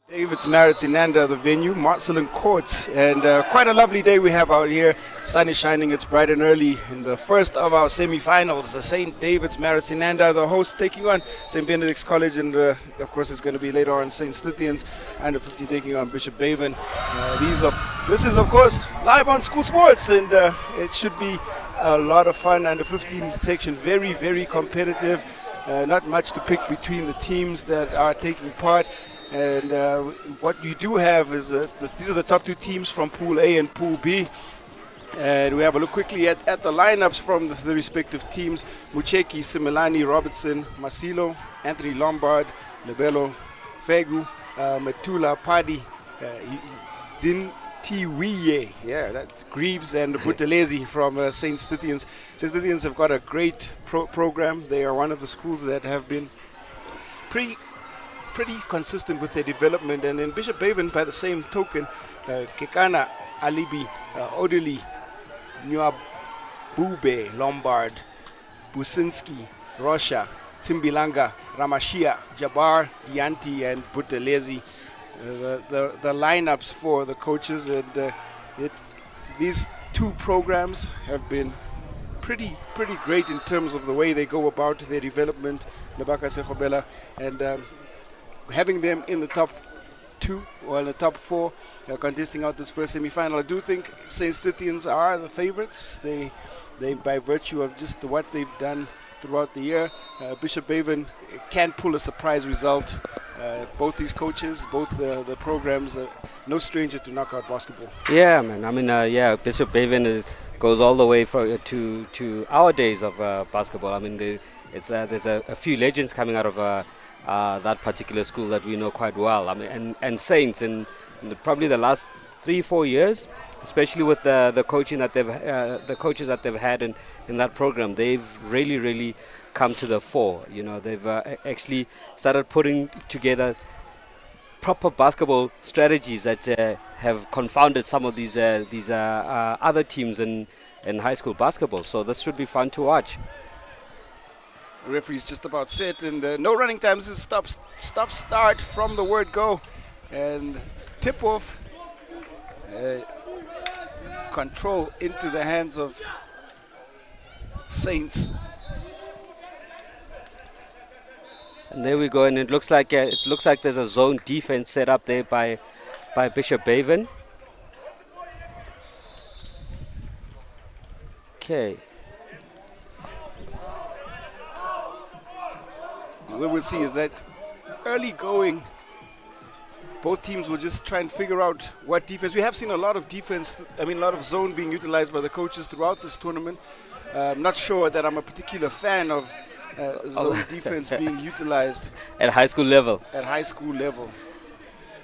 David's Marist Inanda, the venue, Marcelin Courts, and quite a lovely day we have out here. Sun is shining, it's bright and early in the first of our semi-finals. The St. David's Marist Inanda, the host, taking on St. Benedict's College, and of course it's going to be later on St. Stithians under 50 taking on Bishop Baven. This is of course live on School Sports, and it should be a lot of fun. Under 15 section, very, very competitive. Not much to pick between the teams that are taking part. And what you do have is these are the top two teams from Pool A and Pool B. And we have a look quickly at the lineups from the respective teams. Mucheki, Similani, Robertson, Masilo, Anthony Lombard, Lebelo, Fegu, Metula, Padi, Zintiwiye, that's Greaves, and Butelezi from St. Stithians. St. Stithians have got a great program. They are one of the schools that have been pretty consistent with their development. And in Bishop Baven, by the same token, Kekana, Alibi, Odili, Nyabube, Lombard, Businski, Rosha, Timbilanga, Ramashia, Jabbar, Dianti, and Butelezi. The lineups for the coaches, and these two programs have been pretty great in terms of the way they go about their development. Lebaka Sekobela, and having them in the top two or in the top four, contesting out this first semi-final. I do think St. Stithians are the favorites. They by virtue of just what they've done throughout the year. Bishop Baven can pull a surprise result. Both these coaches, both the programs, no stranger to knockout basketball. Yeah, man. I mean, Bishop Baven goes all the way to our days of basketball. I mean, there's a few legends coming out of that particular school that we know quite well. I mean, and Saints in probably the last 3-4 years, especially with the coaching that the coaches that they've had in that program, they've really come to the fore. You know, they've actually started putting together proper basketball strategies that have confounded some of these other teams in high school basketball. So this should be fun to watch. The referee's just about set, and no running time. This is stop start from the word go, and tip off. Control into the hands of Saints. And there we go, and it looks like there's a zone defense set up there by Bishop Baven. Okay. What we'll see is that early going, both teams will just try and figure out what defense. We have seen a lot of defense, a lot of zone being utilized by the coaches throughout this tournament. I'm not sure that I'm a particular fan of zone defense being utilized. At high school level? At high school level.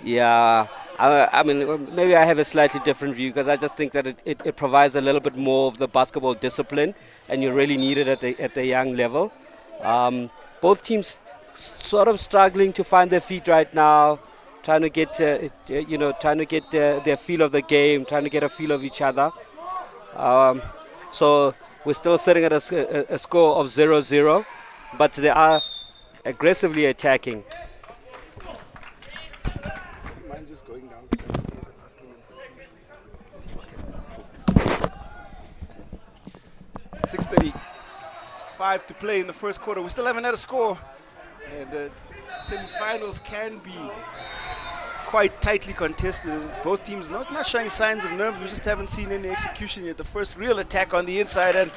Yeah, I mean, maybe I have a slightly different view, because I just think that it provides a little bit more of the basketball discipline, and you really need it at the young level. Both teams sort of struggling to find their feet right now, trying to get their feel of the game, trying to get a feel of each other. So we're still sitting at a score of 0-0, but they are aggressively attacking. Mind just going down. 6:35 to play in the first quarter. We still haven't had a score, and the semi-finals can be quite tightly contested. Both teams not showing signs of nerves. We just haven't seen any execution yet. The first real attack on the inside, and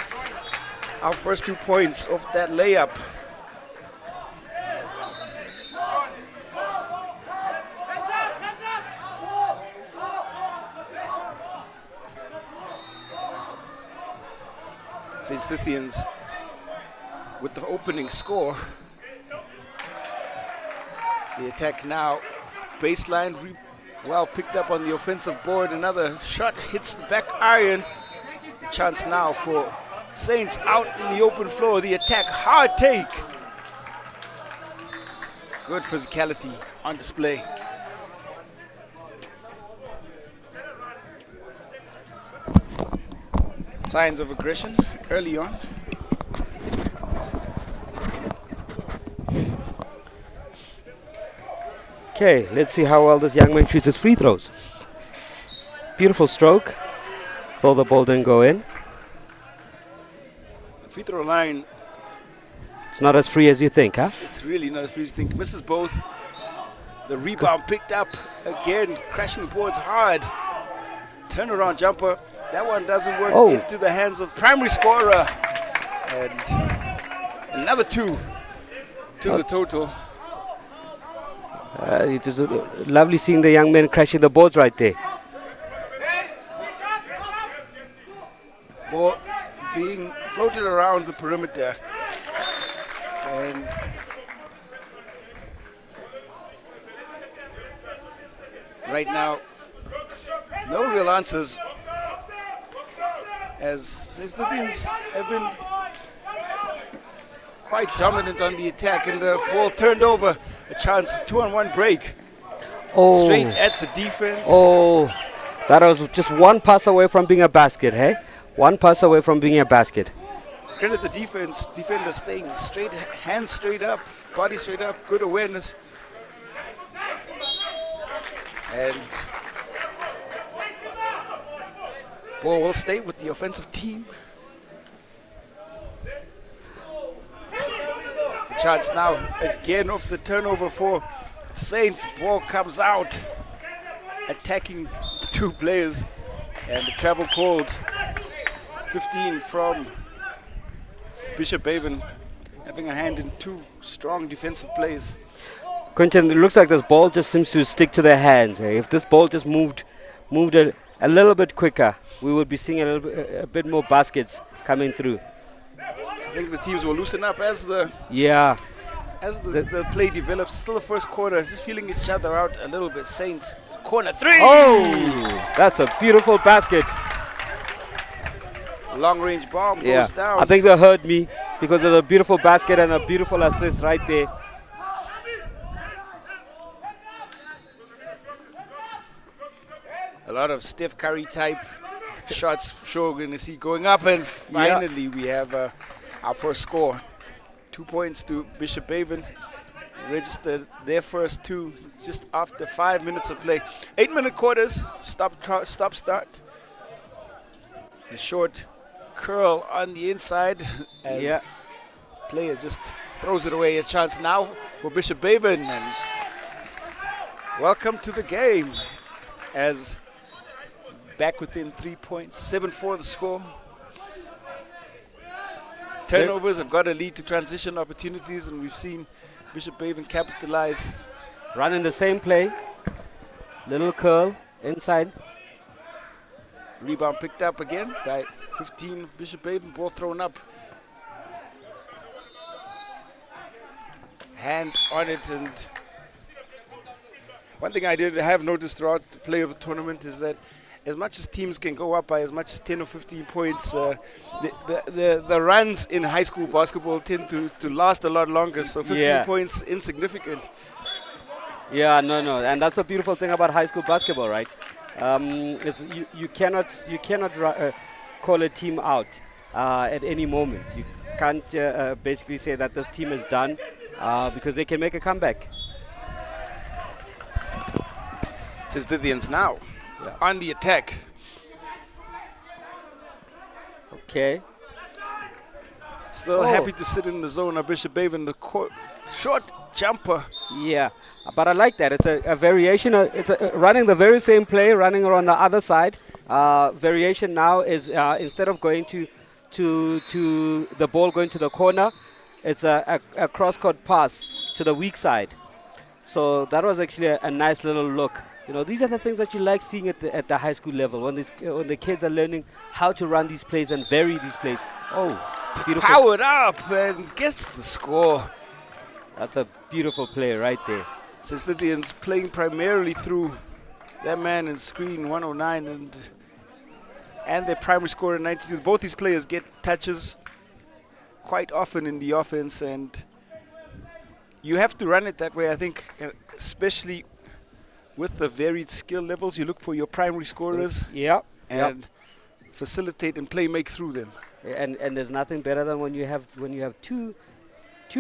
our first 2 points off that layup. St. Stithians with the opening score. The attack now, baseline, well picked up on the offensive board. Another shot hits the back iron. Chance now for Saints out in the open floor. The attack, hard take. Good physicality on display. Signs of aggression early on. Okay, let's see how well this young man shoots his free throws. Beautiful stroke, though the ball didn't go in. The free throw line, It's not as free as you think, huh? it's really not as free as you think. Misses both. The rebound picked up again, crashing boards hard. Turnaround jumper. That one doesn't work into the hands of primary scorer. And another 2 to the total. It is lovely seeing the young man crashing the boards right there. Ball being floated around the perimeter. And right now, no real answers, as the Thins have been quite dominant on the attack, and the ball turned over. A chance, 2-on-1 break. Straight at the defense. Oh, that was just one pass away from being a basket, hey? One pass away from being a basket. Credit the defense, defender staying straight, hands straight up, body straight up, good awareness. And ball will stay with the offensive team. Chance now again off the turnover for Saints. Ball comes out, attacking the 2 players, and the travel called. 15 from Bishop Haven, having a hand in 2 strong defensive plays. Quentin, it looks like this ball just seems to stick to their hands. Eh? If this ball just moved a little bit quicker, we would be seeing a bit more baskets coming through. I think the teams will loosen up as the play develops. Still the first quarter, just feeling each other out a little bit. Saints, corner 3. Oh, that's a beautiful basket. Long range bomb goes down. I think they heard me because of the beautiful basket and a beautiful assist right there. A lot of Steph Curry type shots, sure we're going to see going up, and finally we have our first score. 2 points to Bishop Haven. Registered their first 2 just after 5 minutes of play. 8-minute quarters, stop start. A short curl on the inside as player just throws it away. A chance now for Bishop Haven, and welcome to the game as back within 3 points, 7-4 the score. Turnovers have got to lead to transition opportunities, and we've seen Bishop Haven capitalize. Running the same play, little curl inside. Rebound picked up again by 15 Bishop Haven, ball thrown up. Hand on it, and one thing I have noticed throughout the play of the tournament is that as much as teams can go up by as much as 10 or 15 points, the runs in high school basketball tend to last a lot longer, so 15 points insignificant. Yeah, no, and that's the beautiful thing about high school basketball, right? You cannot call a team out at any moment. You can't basically say that this team is done because they can make a comeback. It's the Indians now on the attack. Okay. Still happy to sit in the zone of Bishop Haven. The short jumper. Yeah, but I like that. It's a variation. It's running the very same play, running around the other side. Variation now is instead of going to the ball going to the corner, it's a cross-court pass to the weak side. So that was actually a nice little look. You know, these are the things that you like seeing at the high school level when the kids are learning how to run these plays and vary these plays. Oh, beautiful. Powered up and gets the score. That's a beautiful play right there. Since the Indians playing primarily through that man in screen 109 and their primary scorer 92. Both these players get touches quite often in the offense, and you have to run it that way, I think, especially with the varied skill levels. You look for your primary scorers and facilitate and make through them. And there's nothing better than when you have two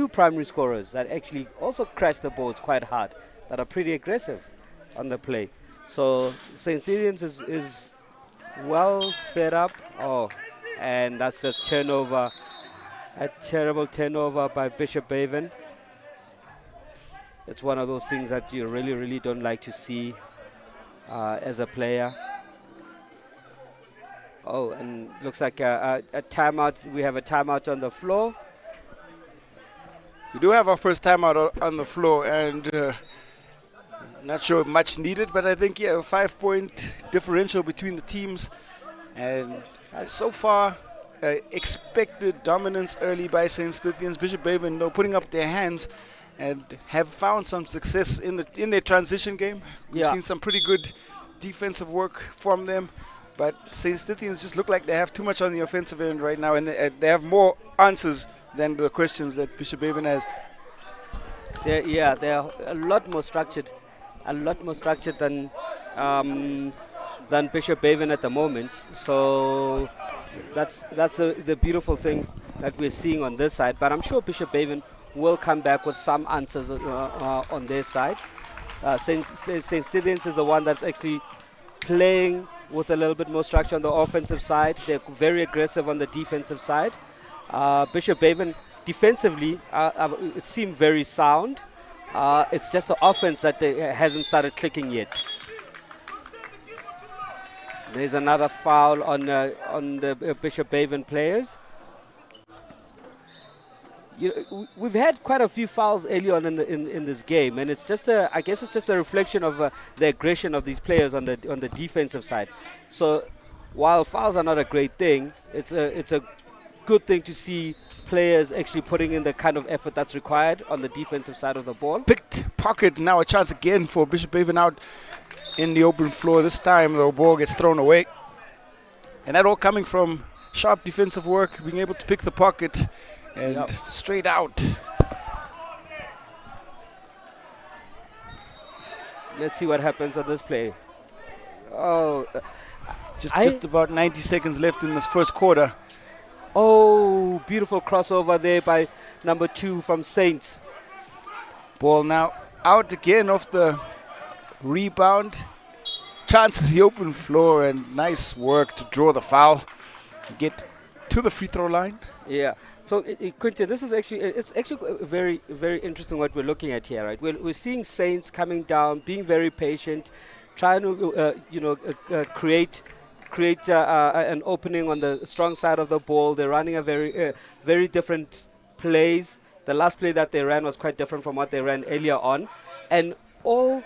primary scorers that actually also crash the boards quite hard. that are pretty aggressive on the play. So St. Stephen's is well set up. Oh, and that's a turnover, a terrible turnover by Bishop Baven. It's one of those things that you really, really don't like to see as a player. Oh, and looks like a timeout. We have a timeout on the floor. We do have our first timeout on the floor, and not sure much needed, but I think, a 5-point differential between the teams. And so far, expected dominance early by St. Stithians. Bishop Baven, though, putting up their hands and have found some success in their transition game. We've seen some pretty good defensive work from them. But St. Stithians just look like they have too much on the offensive end right now, and they have more answers than the questions that Bishop Baven has. They're a lot more structured than Bishop Baven at the moment. So that's the beautiful thing that we're seeing on this side. But I'm sure Bishop Baven will come back with some answers on their side. St. Stithians is the one that's actually playing with a little bit more structure on the offensive side. They're very aggressive on the defensive side. Bishop Baven defensively seem very sound. It's just the offense that hasn't started clicking yet. There's another foul on the Bishop Baven players. We've had quite a few fouls early on in this game, and it's just I guess it's just a reflection of the aggression of these players on the defensive side. So while fouls are not a great thing, it's a good thing to see players actually putting in the kind of effort that's required on the defensive side of the ball. Picked pocket, now a chance again for Bishop Baven out in the open floor. This time the ball gets thrown away, and that all coming from sharp defensive work, being able to pick the pocket and straight out. Let's see what happens on this play. Oh, just about 90 seconds left in this first quarter. Oh, beautiful crossover there by number 2 from Saints. Ball now out again off the rebound. Chance to the open floor, and nice work to draw the foul. Get to the free throw line. Yeah. So, Quinton, this is it's actually very, very interesting what we're looking at here, right? We're seeing Saints coming down, being very patient, trying to, create an opening on the strong side of the ball. They're running a very different plays. The last play that they ran was quite different from what they ran earlier on. And all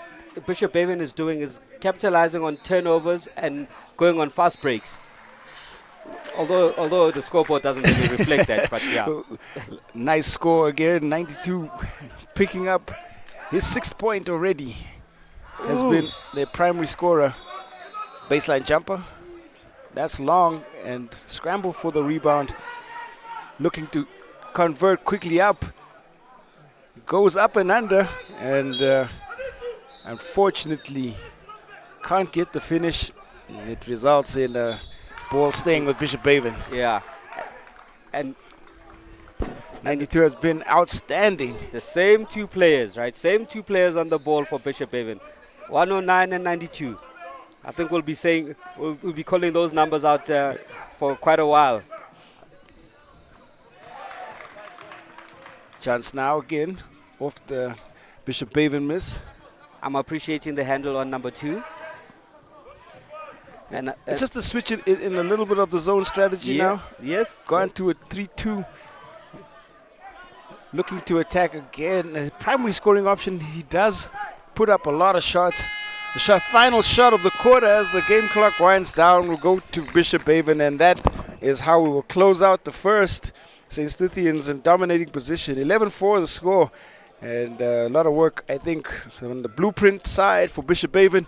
Bishop Baven is doing is capitalizing on turnovers and going on fast breaks. Although the scoreboard doesn't really reflect that, but yeah. Nice score again, 92, picking up his 6th point already. Has been their primary scorer. Baseline jumper. That's long, and scramble for the rebound. Looking to convert quickly up. Goes up and under, and unfortunately can't get the finish. And it results in a ball staying with Bishop Baven. Yeah. And 92 has been outstanding. The same 2 players, right? Same 2 players on the ball for Bishop Baven. 109 and 92. I think we'll be calling those numbers out for quite a while. Chance now again off the Bishop Baven miss. I'm appreciating the handle on number 2. And it's just a switch in a little bit of the zone strategy now. Yes. Gone to a 3-2. Looking to attack again. As a primary scoring option, he does put up a lot of shots. The final shot of the quarter as the game clock winds down will go to Bishop Baven, and that is how we will close out the first. St. Stithians in dominating position. 11-4 the score. And a lot of work, I think, on the blueprint side for Bishop Baven,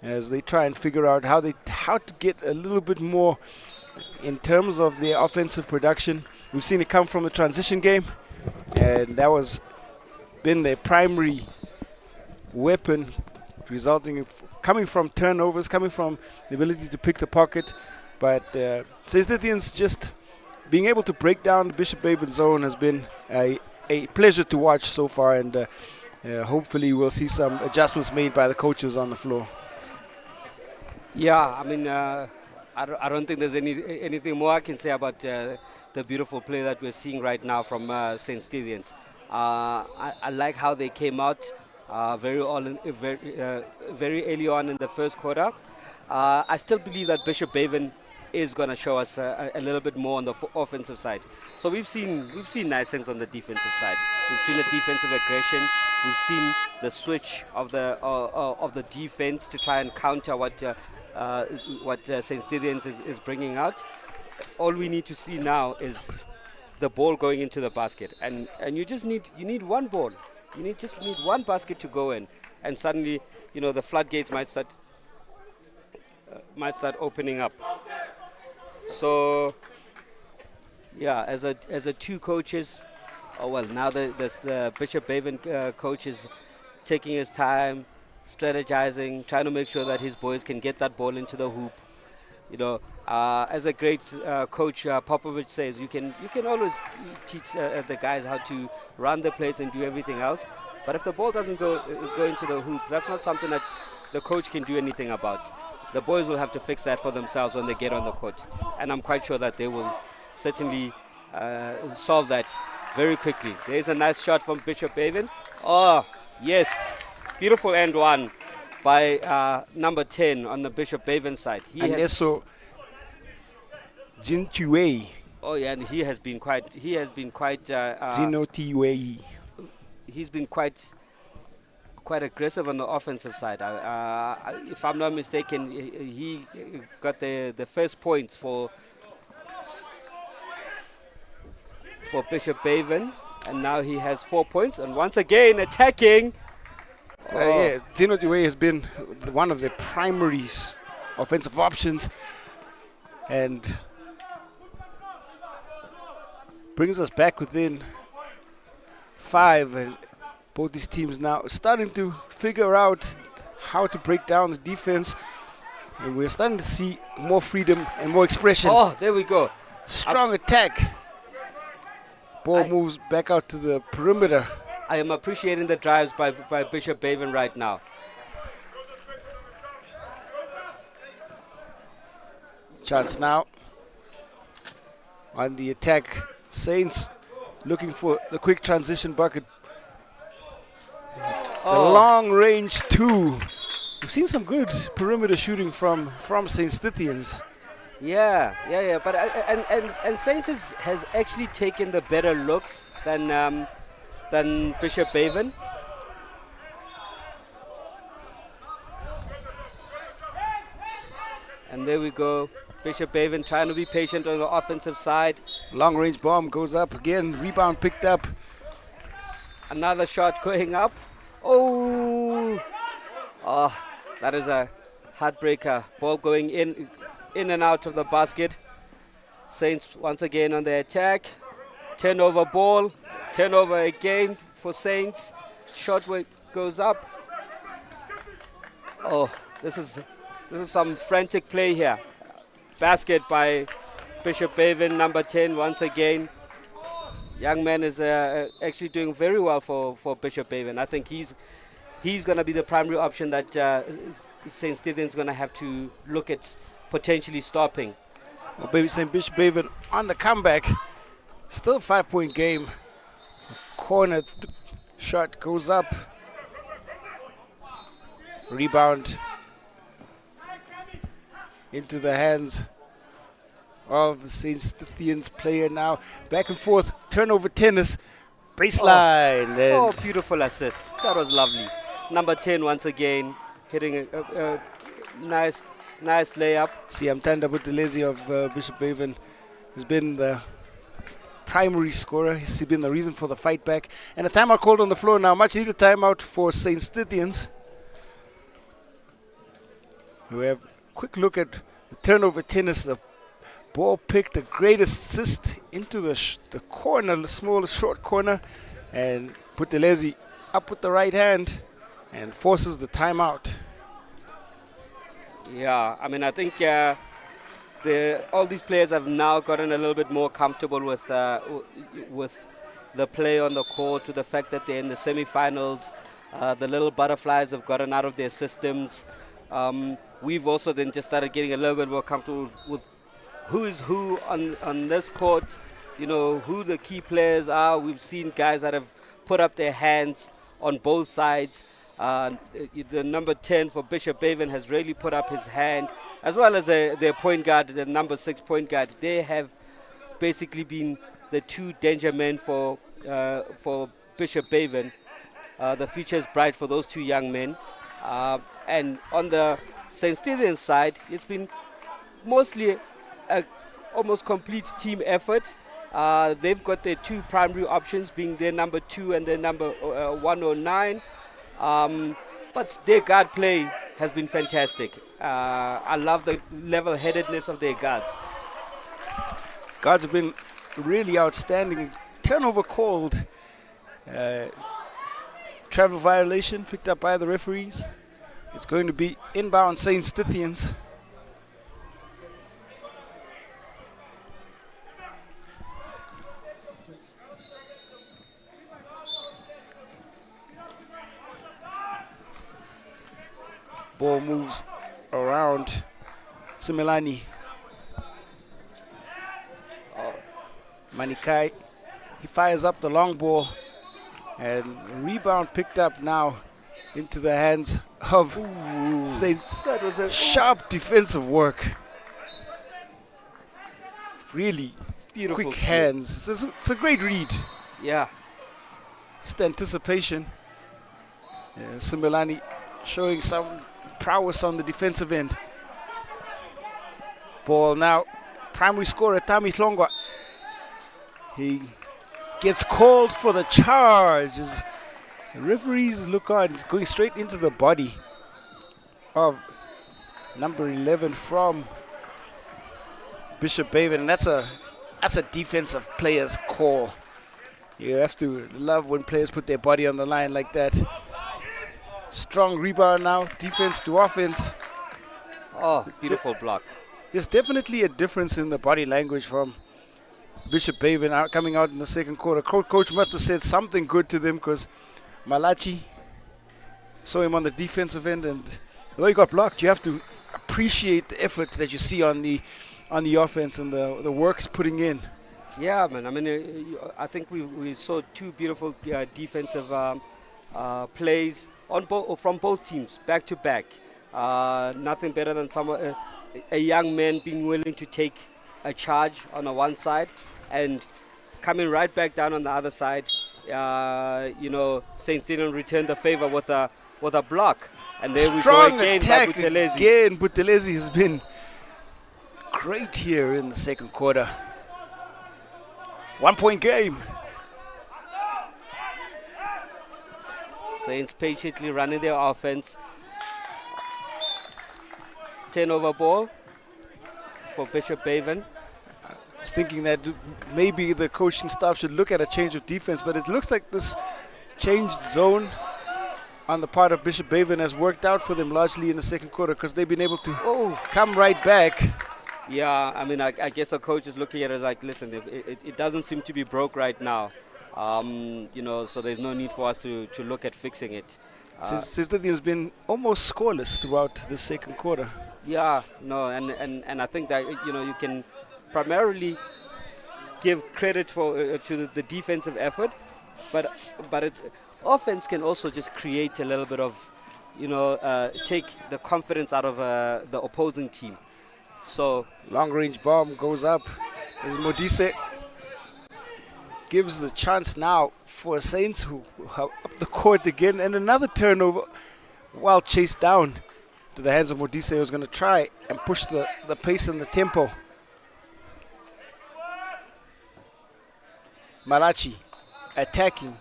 as they try and figure out how to get a little bit more in terms of their offensive production. We've seen it come from the transition game, and that was been their primary weapon, resulting in coming from turnovers, coming from the ability to pick the pocket. But St. Stithians just being able to break down the Bishop Baven zone has been a pleasure to watch so far, and hopefully we'll see some adjustments made by the coaches on the floor. Yeah, I mean, I don't think there's anything more I can say about the beautiful play that we're seeing right now from St. Stephen's. I like how they came out very early on in the first quarter. I still believe that Bishop Baven is going to show us a little bit more on the offensive side. So we've seen nice things on the defensive side. We've seen the defensive aggression. We've seen the switch of the defense to try and counter what St. Stephen's is bringing out. All we need to see now is the ball going into the basket, and you need one ball. You just need one basket to go in, and suddenly the floodgates might start opening up. So yeah, as a two coaches, now the Bishop Baven coach is taking his time, strategizing, trying to make sure that his boys can get that ball into the hoop. As a great coach Popovich says, you can always teach the guys how to run the plays and do everything else. But if the ball doesn't go into the hoop, that's not something that the coach can do anything about. The boys will have to fix that for themselves when they get on the court. And I'm quite sure that they will certainly solve that very quickly. There's a nice shot from Bishop Baven. Oh, yes. Beautiful end one by number 10 on the Bishop Baven side. Aneso Jintuwei. Oh yeah, and he has been quite Zinotiwei. He's been quite aggressive on the offensive side. If I'm not mistaken, he got the first points for Bishop Baven, and now he has 4 points, and once again attacking. Zino Dewey has been one of the primary offensive options, and brings us back within 5. And both these teams now starting to figure out how to break down the defense, and we're starting to see more freedom and more expression. Oh, there we go. Strong attack. Ball moves back out to the perimeter. I am appreciating the drives by Bishop Baven right now. Chance now on the attack. Saints looking for the quick transition bucket. The long range 2. We've seen some good perimeter shooting from St. Stithians. Yeah. But and Saints has actually taken the better looks than Bishop Baven. And there we go. Bishop Baven trying to be patient on the offensive side. Long range bomb goes up again. Rebound picked up. Another shot going up. Oh, that is a heartbreaker. Ball going in and out of the basket. Saints once again on the attack. Turnover ball. Turnover again for Saints. Shot goes up. Oh, this is some frantic play here. Basket by Bishop Baven, number 10 once again. Young man is actually doing very well for Bishop Baven. I think he's going to be the primary option that St. Stephen's going to have to look at potentially stopping. Well, St. Bishop Baven on the comeback. Still a 5-point game. Corner shot goes up. Rebound into the hands of St. Stithians player now. Back and forth. Turnover tennis. Baseline. Oh, beautiful assist. That was lovely. Number 10 once again hitting a nice layup. Siamtanda Butelezi of Bishop Baven has been the primary scorer. He's been the reason for the fight back. And a timeout called on the floor now. Much needed timeout for St. Stithians. We have a quick look at the turnover tennis. The ball picked, a great assist into the corner, the small short corner, and Butelezi up with the right hand and forces the timeout. Yeah, I mean, I think all these players have now gotten a little bit more comfortable with the play on the court, to the fact that they're in the semi-finals. The little butterflies have gotten out of their systems. We've also then just started getting a little bit more comfortable with who is who on this court, who the key players are. We've seen guys that have put up their hands on both sides. The number 10 for Bishop Haven has really put up his hand, as well as their point guard, the number 6 point guard. They have basically been the two danger men for Bishop Haven. The future is bright for those two young men. And on the St. Stephen's side, it's been mostly a almost complete team effort. They've got their two primary options, being their number 2 and their number 109. But their guard play has been fantastic. I love the level-headedness of their guards. Guards have been really outstanding. Turnover called. Travel violation picked up by the referees. It's going to be inbound St. Stithians. Ball moves around Similani. Manikai, he fires up the long ball, and rebound picked up now into the hands of Saints. That was a sharp defensive work. Really beautiful quick skill. hands. It's a great read. Yeah. Just anticipation. Similani showing some prowess on the defensive end. Ball now. Primary scorer Tami Tlongwa. He gets called for the charge. As the referees look on, going straight into the body of number 11 from Bishop Haven. And that's a defensive player's call. You have to love when players put their body on the line like that. Strong rebound now, defense to offense. Oh, beautiful block. There's definitely a difference in the body language from Bishop Haven coming out in the second quarter. Coach must have said something good to them, because Malachi saw him on the defensive end, and although he got blocked, you have to appreciate the effort that you see on the offense and the work he's putting in. Yeah, man. I mean, I think we saw two beautiful defensive plays from both teams, back to back. Nothing better than a young man being willing to take a charge on the one side and coming right back down on the other side. St. Stephen returned the favor with a block, and there we go again by Buthelezi. Again, Buthelezi has been great here in the second quarter. 1 point game. Saints patiently running their offense. Turnover ball for Bishop Haven. I was thinking that maybe the coaching staff should look at a change of defense, but it looks like this changed zone on the part of Bishop Haven has worked out for them largely in the second quarter, because they've been able to come right back. Yeah, I mean, I guess the coach is looking at it like, listen, it doesn't seem to be broke right now. So there's no need for us to look at fixing it. Since that has been almost scoreless throughout the second quarter. Yeah, no, and I think that you can primarily give credit to the defensive effort, but it's offense can also just create a little bit of take the confidence out of the opposing team. So long range bomb goes up as Modise gives the chance now for Saints, who are up the court again, and another turnover while chased down to the hands of Modise, who's going to try and push the pace and the tempo. Malachi attacking,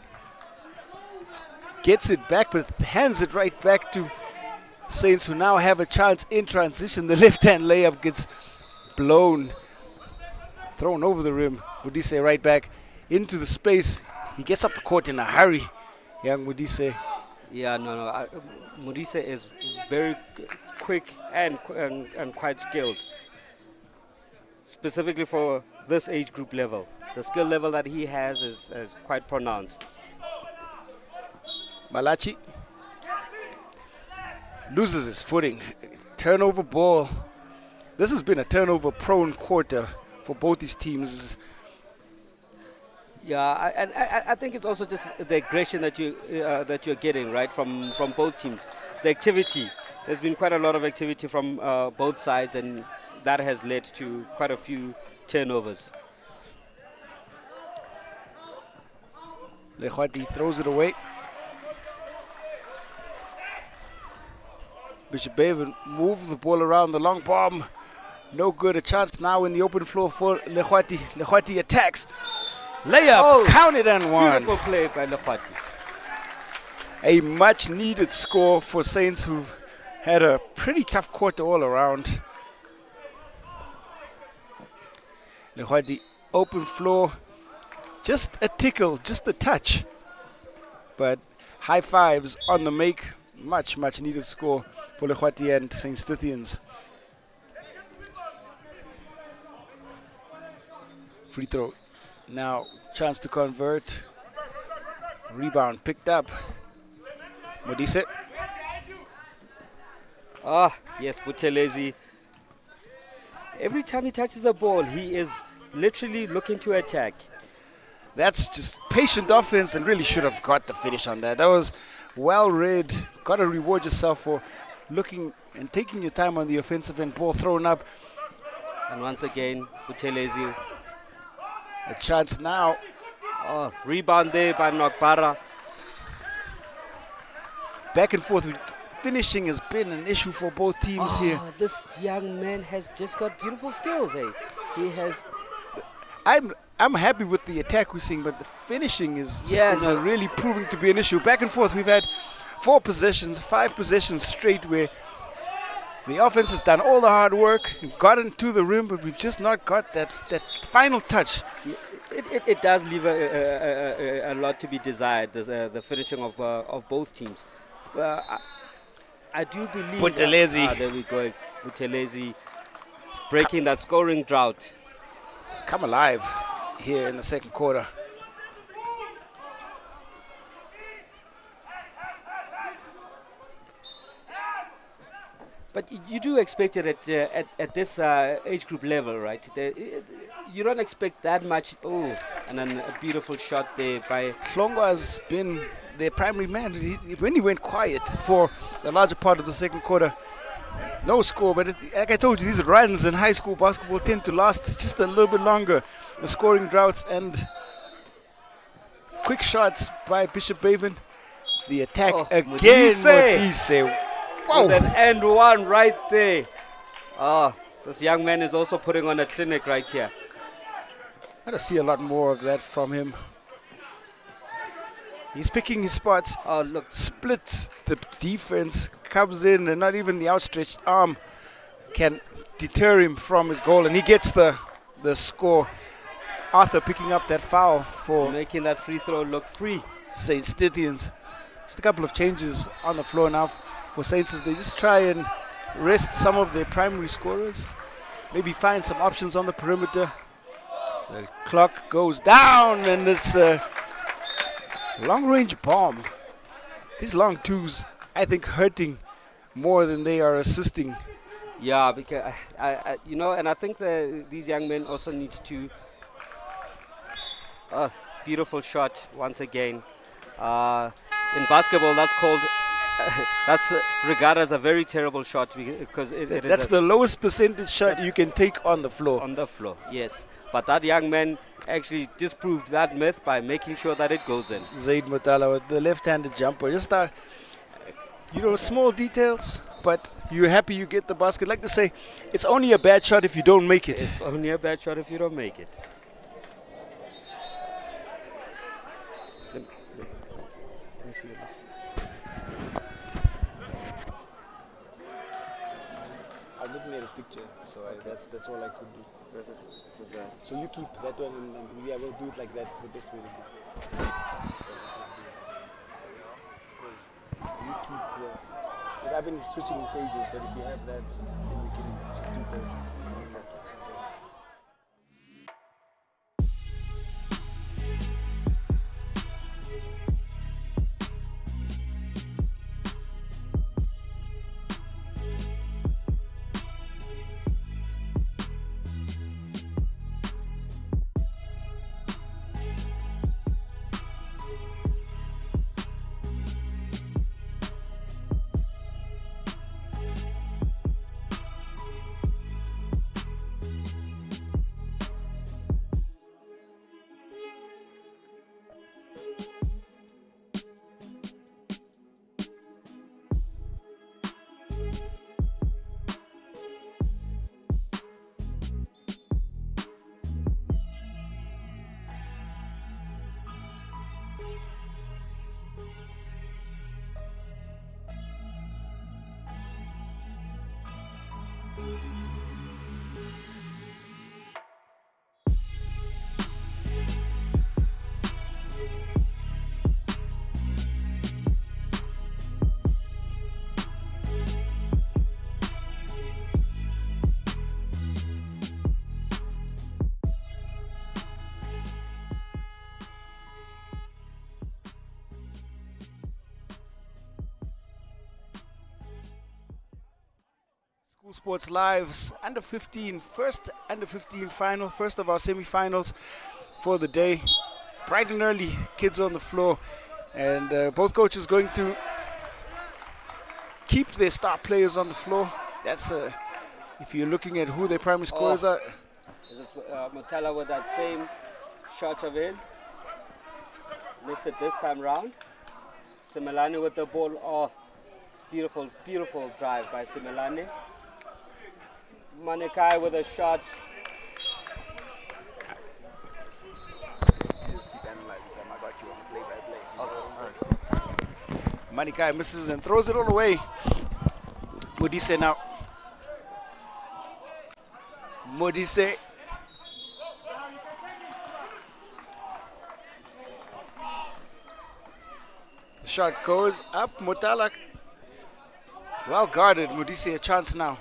gets it back, but hands it right back to Saints, who now have a chance in transition. The left-hand layup gets blown, thrown over the rim. Modise right back into the space. He gets up the court in a hurry, young Modise. Yeah, Modise is very quick and quite skilled, specifically for this age group level. The skill level that he has is quite pronounced. Malachi loses his footing. Turnover ball. This has been a turnover-prone quarter for both these teams. Yeah, and I think it's also just the aggression that you're getting right from both teams. The activity. There's been quite a lot of activity from both sides, and that has led to quite a few turnovers. Lehwati throws it away. Bishop Baven moves the ball around the long bomb. No good. A chance now in the open floor for Lehwati. Lehwati attacks. Layup, counted and one. Beautiful play by Lehwati. A much needed score for Saints, who've had a pretty tough quarter all around. Lehwati, open floor. Just a tickle, just a touch. But high fives on the make. Much needed score for Lehwati and St. Stithians. Free throw. Now, chance to convert. Rebound picked up. Modise. Yes, Buthelezi. Every time he touches the ball, he is literally looking to attack. That's just patient offense, and really should have got the finish on that. That was well read. Got to reward yourself for looking and taking your time on the offensive end. Ball thrown up. And once again, Buthelezi. A chance now. Rebound there by Nokbara. Back and forth. Finishing has been an issue for both teams here. This young man has just got beautiful skills, eh? He has. I'm happy with the attack we're seeing, but the finishing is really proving to be an issue. Back and forth. We've had 5 possessions straight where the offense has done all the hard work, gotten to the rim, but we've just not got that final touch. It does leave a lot to be desired, the finishing of both teams. I do believe... Buthelezi. There we go. Buthelezi is breaking that scoring drought. Come alive here in the second quarter. But you do expect it at this age group level, right? You don't expect that much. And then a beautiful shot there by... Klongo has been their primary man. When he went quiet for the larger part of the second quarter, no score. But like I told you, these runs in high school basketball tend to last just a little bit longer. The scoring droughts and quick shots by Bishop Baven. The attack again. Modise. Wow. With an and one right there. This young man is also putting on a clinic right here. I want to see a lot more of that from him. He's picking his spots. Look. Splits the defense, comes in, and not even the outstretched arm can deter him from his goal. And he gets the score. Arthur picking up that foul for... making that free throw look free. St. Stithians. Just a couple of changes on the floor now for Saints as they just try and rest some of their primary scorers. Maybe find some options on the perimeter. The clock goes down, and it's a long-range bomb. These long twos, I think, hurting more than they are assisting. Yeah, because and I think these young men also need to. Beautiful shot once again. In basketball, that's called. That's regarded as a very terrible shot because that's the lowest percentage shot you can take on the floor. On the floor, yes. But that young man actually disproved that myth by making sure that it goes in. Zaid Mutala with the left-handed jumper. Just small details, but you're happy you get the basket. Like to say, it's only a bad shot if you don't make it. It's only a bad shot if you don't make it. Let me see this. I'm looking at his picture, so okay. That's all I could do. This is that. So you keep that one, and we'll do it like that. It's the best way to do it. Because I've been switching pages, but if you have that, then we can just do both. School Sports Live's under 15, first under 15 final, first of our semi-finals for the day. Bright and early, kids on the floor, and both coaches going to keep their star players on the floor. That's if you're looking at who their primary scorers are. Is this Motala with that same shot of his? Missed it this time round. Simelane with the ball. Oh, beautiful, beautiful drive by Simelane. Manikai with a shot. Just keep analyzing them. I got you on the play-by-play. Manikai misses and throws it all away. Modise now. Modise. Shot goes up. Motala. Well guarded. Modise a chance now.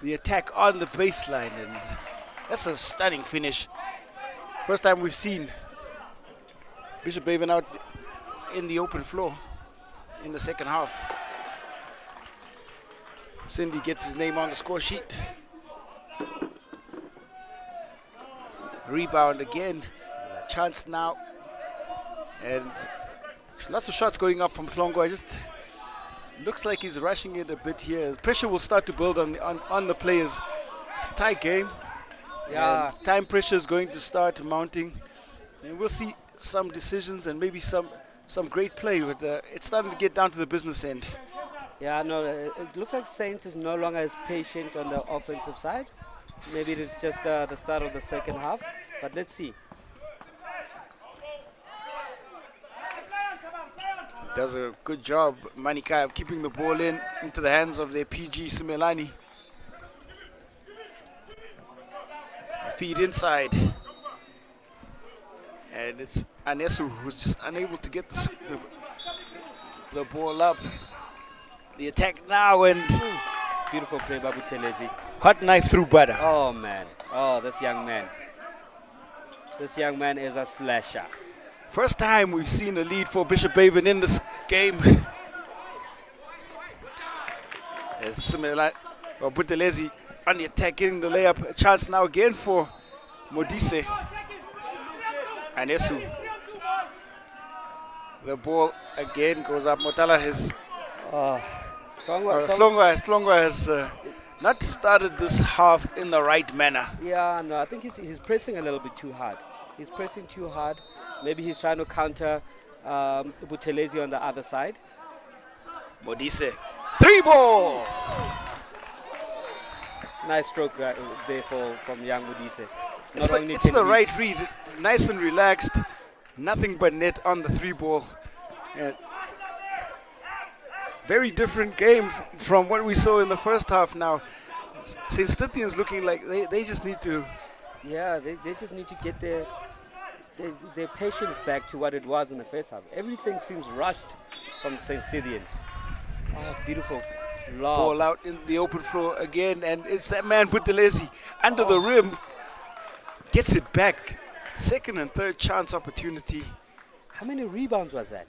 The attack on the baseline, and that's a stunning finish. First time we've seen Bishop Haven out in the open floor in the second half. Cindy gets his name on the score sheet. Rebound again. Chance now. And lots of shots going up from Klongo. Looks like he's rushing it a bit here. Pressure will start to build on the players. It's a tight game. Yeah. And time pressure is going to start mounting. And we'll see some decisions and maybe some great play. But it's starting to get down to the business end. Yeah, no, it looks like Saints is no longer as patient on the offensive side. Maybe it is just the start of the second half. But let's see. Does a good job, Manikai, of keeping the ball into the hands of their PG Simelane. Feed inside. And it's Anesu who's just unable to get the ball up. The attack now, and Beautiful play by Buthelezi. hot knife through butter. Oh, man. Oh, this young man. This young man is a slasher. First time we've seen a lead for Bishop Haven in this game. As Buthelezi on the attack, getting the layup. A chance now again for Modise. Anesu. The ball again goes up. Motala has Klongo has not started this half in the right manner. Yeah, no, I think he's pressing a little bit too hard. He's pressing too hard. Maybe he's trying to counter Buthelezi on the other side. Modise. 3 ball! Nice stroke right there from young Modise. It's the right read. Nice and relaxed. Nothing but net on the 3 ball. And very different game from what we saw in the first half now. St. Stithians looking like they just need to... Yeah, they just need to get their patience back to what it was in the first half. Everything seems rushed from St. Stithians. Oh, beautiful lob. Ball out in the open floor again, and it's that man Buthelezi under the rim. Gets it back. Second and third chance opportunity. How many rebounds was that?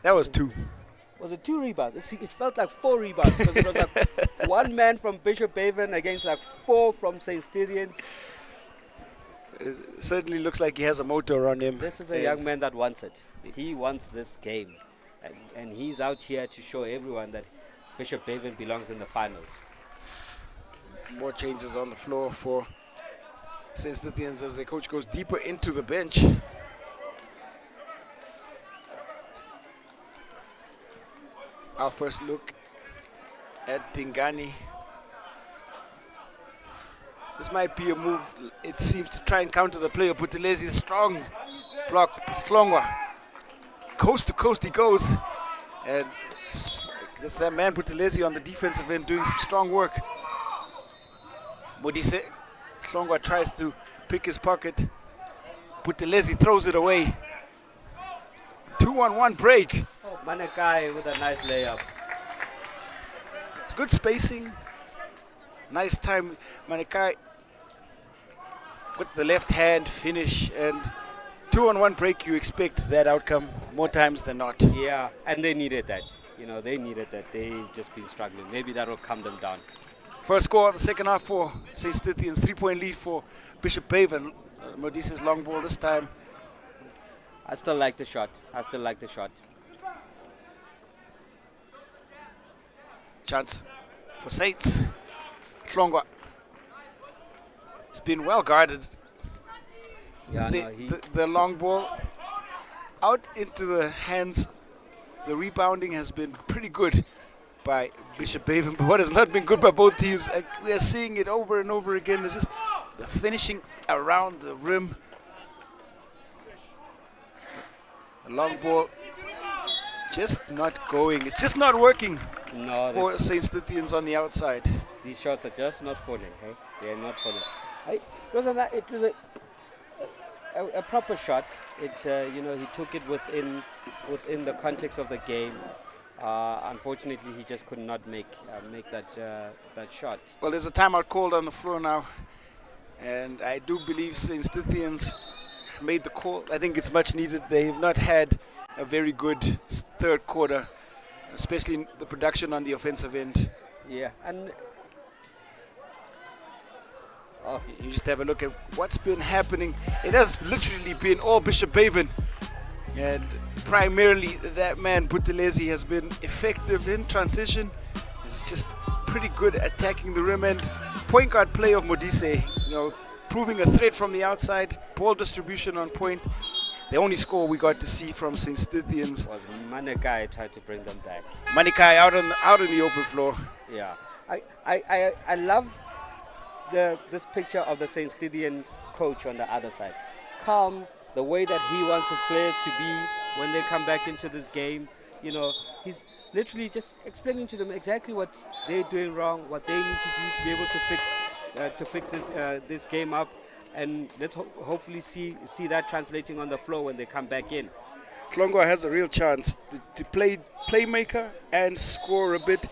That was 2. Was it 2 rebounds? It felt like 4 rebounds because it was like 1 man from Bishop Haven against like 4 from St. Stithians. It certainly looks like he has a motor on him. This is a young man that wants it. He wants this game. And he's out here to show everyone that Bishop Haven belongs in the finals. More changes on the floor for St. Stithians as the coach goes deeper into the bench. Our first look at Dingani. This might be a move, it seems, to try and counter the play of Buthelezi. Strong block, Klongwa. Coast to coast he goes. And It's that man Buthelezi on the defensive end doing some strong work. Modise Hlongwa tries to pick his pocket. Buthelezi throws it away. 2-on-1 break. Oh, Manekai with a nice layup. It's good spacing. Nice time. Manekai with the left hand finish, and 2-on-1 break, you expect that outcome more times than not. Yeah, and they needed that. They needed that. They just been struggling. Maybe that will calm them down. First score of the second half for St. Stithians. 3-point lead for Bishop Baven. Modise's long ball this time. I still like the shot. Chance for Saints. Hlongwa. It's been well guarded. Yeah, the long ball out into the hands. The rebounding has been pretty good by Bishop Baven, but what has not been good by both teams, we are seeing it over and over again, is just the finishing around the rim. The long ball just not going. It's just not working for St. Stithians on the outside. These shots are just not falling. Hey? They are not falling. It was a proper shot. It's he took it within the context of the game. Unfortunately, he just could not make that shot. Well, there's a timeout called on the floor now, and I do believe St. Stithians made the call. I think it's much needed. They have not had a very good third quarter, especially the production on the offensive end. Yeah, and you just have a look at what's been happening. It has literally been all Bishop Baven, and primarily that man Buthelezi has been effective in transition. He's just pretty good at attacking the rim, and point guard play of Modise, proving a threat from the outside, ball distribution on point. The only score we got to see from St. Stithians was Manekai tried to bring them back. Manekai out on the open floor. Yeah, I love this picture of the St. Stithian coach on the other side. Calm, the way that he wants his players to be when they come back into this game. He's literally just explaining to them exactly what they're doing wrong, what they need to do to be able to fix this game up, and let's hopefully see that translating on the floor when they come back in. Hlongwa has a real chance to play playmaker and score a bit.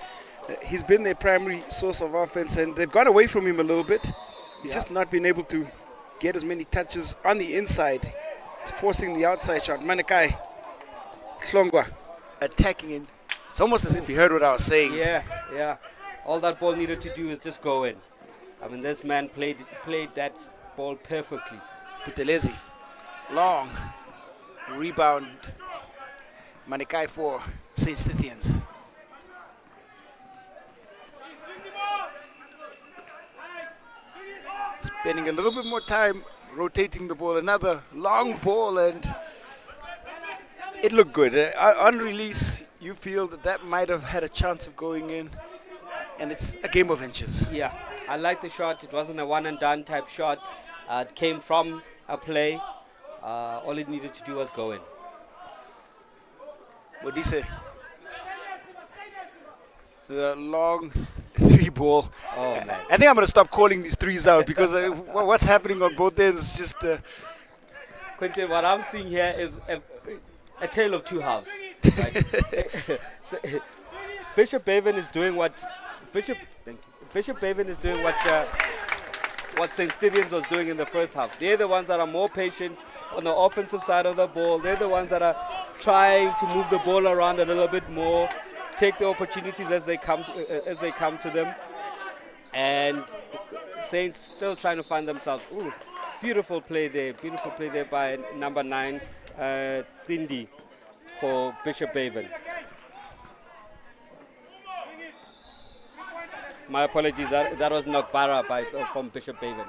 He's been their primary source of offense, and they've gone away from him a little bit. He's just not been able to get as many touches on the inside. He's forcing the outside shot. Manekai, Hlongwa attacking it. It's almost as if he heard what I was saying. Yeah. All that ball needed to do is just go in. I mean, this man played that ball perfectly. Buthelezi, long rebound. Manekai for St. Stithians. Spending a little bit more time rotating the ball. Another long ball, and it looked good. On release, you feel that might have had a chance of going in, and it's a game of inches. Yeah, I like the shot. It wasn't a one-and-done type shot. It came from a play. All it needed to do was go in. Modise, the long three ball. Oh, man. I think I'm going to stop calling these threes out because what's happening on both ends is just... Quentin, what I'm seeing here is a tale of two halves. Right? So, Bishop Baven is doing what Bishop Baven is doing what St. Stithians was doing in the first half. They're the ones that are more patient on the offensive side of the ball. They're the ones that are trying to move the ball around a little bit more, take the opportunities as they come to them, and Saints still trying to find themselves. Ooh, beautiful play there by number 9, Thindi, for Bishop Baven. My apologies, that was Nokbara from Bishop Baven.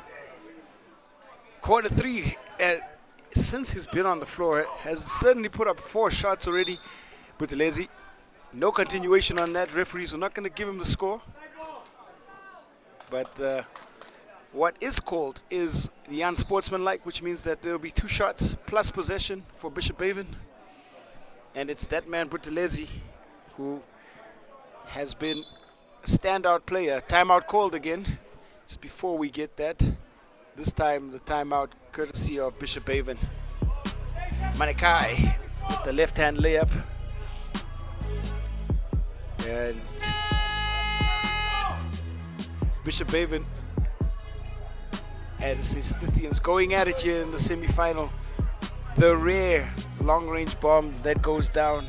Quarter 3, since he's been on the floor, has certainly put up 4 shots already. Buthelezi, no continuation on that. Referees are not going to give him the score. But what is called is the unsportsmanlike, which means that there will be 2 shots plus possession for Bishop Baven. And it's that man, Buthelezi, who has been a standout player. Timeout called again. Just before we get that, this time the timeout courtesy of Bishop Haven. Manikai with the left-hand layup. And Bishop Haven and Sandton going at it here in the semi-final. The rare long-range bomb that goes down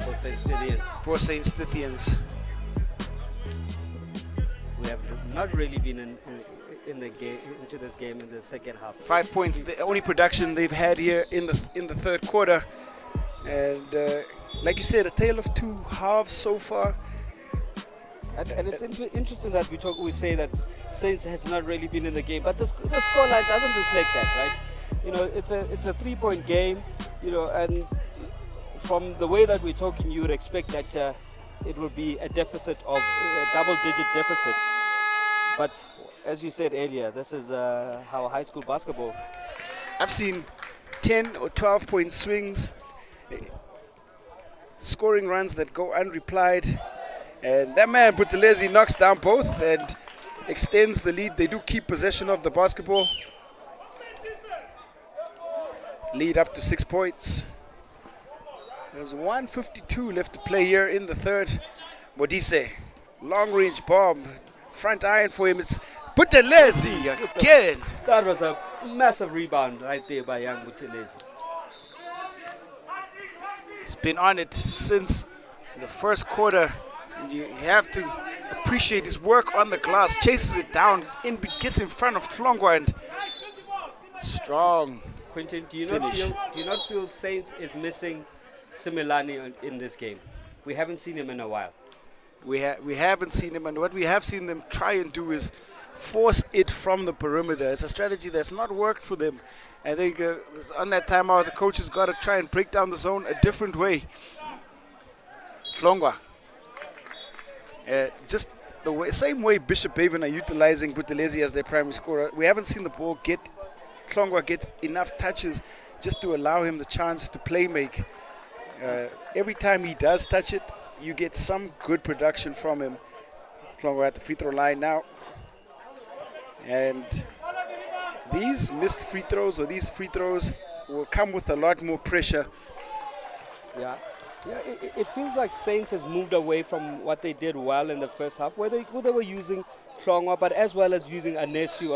For Sandton. for Sandton. We have not really been in the game into this game in the second half. 5 points, the only production they've had here in the third quarter. And like you said, a tale of two halves so far. And it's interesting that we say that Saints has not really been in the game, but the scoreline doesn't reflect that, right? You know, it's a 3-point game, you know, and from the way that we're talking, you would expect that it would be a deficit of a double-digit deficit. But as you said earlier, this is how high school basketball. I've seen 10 or 12 point swings, scoring runs that go unreplied. And that man, Buthelezi, knocks down both and extends the lead. They do keep possession of the basketball. Lead up to 6 points. There's 1:52 left to play here in the third. Modise, long-range bomb, front iron for him. It's Buthelezi again. That was a massive rebound right there by young Buthelezi. He's been on it since the first quarter. You have to appreciate his work on the glass. Chases it down, gets in front of Hlongwa and strong. Quentin, do you finish. not feel Saints is missing Similani in this game? We haven't seen him in a while. We haven't seen him, and what we have seen them try and do is force it from the perimeter. It's a strategy that's not worked for them. I think on that timeout, the coach has got to try and break down the zone a different way. Hlongwa. Just the same way Bishop Haven are utilizing Buthelezi as their primary scorer. We haven't seen the ball Hlongwa get enough touches just to allow him the chance to play make. Every time he does touch it, you get some good production from him. Hlongwa at the free throw line now. And these missed free throws, or these free throws, will come with a lot more pressure. Yeah, it feels like Saints has moved away from what they did well in the first half, where they were using Hlongwa, but as well as using Anesu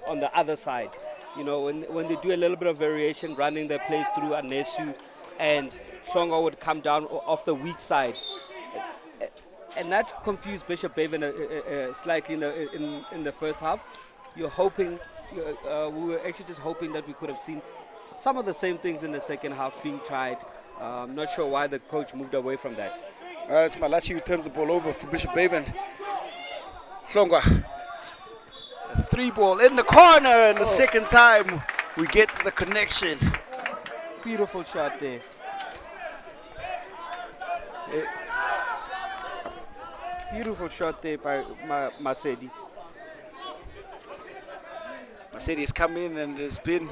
on the other side. You know, when they do a little bit of variation, running their plays through Anesu, and Hlongwa would come down off the weak side. And that confused Bishop Haven slightly in the first half. You're hoping, we were actually just hoping that we could have seen some of the same things in the second half being tried. I'm not sure why the coach moved away from that. It's Malachi who turns the ball over for Bishop Haven. Hlongwa. A 3-ball in the corner, and the second time we get the connection. Beautiful shot there. Beautiful shot there by Masedi. Masedi has come in and has been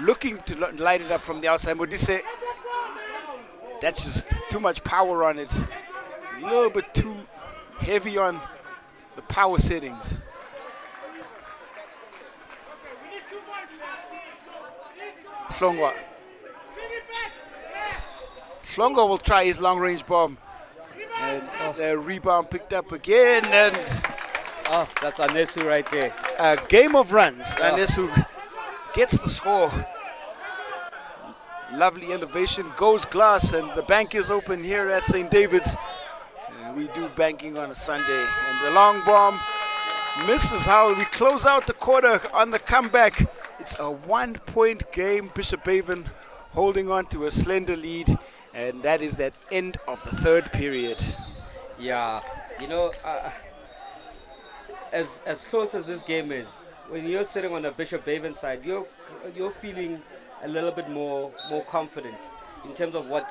looking to light it up from the outside. Modise, that's just too much power on it. A little bit too heavy on the power settings. Hlongwa. Hlongwa will try his long-range bomb. And the rebound picked up again, and that's Anesu right there. A game of runs. Anesu gets the score. Lovely elevation, goes glass, and the bank is open here at St. David's. We do banking on a Sunday, and the long bomb misses. How we close out the quarter on the comeback. It's a 1-point game. Bishop Haven holding on to a slender lead, and that is that end of the third period. Yeah, you know, as close as this game is, when you're sitting on the Bishop Haven side, you're feeling a little bit more confident in terms of what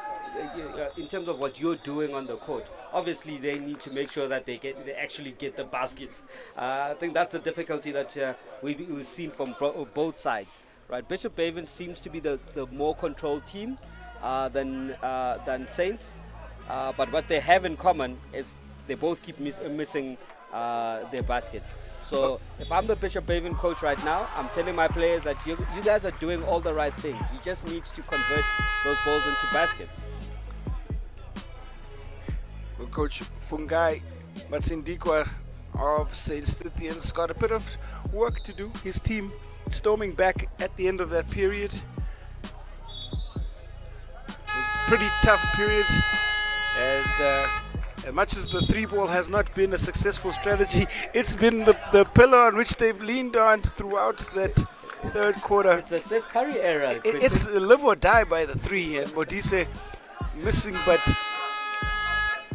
you're doing on the court. Obviously, they need to make sure that they actually get the baskets. I think that's the difficulty that we've seen from both sides. Right, Bishop Haven seems to be the more controlled team than Saints, but what they have in common is they both keep missing their baskets. So if I'm the Bishop Baven coach right now, I'm telling my players that you guys are doing all the right things. You just need to convert those balls into baskets. Well, Coach Fungai Matsindikwa of St. Stithians got a bit of work to do. His team storming back at the end of that period. It was a pretty tough period, and as much as the 3-ball has not been a successful strategy, it's been the pillar on which they've leaned on throughout that third quarter. It's a Steph Curry era. It's a live or die by the 3, and Modise missing, but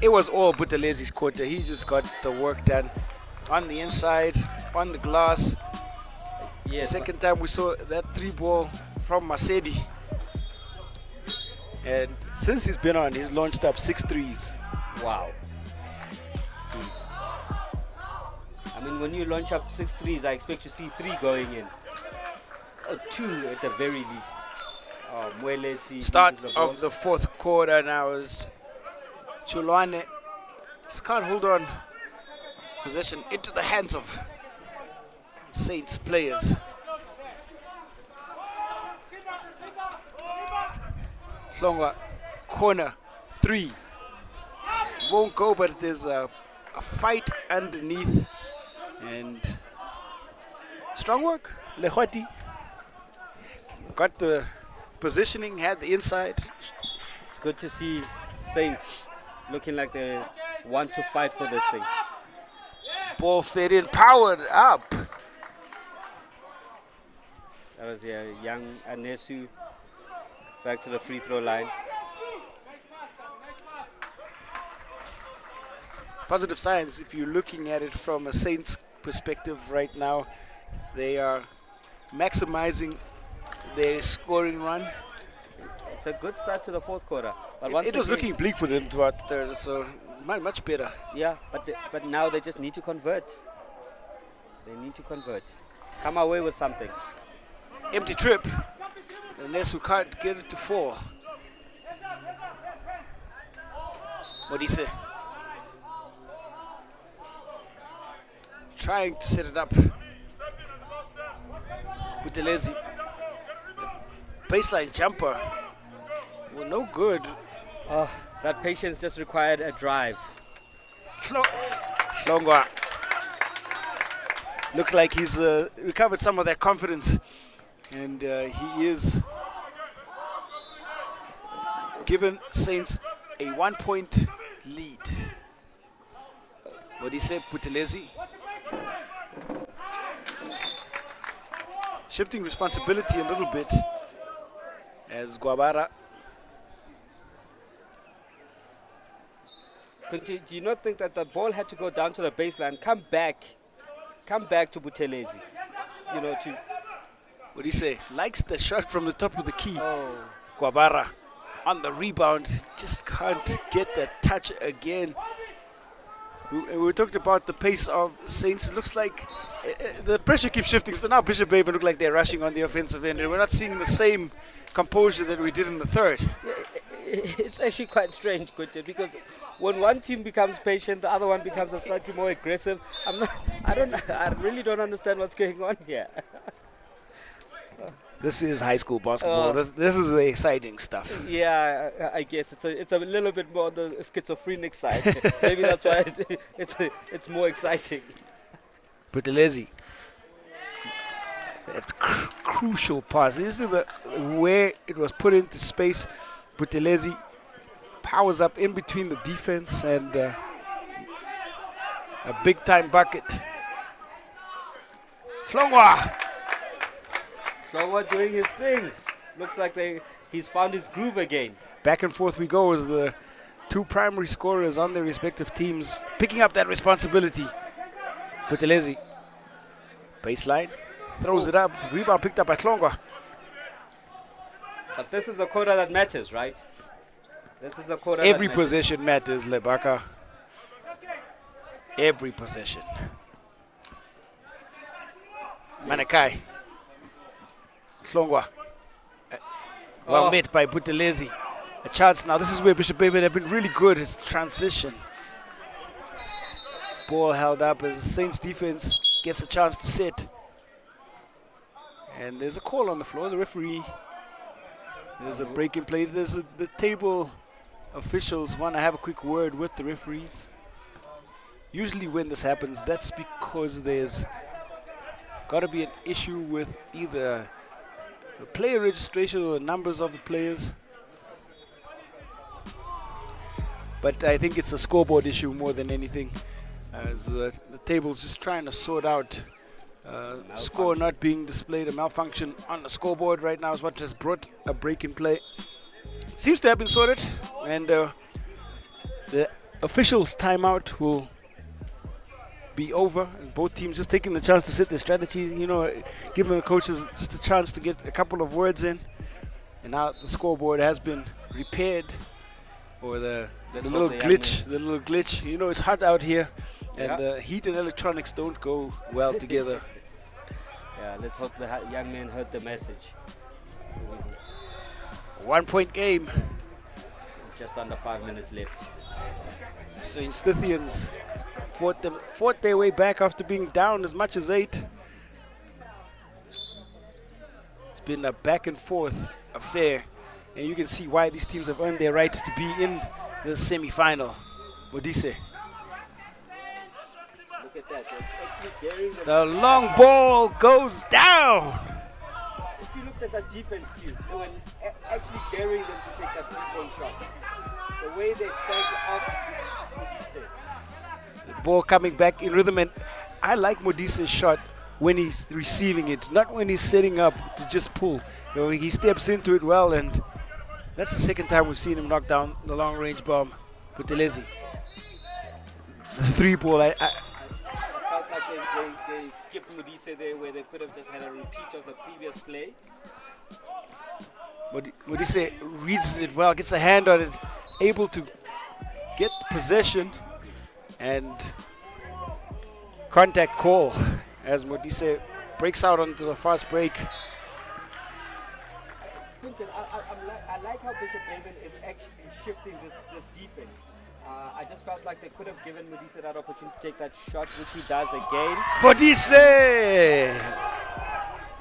it was all Butalezi's quarter. He just got the work done on the inside, on the glass. Yes, Second time we saw that 3-ball from Masedi. And since he's been on, he's launched up 6 threes. Wow. Jeez. I mean, when you launch up 6 threes, I expect to see 3 going in. 2 at the very least. Start of the fourth quarter now is Chulwane. Just can't hold on possession into the hands of Saints players. Hlongwa, corner 3. Won't go, but there's a fight underneath, and strong work. Lehwati got the positioning, had the inside. It's good to see Saints looking like they want to fight for this thing. Ball fed in, powered up. That was young Anesu back to the free throw line. Positive signs if you're looking at it from a Saints perspective right now. They are maximizing their scoring run. It's a good start to the fourth quarter. But It was looking bleak for them throughout the third, so much better. Yeah, but now they just need to convert. They need to convert. Come away with something. Empty trip. Unless we can't get it to 4. Modise trying to set it up. Butelezi. Baseline jumper. Well, no good. Oh, that patience just required a drive. Hlongwa. Looked like he's recovered some of that confidence. And he is given Saints a 1-point lead. Modise Butelezi. Shifting responsibility a little bit as Guabara. Do you not think that the ball had to go down to the baseline, come back to Butelezi? You know, to... What do you say? Likes the shot from the top of the key. Oh. Guabara on the rebound. Just can't get that touch again. We talked about the pace of Saints. It looks like the pressure keeps shifting. So now Bishop Baven look like they're rushing on the offensive end. And we're not seeing the same composure that we did in the third. It's actually quite strange, Kunte, because when one team becomes patient, the other one becomes slightly more aggressive. I really don't understand what's going on here. This is high school basketball. This is the exciting stuff. Yeah, I guess it's a little bit more on the schizophrenic side. Maybe that's why it's more exciting. Butelezi. That crucial pass. This is where it was put into space. Butelezi powers up in between the defense and a big time bucket. Hlongwa doing his things. Looks like he's found his groove again. Back and forth we go as the 2 primary scorers on their respective teams picking up that responsibility. Butelezi. Baseline. Throws it up. Rebound picked up by Hlongwa. But this is the quarter that matters, right? This is the quarter Every that matters. possession matters, Lebaka. Every possession. Manakai. Hlongwa. Well met by Butelezi. a chance now. This is where Bishop Baby have been really good. His transition. Ball held up as the Saints defense gets a chance to sit. And there's a call on the floor. The referee. There's a break in play. The table officials want to have a quick word with the referees. Usually when this happens, that's because there's got to be an issue with either the player registration or the numbers of the players. But I think it's a scoreboard issue more than anything, as the table's just trying to sort out score not being displayed. A malfunction on the scoreboard right now is what has brought a break in play. Seems to have been sorted, and the officials' timeout will be over, and both teams just taking the chance to set their strategies, giving the coaches just a chance to get a couple of words in. And now the scoreboard has been repaired, or the little glitch. It's hot out here, and heat and electronics don't go well together. Yeah, let's hope the young man heard the message. 1 point game. Just under 5 minutes left. St. Stithians fought their way back after being down as much as 8. It's been a back and forth affair, and you can see why these teams have earned their right to be in the semi-final. Modise. Look at that. Actually daring the long ball goes down. If you looked at that defense team, they were actually daring them to take that 3-point shot. The way they sagged off Modise. The ball coming back in rhythm, and I like Modise's shot when he's receiving it, not when he's setting up to just pull. He steps into it well, and that's the second time we've seen him knock down the long-range bomb. Buthelezi. The 3-ball. I felt like they skipped Modise there, where they could have just had a repeat of the previous play. Modise reads it well, gets a hand on it, able to get possession, and contact call as Modise breaks out onto the fast break. Quinton, I like how Bishop Baven is actually shifting this defense. I just felt like they could have given Modise that opportunity to take that shot, which he does again. Modise!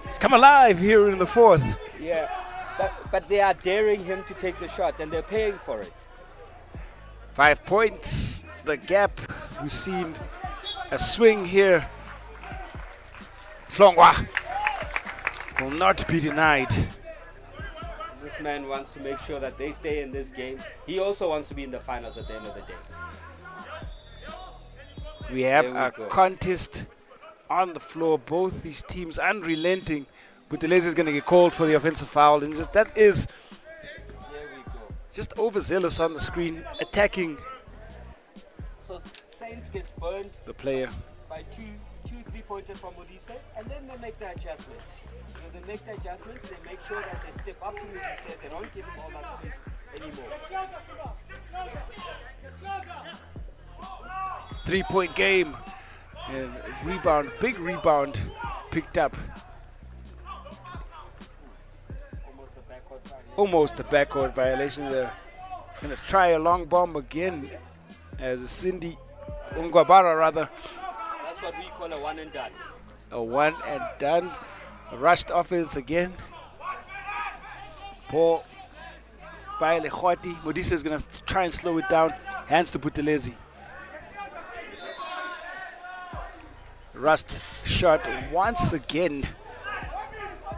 It's come alive here in the fourth. Yeah, but they are daring him to take the shot, and they're paying for it. 5 points, the gap. We've seen a swing here. Hlongwa will not be denied. This man wants to make sure that they stay in this game. He also wants to be in the finals at the end of the day. We have a contest on the floor. Both these teams unrelenting. Buthelezi is going to get called for the offensive foul. And that is just overzealous on the screen, attacking. So Saints gets burned the player by two 3-pointers from Modise, and then they make the adjustment. They make the adjustment, they make sure that they step up to Modise, they don't give him all that space anymore. 3-point game, and rebound, big rebound picked up. Almost a backcourt violation. They're going to try a long bomb again as Cindy Ungwabara rather. That's what we call a one and done. A one and done. A rushed offense again. Ball by Lechwati. Modise is going to try and slow it down. Hands to Buthelezi. Rust shot once again.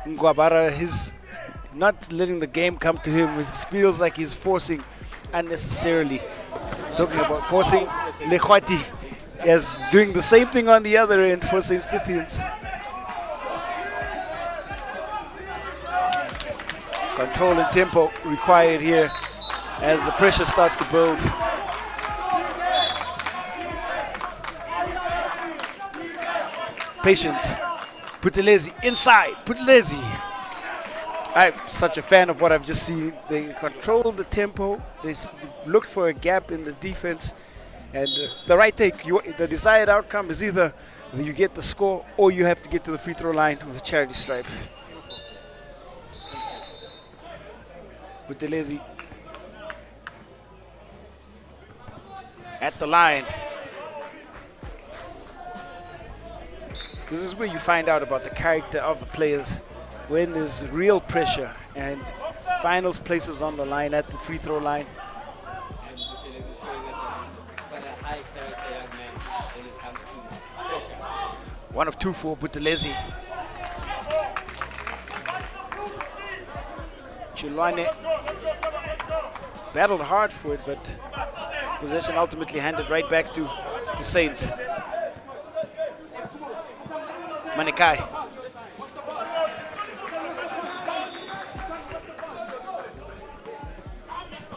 Ngwabara is not letting the game come to him. It feels like he's forcing unnecessarily. Talking about forcing, Lechwati is doing the same thing on the other end for St. Stithians. Control and tempo required here as the pressure starts to build. Patience. Buthelezi inside. Buthelezi. I'm such a fan of what I've just seen. They controlled the tempo. They looked for a gap in the defense. And the right take, the desired outcome is either you get the score or you have to get to the free throw line with a charity stripe. Buthelezi at the line. This is where you find out about the character of the players when there's real pressure and Finals places on the line at the free throw line. One of two for Buthelezi. Chilwane battled hard for it, but possession ultimately handed right back to Saints. Manikai.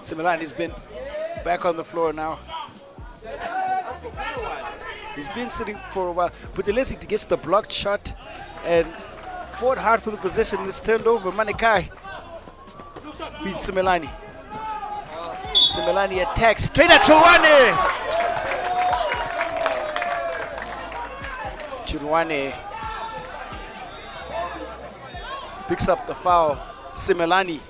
Similani's been back on the floor now. He's been sitting for a while. Buthelezi gets the blocked shot and fought hard for the possession. It's turned over. Manikai feeds Similani. Similani attacks straight at Chilwane. Chilwane picks up the foul. Similani.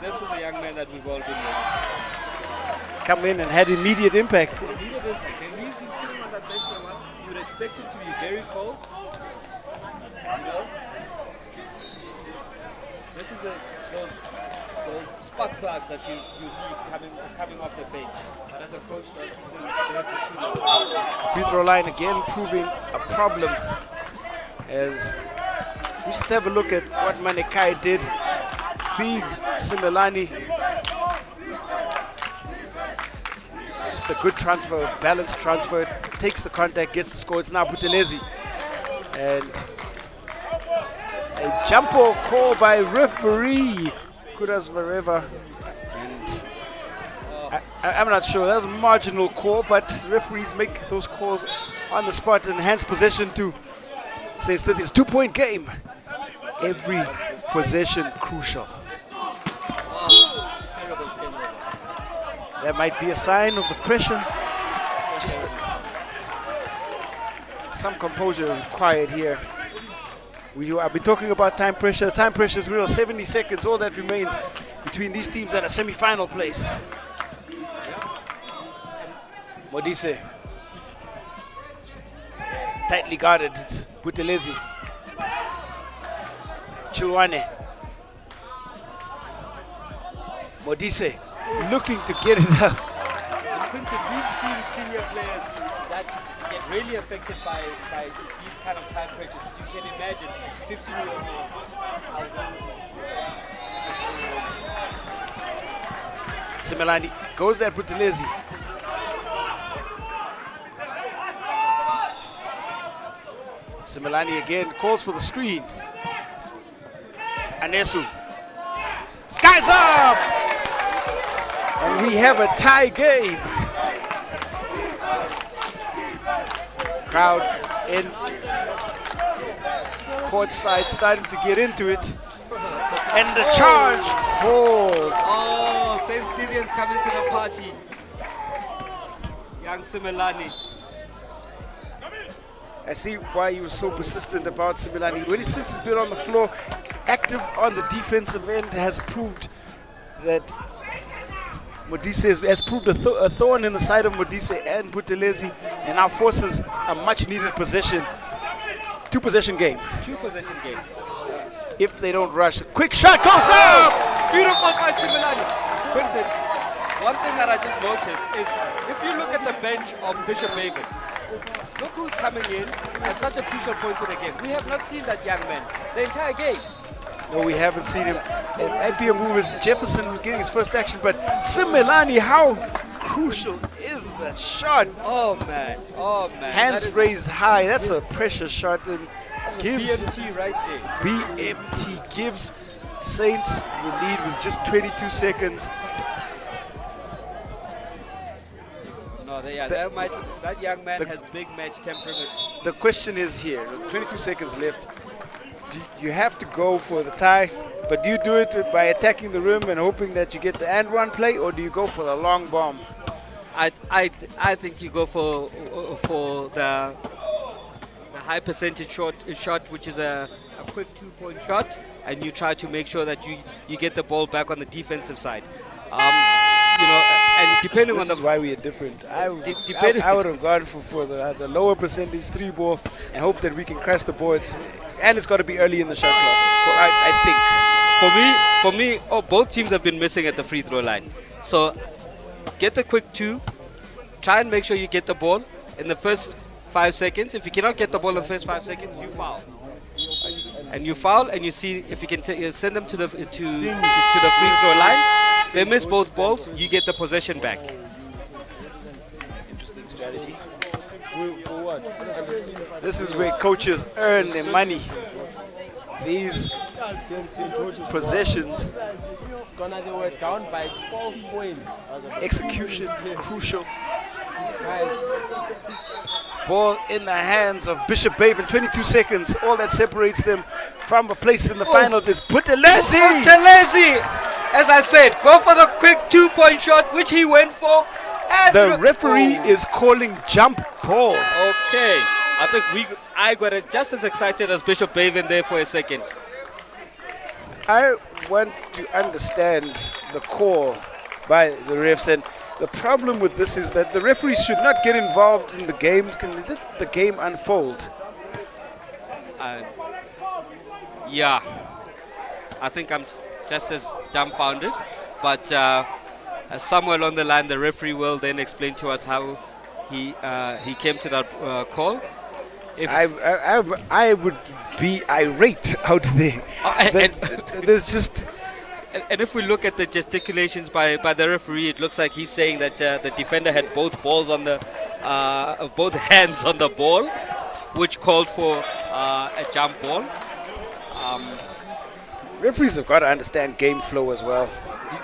This is a young man that we've all been with. Come in and had immediate impact. Immediate impact. And he's been sitting on that bench for a while. You would expect him to be very cold. You know? This is those spark plugs that you need coming off the bench. But as a coach, don't keep them there for too long. Free throw line again proving a problem. As we just have a look at what Manikai did. Feeds Similani. Just a good transfer, balanced transfer. Takes the contact, gets the score. It's now Buthelezi. And a jump ball call by referee Kudas Vareva. And I'm not sure. That was a marginal call, but referees make those calls on the spot and hands possession to Saints. That is 2-point game. Every possession crucial. Terrible turnover. That might be a sign of the pressure. Just some composure required here. I've been talking about time pressure. Time pressure is real. 70 seconds, all that remains between these teams at a semi-final place. Modise. Tightly guarded. It's Buthelezi. Chilwane. Modise looking to get it up. And Quinton, we've seen senior players that get really affected by these kind of time pressures. You can imagine 15-year-old. Similani goes at Buthelezi. Similani again calls for the screen. Anesu. Skies up! And we have a tie game. Crowd in courtside starting to get into it. And the charge called. Oh, Saint Stadium's coming to the party. Young Similani. I see why he was so persistent about Similani. Really, since he's been on the floor, active on the defensive end, has proved that Modise has proved a thorn in the side of Modise and Buthelezi, and now forces a much-needed possession, two-possession game. Two-possession game. If they don't rush, quick shot goes up! Beautiful by Similani. Quinton, one thing that I just noticed is if you look at the bench of Bishop Maven, look who's coming in at such a crucial point in the game. We have not seen that young man the entire game. No, we haven't seen him. And might be a move as Jefferson was getting his first action, but Similani, how crucial is that shot? Oh man, oh man. Hands raised high, that's a pressure shot, and gives BMT right there. BMT gives Saints the lead with just 22 seconds. No, that young man has big match temperament. The question is here, 22 seconds left. You have to go for the tie, but do you do it by attacking the rim and hoping that you get the and run play, or do you go for the long bomb? I think you go for the high percentage shot, which is a quick 2-point shot, and you try to make sure that you get the ball back on the defensive side. You know, and depending This on is why we are different. depending- I would have gone for the lower percentage 3 ball and hope that we can crash the boards. And it's got to be early in the shot clock, I think. For me, both teams have been missing at the free throw line. So get the quick 2. Try and make sure you get the ball in the first 5 seconds. If you cannot get the ball in the first 5 seconds, you foul. And you foul, and you see if you can send them to the free throw line. They miss both balls, you get the possession back. Interesting strategy. This is where coaches earn their money. These possessions, They were down by 12 points. execution crucial. Ball in the hands of Bishop Baven. 22 seconds. All that separates them from a place in the finals is Buthelezi. Buthelezi, as I said, go for the quick 2-point shot, which he went for. And The referee is calling jump ball. Okay, I think I got just as excited as Bishop Baven there for a second. I want to understand the call by the refs, and the problem with this is that the referees should not get involved in the game. Can let the game unfold? Yeah, I think I'm just as dumbfounded, but somewhere along the line, the referee will then explain to us how he came to that call. I would be irate out there. There's just And if we look at the gesticulations by the referee, it looks like he's saying that the defender had both balls on the both hands on the ball, which called for a jump ball. referees have got to understand game flow as well.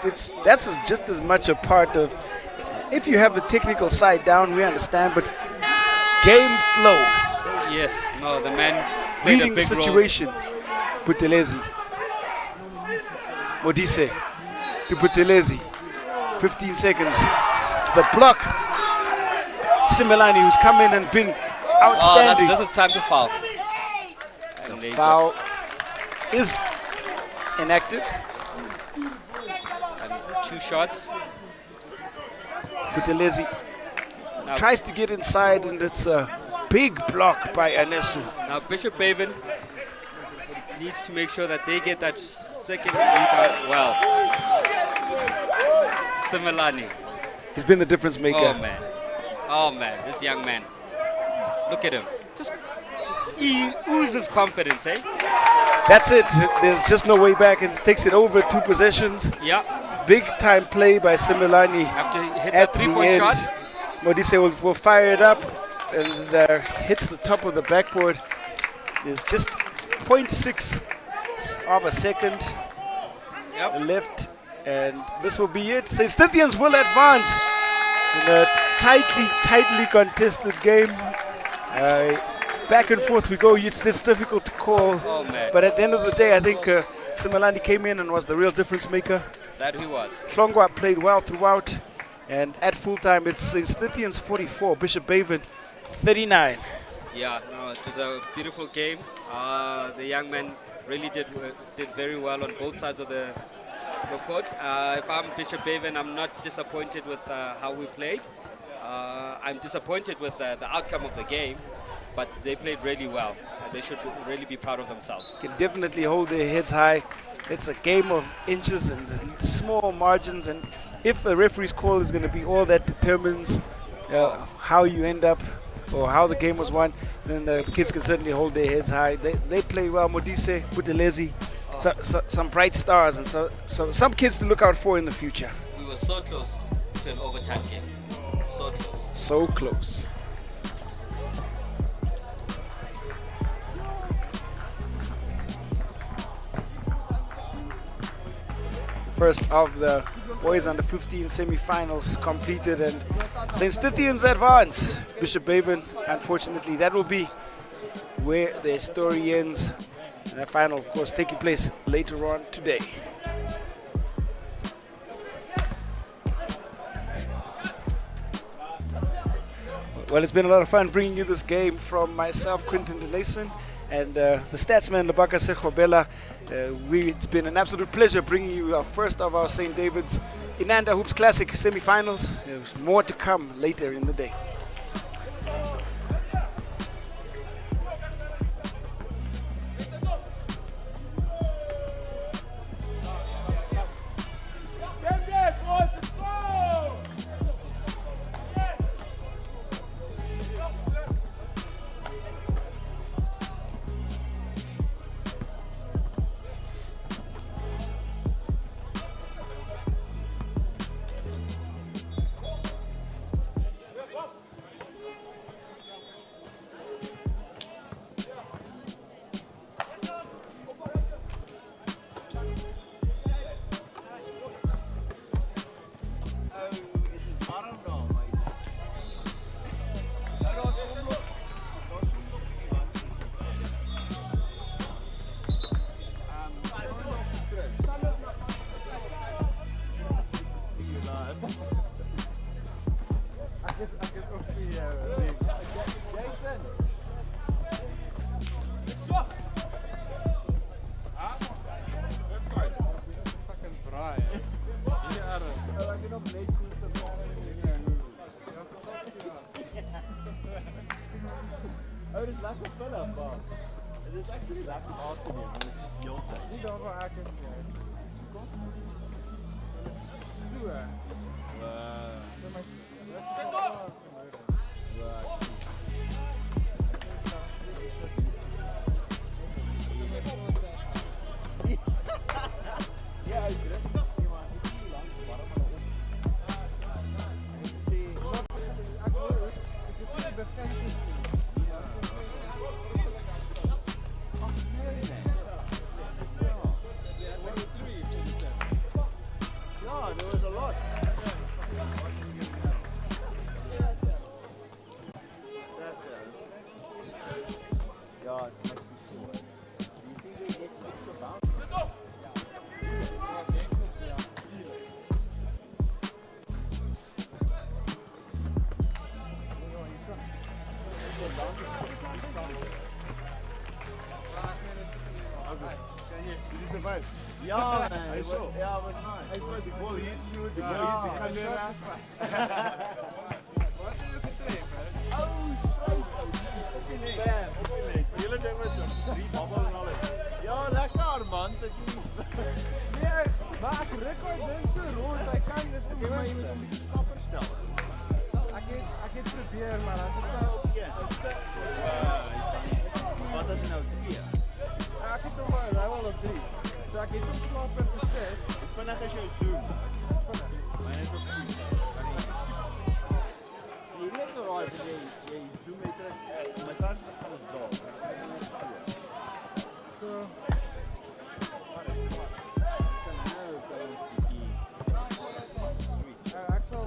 That's just as much a part of. If you have the technical side down, we understand, but game flow. Yes, no, the man played Reading a the big role. situation. Buthelezi. Modise to Buthelezi. 15 seconds. The block. Simelani, who's come in and been outstanding. This is time to foul. And they Foul is enacted. got 2 shots. Buthelezi Now, tries to get inside, and it's a big block by Anesu. now Bishop Baven needs to make sure that they get that second rebound. Well, Simelani. He's been the difference maker. Oh man, this young man. Look at him. He oozes confidence, eh? That's it. There's just no way back, and it takes it over 2 possessions. Yeah. Big time play by Simelani. Have to hit At that the 3-point end, shot. Modise will fire it up and hits the top of the backboard. There's just 0.6 of a second Yep. left, and this will be it. St. Stithians will advance in a tightly contested game. Back and forth we go. It's difficult to call. Oh man, But at the end of the day, I think Simelani came in and was the real difference maker. that he was. Hlongwa played well throughout, and at full time it's St. Stithians 44, Bishop Baven 39. Yeah, no, it was a beautiful game. The young man really did very well on both sides of the court. If I'm Bishop Baven, I'm not disappointed with how we played. I'm disappointed with the outcome of the game, but they played really well. They should really be proud of themselves. Can definitely hold their heads high. It's a game of inches and small margins, and if a referee's call is going to be all that determines how you end up or how the game was won, then the kids can certainly hold their heads high. They played well. Modise, Buthelezi, some bright stars, and some kids to look out for in the future. We were so close to an overtime game. So close. So close. First of the boys under 15 semi-finals completed, and St. Stithians advance. Bishop Baven, unfortunately, that will be where their story ends. And that final, of course, taking place later on today. Well, it's been a lot of fun bringing you this game from myself, Quinton Denason, and the statsman, Lebaka Sekhobela. It's been an absolute pleasure bringing you our first of our St. David's Inanda Hoops Classic semi-finals. There's more to come later in the day. Ja, man. Hij zo. Ja, was nice. Hij zo, de bal hit you, de bal hit de camera. Wat is er getraind, hè? Bam, opgelegd. De hele ding was zo. 3 babbel en alles. Ja, lekker man. Nee, maar ik record mensen rond, hij kan dit Oké, maar je moet een beetje stappen stellen. Ik heb probeer, maar als ik nou... Wat is er nou 2? Ja, ik heb nog maar wel op 3. Dus ik heb een knapper gezet. Ik vind net als je zoom. Maar hij is ook goed. Je is zo raar, je zoom mee terug. Maar daar is het alles dol. Zo. Ik zal...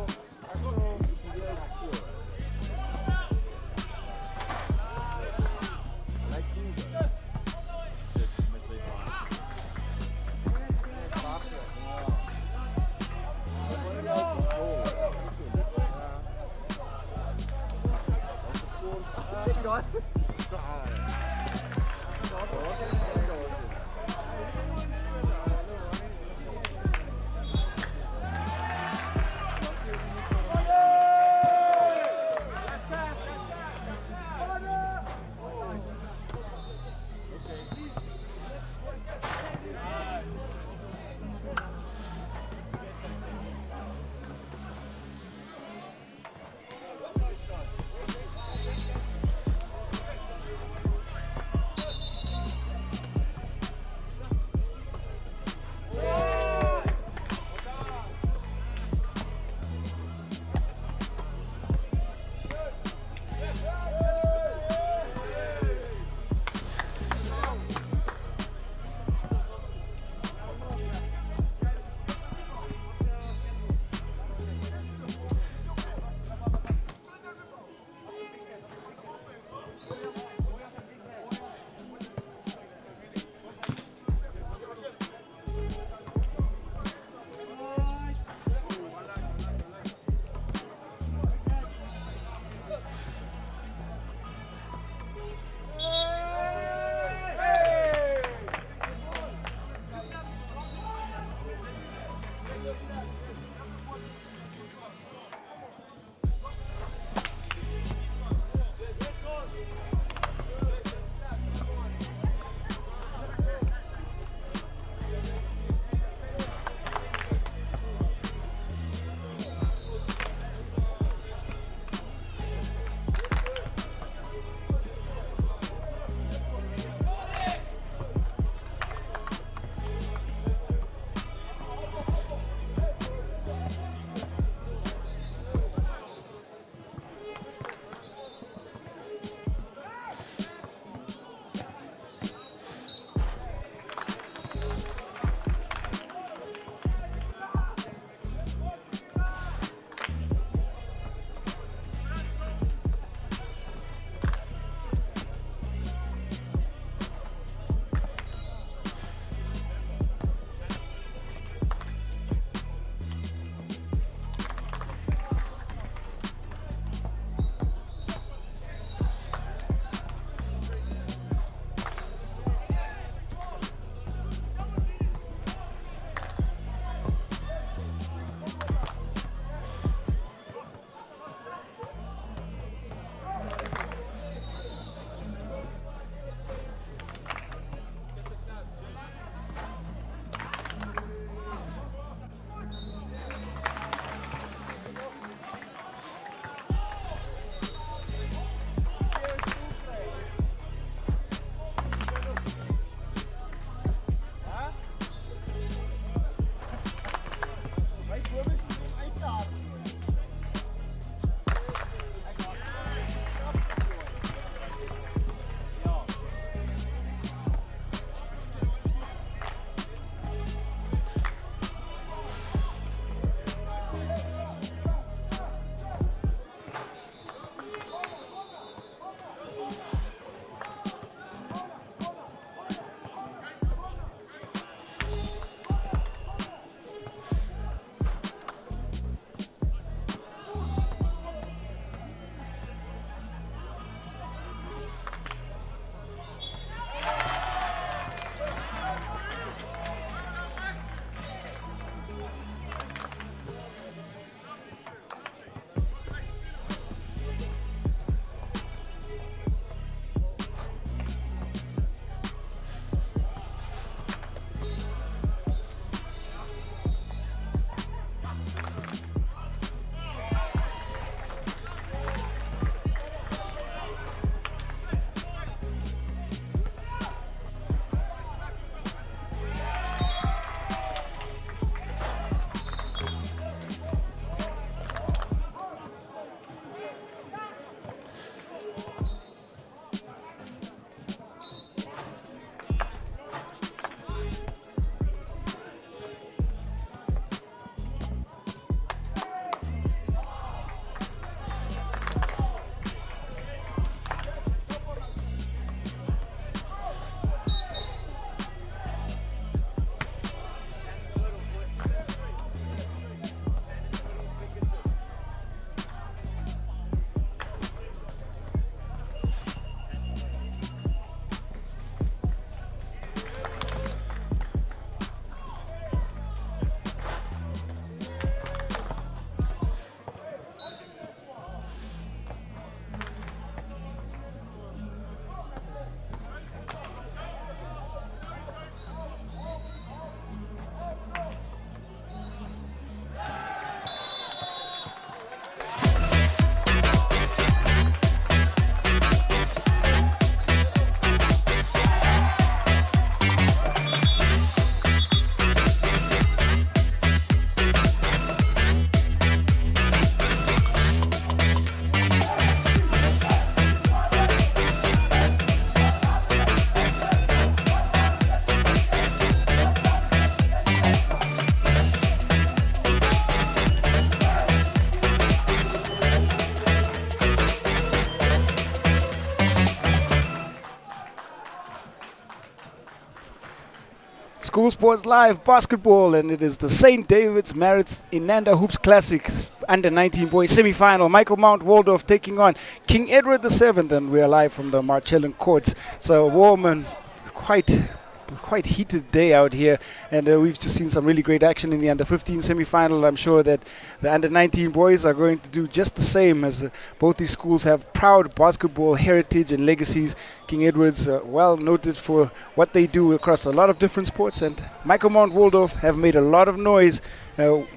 School Sports Live basketball, and it is the St. David's Marist Inanda Hoops Classics under 19 boys semi-final. Michael Mount Waldorf taking on King Edward VII, and we are live from the Marcellan courts. It's a warm and quite heated day out here, and we've just seen some really great action in the under 15 semi-final. I'm sure that the under 19 boys are going to do just the same, as both these schools have proud basketball heritage and legacies. King Edward's well noted for what they do across a lot of different sports, and Michael Mount Waldorf have made a lot of noise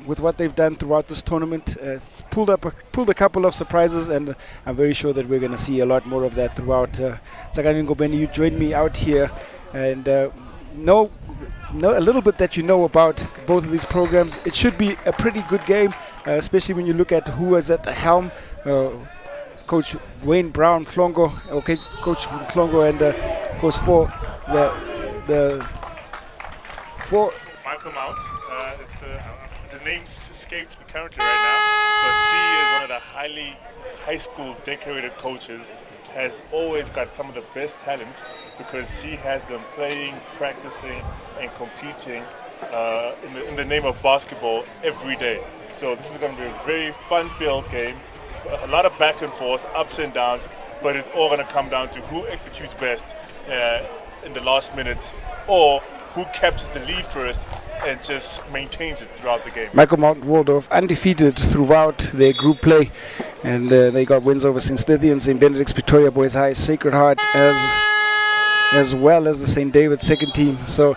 with what they've done throughout this tournament. It's pulled a couple of surprises, and I'm very sure that we're going to see a lot more of that throughout. Tsakani Ngobeni, you joined me out here, and know a little bit that you know about both of these programs. It should be a pretty good game, especially when you look at who is at the helm. Coach Wayne Brown Klongo, okay, Coach Klongo, and Coach for Michael Mount is the name escapes me currently right now, but she is one of the high school decorated coaches. Has always got some of the best talent because she has them playing, practicing, and competing in the name of basketball every day. So this is going to be a very fun-filled game, a lot of back and forth, ups and downs, but it's all going to come down to who executes best in the last minutes, or who captures the lead first and just maintains it throughout the game. Michael Mount Waldorf undefeated throughout their group play, and they got wins over St. Stithians, St. Benedict's, Pretoria Boys High, Sacred Heart, as well as the St. David's second team. So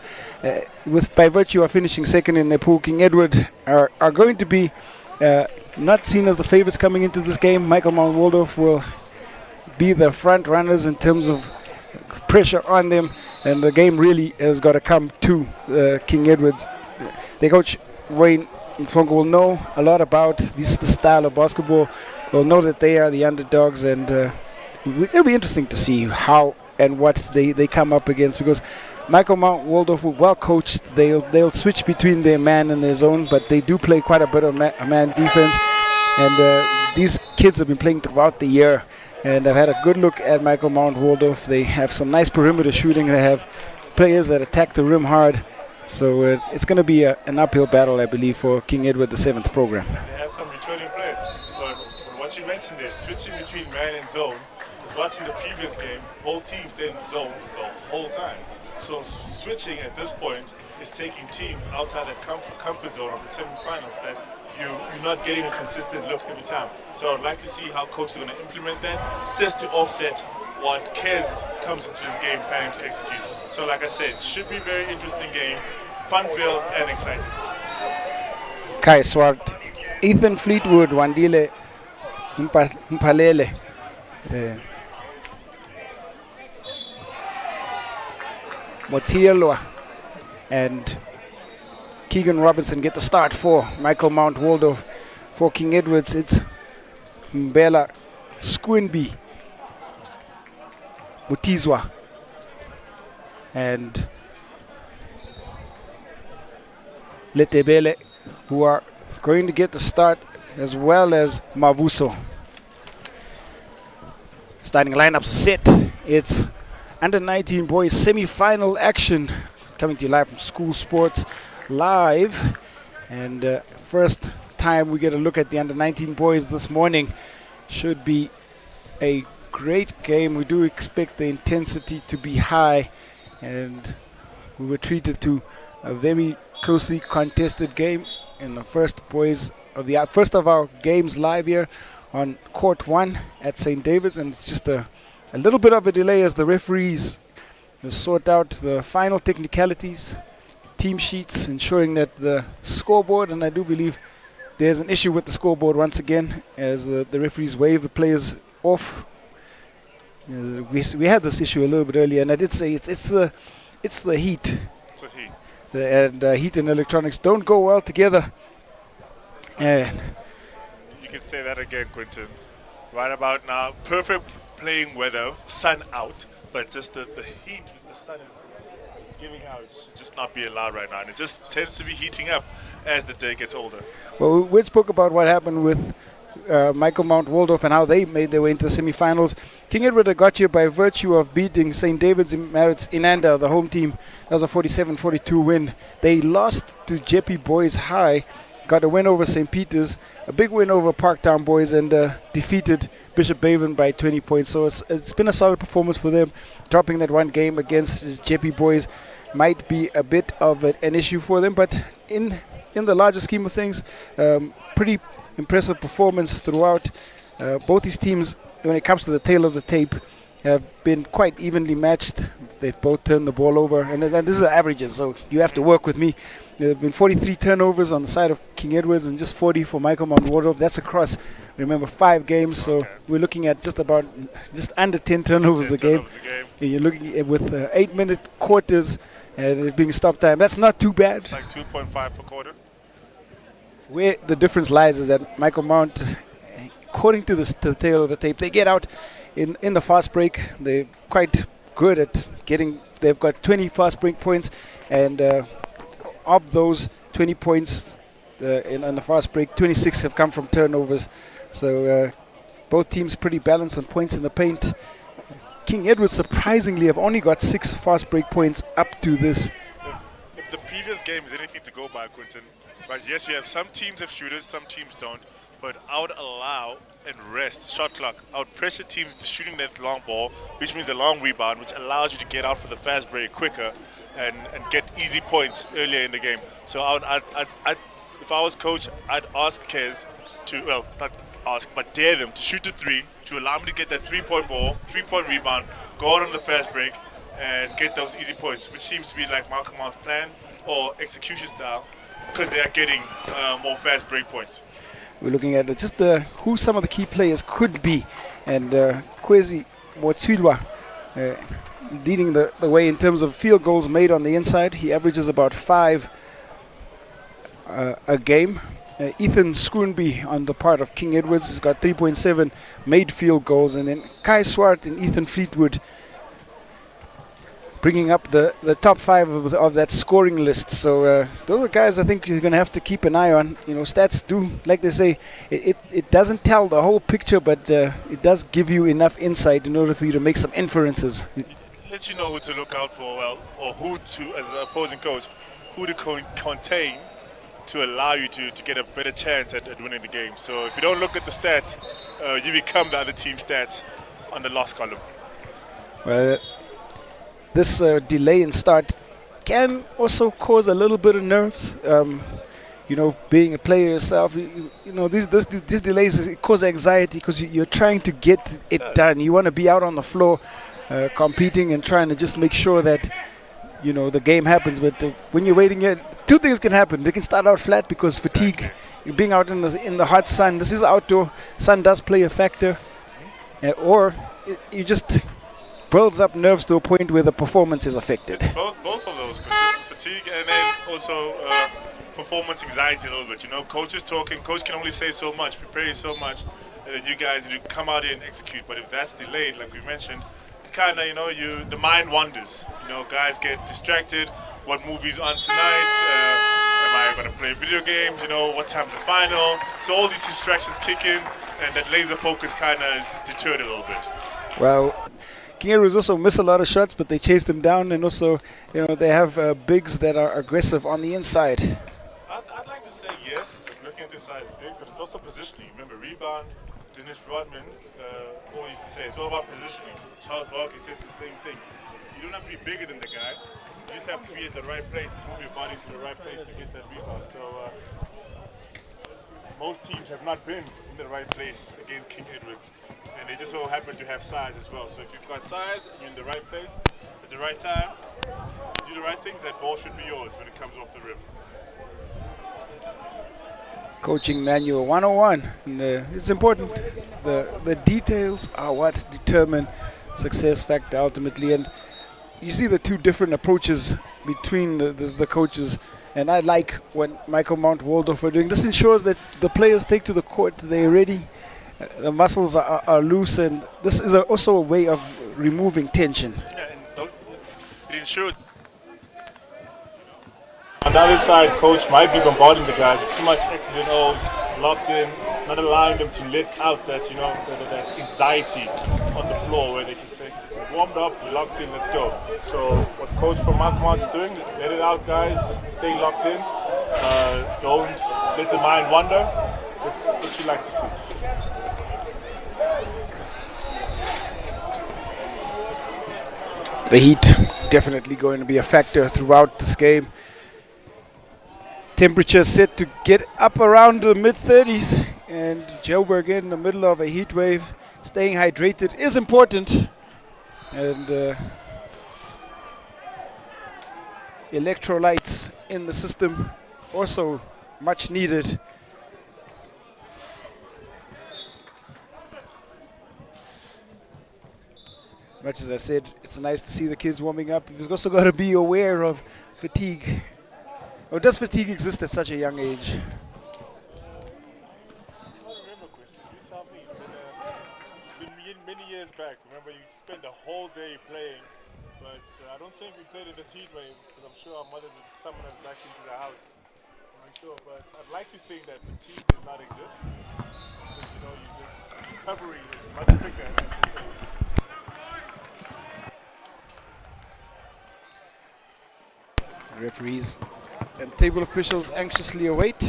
by virtue of finishing second in their pool, King Edward are going to be not seen as the favorites coming into this game. Michael Mount Waldorf will be the front runners in terms of pressure on them, and the game really has got to come to King Edward's. Their coach Wayne Mhlongo will know a lot about the style of basketball. Will know that they are the underdogs, and it'll be interesting to see how and what they come up against, because Michael Mount Waldorf, well coached, they'll switch between their man and their zone, but they do play quite a bit of man defense, and these kids have been playing throughout the year. And I've had a good look at Michael Mount Waldorf. They have some nice perimeter shooting. They have players that attack the rim hard. So it's going to be an uphill battle, I believe, for King Edward VII program. They have some returning players. But what you mentioned there, switching between man and zone, is watching the previous game, both teams didn't zone the whole time. So switching at this point is taking teams outside that comfort zone of the semifinals that you're not getting a consistent look every time. So I'd like to see how coaches are going to implement that, just to offset what Kez comes into this game planning to execute. So like I said, should be a very interesting game, fun-filled and exciting. Kai Swart, Ethan Fleetwood, Wandile Mpalele, Motielwa, and Keegan Robinson get the start for Michael Mount Waldorf. For King Edwards, it's Mbela Squinby, Mutizwa, and Letebele, who are going to get the start, as well as Mavuso. Starting lineups set. It's under 19 boys semi-final action, coming to you live from School Sports Live, and first time we get a look at the under 19 boys this morning. Should be a great game. We do expect the intensity to be high, and we were treated to a very closely contested game in the first of our games live here on court 1 at St. David's, and it's just a little bit of a delay as the referees sort out the final technicalities, team sheets, ensuring that the scoreboard, and I do believe there's an issue with the scoreboard once again, as the referees wave the players off. We had this issue a little bit earlier, and I did say it's the heat. It's the heat. And heat and electronics don't go well together. And you can say that again, Quinton. Right about now, perfect playing weather, sun out, but just the heat which the sun is giving out should just not be allowed right now, and it just tends to be heating up as the day gets older. Well, we spoke about what happened with Michael Mount Waldorf and how they made their way into the semi-finals. King Edward had got here by virtue of beating St. David's Marist Inanda, the home team. That was a 47-42 win. They lost to Jeppe Boys High, got a win over St. Peter's, a big win over Parktown Boys, and defeated Bishop Baven by 20 points. So it's been a solid performance for them. Dropping that one game against Jeppe Boys might be a bit of an issue for them, but in the larger scheme of things, pretty impressive performance throughout. Both these teams, when it comes to the tail of the tape, have been quite evenly matched. They've both turned the ball over, and this is averages, so you have to work with me. There have been 43 turnovers on the side of King Edwards and just 40 for Michael Mount Waldorf. That's across, remember, 5 games, so we're looking at just under 10 turnovers a game. And you're looking at with 8-minute quarters and it being stop time. That's not too bad. It's like 2.5 per quarter. Where the difference lies is that Michael Mount, according to the tail of the tape, they get out in the fast break. They're quite good at getting. They've got 20 fast break points, and of those 20 points on the fast break, 26 have come from turnovers. So both teams pretty balanced on points in the paint. King Edward surprisingly have only got 6 fast break points up to this. If the previous game is anything to go by, Quinton, right? Yes, you have some teams have shooters, some teams don't, but I would allow and rest shot clock. I would pressure teams into shooting that long ball, which means a long rebound, which allows you to get out for the fast break quicker and get easy points earlier in the game. So if I was coach, I'd ask Kez to, well, not ask, but dare them to shoot the 3, to allow me to get that 3-point ball, 3-point rebound, go out on the fast break, and get those easy points, which seems to be like Malcolm Mount's plan or execution style, because they are getting more fast break points. We're looking at just who some of the key players could be, and Kwesi Motsulwa leading the way in terms of field goals made on the inside. He averages about 5 a game. Ethan Schoonby on the part of King Edwards has got 3.7 made field goals, and then Kai Swart and Ethan Fleetwood bringing up the top 5 of that scoring list. So those are guys I think you're going to have to keep an eye on. You know, stats do, like they say, it doesn't tell the whole picture, but it does give you enough insight in order for you to make some inferences. It lets you know who to look out for, well, or who to, as an opposing coach, who to contain to allow you to get a better chance at winning the game. So if you don't look at the stats, you become the other team's stats on the loss column. Well, this delay in start can also cause a little bit of nerves. You know, being a player yourself, you know, these delays cause anxiety because you're trying to get it done. You want to be out on the floor competing and trying to just make sure that, you know, the game happens. But when you're waiting here, 2 things can happen. They can start out flat because fatigue, being out in the hot sun. This is outdoor. Sun does play a factor. Or you just builds up nerves to a point where the performance is affected. It's both of those, fatigue and then also performance anxiety a little bit. You know, coach is talking. Coach can only say so much, prepare you so much, and then you guys you come out here and execute. But if that's delayed, like we mentioned, it kind of, you know, the mind wanders. You know, guys get distracted. What movie's on tonight? Am I going to play video games? You know, what time's the final? So all these distractions kick in, and that laser focus kind of is deterred a little bit. Well, King Edwards also miss a lot of shots, but they chase them down, and also, you know, they have bigs that are aggressive on the inside. I'd like to say yes, just looking at this side is big, but it's also positioning. Remember, rebound, Dennis Rodman always used to say, it's all about positioning. Charles Barkley said the same thing. You don't have to be bigger than the guy, you just have to be at the right place, move your body to the right place to get that rebound. So most teams have not been in the right place against King Edwards, and they just all happen to have size as well. So if you've got size, you're in the right place at the right time, you do the right things, that ball should be yours when it comes off the rim. Coaching manual 101, and it's important. The details are what determine success factor ultimately, and you see the 2 different approaches between the coaches. And I like what Michael Mount Waldorf are doing. This ensures that the players take to the court, they're ready, the muscles are loose, and this is also a way of removing tension. Yeah, and it ensures. On the other side, coach might be bombarding the guys with too much X's and O's, locked in, not allowing them to let out that, you know, that anxiety on the floor where they can say, warmed up, we're locked in, let's go. So what coach from Mark is doing, let it out, guys, stay locked in, don't let the mind wander. That's what you like to see. The heat definitely going to be a factor throughout this game. Temperature set to get up around the mid-30s, and Joburg in the middle of a heat wave. Staying hydrated is important, and electrolytes in the system also much needed. Much as I said, it's nice to see the kids warming up. You've also got to be aware of fatigue. Or does fatigue exist at such a young age? I don't remember, Quentin. You tell me. It's been many years back. Remember, you spent the whole day playing, but I don't think we played in the heat wave, because I'm sure our mother would summon us back into the house. I'm sure, but I'd like to think that fatigue does not exist, because, you know, recovery is much quicker at this age. Referees and table officials anxiously await,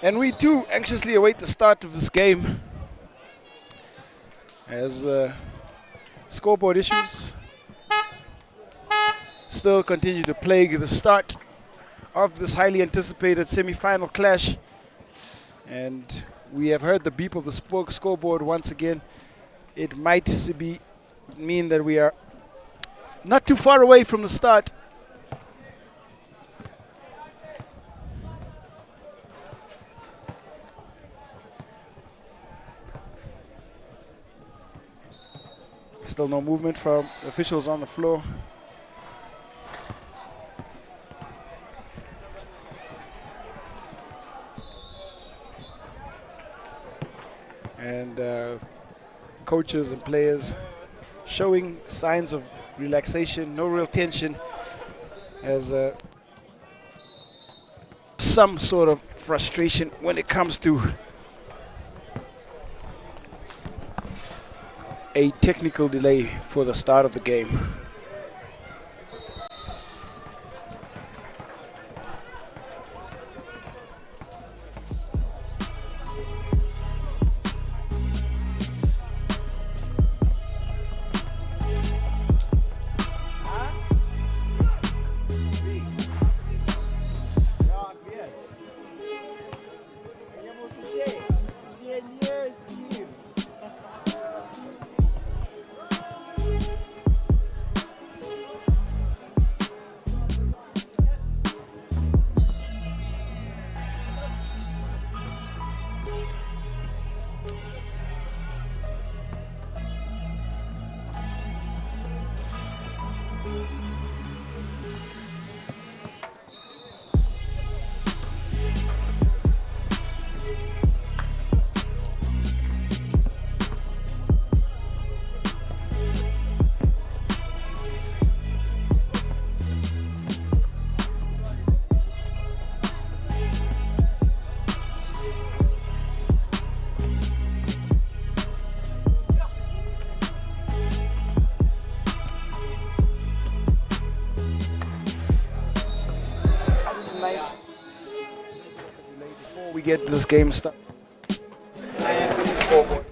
and we too anxiously await the start of this game, as scoreboard issues still continue to plague the start of this highly anticipated semi-final clash. And we have heard the beep of the scoreboard once again. It might mean that we are not too far away from the start. Still no movement from officials on the floor. And coaches and players showing signs of relaxation, no real tension, as some sort of frustration when it comes to a technical delay for the start of the game. Before we get this game started. And the scoreboard.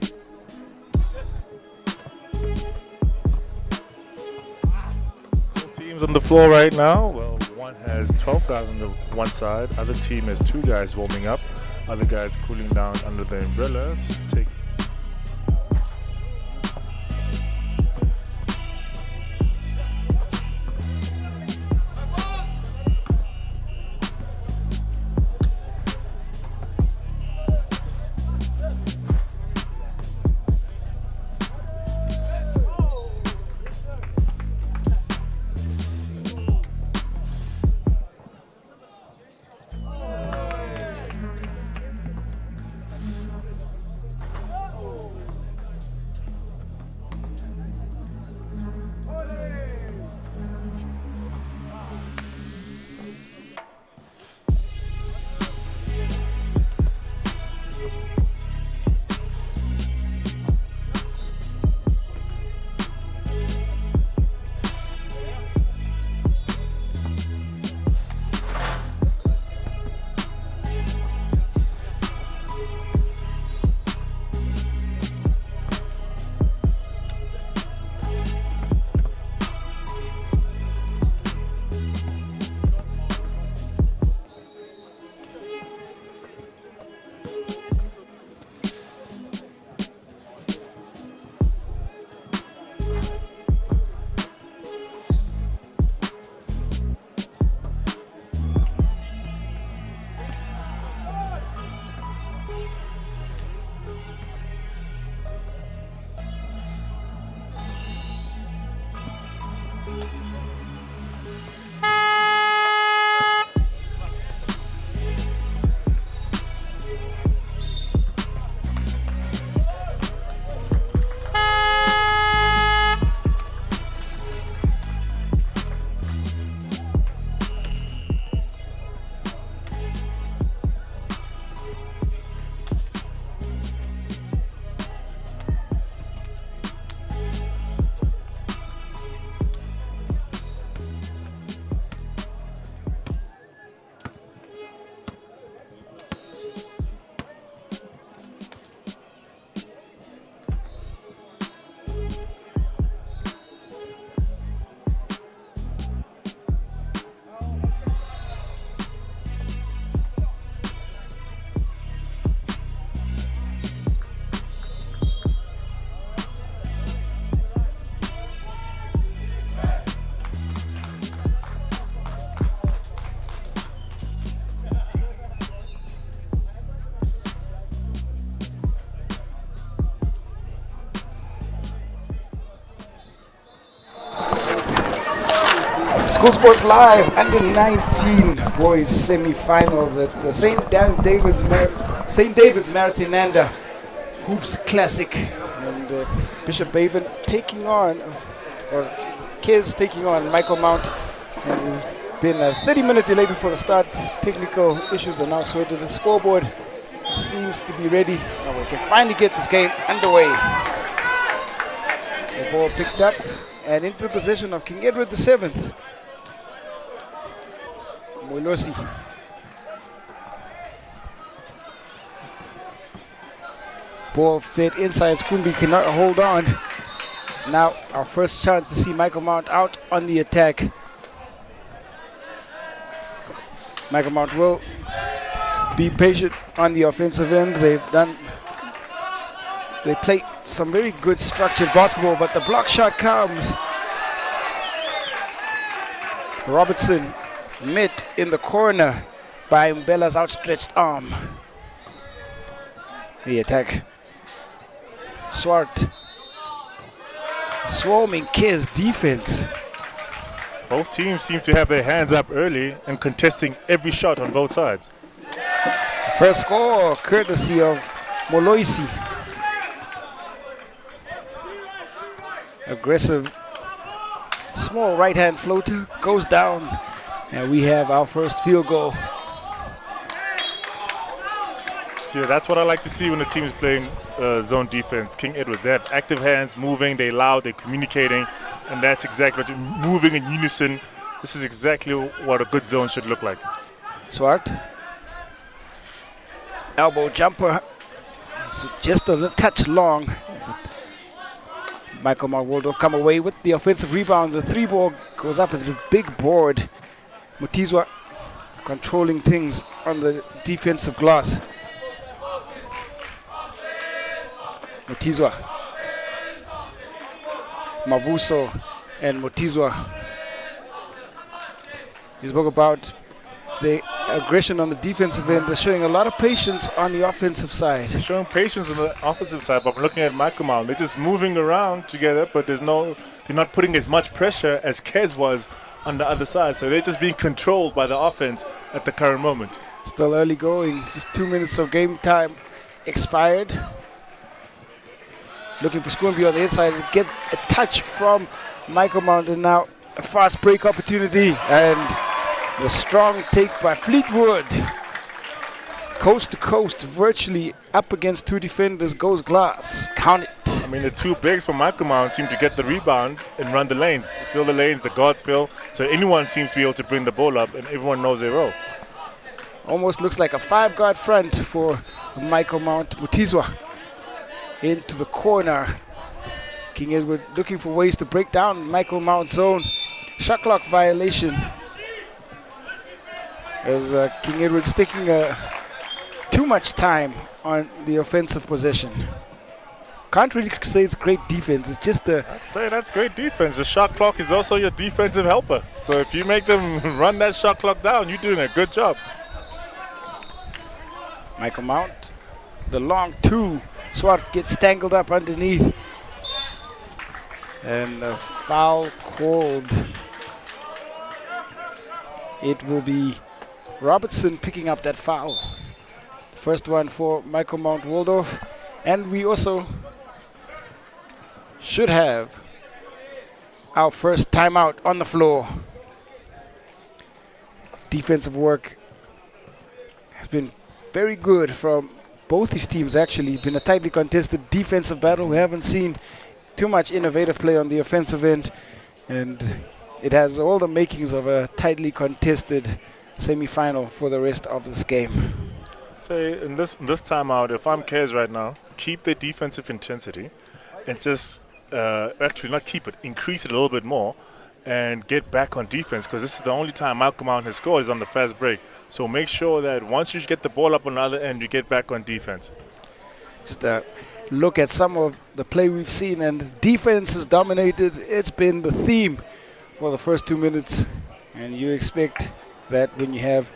Teams on the floor right now. Well, one has 12 guys on the one side. Other team has 2 guys warming up. Other guys cooling down under the umbrellas. School Sports Live under 19 boys semi-finals at the St. David's Marist Inanda Hoops Classic, and Bishop Baven taking on, or Kiz taking on Michael Mount. And it's been a 30-minute delay before the start. Technical issues are now sorted. The scoreboard seems to be ready. Now we can finally get this game underway. The ball picked up and into the possession of King Edward VII. Moilosi. Ball fed inside. Skumbi cannot hold on. Now our first chance to see Michael Mount out on the attack. Michael Mount will be patient on the offensive end. They play some very good structured basketball, but the block shot comes. Robertson met in the corner by Mbella's outstretched arm. The attack. Swart. Swarming Kiz defense. Both teams seem to have their hands up early and contesting every shot on both sides. First score courtesy of Moloisi. Aggressive small right hand floater goes down, and we have our first field goal. Yeah, that's what I like to see when the team is playing zone defense. King Edwards, they have active hands, moving, they loud, they're communicating, and that's exactly what moving in unison. This is exactly what a good zone should look like. Swart. Elbow jumper. So just a touch long. Michael Mount Waldorf come away with the offensive rebound. The three ball goes up at the big board. Mutizwa controlling things on the defensive glass. Mutizwa, Mavuso, and Mutizwa. He spoke about the aggression on the defensive end. They're showing a lot of patience on the offensive side. They're showing patience on the offensive side, but I'm looking at Michael Mount. They're just moving around together, but they're not putting as much pressure as Kez was on the other side. So they're just being controlled by the offense at the current moment. Still early going, just 2 minutes of game time expired. Looking for Skumbi on the inside to get a touch from Michael Mount, and now a fast break opportunity, and the strong take by Fleetwood. Coast to coast, virtually up against two defenders, goes glass. Count it. I mean, the two bigs from Michael Mount seem to get the rebound and run the lanes. Fill the lanes, the guards fill, so anyone seems to be able to bring the ball up, and everyone knows their role. Almost looks like a five-guard front for Michael Mount. Mutizwa into the corner. King Edward looking for ways to break down Michael Mount's zone. Shot clock violation, as King Edward's taking too much time on the offensive possession. Can't really say it's great defense. It's just I'd say that's great defense. The shot clock is also your defensive helper. So if you make them run that shot clock down, you're doing a good job. Michael Mount, the long two. Swart gets tangled up underneath. And a foul called. It will be Robertson picking up that foul. First one for Michael Mount Waldorf. And we also should have our first timeout on the floor. Defensive work has been very good from both these teams, actually. Been a tightly contested defensive battle. We haven't seen too much innovative play on the offensive end, and it has all the makings of a tightly contested semi-final for the rest of this game. Say in this timeout, if I'm Kez right now, keep the defensive intensity and just actually not keep it, increase it a little bit more and get back on defense, because this is the only time Malcolm Mount has scored is on the fast break. So make sure that once you get the ball up on the other end, you get back on defense. Just look at some of the play we've seen, and defense has dominated. It's been the theme for the first 2 minutes, and you expect that when you have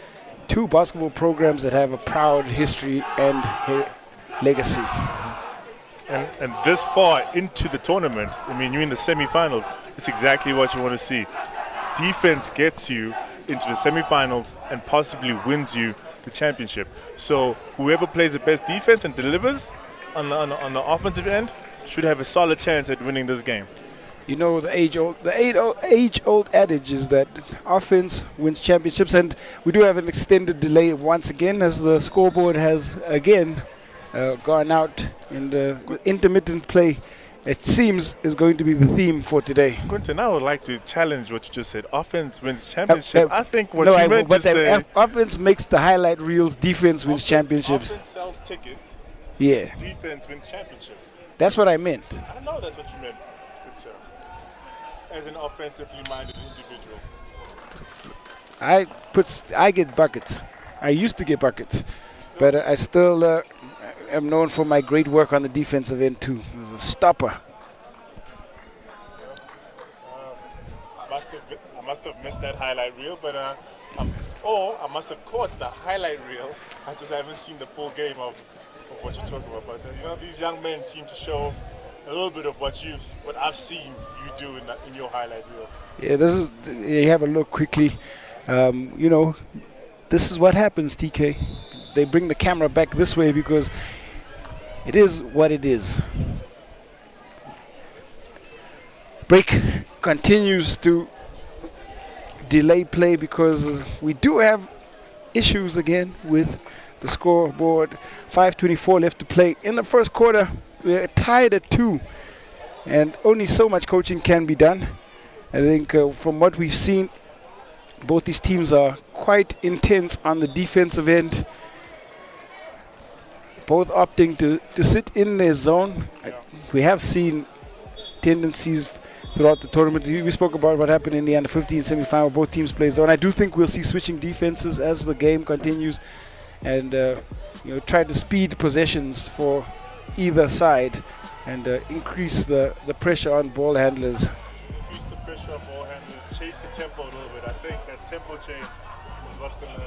two basketball programs that have a proud history and legacy. And this far into the tournament, I mean, you're in the semifinals, it's exactly what you want to see. defense gets you into the semi-finals and possibly wins you the championship. So whoever plays the best defense and delivers on the offensive end should have a solid chance at winning this game. You know, the age-old adage is that offense wins championships, and we do have an extended delay once again as the scoreboard has again gone out in the intermittent play. It seems is going to be the theme for today. Quentin, I would like to challenge what you just said. Offense wins championship. I think what you meant to say. Offense makes the highlight reels. Defense wins championships. Offense sells tickets. Yeah. Defense wins championships. That's what I meant. I know that's what you meant. It's, as an offensively minded individual. I get buckets. I used to get buckets, but I still am known for my great work on the defensive end too. As a stopper. I must have missed that highlight reel, but or I must have caught the highlight reel. I just haven't seen the full game of what you're talking about. But you know, these young men seem to show a little bit of what I've seen you do in your highlight reel. Yeah, you have a look quickly. You know, this is what happens, TK. They bring the camera back this way because it is what it is. Break continues to delay play because we do have issues again with the scoreboard. 5:24 left to play in the first quarter. We're tied at 2, and only so much coaching can be done. I think from what we've seen, both these teams are quite intense on the defensive end, both opting to sit in their zone. We have seen tendencies throughout the tournament. We spoke about what happened in the under-15 semi-final. Both teams play zone. I do think we'll see switching defenses as the game continues, and try to speed possessions for either side and increase the pressure on ball handlers. Increase the pressure on ball handlers, chase the tempo a little bit. I think that tempo change is what's going to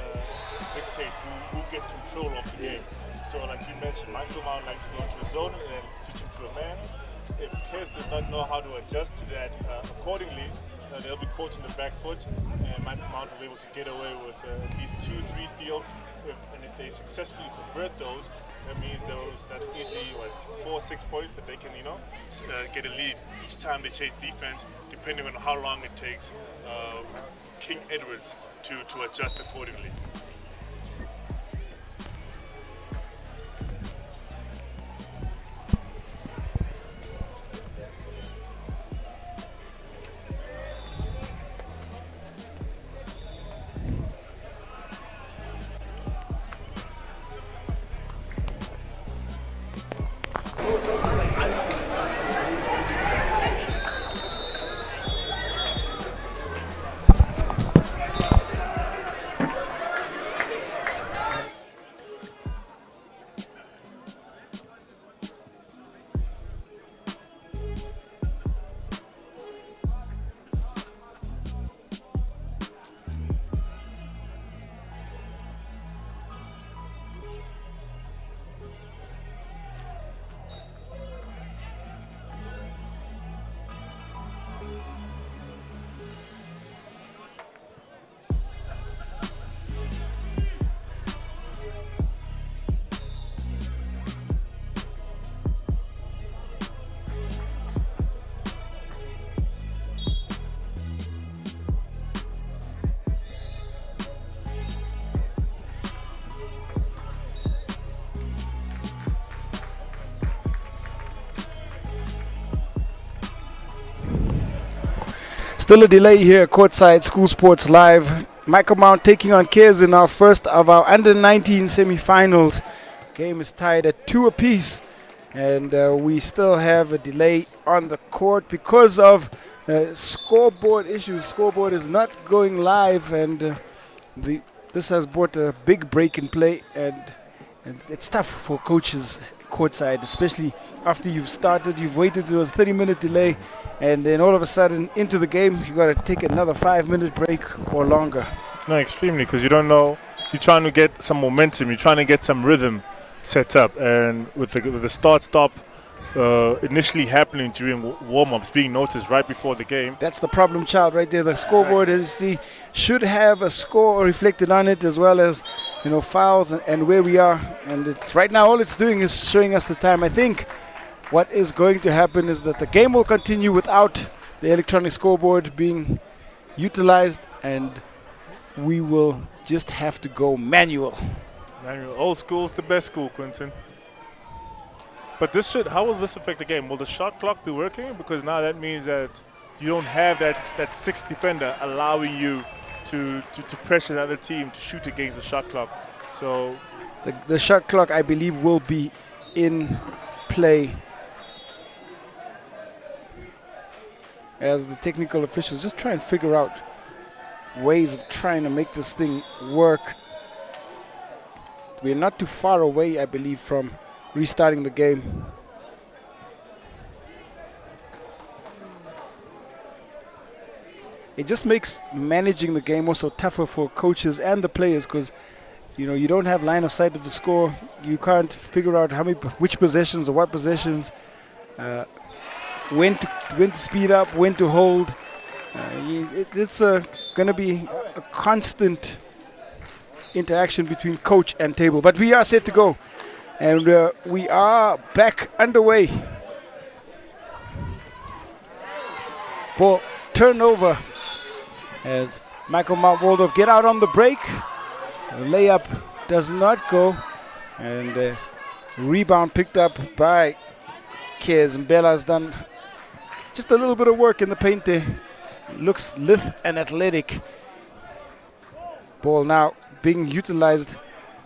dictate who gets control of the game. So like you mentioned, Michael Mount likes to go into a zone and then switch into a man. If Kes does not know how to adjust to that accordingly, they'll be caught in the back foot, and Michael Mount will be able to get away with at least 2-3 steals. And if they successfully convert those, that means that's easily 4-6 points that they can get a lead each time they chase defense, depending on how long it takes King Edwards to adjust accordingly. Still a delay here, courtside School Sports Live. Michael Mount taking on Kes in our first of our under-19 semi-finals. Game is tied at 2 apiece, and we still have a delay on the court because of scoreboard issues. Scoreboard is not going live, and this has brought a big break in play, and it's tough for coaches courtside, especially after you've waited. There was a 30-minute delay, and then all of a sudden into the game you got to take another 5-minute break or longer. No, extremely, because you don't know. You're trying to get some momentum. You're trying to get some rhythm set up, and with the start-stop initially happening during warm-ups, being noticed right before the game. That's the problem child right there. The scoreboard should have a score reflected on it, as well as fouls and where we are. And right now all it's doing is showing us the time. I think what is going to happen is that the game will continue without the electronic scoreboard being utilized, and we will just have to go manual. Old school's the best school, Quinton. But how will this affect the game? Will the shot clock be working? Because now that means that you don't have that sixth defender allowing you to pressure the other team to shoot against the shot clock. So the shot clock, I believe, will be in play as the technical officials just try and figure out ways of trying to make this thing work. We're not too far away, I believe, from restarting the game. It just makes managing the game also tougher for coaches and the players, because you don't have line of sight of the score. You can't figure out which possessions or what possessions, when to speed up, when to hold. It's going to be a constant interaction between coach and table. But we are set to go, and we are back underway. Ball turnover as Michael Mount Waldorf get out on the break. The layup does not go, and rebound picked up by Kez. Mbela's done just a little bit of work in the paint there. Looks lithe and athletic. Ball now being utilized.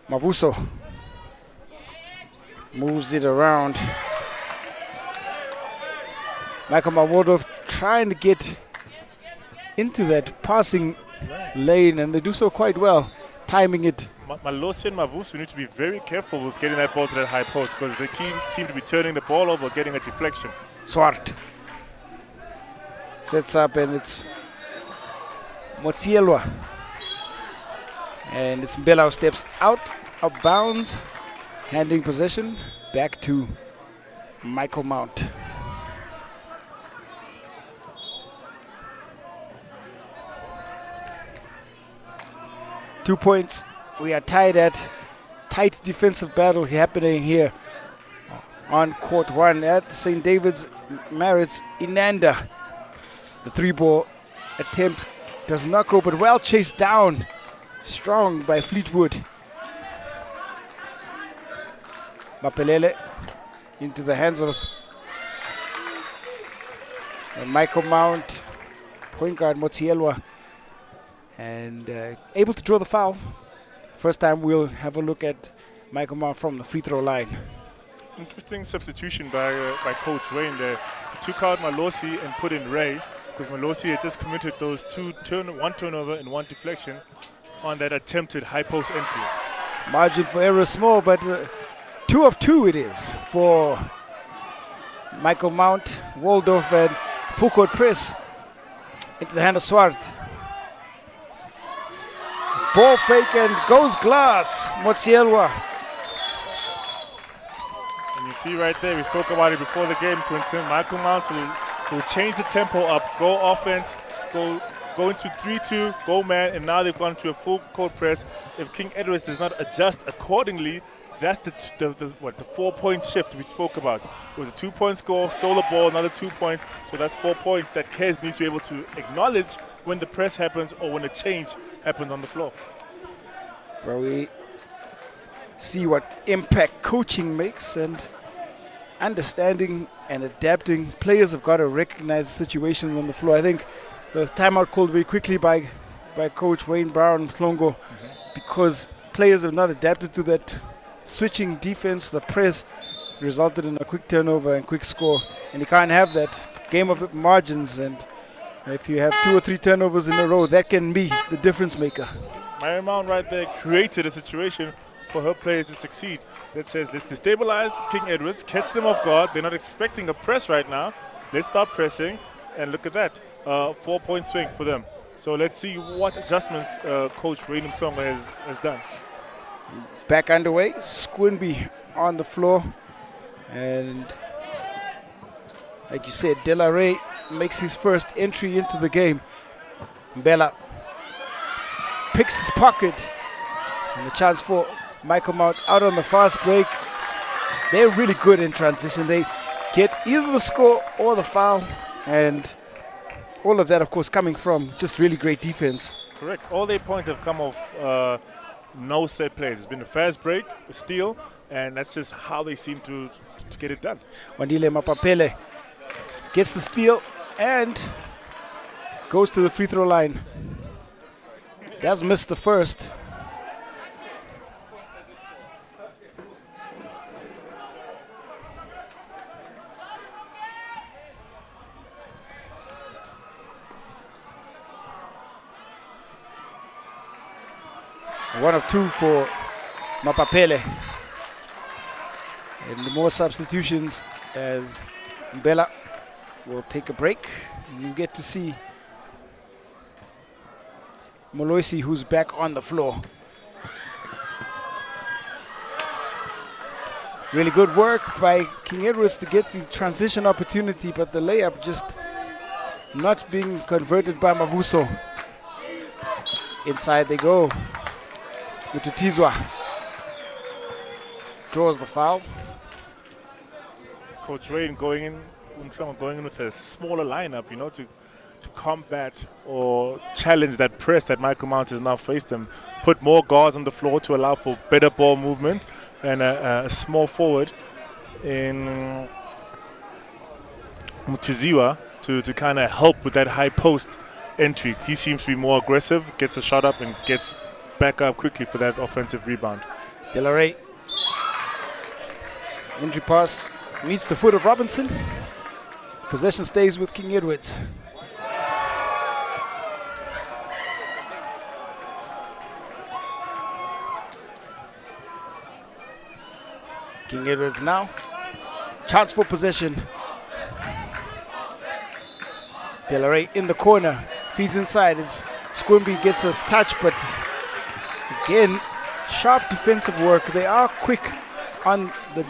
Mavuso moves it around. Michael Mawodov trying to get into that passing lane, and they do so quite well, timing it. Malosi and Mavuso need to be very careful with getting that ball to that high post, because they seem to be turning the ball over, getting a deflection. Swart sets up, and it's Motsielwa. And it's Mbela steps out of bounds, handing possession back to Michael Mount. Two points. We are tied at tight defensive battle happening here on court one at St. David's Marist Inanda. The three ball attempt does not go, but well chased down. Strong by Fleetwood. Mapelele into the hands of Michael Mount, point guard Motsielwa, and able to draw the foul. First time we'll have a look at Michael Mount from the free throw line. Interesting substitution by Coach Wayne there. He took out Malosi and put in Ray, because Malosi had just committed those one turnover and one deflection on that attempted high post entry. Margin for error small, but 2 of 2 it is for Michael Mount, Waldorf, and full court press into the hand of Swart. Ball fake and goes glass. Motsielwa. And you see right there, we spoke about it before the game, Quinton. Michael Mount will change the tempo up, go offense, go into 3-2, go man, and now they've gone to a full court press. If King Edwards does not adjust accordingly, that's the 4-point shift we spoke about. It was a 2-point score, stole the ball, another 2 points, so that's 4 points that Kez needs to be able to acknowledge when the press happens or when a change happens on the floor. Where we see what impact coaching makes, and understanding and adapting. Players have got to recognize the situations on the floor. I think the timeout called very quickly by Coach Wayne Brown Mhlongo, because players have not adapted to that switching defense. The press resulted in a quick turnover and quick score, and you can't have that. Game of margins, and if you have 2 or 3 turnovers in a row, that can be the difference maker. Mary Mount right there created a situation for her players to succeed. That says, let's destabilize King Edwards, catch them off guard. They're not expecting a press right now. Let's start pressing, and look at that, 4-point swing for them. So let's see what adjustments Coach Wayne Mhlongo has done. Back underway, Squinby on the floor, and Like you said, De La Rey makes his first entry into the game. Mbella picks his pocket. And a chance for Michael Mount out on the fast break. They're really good in transition. They get either the score or the foul. And all of that, of course, coming from just really great defense. Correct. All their points have come off no set plays. It's been a fast break, a steal, and that's just how they seem to get it done. Wandile Mapapele gets the steal and goes to the free throw line. He has missed the first. One of two for Mapapele. And more substitutions as Mbella will take a break. And you get to see Moloisi, who's back on the floor. Really good work by King Edwards to get the transition opportunity, but the layup just not being converted by Mavuso. Inside they go. Mututizwa draws the foul. Coach Wayne going in with a smaller lineup, you know, to combat or challenge that press that Michael Mount has now faced him. Put more guards on the floor to allow for better ball movement, and a small forward in Mutiziwa to kind of help with that high post entry. He seems to be more aggressive, gets the shot up and gets back up quickly for that offensive rebound. De La Rey. Entry pass meets the foot of Robinson. Possession stays with King Edwards. King Edwards now. Chance for possession. De La Rey in the corner. Feeds inside as Squimby gets a touch, but again, sharp defensive work. They are quick on the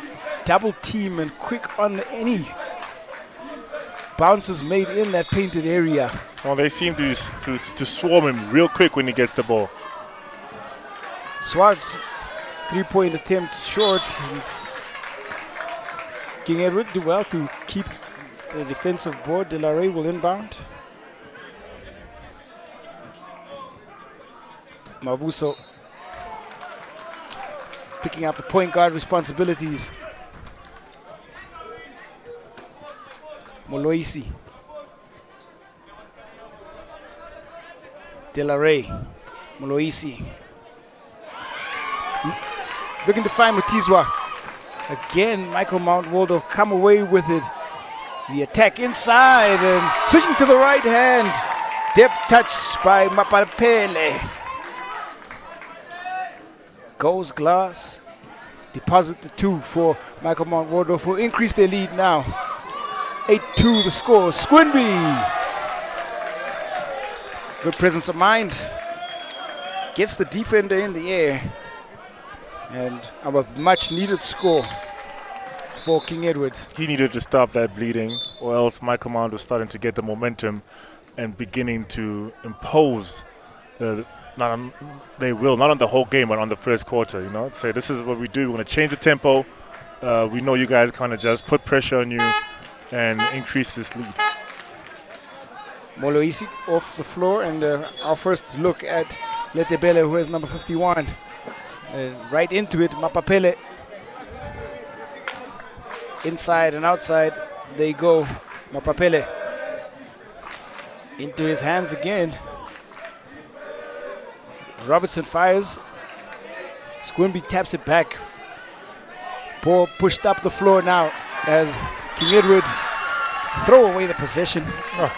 double team and quick on any bounces made in that painted area. Well, they seem to swarm him real quick when he gets the ball. Swart, three-point attempt short. And King Edward do well to keep the defensive board. De La Rey will inbound. Mavuso picking up the point guard responsibilities. Moloisi. De La Rey. Moloisi. Looking to find Mutizwa. Again, Michael Mount Waldorf come away with it. The attack inside and switching to the right hand. Depth touch by Mapapele. Goes glass. Deposit the two for Michael Mount Waldorf, who increase their lead now. 8-2 the score. Squinby. Good presence of mind. Gets the defender in the air. And a much needed score for King Edwards. He needed to stop that bleeding, or else Michael Mount was starting to get the momentum and beginning to impose. Not on the whole game, but on the first quarter. You know, say this is what we do. We're going to change the tempo. We know you guys kind of just put pressure on you and increase this lead. Moloisi off the floor, and our first look at Letebele, who has number 51. Right into it, Mapapele. Inside and outside they go. Mapapele into his hands again. Robertson fires. Squimby taps it back. Ball pushed up the floor now as King Edward throw away the possession. Oh,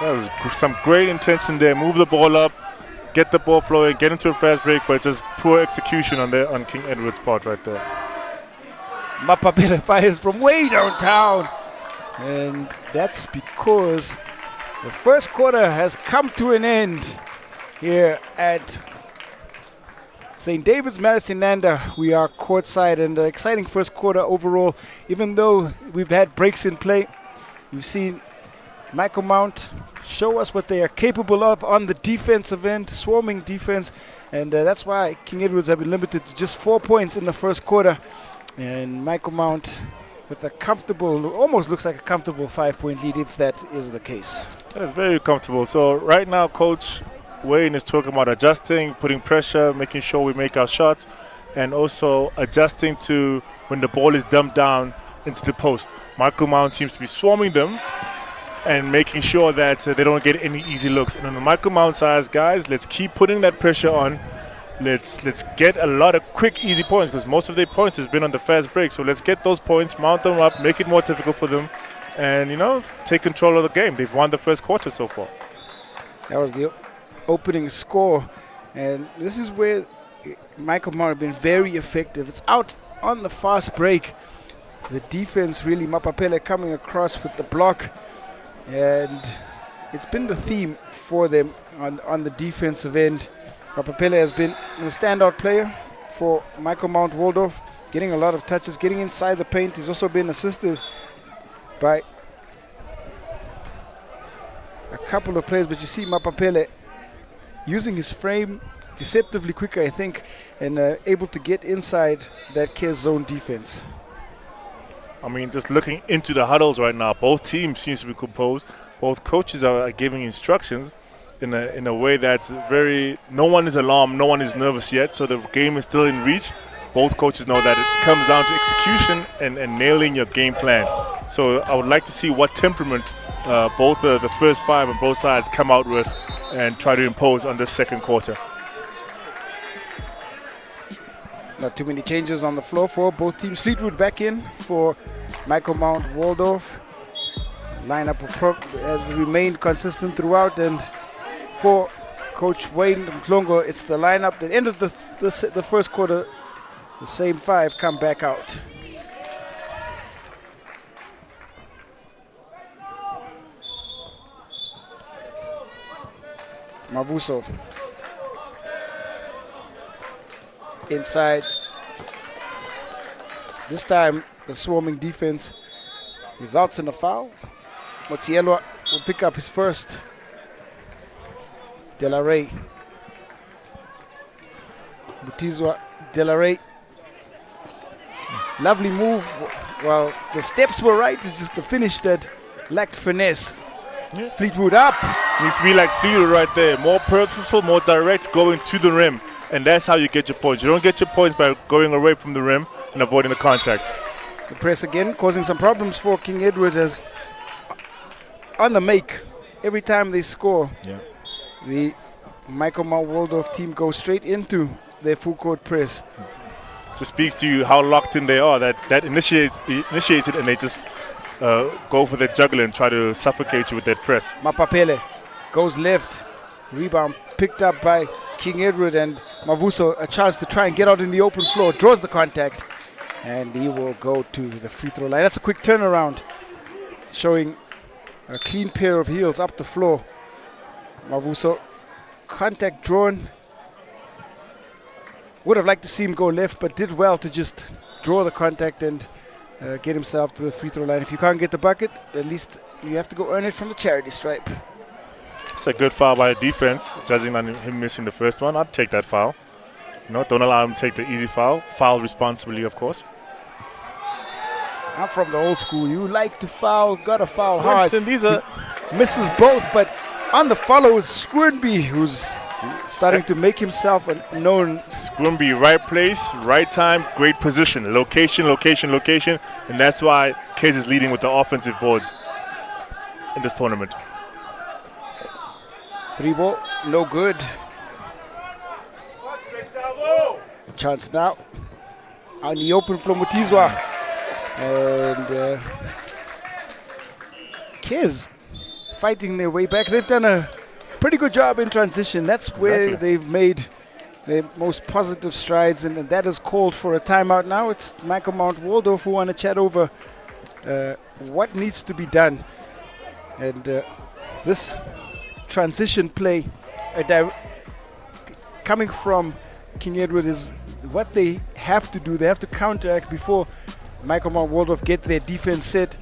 that was some great intention there. Move the ball up, get the ball flowing, get into a fast break, but just poor execution on King Edward's part right there. Mapapele fires from way downtown. And that's because the first quarter has come to an end here at St. David's Marist Inanda. We are courtside, and an exciting first quarter overall. Even though we've had breaks in play, We've seen Michael Mount show us what they are capable of on the defensive end, swarming defense, and that's why King Edwards have been limited to just 4 points in the first quarter. And Michael Mount with a comfortable, almost looks like a comfortable 5-point lead, if that is the case. That is very comfortable. So right now, Coach Wayne is talking about adjusting, putting pressure, making sure we make our shots, and also adjusting to when the ball is dumped down into the post. Michael Mount seems to be swarming them and making sure that they don't get any easy looks. And on the Michael Mount side, guys, let's keep putting that pressure on. Let's get a lot of quick, easy points, because most of their points has been on the fast break. So let's get those points, mount them up, make it more difficult for them, and, you know, take control of the game. They've won the first quarter so far. That was the opening score, and this is where Michael Mount have been very effective. It's out on the fast break. The defense really, Mapapele coming across with the block, and it's been the theme for them on the defensive end. Mapapele has been the standout player for Michael Mount Waldorf, getting a lot of touches, getting inside the paint. He's also been assisted by a couple of players, but you see Mapapele using his frame deceptively quicker, I think, and able to get inside that Kes zone defense. I mean, just looking into the huddles right now, both teams seems to be composed. Both coaches are giving instructions in a way that's very, no one is alarmed, no one is nervous yet, so the game is still in reach. Both coaches know that it comes down to execution and nailing your game plan. So I would like to see what temperament both the first five on both sides come out with and try to impose on this second quarter. Not too many changes on the floor for both teams. Fleetwood back in for Michael Mount Waldorf. Lineup has remained consistent throughout, and for Coach Wayne Mklongo, it's the lineup that ended the first quarter. The same five come back out. Mavuso inside. This time the swarming defense results in a foul. Motsielwa will pick up his first. Delaray. Butizwa, Delaray. Lovely move. Well, the steps were right. It's just the finish that lacked finesse. Yeah. Fleetwood up. Needs to be like Fleetwood right there. More purposeful, more direct, going to the rim. And that's how you get your points. You don't get your points by going away from the rim and avoiding the contact. The press again, causing some problems for King Edward, as on the make, every time they score, the Michael Mount Waldorf team goes straight into their full court press. Just speaks to you how locked in they are. That initiates it, and they just go for the juggler and try to suffocate you with that press. Mapapele goes left. Rebound picked up by King Edward, and Mavuso a chance to try and get out in the open floor. Draws the contact, and he will go to the free throw line. That's a quick turnaround, showing a clean pair of heels up the floor. Mavuso, contact drawn. Would have liked to see him go left, but did well to just draw the contact and get himself to the free throw line. If you can't get the bucket, at least you have to go earn it from the charity stripe. It's a good foul by the defense, judging on him missing the first one. I'd take that foul. You know, don't allow him to take the easy foul. Foul responsibly, of course. I'm from the old school. You like to foul, gotta foul hard. These are Misses both, but on the follow is Squirnby, who's starting to make himself known. Squirmby, right place, right time, great position. Location, location, location. And that's why Case is leading with the offensive boards in this tournament. Three ball, no good. Chance now on the open from Mutizwa. And Kez fighting their way back. They've done a pretty good job in transition. That's where they've made their most positive strides, and that has called for a timeout now. It's Michael Mount Waldorf who want to chat over what needs to be done. And this transition play coming from King Edward is what they have to do. They have to counteract before Michael Mount Waldorf get their defense set.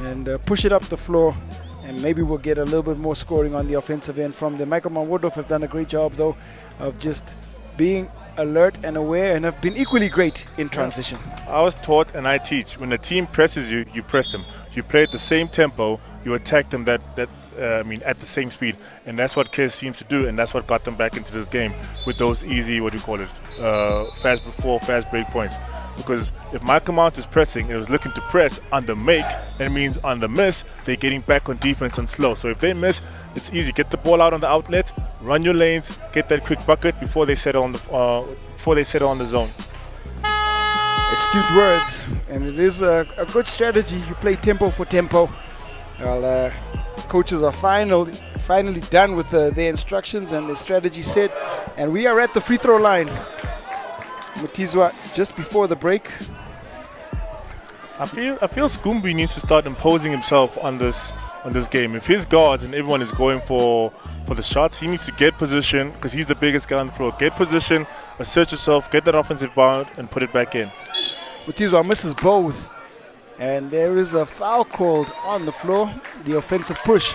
and push it up the floor, and maybe we'll get a little bit more scoring on the offensive end from them. Michael Mount have done a great job, though, of just being alert and aware, and have been equally great in transition. I was taught, and I teach, when a team presses you, you press them. You play at the same tempo, you attack them at the same speed, and that's what Kes seems to do, and that's what got them back into this game with those easy, fast break points. Because if Michael Mount is pressing, it was looking to press on the make, that means on the miss, they're getting back on defense and slow. So if they miss, it's easy. Get the ball out on the outlet, run your lanes, get that quick bucket before they settle on the zone. Astute words, and it is a good strategy. You play tempo for tempo. Well, coaches are finally done with their instructions and their strategy set, and we are at the free throw line. Mutizwa just before the break. I feel Skumbi needs to start imposing himself on this game. If his guards and everyone is going for the shots, he needs to get position, because he's the biggest guy on the floor. Get position, assert yourself, get that offensive bound, and put it back in. Mutizwa misses both, and there is a foul called on the floor, the offensive push,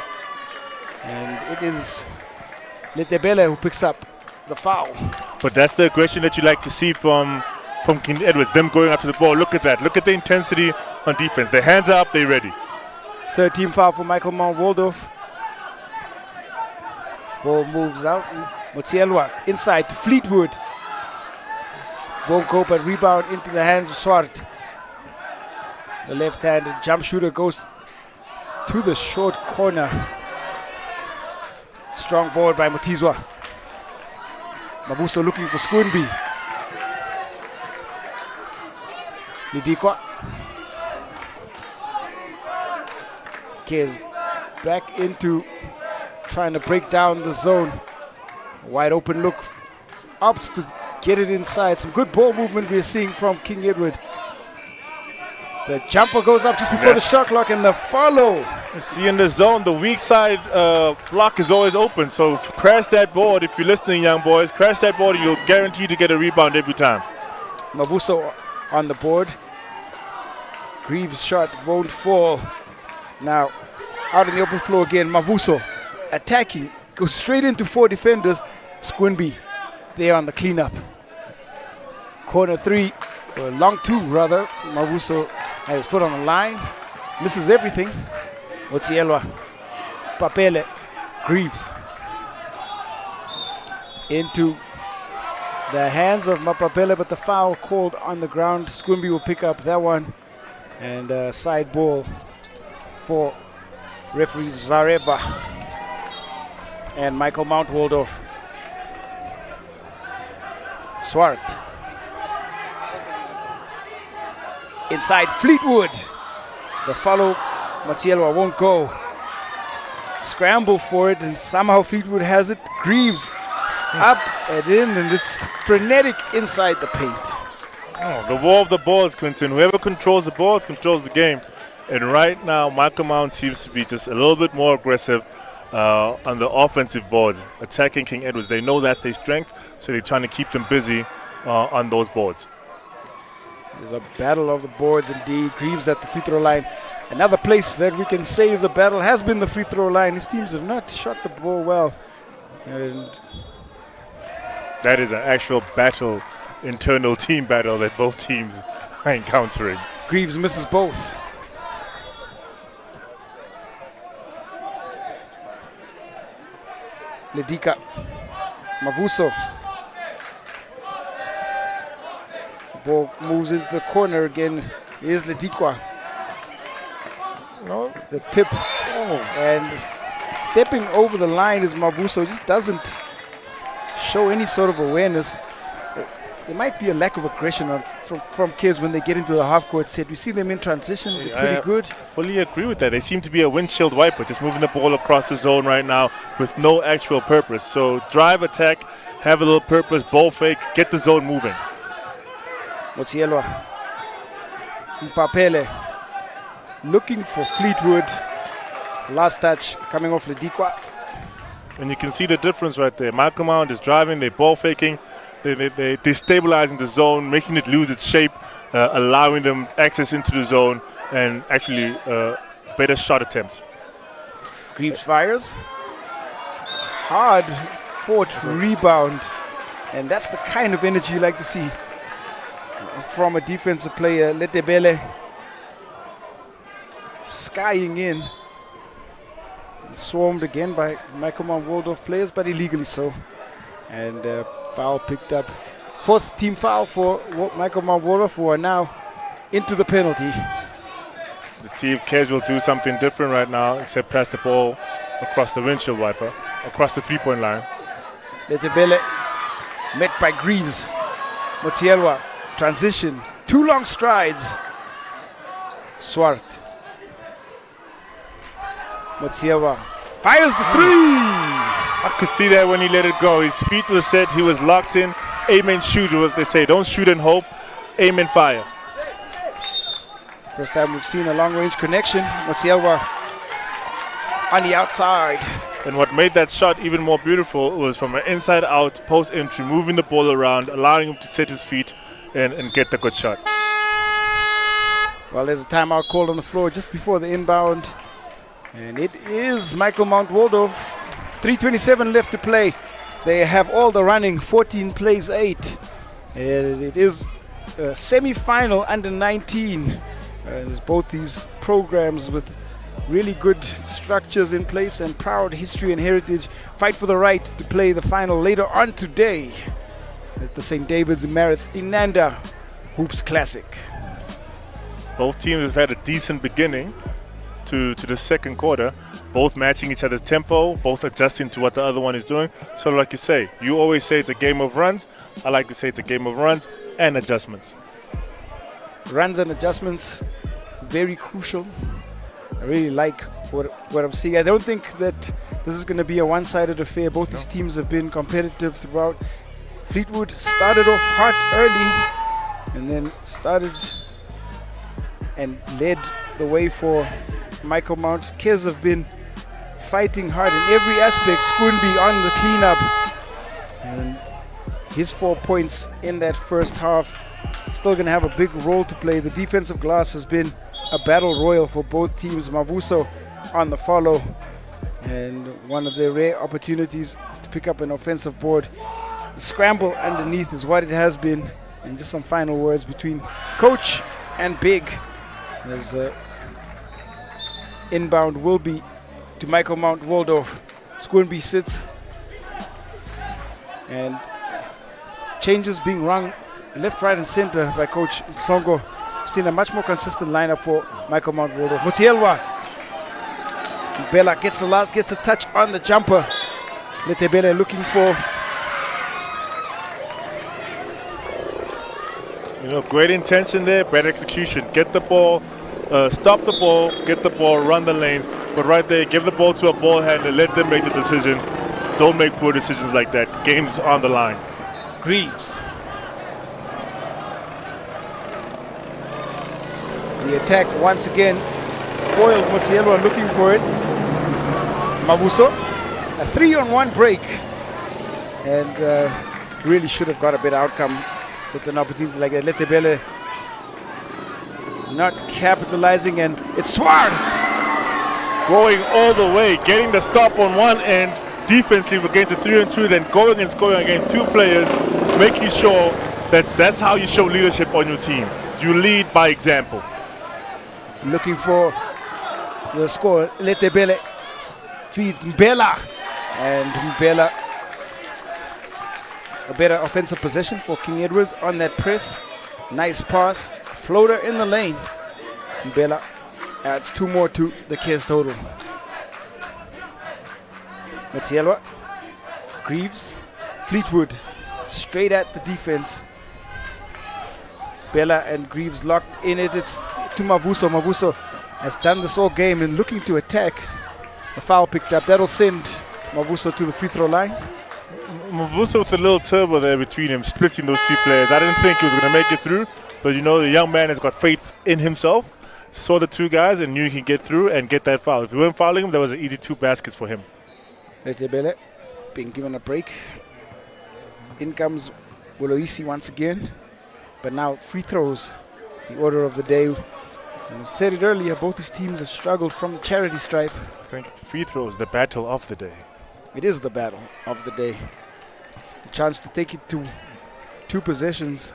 and it is Letebele who picks up the foul. But that's the aggression that you like to see from King Edwards, them going after the ball. Look at that. Look at the intensity on defense. Their hands are up, they're ready. Third team foul for Michael Mount Waldorf. Ball moves out. Motsielwa inside to Fleetwood. Won't go, but rebound into the hands of Swart. The left-handed jump shooter goes to the short corner. Strong board by Mutizwa. Mavuso looking for Skunbi. Lidikwa. Kez back into trying to break down the zone. Wide open look. Opts to get it inside. Some good ball movement we're seeing from King Edward. The jumper goes up just before the shot clock, and the follow. See, in the zone, the weak side block is always open. So crash that board. If you're listening, young boys, crash that board. You'll guarantee to get a rebound every time. Mavuso on the board. Greaves' shot won't fall. Now, out in the open floor again, Mavuso attacking. Goes straight into four defenders. Squinby there on the cleanup. Corner three, or long two rather. Mavuso has his foot on the line. Misses everything. Motsielwa, Papele, Greaves. Into the hands of Mapapele, but the foul called on the ground. Squimby will pick up that one. And side ball for referees Zareba and Michael Mount Waldorf. Swart. Inside Fleetwood. The follow, Matsielwa won't go. Scramble for it, and somehow Fleetwood has it. Greaves up and in, and it's frenetic inside the paint. Oh, the war of the balls, Quinton. Whoever controls the balls controls the game. And right now, Michael Mount seems to be just a little bit more aggressive on the offensive boards, attacking King Edwards. They know that's their strength, so they're trying to keep them busy on those boards. There's a battle of the boards indeed. Greaves at the free throw line. Another place that we can say is a battle has been the free throw line. His teams have not shot the ball well. And that is an actual battle, internal team battle that both teams are encountering. Greaves misses both. Ledika. Mavuso. Ball moves into the corner again. Here's Ledikwa. No, the tip. And stepping over the line is Mavuso. Just doesn't show any sort of awareness. There might be a lack of aggression from kids when they get into the half-court set. We see them in transition. They're pretty good. Fully agree with that. They seem to be a windshield wiper, just moving the ball across the zone right now with no actual purpose. So drive, attack, have a little purpose, ball fake, get the zone moving. Motsielwa. Mpapele looking for Fleetwood. Last touch coming off Ledikwa. And you can see the difference right there. Malcolm Mount is driving, they're ball faking, they're stabilizing the zone, making it lose its shape, allowing them access into the zone, and actually better shot attempts. Greaves fires. Hard fought rebound. And that's the kind of energy you like to see from a defensive player. Letebele skying in. Swarmed again by Michael Mount Waldorf players, but illegally so. And foul picked up. Fourth team foul for Michael Mount Waldorf, who are now into the penalty. Let's see if Kes will do something different right now, except pass the ball across the windshield wiper, across the three-point line. Letebele met by Greaves. Motsielwa, transition, 2 long strides. Swart. Motsielwa fires the 3! I could see that when he let it go. His feet were set, he was locked in. Aim and shoot, as they say. Don't shoot and hope, aim and fire. First time we've seen a long-range connection. Motsielwa on the outside. And what made that shot even more beautiful was from an inside-out post entry, moving the ball around, allowing him to set his feet and get the good shot. Well, there's a timeout called on the floor just before the inbound. And it is Michael Mount Waldorf. 3:27 left to play. They have all the running, 14 plays 8. And it is a semi-final under 19. There's both these programs with really good structures in place and proud history and heritage fight for the right to play the final later on today at the St. David's Marist Inanda Hoops Classic. Both teams have had a decent beginning to the second quarter, both matching each other's tempo, both adjusting to what the other one is doing. So like you say, you always say it's a game of runs. I like to say it's a game of runs and adjustments. Runs and adjustments, very crucial. I really like what I'm seeing. I don't think that this is going to be a one-sided affair. Both these teams have been competitive throughout. Fleetwood started off hot early and then started and led the way for Michael Mount. Kes have been fighting hard in every aspect. Schoonby on the cleanup. And his 4 points in that first half. Still going to have a big role to play. The defensive glass has been a battle royal for both teams. Mavuso on the follow. And one of their rare opportunities to pick up an offensive board. The scramble underneath is what it has been. And just some final words between coach and big. As inbound will be to Michael Mount Waldorf. Schoonby sits. And changes being rung left, right, and center by Coach Mhlongo. We've seen a much more consistent lineup for Michael Mount Waldorf. Motsielwa. Bella gets a touch on the jumper. Letebele looking for. Great intention there, bad execution. Get the ball, stop the ball, get the ball, run the lanes. But right there, give the ball to a ball handler, let them make the decision. Don't make poor decisions like that. Game's on the line. Greaves. The attack once again foiled Motsielwa looking for it. Mavuso, a 3-on-1 break. And really should have got a better outcome with an opportunity like that. Letebele not capitalizing, and it's Swart going all the way, getting the stop on one end, defensive against a 3-on-2, then going and scoring against 2 players, making sure that's how you show leadership on your team. You lead by example. Looking for the score. Letebele feeds Mbela, and Mbela a better offensive possession for King Edwards on that press. Nice pass, floater in the lane. Mbela adds 2 more to the Kes total. Motsielwa, Greaves, Fleetwood straight at the defense. Bella and Greaves locked in it. It's to Mavuso. Mavuso has done this all game and looking to attack. A foul picked up. That'll send Mavuso to the free throw line. Mavuso with a little turbo there between him, splitting those 2 players. I didn't think he was going to make it through, but the young man has got faith in himself. Saw the 2 guys and knew he could get through and get that foul. If he weren't fouling him, that was an easy 2 baskets for him. Letebele being given a break. In comes Woloisi once again. But now free throws, the order of the day. And I said it earlier, both these teams have struggled from the charity stripe. I think free throws, the battle of the day. It is the battle of the day. It's a chance to take it to 2 possessions.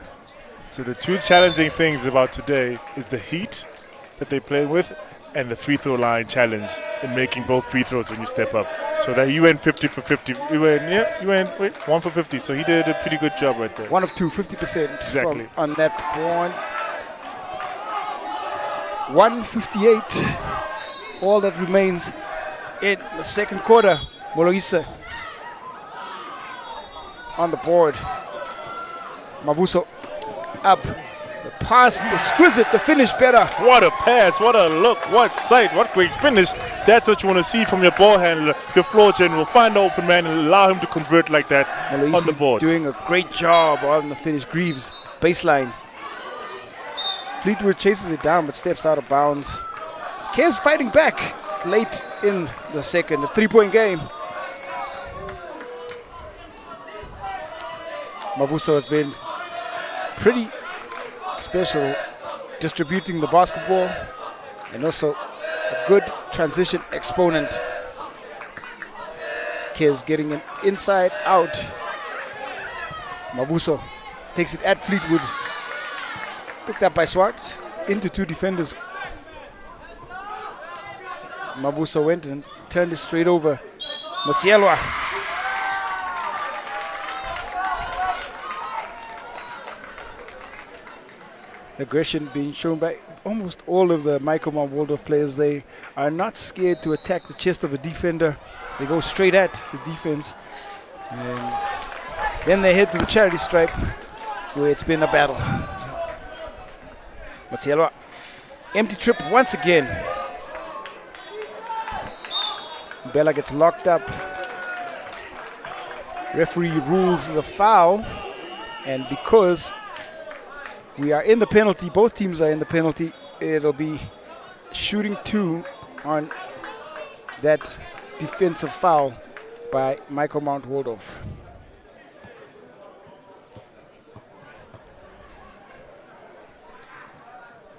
So the 2 challenging things about today is the heat that they play with and the free throw line challenge in making both free throws when you step up. So that you went 50 for 50. You went 1 for 50. So he did a pretty good job right there. 1 of 2, 50% Exactly. on that point. 158. All that remains in the second quarter. Moloisa on the board. Mavuso up. The pass, exquisite. The finish better. What a pass, what a look, what sight, what great finish. That's what you want to see from your ball handler, your floor general. Find the open man and allow him to convert like that Moloisa on the board. doing a great job on the finish. Greaves, baseline. Fleetwood chases it down but steps out of bounds. Kez fighting back late in the second. It's a 3-point game. Mavuso has been pretty special distributing the basketball and also a good transition exponent. Kez getting an inside out. Mavuso takes it at Fleetwood. Picked up by Swart into 2 defenders. Mavuso went and turned it straight over. Motsielwa. Aggression being shown by almost all of the Michael Mount Waldorf players. They are not scared to attack the chest of a defender. They go straight at the defense. And then they head to the charity stripe where it's been a battle. Motsielwa. Empty trip once again. Bella gets locked up. Referee rules the foul. And because we are in the penalty, both teams are in the penalty, it'll be shooting 2 on that defensive foul by Michael Mount Waldorf.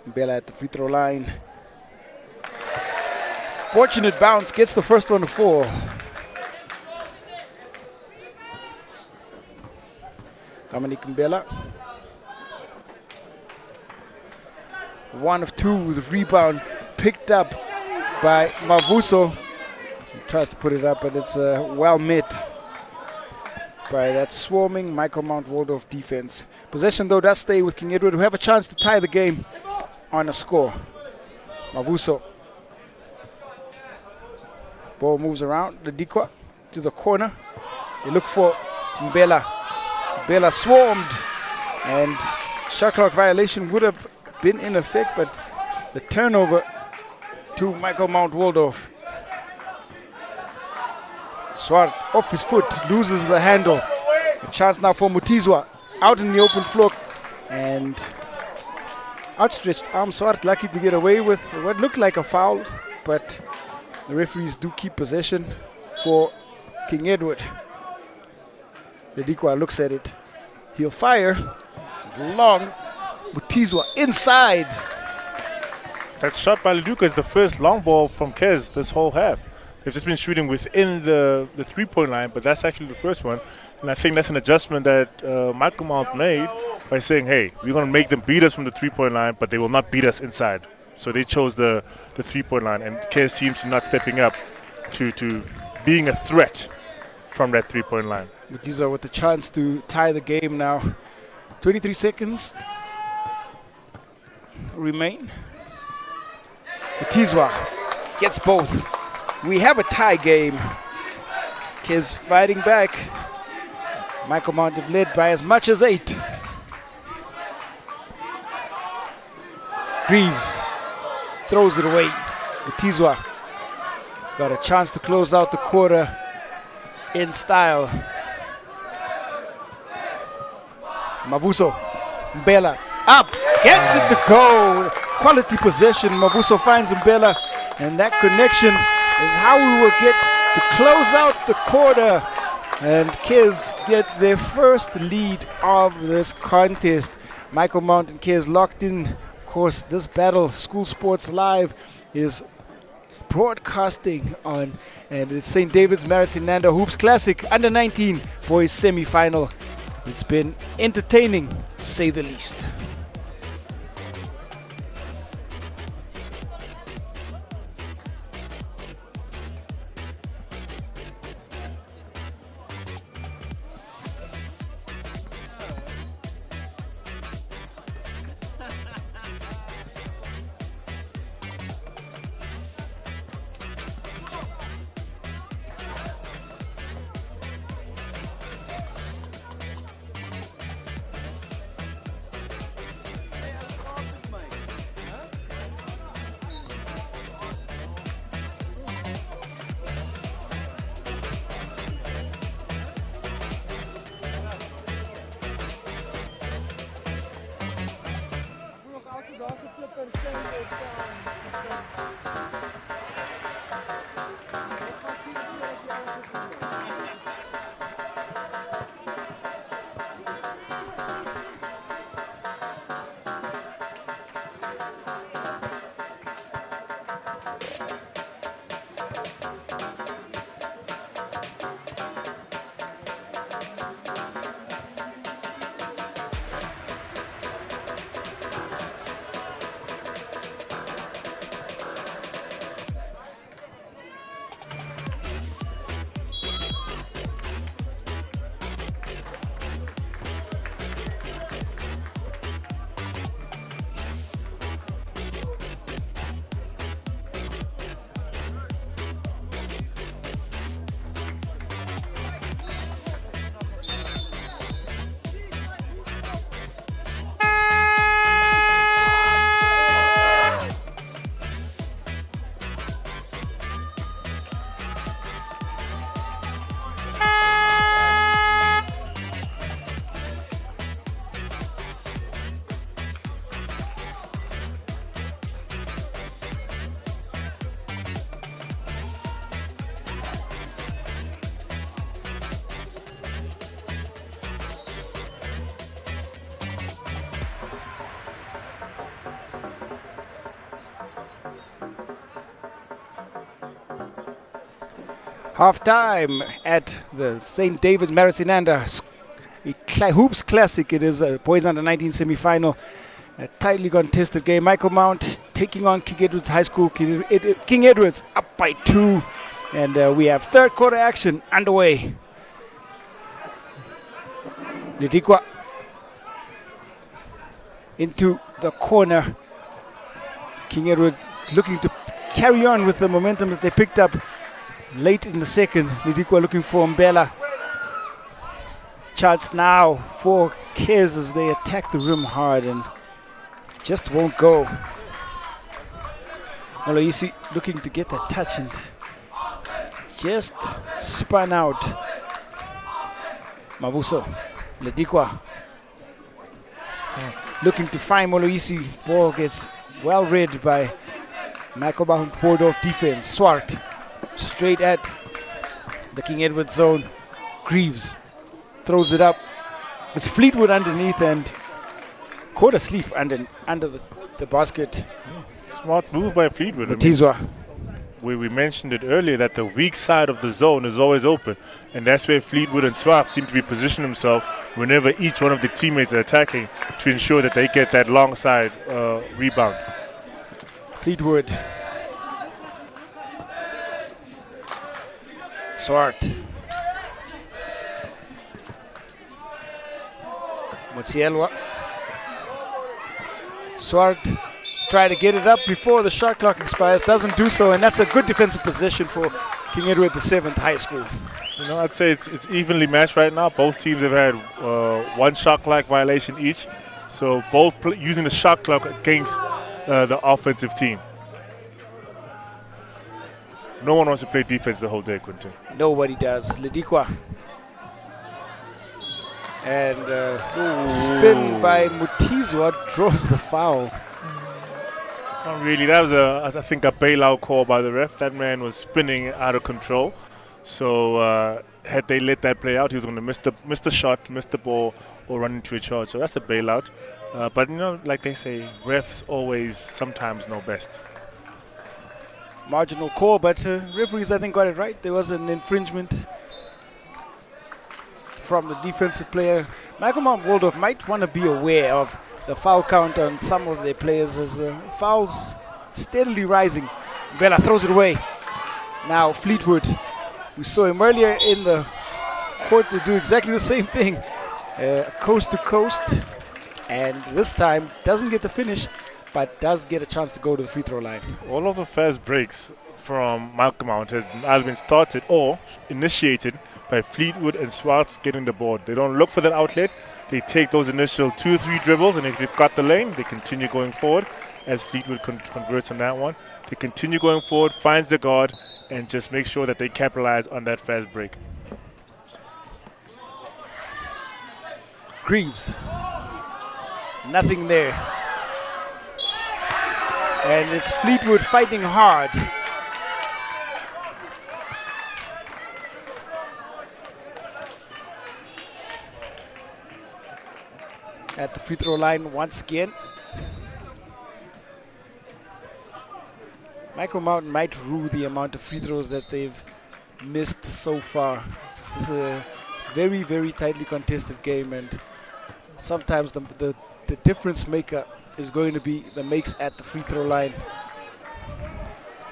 Bella at the free throw line. Fortunate bounce, gets the first one to fall. Dominic Mbela. 1 of 2 with rebound picked up by Mavuso. He tries to put it up, but it's well met by that swarming Michael Mount Waldorf defense. Possession though does stay with King Edward, who have a chance to tie the game on a score. Mavuso. Ball moves around. Ledikwa to the corner. They look for Mbela. Mbela swarmed, and shot clock violation would have been in effect, but the turnover to Michael Mount Waldorf. Swart off his foot, loses the handle. A chance now for Mutizwa out in the open floor, and outstretched arm. Swart lucky to get away with what looked like a foul, but the referees do keep possession for King Edward. Ledikwa looks at it. He'll fire. Long. Mutizwa inside. That shot by Leduca is the first long ball from Kez this whole half. They've just been shooting within the 3-point line, but that's actually the first one. And I think that's an adjustment that Michael Mount made by saying, hey, we're going to make them beat us from the 3-point line, but they will not beat us inside. So they chose the 3-point line, and Kez seems to not stepping up to being a threat from that 3-point line. Mutizwa with the chance to tie the game now. 23 seconds remain. Mutizwa gets both. We have a tie game. Kez fighting back. Michael Mount have led by as much as 8. Greaves throws it away. Mutizwa got a chance to close out the quarter in style. Mavuso, Mbela up, gets it to go. Quality possession. Mavuso finds Mbela, and that connection is how we will get to close out the quarter. And Kez get their first lead of this contest. Michael Mount and Kez locked in course, this battle, School Sports Live, is broadcasting on, and it's St. David's Marist Inanda Hoops Classic Under 19 Boys Semi-Final. It's been entertaining, to say the least. Half-time at the St. David's Marist Inanda Hoops Classic. It is a boys under 19 semi-final. A tightly contested game. Michael Mount taking on King Edward's High School. King Edward's up by 2. And we have third quarter action underway. Lidikwa into the corner. King Edward looking to carry on with the momentum that they picked up late in the second. Lidikwa looking for Mbela. Chance now for Kez as they attack the rim hard and just won't go. Moloisi looking to get that touch and just spun out. Mavuso, Lidikwa looking to find Moloisi. Ball gets well read by Michael Bahun, poured off defense. Swart straight at the King Edward zone. Greaves throws it up. It's Fleetwood underneath and caught asleep under the basket. Smart move by Fleetwood. Mutizwa. We mentioned it earlier that the weak side of the zone is always open, and that's where Fleetwood and Swart seem to be positioning themselves whenever each one of the teammates are attacking to ensure that they get that long side rebound. Fleetwood. Swart. Motsielwa. Swart try to get it up before the shot clock expires, doesn't do so, and that's a good defensive position for King Edward the 7th High School. You know, I'd say it's evenly matched right now. Both teams have had one shot clock violation each, so both using the shot clock against the offensive team. No one wants to play defense the whole day, Quentin. Nobody does. Lidikwa. And spin by Mutizwa draws the foul. Not really. That was, I think, a bailout call by the ref. That man was spinning out of control. So had they let that play out, he was going to miss the shot, miss the ball, or run into a charge. So that's a bailout. But like they say, refs always sometimes know best. Marginal call, but referees, I think, got it right. There was an infringement from the defensive player. Michael Mount Waldorf might want to be aware of the foul count on some of their players as the fouls steadily rising. Bella throws it away. Now Fleetwood, we saw him earlier in the court to do exactly the same thing, coast to coast, and this time doesn't get the finish, but does get a chance to go to the free throw line. All of the fast breaks from Malcolm Mount has either been started or initiated by Fleetwood and Swart getting the board. They don't look for that outlet. They take those initial 2-3 dribbles, and if they've got the lane, they continue going forward as Fleetwood converts on that one. They continue going forward, finds the guard, and just make sure that they capitalize on that fast break. Greaves, nothing there. And it's Fleetwood fighting hard. At the free throw line once again. Michael Mountain might rue the amount of free throws that they've missed so far. This is a very, very tightly contested game, and sometimes the difference maker is going to be the makes at the free throw line.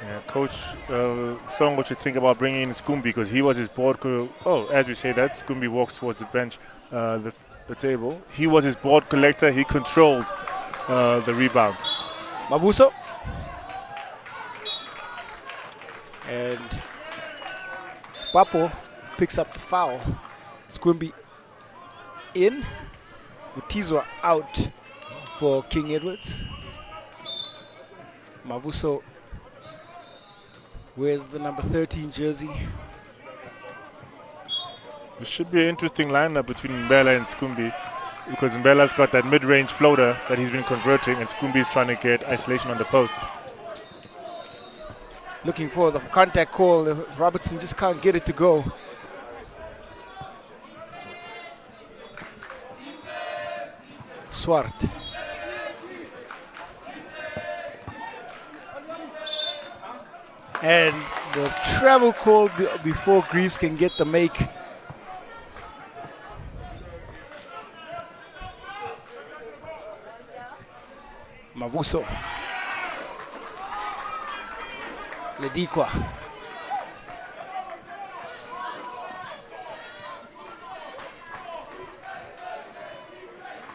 Yeah, Coach Thong, what you think about bringing in Scooby, because he was his board. As we say that, Scooby walks towards the bench, the table. He was his board collector. He controlled the rebounds. Mavuso. And Papo picks up the foul. Scooby in. Mutizwa out for King Edwards. Mavuso wears the number 13 jersey. This should be an interesting lineup between Mbella and Scooby, because Mbella's got that mid-range floater that he's been converting, and Scooby's trying to get isolation on the post. Looking for the contact call. Robertson just can't get it to go. Swart. And the travel call before Greaves can get the make. Mavuso. Ledikwa.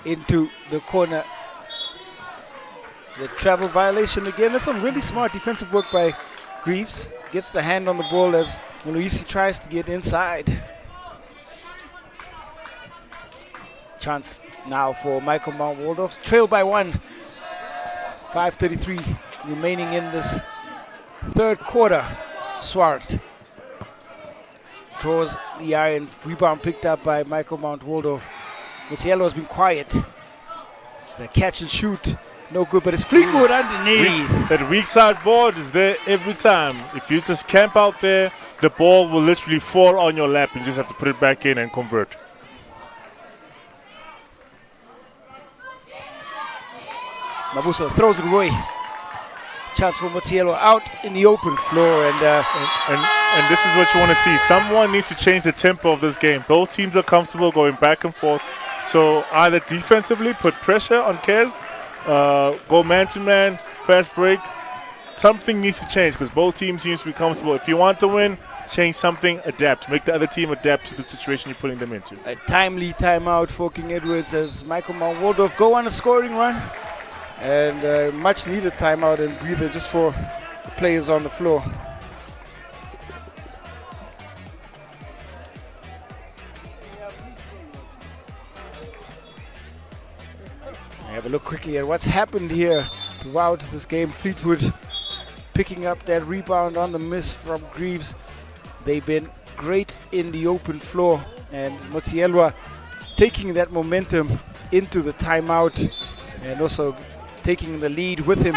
Into the corner. The travel violation again. That's some really smart defensive work by Greaves. Gets the hand on the ball as Muluisi tries to get inside. Chance now for Michael Mount Waldorf. Trail by 1. 5:33 remaining in this third quarter. Swart draws the iron. Rebound picked up by Michael Mount Waldorf. Mutiello has been quiet. The catch and shoot, no good, but it's Fleetwood underneath. That weak side board is there every time. If you just camp out there, the ball will literally fall on your lap and you just have to put it back in and convert. Mabuso throws it away. Chance for Mutiello out in the open floor, and this is what you want to see. Someone needs to change the tempo of this game. Both teams are comfortable going back and forth. So either defensively put pressure on Kez, go man-to-man, fast break. Something needs to change because both teams seem to be comfortable. If you want to win, change something, adapt. Make the other team adapt to the situation you're putting them into. A timely timeout for King Edwards as Michael Mount Waldorf go on a scoring run. And a much needed timeout and breather just for the players on the floor. Have a look quickly at what's happened here throughout this game. Fleetwood picking up that rebound on the miss from Greaves. They've been great in the open floor, and Motielwa taking that momentum into the timeout and also taking the lead with him.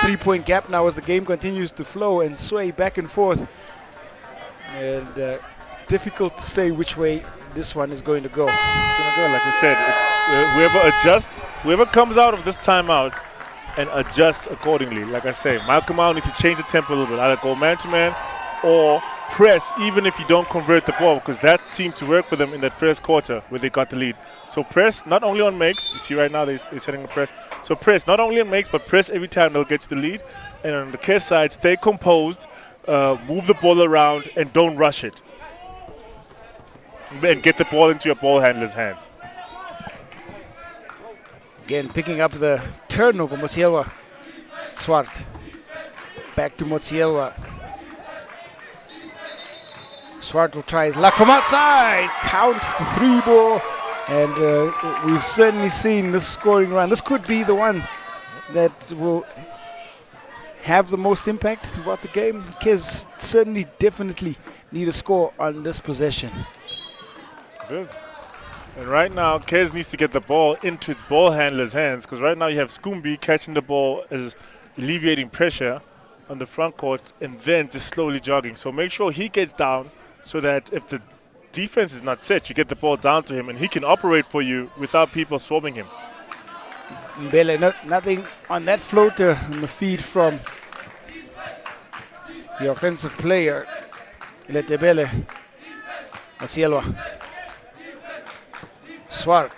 Three-point gap now as the game continues to flow and sway back and forth. And difficult to say which way this one is going to go. It's gonna go, like we said, whoever adjusts, whoever comes out of this timeout and adjusts accordingly. Like I say, Malcolm Out needs to change the tempo a little bit, either go man to man or press, even if you don't convert the ball, because that seemed to work for them in that first quarter where they got the lead. So press not only on makes, you see right now they're setting the press. So press not only on makes, but press every time they'll get you the lead. And on the Kes side, stay composed, move the ball around, and don't rush it. And get the ball into your ball handler's hands. Again, picking up the turnover, Motsielwa. Swart. Back to Motsielwa. Swart will try his luck from outside. Count the 3 ball. And we've certainly seen this scoring run. This could be the one that will have the most impact throughout the game. Kes certainly definitely need a score on this possession. Good. And right now, Kes needs to get the ball into its ball handler's hands, because right now you have Skumbi catching the ball as alleviating pressure on the front court and then just slowly jogging. So make sure he gets down so that if the defense is not set, you get the ball down to him and he can operate for you without people swarming him. Mbele, nothing on that floater on the feed from the offensive player, Letebele. Motsielwa. Swart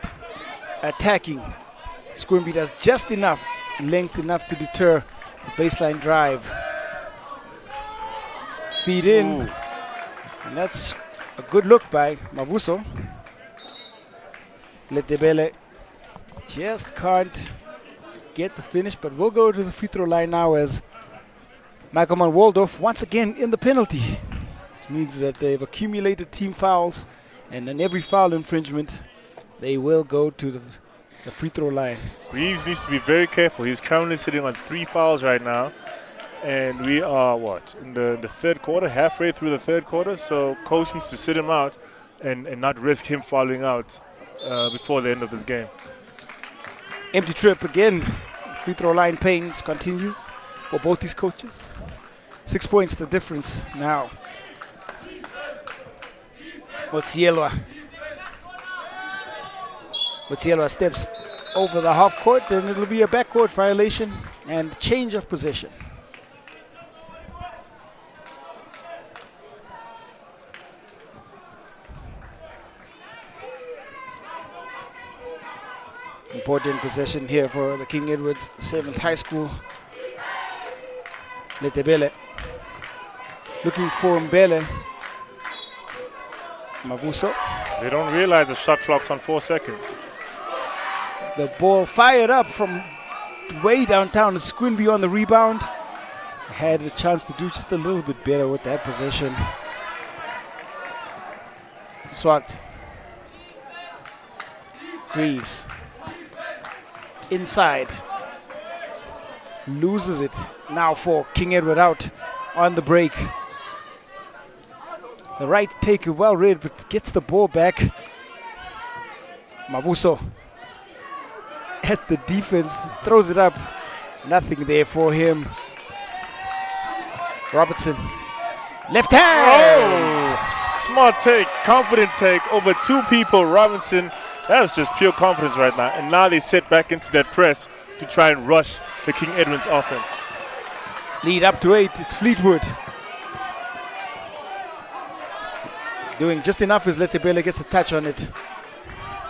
attacking. Squimby does just enough, length enough to deter the baseline drive. Feed in. Ooh. And that's a good look by Mavuso. Letebele just can't get the finish, but we'll go to the free throw line now as Michael and Waldorf once again in the penalty. It means that they've accumulated team fouls, and in every foul infringement, they will go to the free throw line. Reeves needs to be very careful. He's currently sitting on 3 fouls right now. And we are, in the third quarter, halfway through the third quarter. So coach needs to sit him out and not risk him fouling out before the end of this game. Empty trip again. Free throw line pains continue for both these coaches. 6 points the difference now. Motsielwa steps over the half court, and it'll be a backcourt violation and change of possession. Important possession here for the King Edwards 7th High School. Letebele looking for Mbele. Mavuso. They don't realize the shot clock's on 4 seconds. The ball fired up from way downtown. Squinby on the rebound. Had a chance to do just a little bit better with that possession. Swat. Greaves. Inside. Loses it. Now for King Edward out on the break. The right take well read, but gets the ball back. Mavuso at the defense, throws it up. Nothing there for him. Robertson. Left hand! Oh! Smart take, confident take over 2 people. Robinson, that was just pure confidence right now. And now they sit back into that press to try and rush the King Edwards offense. Lead up to 8, it's Fleetwood. Doing just enough as Letebele gets a touch on it.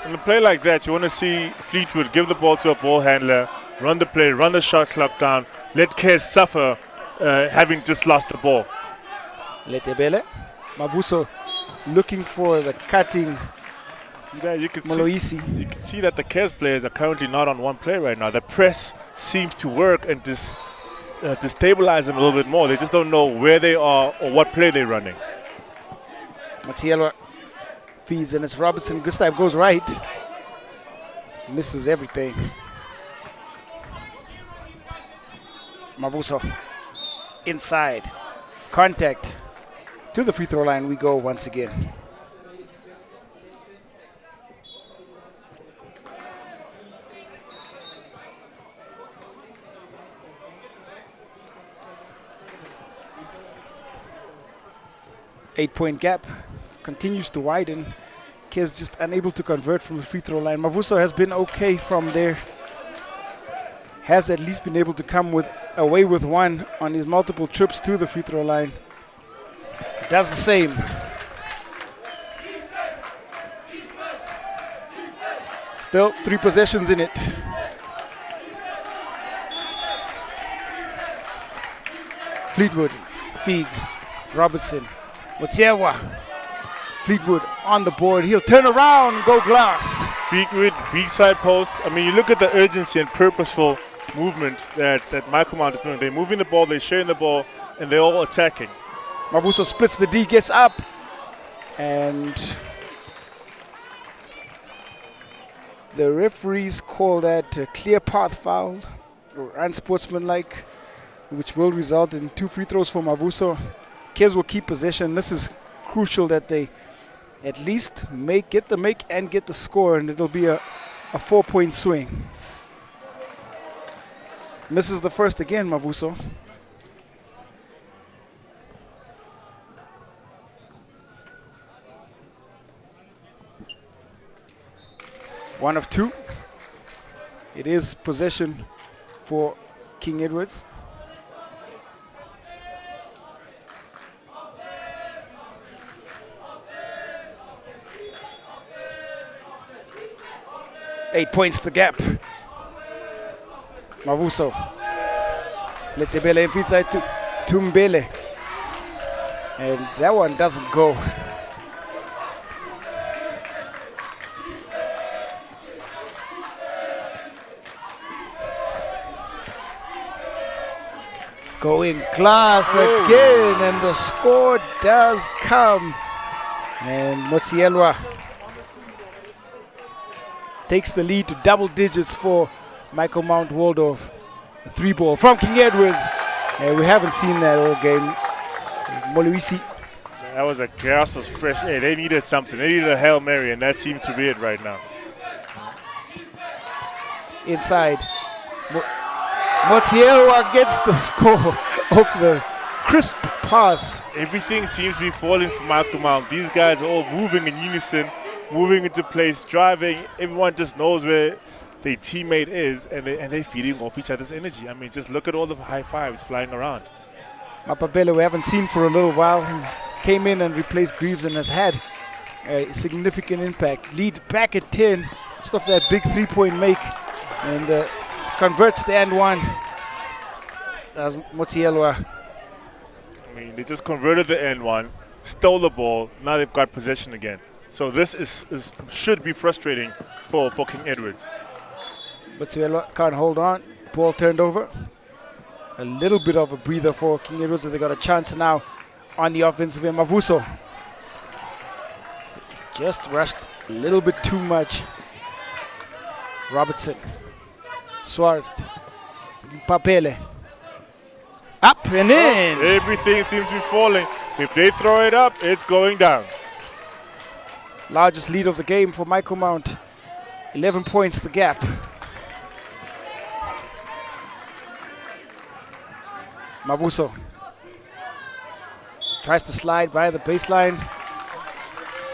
In a play like that, you want to see Fleetwood give the ball to a ball handler, run the play, run the shot clock down, let Kes suffer having just lost the ball. Letebele. Mavuso looking for the cutting. See that? You can Moloisi. see that the Kes players are currently not on one play right now. The press seems to work and just destabilize them a little bit more. They just don't know where they are or what play they're running. Motsielwa feeds, and it's Robertson. Gustav goes right. Misses everything. Mavuso inside. Contact. To the free throw line we go once again. Eight-point gap. continues to widen. Kes just unable to convert from the free throw line. Mavuso has been okay from there. Has at least been able to come away with one on his multiple trips to the free throw line. Does the same. Still 3 possessions in it. Fleetwood feeds Robertson. Motsiewa. Fleetwood on the board. He'll turn around and go glass. Fleetwood, big side post. I mean, you look at the urgency and purposeful movement that Michael Mount is doing. They're moving the ball, they're sharing the ball, and they're all attacking. Mavuso splits the D, gets up, and the referees call that a clear path foul or unsportsmanlike, which will result in 2 free throws for Mavuso. Kes will keep possession. This is crucial that they at least get the make and get the score, and it'll be a 4-point swing. Misses the first again, Mavuso. One of 2. It is possession for King Edwards. Eight points the gap. Mavuso. Letebele inside to Tumbele. And that one doesn't go. Going glass again, and the score does come. And Motsielwa takes the lead to double digits for Michael Mount Waldorf. A 3-ball from King Edwards. We haven't seen that all game. Moluisi. That was a gasp of fresh air. They needed something. They needed a Hail Mary, and that seemed to be it right now. Inside. Motsielwa gets the score of the crisp pass. Everything seems to be falling for Michael Mount. These guys are all moving in unison, moving into place, driving. Everyone just knows where their teammate is, and they're feeding off each other's energy. I mean, just look at all the high fives flying around. Mapapele we haven't seen for a little while. He came in and replaced Greaves and has had a significant impact. Lead back at 10. Just off that big 3-point make. And converts the and one. That's Motsielwa. I mean, they just converted the end one, stole the ball. Now they've got possession again. So this should be frustrating for King Edwards. Motsielwa can't hold on. Ball turned over. A little bit of a breather for King Edwards. They got a chance now on the offensive end. Mavuso just rushed a little bit too much. Robertson. Swart. Papele. Up and in. Everything seems to be falling. If they throw it up, it's going down. Largest lead of the game for Michael Mount. 11 points the gap. Mavuso tries to slide by the baseline.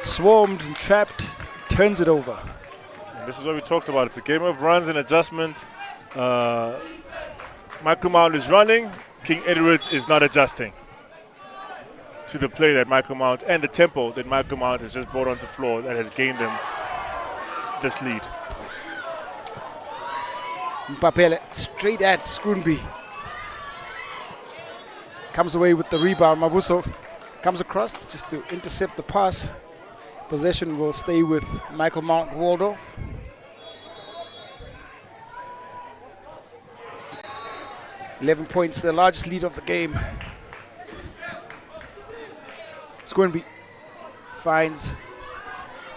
Swarmed and trapped. Turns it over. And this is what we talked about. It's a game of runs and adjustment. Michael Mount is running. King Edwards is not adjusting to the play that Michael Mount and the tempo that Michael Mount has just brought onto the floor that has gained them this lead. Mpapele straight at Skoonby. Comes away with the rebound. Mavuso comes across just to intercept the pass. Possession will stay with Michael Mount Waldorf. $11 points, the largest lead of the game. Skoonby finds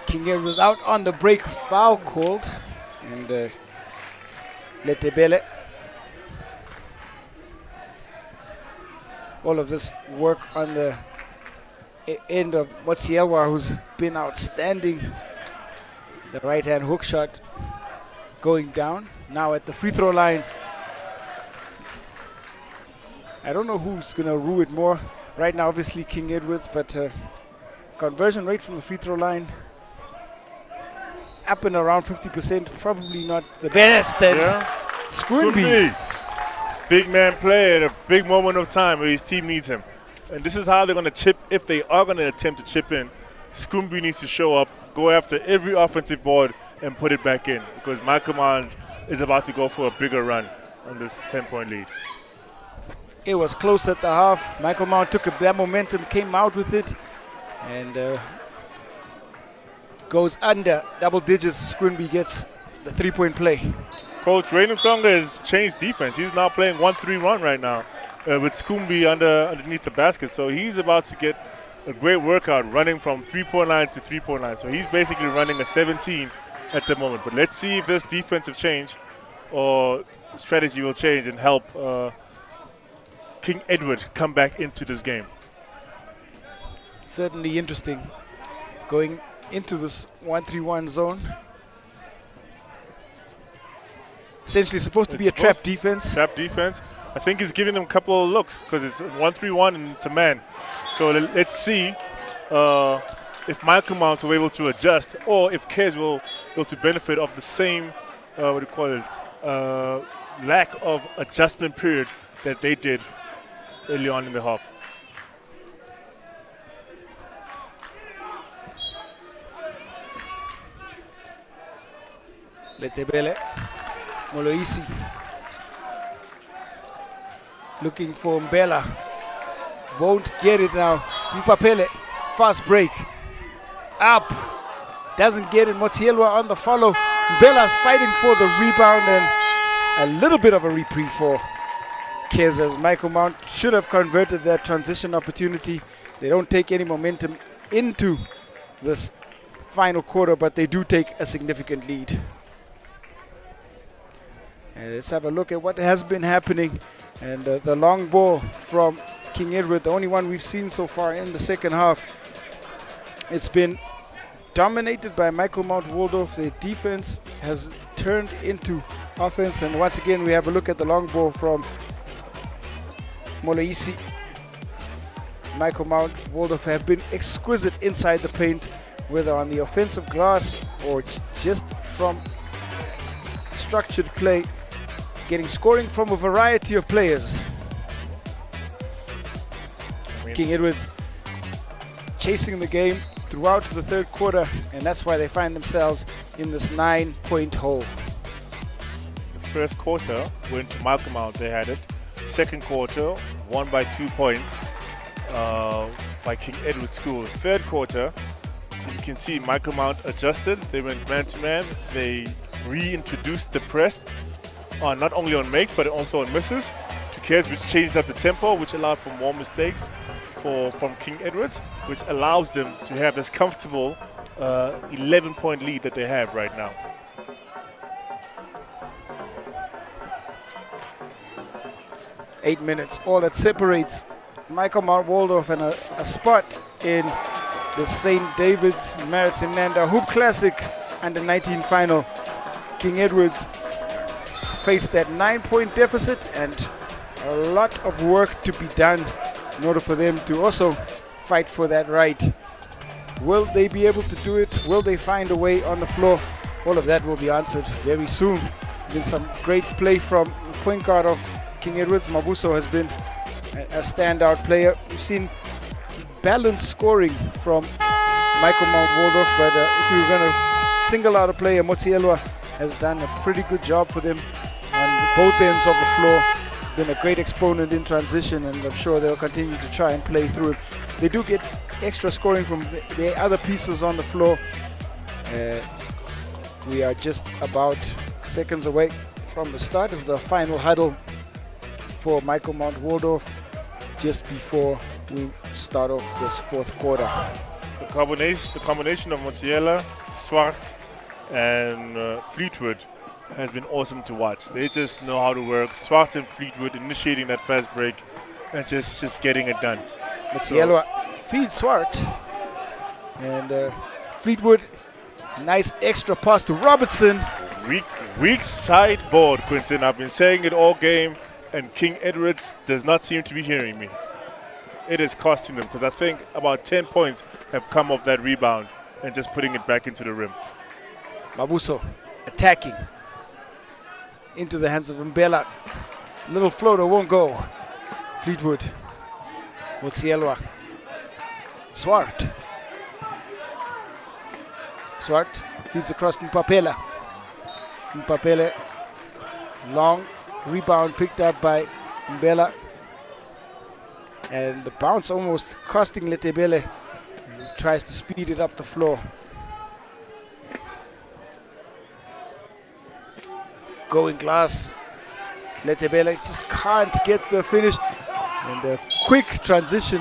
King Edwards out on the break. Foul called. And Letebele. All of this work on the end of Motsielwa, who's been outstanding. The right-hand hook shot going down. Now at the free throw line. I don't know who's going to rue it more. Right now, obviously, King Edwards, but conversion rate from the free throw line up and around 50%, probably not the best. And Scrimby. Big man play at a big moment of time where his team needs him. And this is how they're going to chip, if they are going to attempt to chip in. Scrimby needs to show up, go after every offensive board, and put it back in, because Michael Mount is about to go for a bigger run on this 10-point lead. It was close at the half. Michael Mount took that momentum, came out with it, and goes under double digits. Scrimby gets the 3-point play. Coach Raynham Songa has changed defense. He's now playing 1-3-1 right now with Scrimby underneath the basket. So he's about to get a great workout running from 3-point line to 3-point line. So he's basically running a 17 at the moment. But let's see if this defensive change or strategy will change and help King Edward come back into this game. Certainly interesting going into this 1-3-1 zone. Essentially supposed to be a trap defense. Trap defense. I think he's giving them a couple of looks because it's 1-3-1 and it's a man. So let's see if Michael Mount will be able to adjust, or if Kez will be able to benefit of the same, lack of adjustment period that they did early on in the half. Letebele, Moloisi, looking for Mbela, won't get it now. Mpapele, fast break, up, doesn't get it. Motielwa on the follow. Mbela's fighting for the rebound, and a little bit of a reprieve for Kez, as Michael Mount should have converted that transition opportunity. They don't take any momentum into this final quarter, but they do take a significant lead. And let's have a look at what has been happening. And the long ball from King Edward, the only one we've seen so far in the second half. It's been dominated by Michael Mount Waldorf. The defense has turned into offense. And once again, we have a look at the long ball from Moloisi. Michael Mount Waldorf have been exquisite inside the paint, whether on the offensive glass or just from structured play, getting scoring from a variety of players. King Edwards chasing the game throughout the third quarter, and that's why they find themselves in this 9-point hole. The first quarter went to Michael Mount, they had it. Second quarter, won by 2 points by King Edward School. Third quarter, you can see Michael Mount adjusted. They went man-to-man. They reintroduced the press, not only on makes, but also on misses to Kez, which changed up the tempo, which allowed for more mistakes from King Edwards, which allows them to have this comfortable 11-point lead that they have right now. Eight minutes, all that separates Michael Mount Waldorf and a spot in the St. David's Marist Inanda Hoop Classic under-19 final. King Edwards faced that 9-point deficit, and a lot of work to be done in order for them to also fight for that right. Will they be able to do it? Will they find a way on the floor? All of that will be answered very soon. Been some great play from point guard of King Edwards. Mabuso has been a standout player. We've seen balanced scoring from Michael Mount Waldorf, but if we were going to single out a player, Motielwa has done a pretty good job for them on both ends of the floor. Been a great exponent in transition, and I'm sure they'll continue to try and play through it. They do get extra scoring from the other pieces on the floor. We are just about seconds away from the start as the final huddle for Michael Mount Waldorf just before we start off this fourth quarter. The combination of Motiela, Swart, and Fleetwood has been awesome to watch. They just know how to work. Swart and Fleetwood initiating that fast break and just getting it done. Motiela feeds Swart, and Fleetwood, nice extra pass to Robertson. Weak sideboard, Quinton. I've been saying it all game, and King Edwards does not seem to be hearing me. it is costing them because I think about 10 points have come off that rebound and just putting it back into the rim. Mavuso attacking into the hands of Mbela. Little floater won't go. Fleetwood. Motsielwa. Swart. Swart feeds across Mpapela. Mpapele. Long rebound picked up by Mbela. And the bounce almost costing Letebele as he tries to speed it up the floor. Going glass. Letebele just can't get the finish. And a quick transition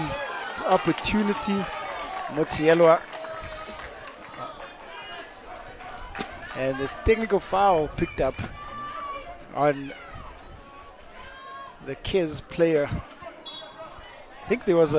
opportunity. Motsielwa. And a technical foul picked up on the Kez player. I think there was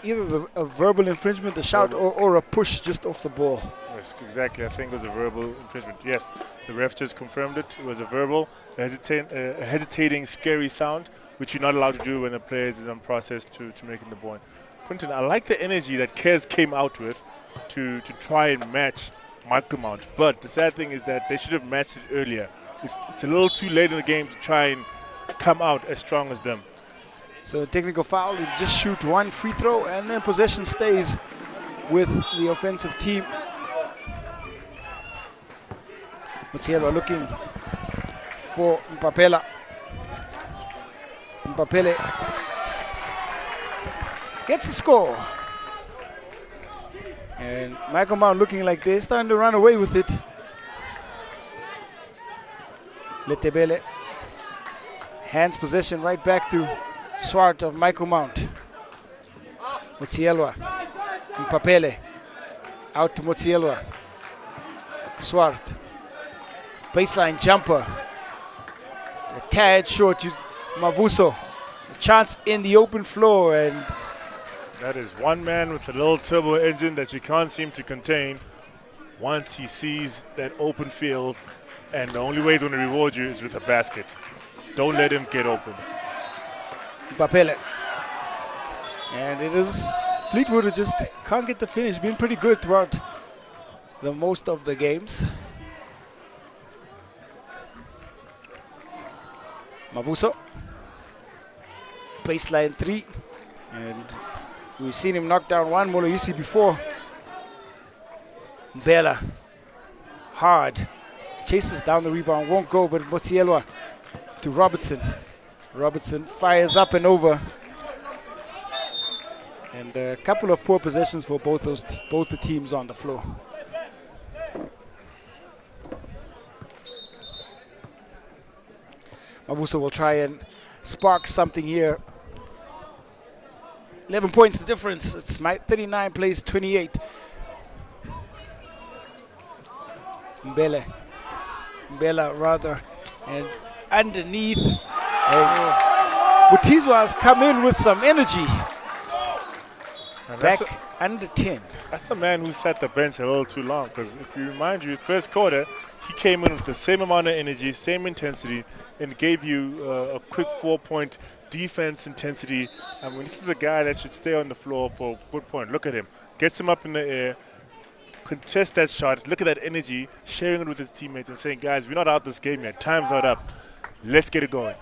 either a verbal infringement, a shout, or a push just off the ball. Yes, exactly. I think it was a verbal infringement. Yes, the ref just confirmed it. It was a verbal, a hesitating, scary sound, which you're not allowed to do when a player is on process to making the point. Quinton, I like the energy that Kez came out with to try and match Michael Mount. But the sad thing is that they should have matched it earlier. It's a little too late in the game to try and come out as strong as them. So technical foul, you just shoot one free throw and then possession stays with the offensive team. Motsielwa looking for Mpapela. Mpapele gets the score. And Michael Mount looking like they're starting to run away with it. Letebele hands possession right back to Swart of Michael Mount. Motsielwa. Mpapele. Out to Motsielwa. Swart. Baseline jumper. A tad short. Mavuso. A chance in the open floor. And that is one man with a little turbo engine that you can't seem to contain once he sees that open field. And the only way he's going to reward you is with a basket. Don't let him get open. Mpapele. And it is Fleetwood who just can't get the finish. Been pretty good throughout the most of the games. Mavuso. Baseline three. And we've seen him knock down one Moloisi before. Mbela. Hard. Chases down the rebound. Won't go, but Motsielwa to Robertson. Robertson fires up and over. And a couple of poor possessions for both the teams on the floor. Mavuso will try and spark something here. 11 points the difference. It's 39 plays 28. Mbela rather. And underneath. Mutizwa has come in with some energy. And back under 10. That's a man who sat the bench a little too long, because if you remind you, first quarter, he came in with the same amount of energy, same intensity, and gave you a quick 4-point defense intensity. I mean, this is a guy that should stay on the floor for a good point. Look at him. Gets him up in the air, contest that shot. Look at that energy, sharing it with his teammates and saying, guys, we're not out this game yet. Time's not up. Let's get it going.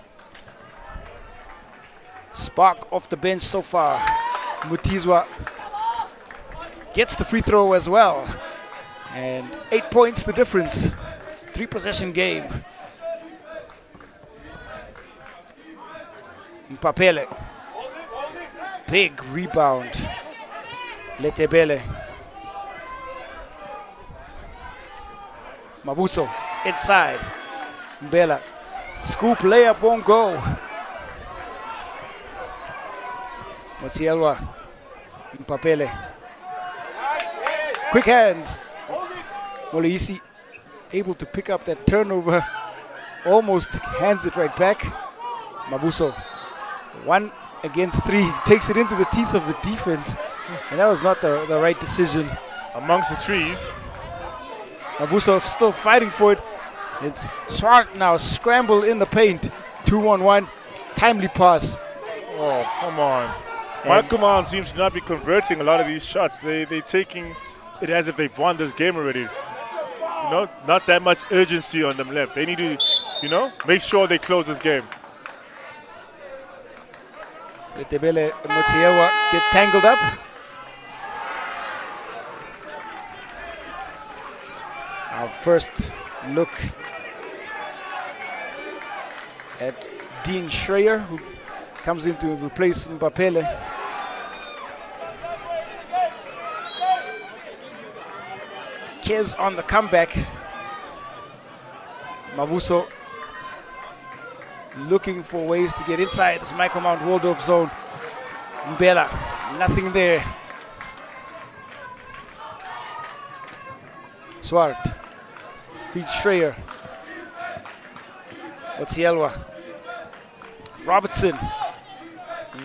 Spark off the bench so far. Mutizwa gets the free throw as well. And 8 points the difference. 3-possession game. Mpapele. Big rebound. Letebele. Mavuso inside. Mbela. Scoop layup won't go. Motsielwa. Mpapele. Quick hands. Moloisi able to pick up that turnover. Almost hands it right back. Mavuso. 1 against 3. Takes it into the teeth of the defense. And that was not the right decision. Amongst the trees. Mavuso still fighting for it. It's Swart now. Scramble in the paint. 2-on-1. Timely pass. Oh, come on. Marcoman seems to not be converting a lot of these shots. They're taking it as if they've won this game already. You know, not that much urgency on them left. They need to, you know, make sure they close this game. Tebele and Motsielwa get tangled up. Our first look at Dean Schreier, who comes in to replace Mbapele. Kez on the comeback. Mavuso looking for ways to get inside this Michael Mount Waldorf zone. Mbela, nothing there. Swart feeds Schreier. Motsielwa. Robertson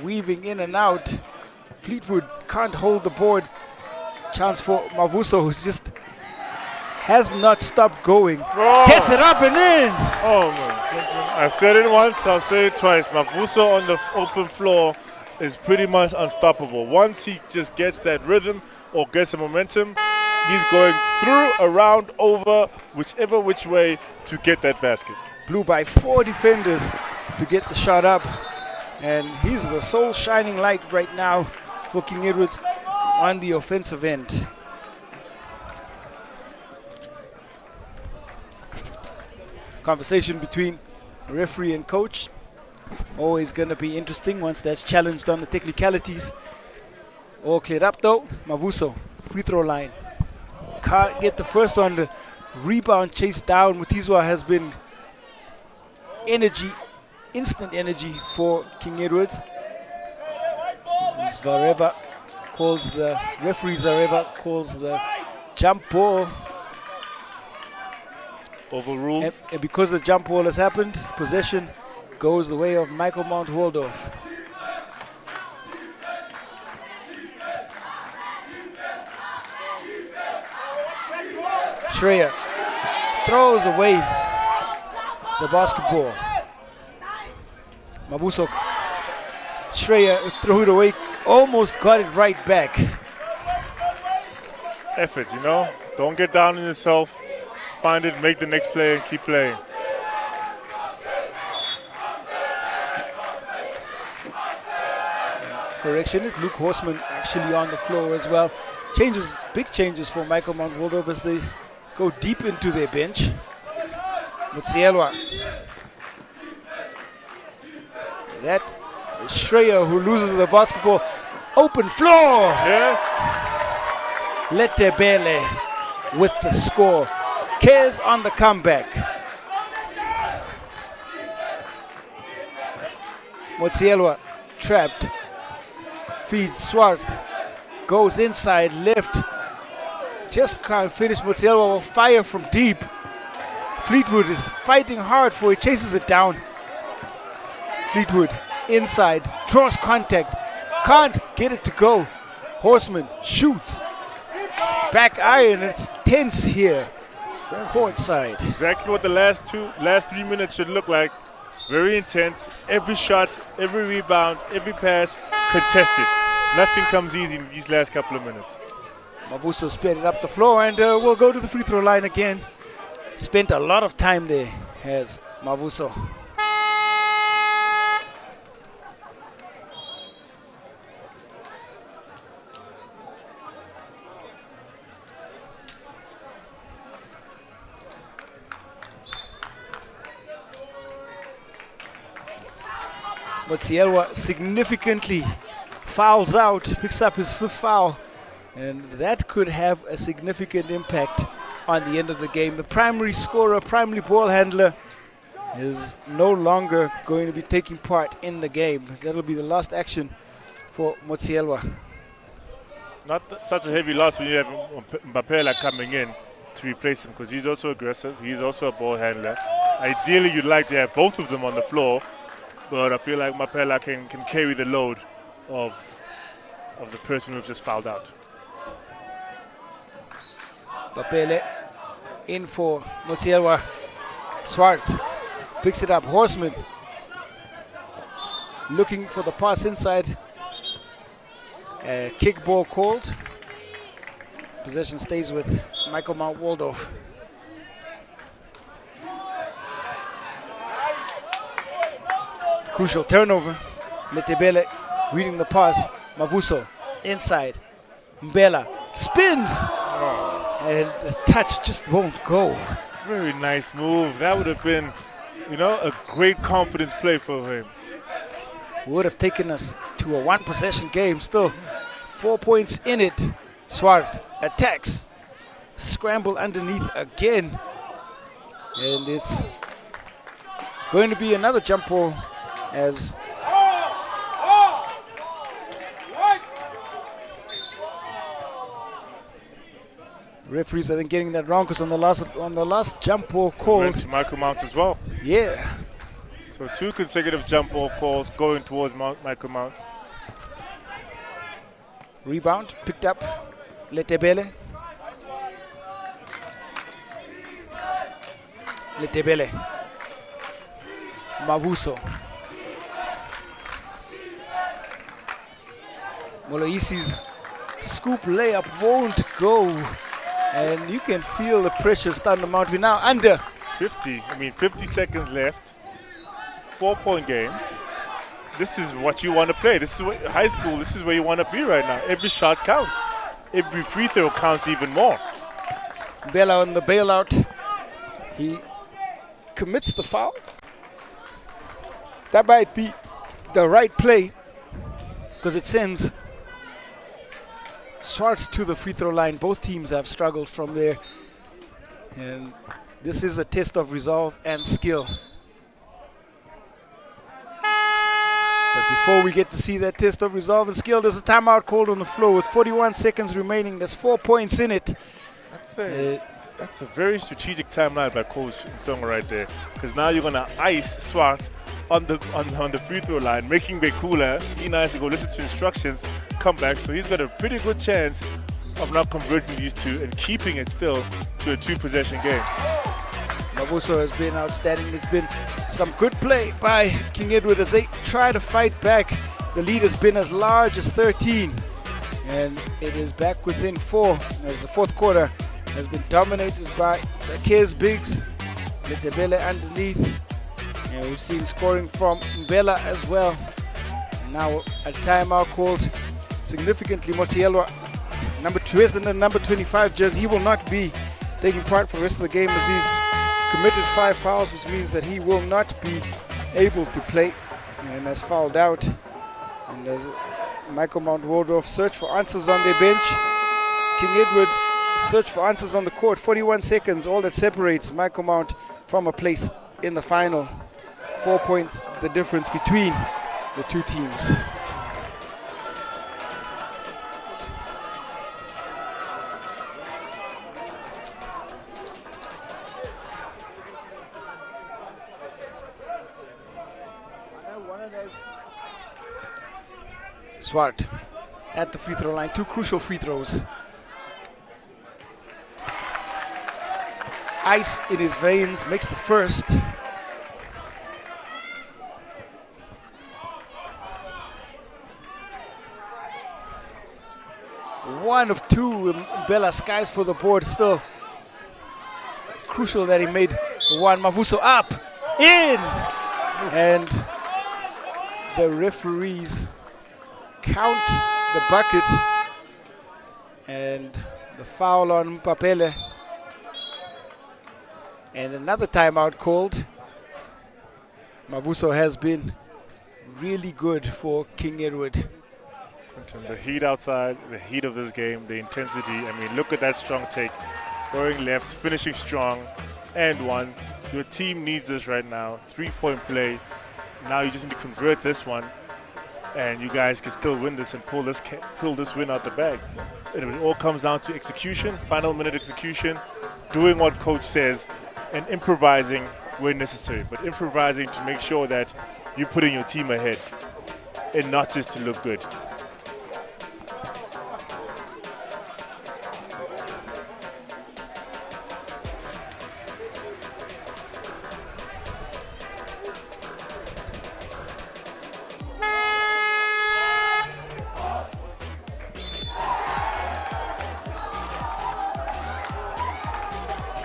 weaving in and out. Fleetwood can't hold the board. Chance for Mavuso, who's just has not stopped going. Oh. Gets it up and in. Oh man. I said it once, I'll say it twice. Mavuso on the open floor is pretty much unstoppable. Once he just gets that rhythm or gets the momentum, he's going through, around, over, whichever which way to get that basket. Blew by 4 defenders to get the shot up. And he's the sole shining light right now for King Edwards on the offensive end. Conversation between referee and coach. Always going to be interesting once that's challenged on the technicalities. All cleared up though. Mavuso, free throw line. Can't get the first one. The rebound chased down. Mutizwa has been energy, instant energy for King Edwards. Zareva calls the, referee Zareva calls the jump ball. Overruled. And because the jump ball has happened, possession goes the way of Michael Mount Waldorf. Schreier throws away the basketball. Mavuso. Schreier threw it away, almost got it right back. Effort, you know? Don't get down on yourself. Find it, make the next play, and keep playing. Correction, it's Luke Horseman actually on the floor as well. Changes, big changes for Michael Mount Waldorf as they go deep into their bench. Motsielwa. That is Schreier who loses the basketball. Open floor. Yes. Letebele with the score. Kez on the comeback. Motsielwa trapped. Feeds Swart. Goes inside left. Just can't finish. Motsielwa will fire from deep. Fleetwood is fighting hard for it. Chases it down. Fleetwood inside. Draws contact. Can't get it to go. Horseman shoots. Back iron. It's tense here. Courtside. Exactly what the last 3 minutes should look like. Very intense. Every shot, every rebound, every pass contested. Nothing comes easy in these last couple of minutes. Mavuso sped it up the floor and we'll go to the free throw line again. Spent a lot of time there, has Mavuso. Motsielwa significantly fouls out, picks up his 5th foul, and that could have a significant impact on the end of the game. The primary scorer, primary ball handler, is no longer going to be taking part in the game. That'll be the last action for Motsielwa. Not such a heavy loss when you have Mbapela coming in to replace him, because he's also aggressive, he's also a ball handler. Ideally, you'd like to have both of them on the floor, but I feel like Mbapela can carry the load of the person who's just fouled out. Mbapele in for Motsielwa. Swart picks it up. Horseman looking for the pass inside. kick ball called. Possession stays with Michael Mount Waldorf. Crucial turnover. Letebele reading the pass. Mavuso inside. Mbela spins. And the touch just won't go. Very nice move. That would have been, a great confidence play for him. Would have taken us to a one possession game. Still 4 points in it. Swart attacks. Scramble underneath again. And it's going to be another jump ball as referees, I think, getting that wrong because on the last jump ball called. Went to Michael Mount as well. Yeah. So 2 consecutive jump ball calls going towards Michael Mount. Rebound picked up. Letebele. Mavuso. Moloisi's scoop layup won't go. And you can feel the pressure starting to mount. We're now under 50 seconds left. 4-point game. This is what you want to play. This is high school. This is where you want to be right now. Every shot counts. Every free throw counts even more. Bella on the bailout. He commits the foul. That might be the right play because it sends Swart to the free throw line. Both teams have struggled from there. And this is a test of resolve and skill. But before we get to see that test of resolve and skill, there's a timeout called on the floor with 41 seconds remaining. There's 4 points in it. That's a very strategic timeout by Coach Thonga right there, because now you're gonna ice Swart on the free throw line, making Bekula be nice to go listen to instructions, come back. So he's got a pretty good chance of not converting these two and keeping it still to a 2-possession game. Mavuso has been outstanding. There's been some good play by King Edward as they try to fight back. The lead has been as large as 13, and it is back within 4 as the fourth quarter has been dominated by the Kez Bigs. Letebele underneath. And we've seen scoring from Mbela as well. And now a timeout called significantly. Motielwa, number 2, is the number 25 jersey. He will not be taking part for the rest of the game as he's committed 5 fouls, which means that he will not be able to play and has fouled out. And as Michael Mount Waldorf search for answers on their bench, King Edward search for answers on the court. 41 seconds, all that separates Michael Mount from a place in the final. 4 points, the difference between the two teams. Swart at the free throw line, 2 crucial free throws. Ice in his veins, makes the first. One of 2, Bella skies for the board. Still crucial that he made one. Mavuso up, in, and the referees count the bucket and the foul on Mpapele. And another timeout called. Mavuso has been really good for King Edward. The heat outside, the heat of this game, the intensity. Look at that strong take. Going left, finishing strong, and 1. Your team needs this right now. 3-point play. Now you just need to convert this one, and you guys can still win this and pull this win out the bag. And it all comes down to execution, final minute execution, doing what coach says, and improvising where necessary. But improvising to make sure that you're putting your team ahead and not just to look good.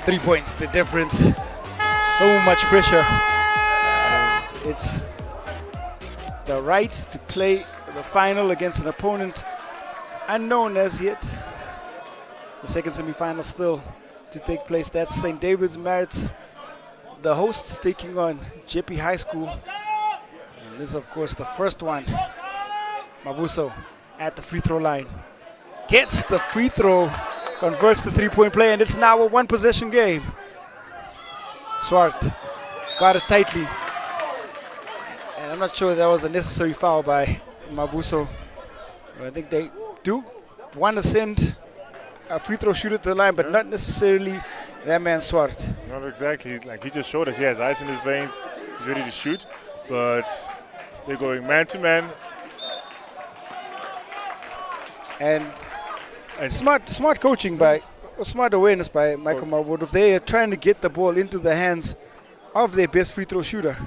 3 points, the difference. So much pressure. And it's the right to play the final against an opponent unknown as yet. The second semi-final still to take place. That's St. David's Marist, the hosts, taking on Jeppe High School. And this is, of course, the first one. Mavuso at the free throw line. Gets the free throw, converts the three-point play, and it's now a one-possession game. Swart got it tightly. And I'm not sure that was a necessary foul by Mavuso. I think they do want to send a free throw shooter to the line, but not necessarily that man Swart. Not exactly. Like, he just showed us he has ice in his veins. He's ready to shoot, but they're going man to man. And smart coaching by, smart awareness by Michael Marwood. They are trying to get the ball into the hands of their best free throw shooter.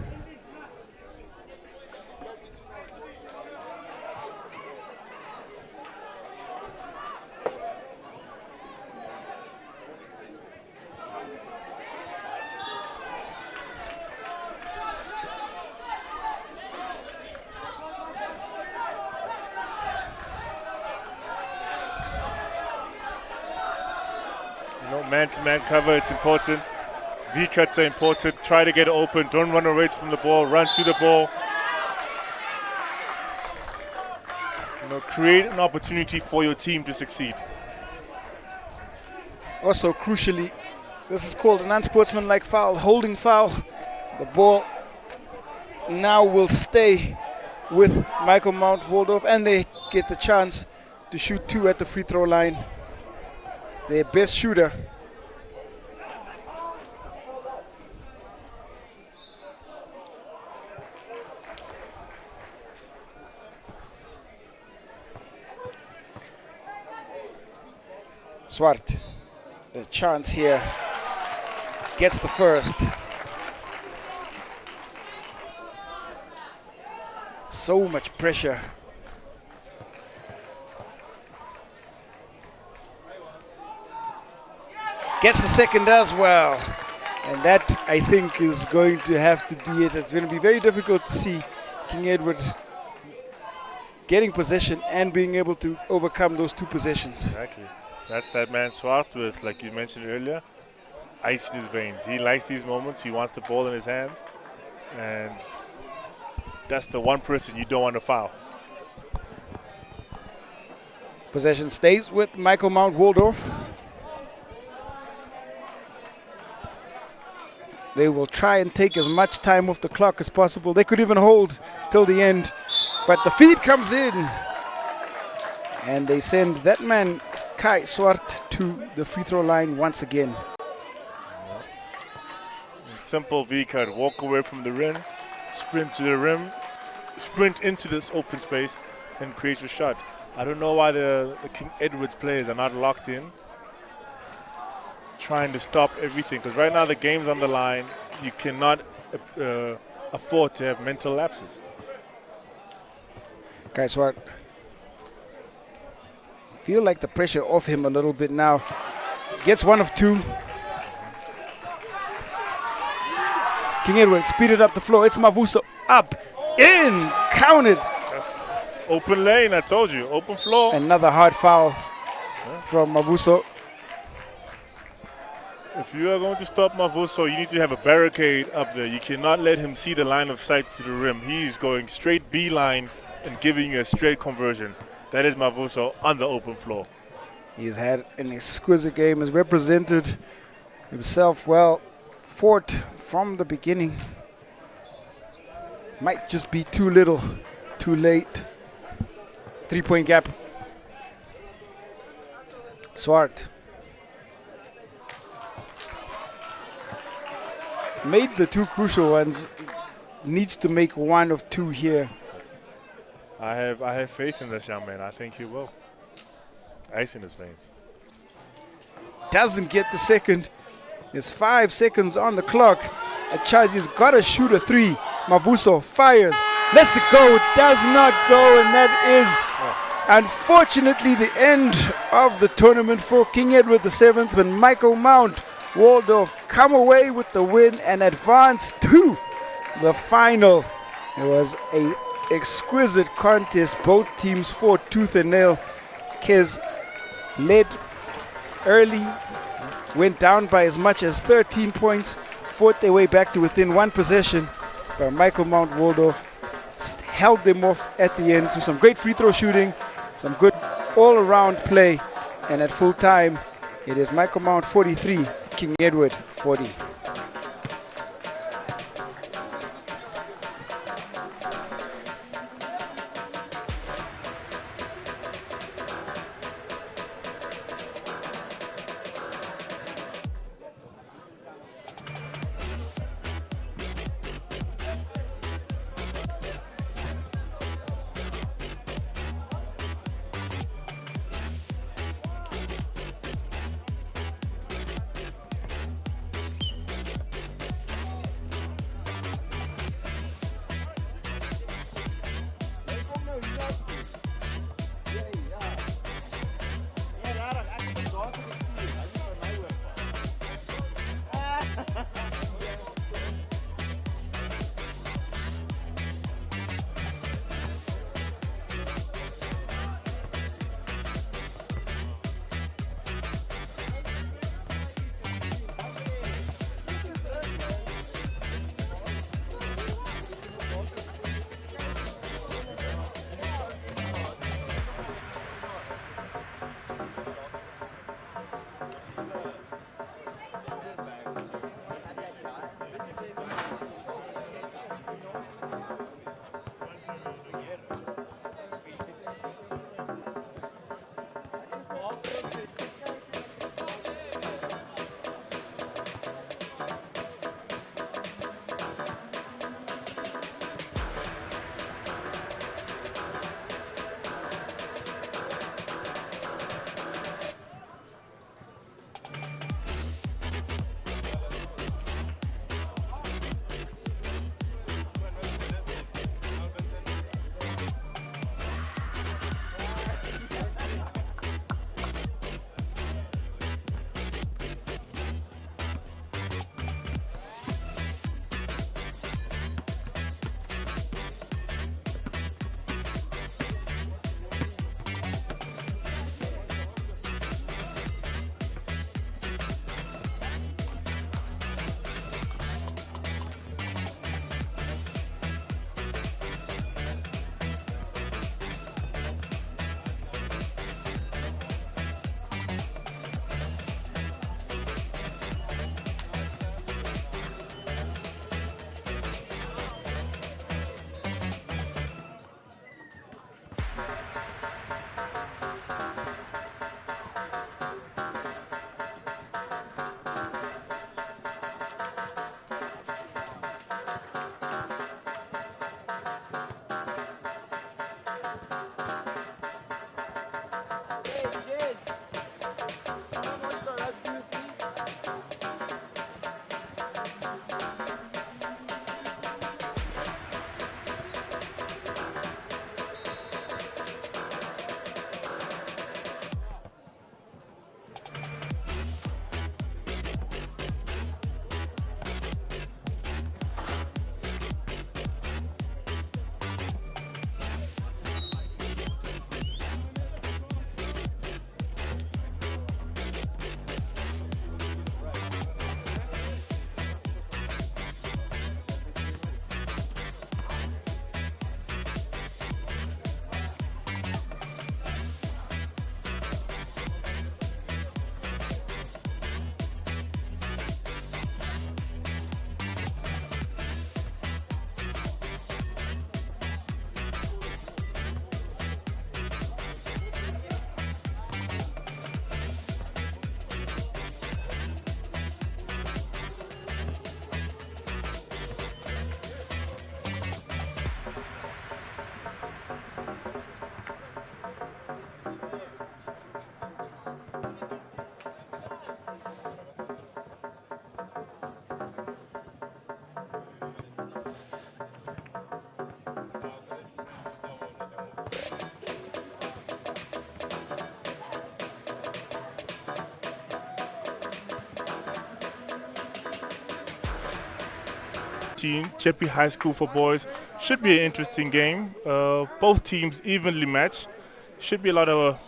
Man-to-man cover, it's important. V-cuts are important. Try to get open. Don't run away from the ball. Run to the ball. Create an opportunity for your team to succeed. Also, crucially, this is called an unsportsmanlike foul, holding foul. The ball now will stay with Michael Mount Waldorf, and they get the chance to shoot two at the free throw line. Their best shooter. Swart, the chance here, gets the first. So much pressure. Gets the second as well. And that, I think, is going to have to be it. It's going to be very difficult to see King Edward getting possession and being able to overcome those two possessions. Exactly. That's that man Swart with, like you mentioned earlier, ice in his veins. He likes these moments. He wants the ball in his hands. And that's the one person you don't want to foul. Possession stays with Michael Mount Waldorf. They will try and take as much time off the clock as possible. They could even hold till the end. But the feed comes in. And they send that man Kai Swart to the free throw line once again. Simple V-cut. Walk away from the rim, sprint to the rim, sprint into this open space, and create your shot. I don't know why the King Edwards players are not locked in, trying to stop everything. Because right now the game's on the line. You cannot afford to have mental lapses. Kai Swart. Feel like the pressure off him a little bit now. Gets one of two. King Edward speeded up the floor. It's Mavuso up, in, counted. That's open lane, I told you, open floor. Another hard foul from Mavuso. If you are going to stop Mavuso, you need to have a barricade up there. You cannot let him see the line of sight to the rim. He's going straight beeline and giving you a straight conversion. That is Mavuso on the open floor. He's had an exquisite game. Has represented himself well. Fought from the beginning. Might just be too little, too late. 3-point gap. Swart. Made the two crucial ones. Needs to make one of two here. I have faith in this young man. I think he will. Ice in his veins. Doesn't get the second. There's 5 seconds on the clock. Achazi's got to shoot a three. Mavuso fires. Lets it go. Does not go. And that is, unfortunately, the end of the tournament for King Edward VII. When Michael Mount Waldorf come away with the win and advance to the final. It was a exquisite contest. Both teams fought tooth and nail. Kez led early, went down by as much as 13 points, fought their way back to within one possession, but Michael Mount Waldorf held them off at the end through some great free throw shooting, some good all-around play, and at full time it is Michael Mount 43, King Edward 40. U15 Jeppe High School for boys. Should be an interesting game. Both teams evenly matched. Should be a lot of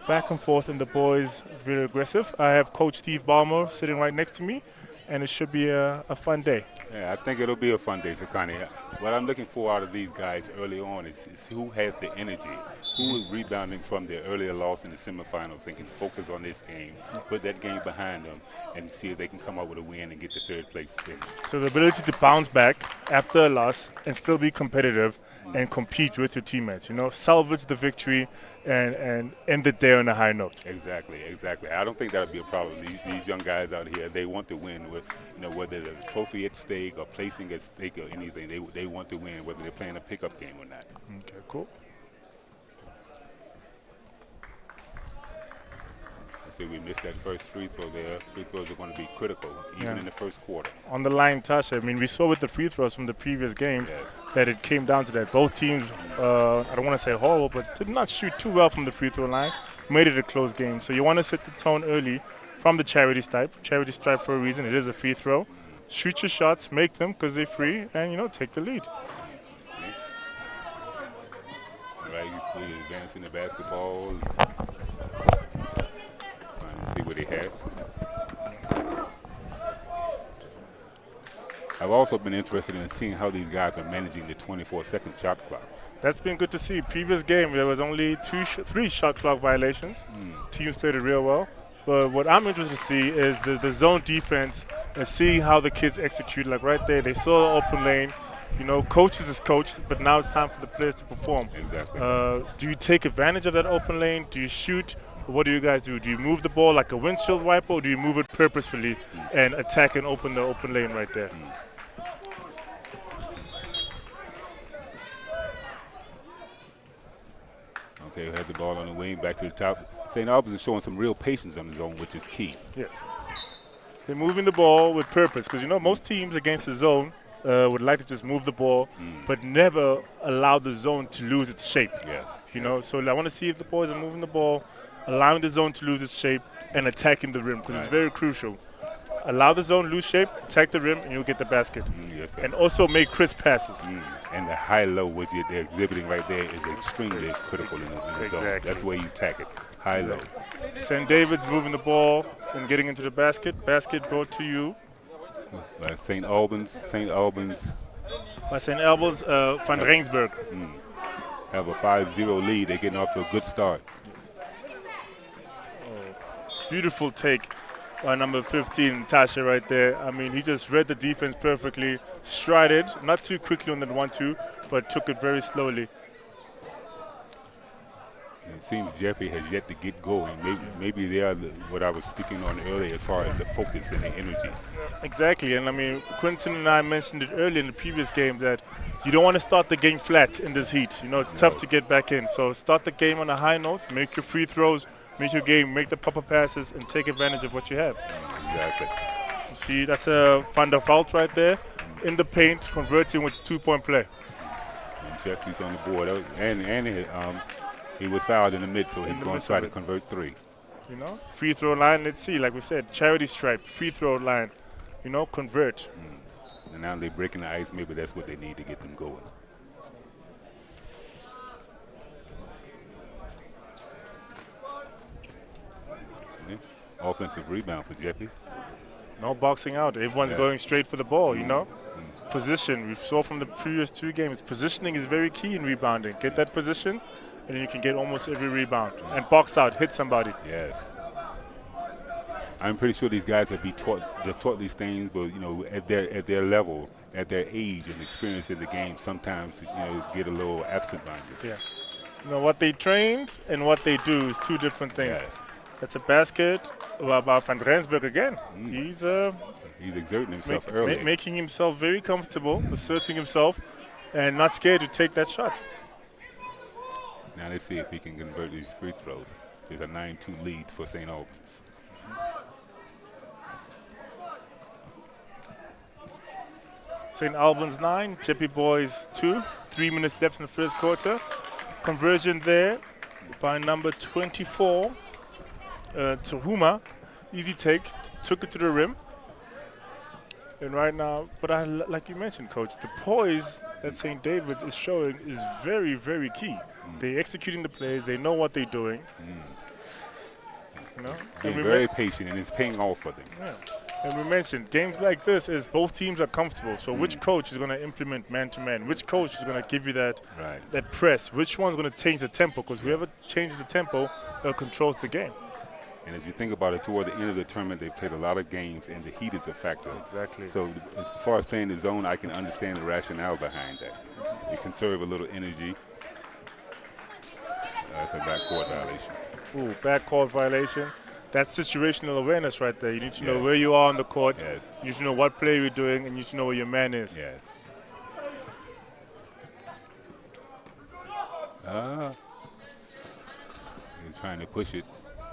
back and forth, and the boys very aggressive. I have Coach Steve Ballmer sitting right next to me, and it should be a fun day. Yeah, I think it'll be a fun day, Sakani. What I'm looking for out of these guys early on is who has the energy, who is rebounding from their earlier loss in the semifinals and can focus on this game, put that game behind them, and see if they can come out with a win and get the third place finish. So the ability to bounce back after a loss and still be competitive and compete with your teammates, salvage the victory and end it there on a high note. Exactly. I don't think that'll be a problem. These young guys out here, they want to win with, whether there's a trophy at stake or placing at stake or anything, they want to win, whether they're playing a pickup game or not. Okay, cool. So we missed that first free throw there. Free throws are going to be critical, even in the first quarter. On the line, Tasha, we saw with the free throws from the previous games that it came down to that. Both teams, I don't want to say horrible, but did not shoot too well from the free throw line. Made it a close game. So you want to set the tone early from the charity stripe. Charity stripe for a reason. It is a free throw. Shoot your shots, make them because they're free, and, take the lead. All right, we're advancing the basketball. See what he has. I've also been interested in seeing how these guys are managing the 24-second shot clock. That's been good to see. Previous game, there was only three shot clock violations. Teams played it real well. But what I'm interested to see is the zone defense and seeing how the kids execute. Like right there, they saw the open lane. Coaches is coached, but now it's time for the players to perform. Exactly. Do you take advantage of that open lane? Do you shoot? What do you guys do? Do you move the ball like a windshield wiper, or do you move it purposefully and attack and open the open lane right there? Okay, we have the ball on the wing, back to the top. St. Albans is showing some real patience on the zone, which is key. Yes. They're moving the ball with purpose because, most teams against the zone would like to just move the ball, but never allow the zone to lose its shape. Yes. So I want to see if the boys are moving the ball, allowing the zone to lose its shape, and attacking the rim because it's very crucial. Allow the zone lose shape, attack the rim, and you'll get the basket. Yes, sir. And also make crisp passes. And the high-low, which they're exhibiting right there, is extremely critical in the zone. That's where you attack it, high-low. St. David's moving the ball and getting into the basket. Basket brought to you. By St. Albans. By St. Albans, Van Rensburg. Have a 5-0 lead. They're getting off to a good start. Beautiful take by number 15, Tasha, right there. He just read the defense perfectly, strided, not too quickly on that 1-2, but took it very slowly. It seems Jeppe has yet to get going. Maybe they are what I was sticking on earlier as far as the focus and the energy. Exactly, and Quentin and I mentioned it earlier in the previous game that you don't want to start the game flat in this heat. It's tough to get back in. So start the game on a high note, make your free throws, make your game, make the proper passes, and take advantage of what you have. Exactly. See, that's a Van der Vault right there in the paint, converting with 2-point play. And Jeppe's on the board, and he was fouled in the mid, so he's going to try to convert 3. Free throw line. Let's see, like we said, charity stripe, free throw line. Convert. And now they're breaking the ice. Maybe that's what they need to get them going. Offensive rebound for Jeppe. No boxing out. Everyone's going straight for the ball, Position. We saw from the previous 2 games, positioning is very key in rebounding. Get that position, and you can get almost every rebound. And box out, hit somebody. Yes. I'm pretty sure these guys they're taught these things, but, at their level, at their age and experience in the game, sometimes, get a little absent-minded. Yeah. What they trained and what they do is 2 different things. Yes. That's a basket about Van Rensburg again. He's exerting himself early. Making himself very comfortable, asserting himself, and not scared to take that shot. Now let's see if he can convert these free throws. There's a 9-2 lead for St. Albans. St. Albans 9, Jeppe Boys 2. 3 minutes left in the first quarter. Conversion there by number 24, Tuhuma. Easy take, took it to the rim. And right now, but like you mentioned, Coach, the poise that St. David's is showing is very, very key. They're executing the plays. They know what they're doing. You know, Being very patient, and it's paying off for them. Yeah. And we mentioned games like this is both teams are comfortable. So which coach is going to implement man-to-man? Which coach is going to give you that that press? Which one's going to change the tempo? Because whoever changes the tempo controls the game. And as you think about it, toward the end of the tournament, they've played a lot of games, and the heat is a factor. Exactly. So as far as playing the zone, I can understand the rationale behind that. You conserve a little energy. That's a backcourt violation. Ooh, backcourt violation. That's situational awareness right there. You need to know where you are on the court. Yes. You need to know what play you're doing, and you need to know where your man is. Yes. He's trying to push it.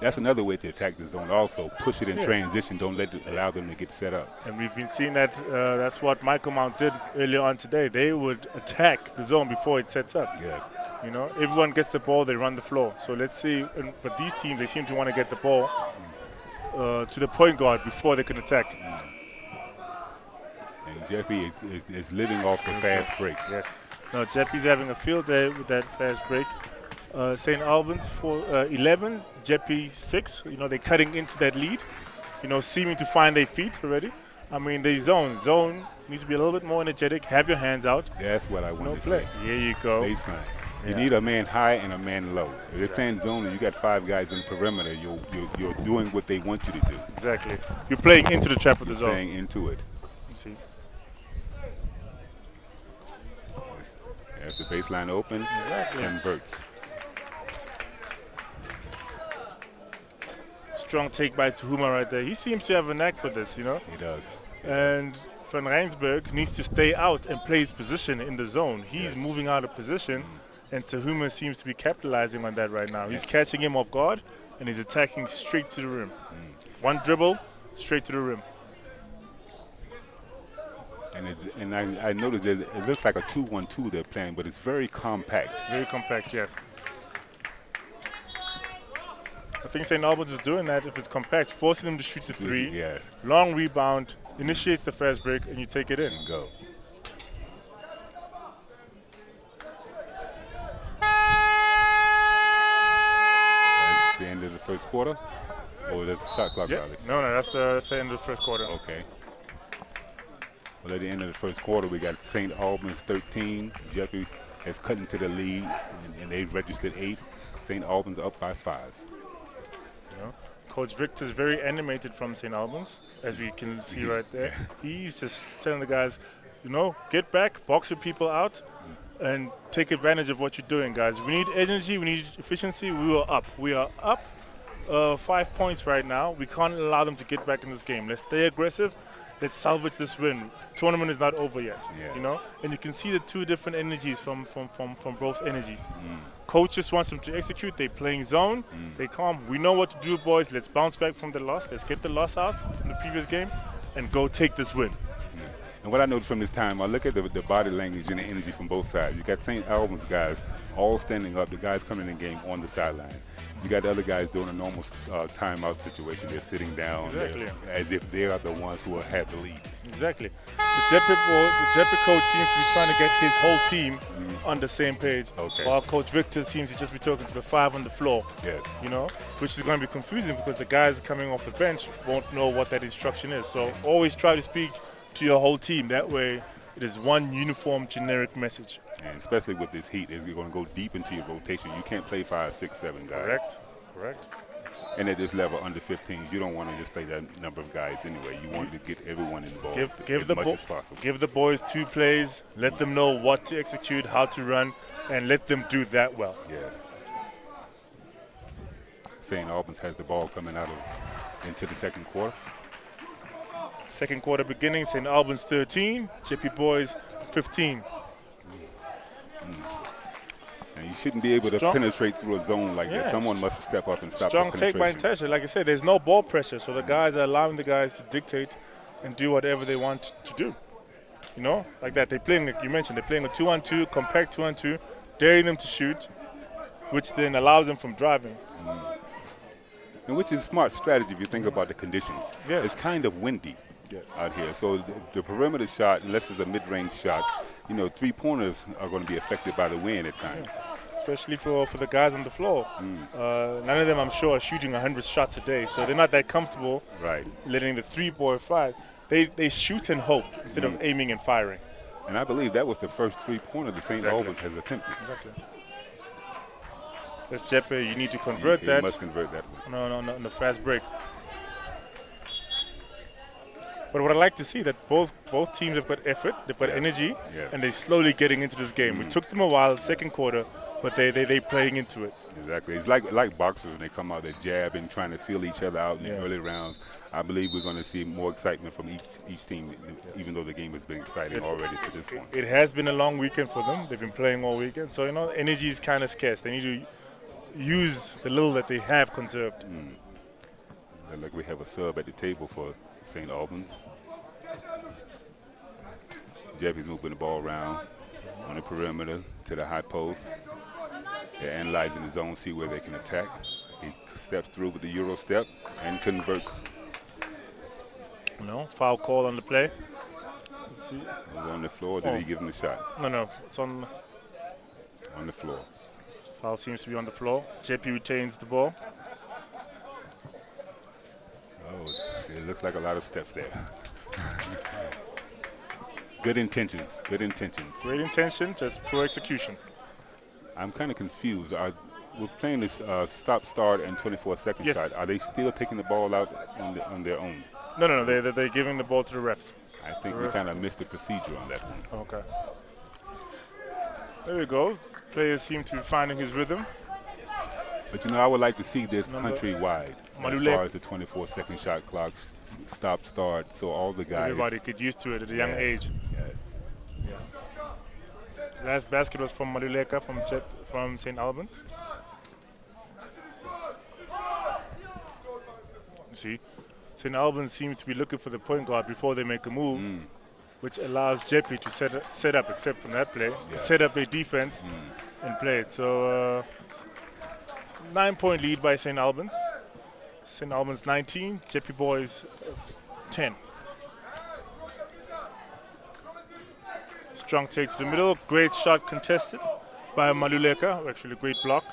That's another way to attack the zone also. Push it in transition. Don't allow them to get set up. And we've been seeing that. That's what Michael Mount did earlier on today. They would attack the zone before it sets up. Yes. You know, everyone gets the ball, they run the floor. So let's see. But these teams, they seem to want to get the ball to the point guard before they can attack. And Jeffy is living off the fast break. Yes. No, Jeffy's having a field day with that fast break. St. Albans for 11, Jeppy 6. You know, they're cutting into that lead, you know, seeming to find their feet already. I mean, they zone needs to be a little bit more energetic, have your hands out. That's what I want to play. say. Here you go. Baseline. You need a man high and a man low. If you're playing zone and you got 5 guys in the perimeter, you're doing what they want you to do. Exactly. You're playing into the trap of the zone. Playing into it. Let's see. As the baseline open, converts. Strong take by Tuhuma right there. He seems to have a knack for this, you know. He does. And Van Rijnsburg needs to stay out and play his position in the zone. He's moving out of position, and Tuhuma seems to be capitalizing on that right now. He's catching him off guard, and he's attacking straight to the rim. One dribble, straight to the rim. And I noticed that it looks like a 2-1-2 they're playing, but it's very compact. Very compact, yes. I think St. Albans is doing that if it's compact, forcing them to shoot the 3. Yes. Long rebound, initiates the fast break, and you take it in. And go. That's the end of the first quarter? Or that's the shot clock violation? No, that's the end of the first quarter. Okay. Well, at the end of the first quarter, we got St. Albans 13. Jeffrey has cut into the lead, and they registered 8. St. Albans up by 5. You know, Coach Victor's very animated from St. Albans, as we can see right there. He's just telling the guys, you know, get back, box your people out, and take advantage of what you're doing, guys. We need energy, we need efficiency. We are up 5 points right now. We can't allow them to get back in this game. Let's stay aggressive. Let's salvage this win. Tournament is not over yet, you know. And you can see the 2 different energies from both energies. Coach just wants them to execute. They're playing zone. They calm. We know what to do, boys. Let's bounce back from the loss. Let's get the loss out from the previous game and go take this win. And what I noticed from this time, I look at the body language and the energy from both sides. You got St. Albans guys all standing up, the guys coming in the game on the sideline. You got the other guys doing a normal timeout situation. They're sitting down as if they are the ones who have the lead. Exactly. The Jeppy coach seems to be trying to get his whole team on the same page. Okay. While Coach Victor seems to just be talking to the 5 on the floor. Yes. You know, which is going to be confusing because the guys coming off the bench won't know what that instruction is. So always try to speak to your whole team. That way it is one uniform generic message. And especially with this heat, you're going to go deep into your rotation. You can't play 5, 6, 7 guys. Correct. And at this level, under 15s, you don't want to just play that number of guys anyway. You want to get everyone involved as much as possible. Give the boys 2 plays, let them know what to execute, how to run, and let them do that well. Yes. St. Albans has the ball coming out into the second quarter. Second quarter beginning, St. Albans 13, Jeppy Boys 15. And you shouldn't be able to penetrate through a zone like that. Someone must step up and stop the penetration. Strong take by Natasha. Like I said, there's no ball pressure, so the guys are allowing the guys to dictate and do whatever they want to do. You know, like that. They're playing, like you mentioned, they're playing a 2-on-2, compact 2-on-2, daring them to shoot, which then allows them from driving. And which is a smart strategy if you think about the conditions. Yes. It's kind of windy. out here. So the perimeter shot, unless it's a mid-range shot, you know, three-pointers are going to be affected by the wind at times. Especially for the guys on the floor. None of them, I'm sure, are shooting 100 shots a day, so they're not that comfortable letting the three-ball fly. They shoot and hope instead of aiming and firing. And I believe that was the first three-pointer the St. Albans has attempted. Exactly. That's Jeppe. You need to convert that. You must convert that one. No, the fast break. But what I like to see that both teams have got effort, they've got energy, and they're slowly getting into this game. It took them a while, second quarter, but they playing into it. Exactly. It's like boxers when they come out, they're jabbing, trying to feel each other out in the early rounds. I believe we're going to see more excitement from each team, even though the game has been exciting already to this point. It has been a long weekend for them. They've been playing all weekend, so energy is kind of scarce. They need to use the little that they have conserved. Like we have a sub at the table for St. Albans. Jeffy's moving the ball around on the perimeter to the high post. They're analyzing the zone, see where they can attack. He steps through with the Euro step and converts. Foul call on the play. Let's see. It was on the floor. Did he give him the shot? No, it's on the floor. Foul seems to be on the floor. Jeppe retains the ball. Oh, it looks like a lot of steps there. Good intentions. Great intention, just poor execution. I'm kind of confused. We're playing this stop-start and 24-second shot. Are they still taking the ball out on their own? No. They're giving the ball to the refs. I think we kind of missed the procedure on that one. Okay. There we go. Players seem to be finding his rhythm. But, I would like to see this countrywide as Maluleke. far as the 24-second shot clock, stop, start, so all the guys. Everybody get used to it at a young age. Yes. Last basket was from Maluleke from St. Albans. You see, St. Albans seem to be looking for the point guard before they make a move, which allows Jeppe to set up, except from that play, to set up a defense and play it. So 9-point lead by St. Albans. St. Albans 19, Jeppe Boys 10. Strong take to the middle, great shot contested by Maluleke, actually a great block,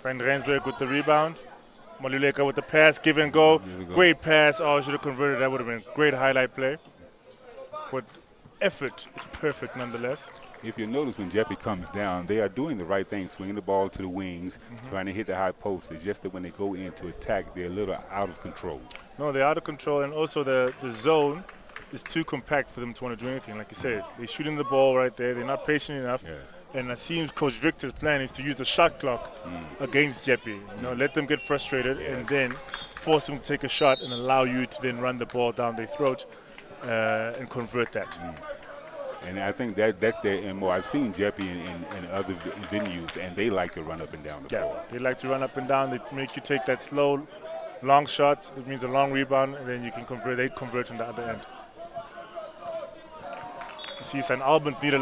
Van Rensburg with the rebound. Maluleke with the pass, give and go. Great pass, should have converted, that would have been a great highlight play. But effort is perfect nonetheless. If you notice when Jeppe comes down, they are doing the right thing, swinging the ball to the wings, trying to hit the high post. It's just that when they go in to attack, they're a little out of control. No, they're out of control, and also the zone is too compact for them to want to do anything. Like you said, they're shooting the ball right there. They're not patient enough. And it seems Coach Victor's plan is to use the shot clock against Jeppe. Let them get frustrated and then force them to take a shot and allow you to then run the ball down their throat and convert that. And I think that's their MO. I've seen Jeppe in other venues, and they like to run up and down the floor. They like to run up and down. They make you take that slow, long shot. It means a long rebound, and then you can convert. They convert on the other end. You see, St. Albans needs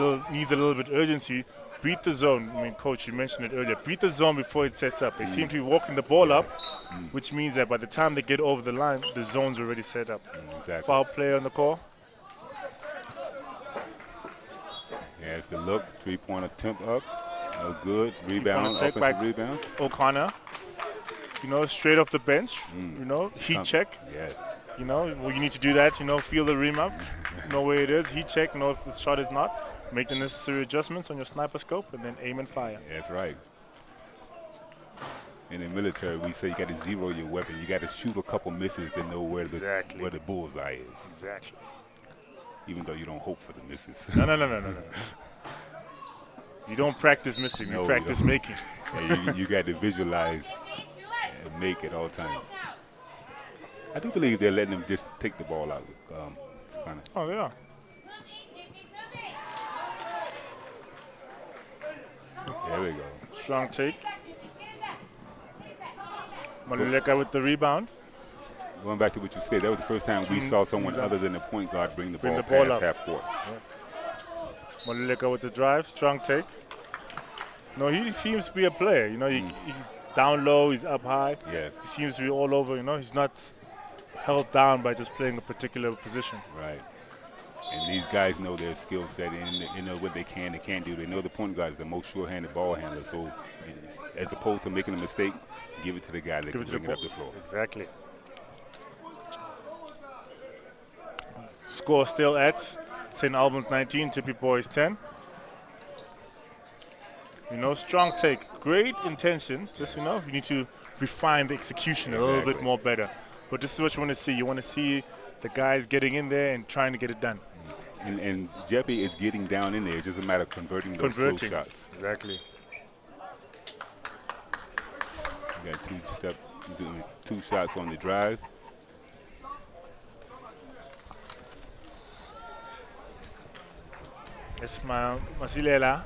a little bit of urgency. Beat the zone. I mean, Coach, you mentioned it earlier. Beat the zone before it sets up. They seem to be walking the ball up, which means that by the time they get over the line, the zone's already set up. Exactly. Foul play on the call. It's the look, three-point attempt up, no good. Rebound, offensive rebound. O'Connor, straight off the bench, heat check. Yes. You need to do that, feel the rim up, know where it is, heat check, know if the shot is not, make the necessary adjustments on your sniper scope, and then aim and fire. That's right. In the military, we say you got to zero your weapon. You got to shoot a couple misses to know where the bullseye is. Exactly. Even though you don't hope for the misses. No. You don't practice missing, you practice making. You got to visualize and make at all times. I do believe they're letting them just take the ball out. Oh, they are. There we go. Strong take. Maluleke with the rebound. Going back to what you said, that was the first time we saw someone other than the point guard bring the ball past half court. Maluleke with the drive, strong take. No, he seems to be a player. You know, he's down low, he's up high. Yes. He seems to be all over. You know, he's not held down by just playing a particular position. Right. And these guys know their skill set and they know what they can and can't do. They know the point guard is the most sure-handed ball handler. So, as opposed to making a mistake, give it to the guy that can bring it up the floor. Exactly. Score still at St. Albans 19, Chippy Boys 10. You know, strong take, great intention. Just, you know, you need to refine the execution a little bit more better. But this is what you want to see. You want to see the guys getting in there and trying to get it done. And Jeppy is getting down in there. It's just a matter of converting those close shots. Exactly. You got two shots on the drive. Ismail Masilela,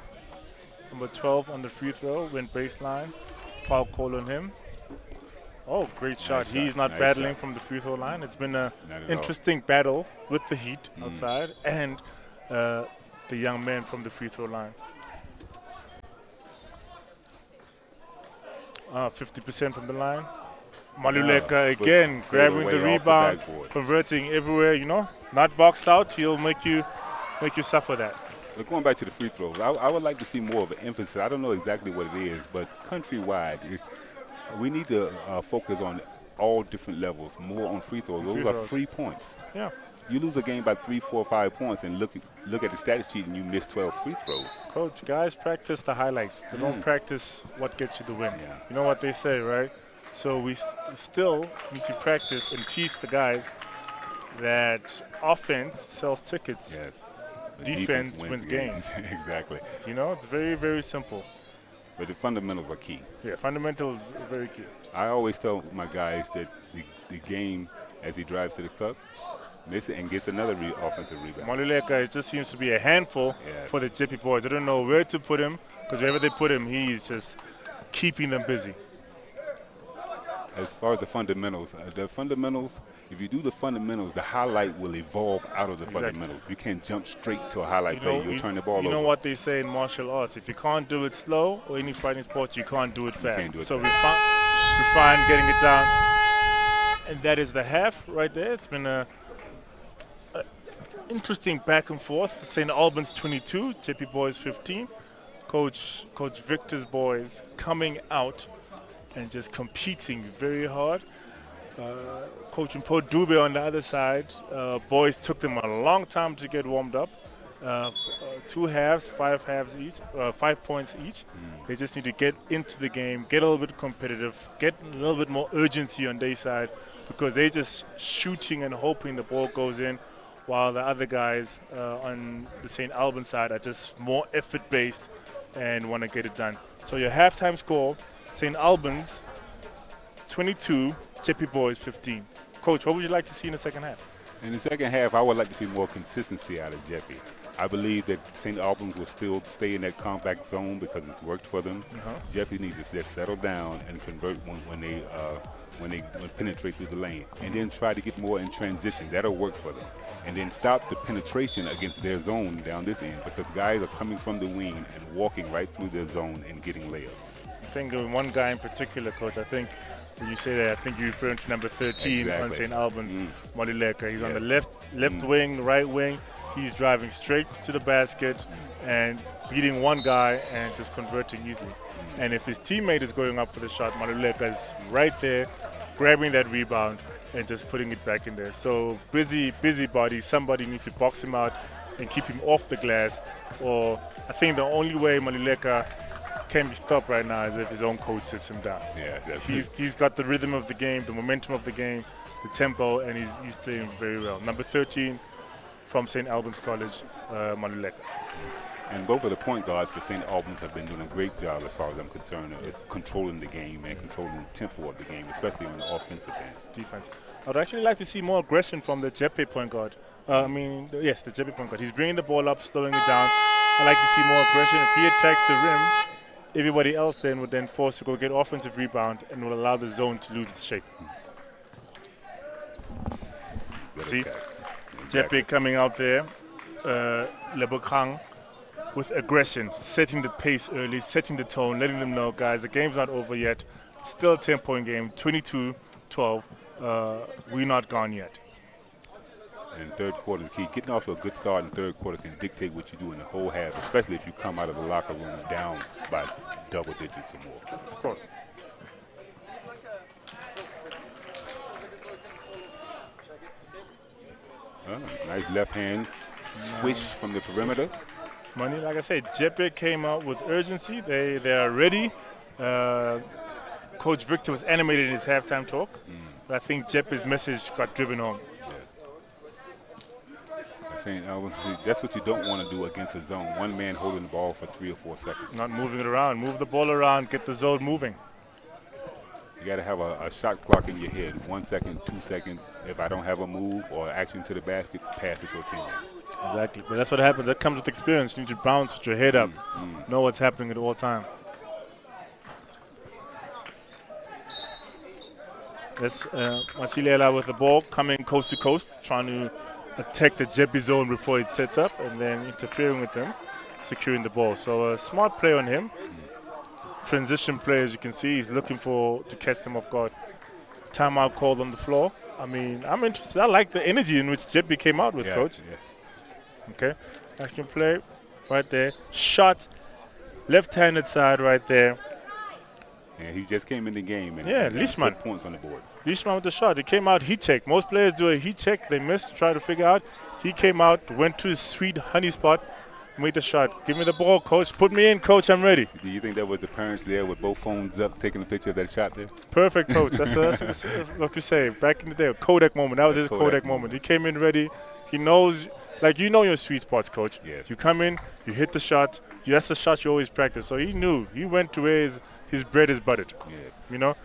number 12 on the free throw, went baseline. Foul call on him. Oh, great shot. He's not battling from the free throw line. It's been an interesting battle with the Heat outside and the young man from the free throw line. 50% from the line. Maluleka again grabbing the rebound, converting everywhere, you know, not boxed out. He'll make you suffer that. But going back to the free throws, I would like to see more of an emphasis. I don't know exactly what it is, but countrywide, we need to focus on all different levels, more on free throws. Those are 3 points. Yeah. You lose a game by 3, 4, 5 points and look at the status sheet and you miss 12 free throws. Coach, guys practice the highlights. They don't practice what gets you the win. Yeah. You know what they say, right? So we still need to practice and teach the guys that offense sells tickets. Yes. Defense wins games. Exactly. You know, it's very, very simple. But the fundamentals are key. Yeah, fundamentals are very key. I always tell my guys that the game, as he drives to the cup, misses and gets another offensive rebound. Maluleka, it just seems to be a handful for the Jeppy boys. They don't know where to put him because wherever they put him, he's just keeping them busy. As far as the fundamentals, if you do the fundamentals, the highlight will evolve out of the fundamentals. You can't jump straight to a highlight play. You'll turn the ball over. You know what they say in martial arts? If you can't do it slow or any fighting sport, you can't do it fast. So we find getting it down. And that is the half right there. It's been a interesting back and forth. St. Albans 22, Jeppy Boys 15. Coach Victor's boys coming out and just competing very hard. Coach Mpo Dube on the other side. Boys took them a long time to get warmed up. 2 halves, 5 halves each, 5 points each. They just need to get into the game, get a little bit competitive, get a little bit more urgency on their side because they're just shooting and hoping the ball goes in, while the other guys on the St. Albans side are just more effort-based and want to get it done. So your halftime score, St. Albans 22, Jeppy Boys 15. Coach, what would you like to see in the second half? In the second half, I would like to see more consistency out of Jeppy. I believe that St. Albans will still stay in that compact zone because it's worked for them. Jeppy needs to just settle down and convert when they penetrate through the lane, and then try to get more in transition. That'll work for them. And then stop the penetration against their zone down this end because guys are coming from the wing and walking right through their zone and getting layups. I think one guy in particular, Coach, I think when you say that, I think you're referring to number 13 on St. Albans, Maluleka. He's on the left wing, right wing. He's driving straight to the basket and beating one guy and just converting easily. And if his teammate is going up for the shot, Maluleka is right there, grabbing that rebound and just putting it back in there. So busy body. Somebody needs to box him out and keep him off the glass. Or I think the only way Maluleka can be stopped right now is if his own coach sits him down. Yeah, he's got the rhythm of the game, the momentum of the game, the tempo, and he's playing very well. Number 13 from St. Albans College, Maluleka. And both of the point guards for St. Albans have been doing a great job as far as I'm concerned of controlling the game and controlling the tempo of the game, especially on the offensive end. Defense. I'd actually like to see more aggression from the Jeppy point guard. The Jeppy point guard. He's bringing the ball up, slowing it down. I'd like to see more aggression. If he attacks the rim, everybody else then would then force to go get offensive rebound and will allow the zone to lose its shape. See, Jeppy coming out there. Lebokang with aggression, setting the pace early, setting the tone, letting them know, guys, the game's not over yet. It's still a 10-point game, 22-12. We're not gone yet. And third quarter is key. Getting off to a good start in the third quarter can dictate what you do in the whole half, especially if you come out of the locker room down by double digits or more. Of course. Nice left hand swish from the perimeter. Money, like I said, Jeppe came out with urgency. They are ready. Coach Victor was animated in his halftime talk. But I think Jeppe's message got driven home. Saying, that's what you don't want to do against a zone. One man holding the ball for 3 or 4 seconds. Not moving it around. Move the ball around. Get the zone moving. You got to have a shot clock in your head. 1 second, 2 seconds. If I don't have a move or action to the basket, pass it to a teammate. Exactly. But that's what happens. That comes with experience. You need to bounce with your head up. Know what's happening at all time. That's Masilela with the ball coming coast to coast, trying to attack the Jeppe zone before it sets up and then interfering with them, securing the ball. So a smart play on him. Transition play, as you can see, he's looking to catch them off guard. Timeout called on the floor. I mean, I'm interested. I like the energy in which Jeppe came out with, Coach. Yeah. Okay. Action play right there. Shot, left-handed side right there. And he just came in the game. And Leishman. Put points on the board. Leishman with the shot. He came out heat check. Most players do a heat check. They miss, try to figure out. He came out, went to his sweet honey spot, made the shot. Give me the ball, Coach. Put me in, Coach. I'm ready. Do you think that was the parents there with both phones up taking a picture of that shot there? Perfect, Coach. That's what we say. Back in the day, a Kodak moment. That was his Kodak moment. He came in ready. He knows, like, you know your sweet spots, Coach. Yes. You come in, you hit the shot. That's the shot you always practice. So he knew. He went to where his bread is buttered. Yes. You know?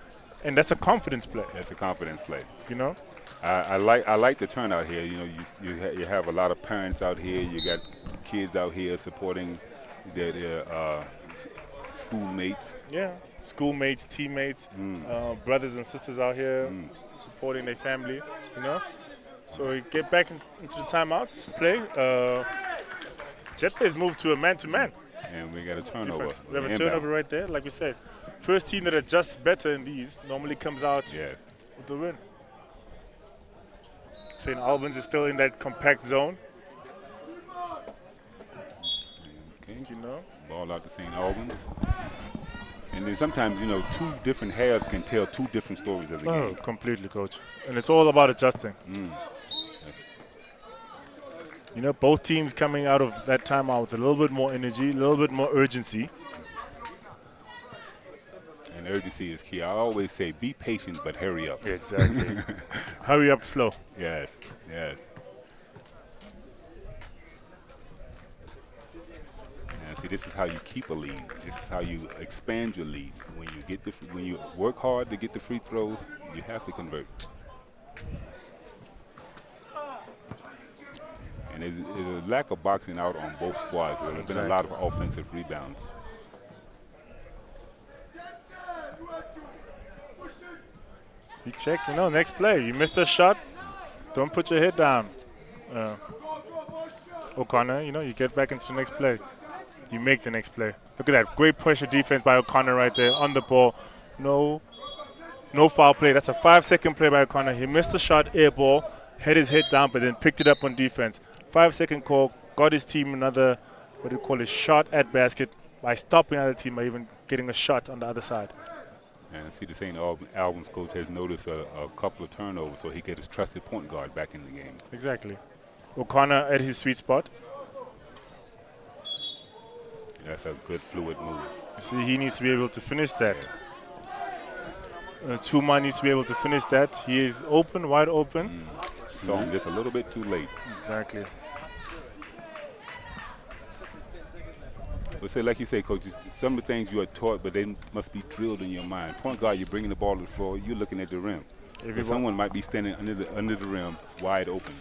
And that's a confidence play. That's a confidence play. You know? I like the turnout here. You know, you have a lot of parents out here. You got kids out here supporting their schoolmates. Yeah, schoolmates, teammates, brothers and sisters out here supporting their family. You know, so we get back into the timeouts. Play. Jeppe has moved to a man-to-man. And we got a turnover. We have a turnover right there. Like we said, first team that adjusts better in these normally comes out with the win. St. Albans is still in that compact zone. Okay. You know? Ball out to St. Albans. And then sometimes, you know, 2 different halves can tell 2 different stories of the game. Oh, completely, Coach. And it's all about adjusting. You know, both teams coming out of that timeout with a little bit more energy, a little bit more urgency. And urgency is key. I always say, be patient, but hurry up. Exactly. Hurry up slow. Yes, yes. And see, this is how you keep a lead. This is how you expand your lead. When you work hard to get the free throws, you have to convert. And there's a lack of boxing out on both squads. There have been a lot of offensive rebounds. You check, you know, next play. You missed a shot, don't put your head down. O'Connor, you know, you get back into the next play. You make the next play. Look at that. Great pressure defense by O'Connor right there on the ball. No foul play. That's a 5-second play by O'Connor. He missed the shot, air ball, had his head down, but then picked it up on defense. 5-second call, got his team another, shot at basket by stopping the other team by even getting a shot on the other side. And I see the St. Albans coach has noticed a couple of turnovers, so he get his trusted point guard back in the game. Exactly. O'Connor at his sweet spot. That's a good fluid move. You see, he needs to be able to finish that. Tuma needs to be able to finish that. He is open, wide open. Saw him just a little bit too late. Exactly. But say, like you say, Coach, some of the things you are taught, but they must be drilled in your mind. Point guard, you're bringing the ball to the floor, you're looking at the rim. But someone might be standing under the rim, wide open.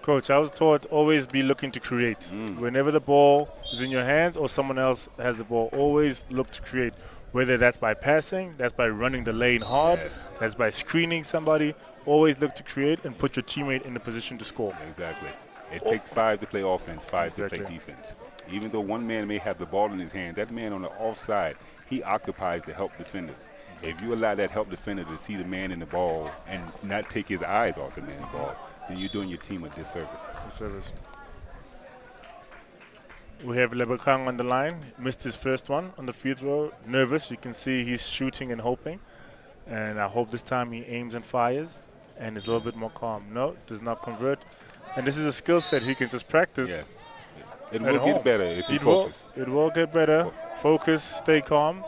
Coach, I was taught always be looking to create. Whenever the ball is in your hands or someone else has the ball, always look to create. Whether that's by passing, that's by running the lane hard, that's by screening somebody. Always look to create and put your teammate in the position to score. Exactly. It takes 5 to play offense, 5 to play defense. Even though one man may have the ball in his hand, that man on the offside, he occupies the help defenders. If you allow that help defender to see the man in the ball and not take his eyes off the man in the ball, then you're doing your team a disservice. We have Lebekang on the line. Missed his first one on the free throw. Nervous. You can see he's shooting and hoping. And I hope this time he aims and fires and is a little bit more calm. No, does not convert. And this is a skill set he can just practice. Yes. It will get better if you focus. It will get better. Focus, stay calm,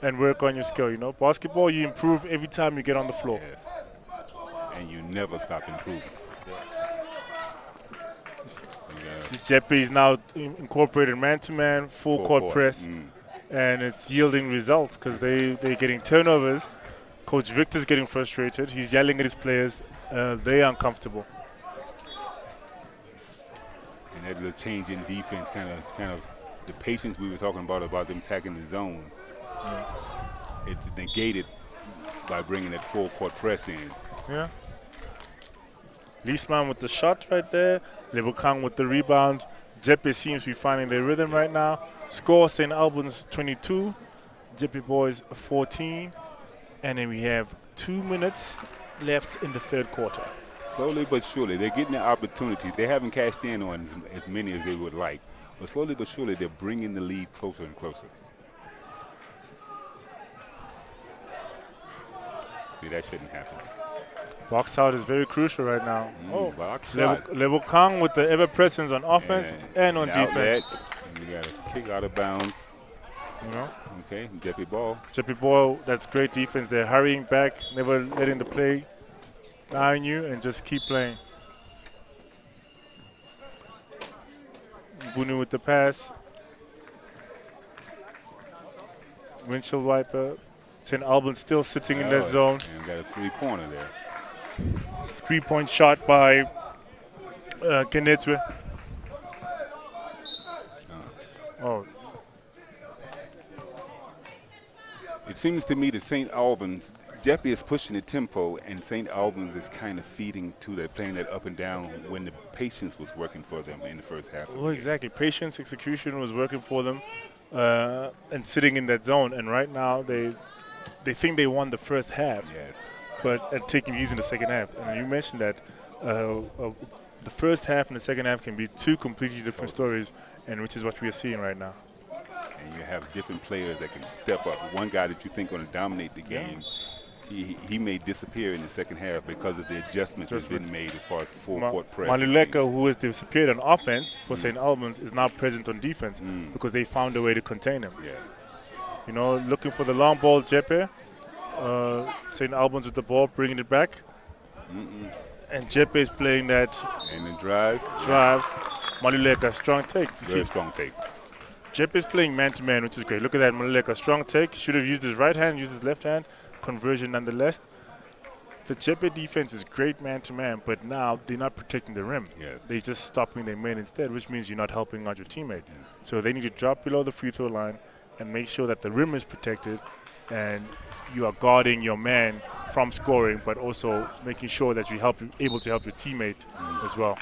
and work on your skill. You know, basketball, you improve every time you get on the floor. Yes. And you never stop improving. Jeppe is now incorporated man-to-man, full-court press, and it's yielding results because they're getting turnovers. Coach Victor's getting frustrated. He's yelling at his players. They're uncomfortable. And that little change in defense, kind of the patience we were talking about them attacking the zone, it's negated by bringing that full-court press in. Yeah. Leesman with the shot right there. Lebekang with the rebound. Jeppe seems to be finding their rhythm right now. Score, St. Albans 22. Jeppe Boys 14. And then we have 2 minutes left in the third quarter. Slowly but surely, they're getting the opportunities. They haven't cashed in on as many as they would like. But slowly but surely, they're bringing the lead closer and closer. See, that shouldn't happen. Box out is very crucial right now. Box shot. Lebekang with the ever-presence on offense and on defense. You got a kick out of bounds. You know? Okay, Jeppe ball. Jeppe ball, that's great defense. They're hurrying back, never letting the play die on you, and just keep playing. Bunu with the pass. Windshield wiper. St. Albans still sitting in that zone. And got a three-pointer there. 3-point shot by Kenetswe. It seems to me that St. Albans, Jeppe is pushing the tempo, and St. Albans is kind of feeding to that, playing that up and down when the patience was working for them in the first half. Well, exactly. Patience, execution was working for them, and sitting in that zone. And right now, they think they won the first half. Yes. But taking it easy in the second half. And you mentioned that the first half and the second half can be two completely different stories, and which is what we are seeing right now. And you have different players that can step up. One guy that you think going to dominate the game, he may disappear in the second half because of the adjustments that's been made as far as full-court press. Maluleka, who has disappeared on offense for St. Albans, is now present on defense because they found a way to contain him. Yeah. You know, looking for the long ball, Jeppe. St. Albans with the ball, bringing it back. And Jeppe is playing that. And the drive. Maluleka, strong take. Very strong take. Jeppe is playing man-to-man, which is great. Look at that, Maluleka, strong take. Should have used his right hand, used his left hand. Conversion nonetheless. The Jeppe defense is great man-to-man, but now they're not protecting the rim. Yes. They're just stopping their man instead, which means you're not helping out your teammate. So they need to drop below the free throw line and make sure that the rim is protected and you are guarding your man from scoring, but also making sure that you're able to help your teammate as well.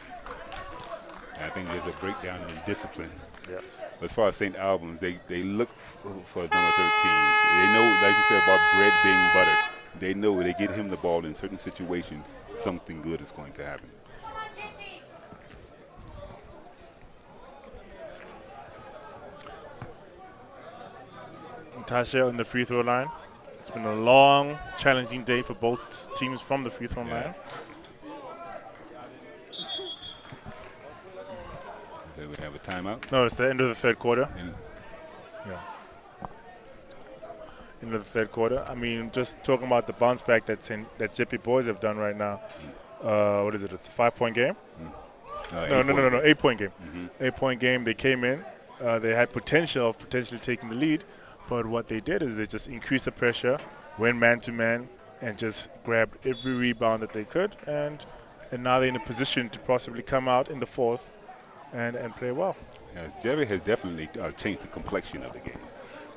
I think there's a breakdown in discipline. Yes. As far as St. Albans, they look for number 13. They know, like you said, about bread being buttered. They know they get him the ball in certain situations, something good is going to happen. Tasha on the free throw line. It's been a long, challenging day for both teams from the free throw line. They would have a timeout. No, it's the end of the third quarter. End of the third quarter. I mean, just talking about the bounce back that Jeppe Boys have done right now. What is it? It's a 5-point game? No, 8-point game. 8-point game. They came in. They had potentially taking the lead. But what they did is they just increased the pressure, went man-to-man, and just grabbed every rebound that they could. And now they're in a position to possibly come out in the fourth and play well. Yes, Jerry has definitely changed the complexion of the game.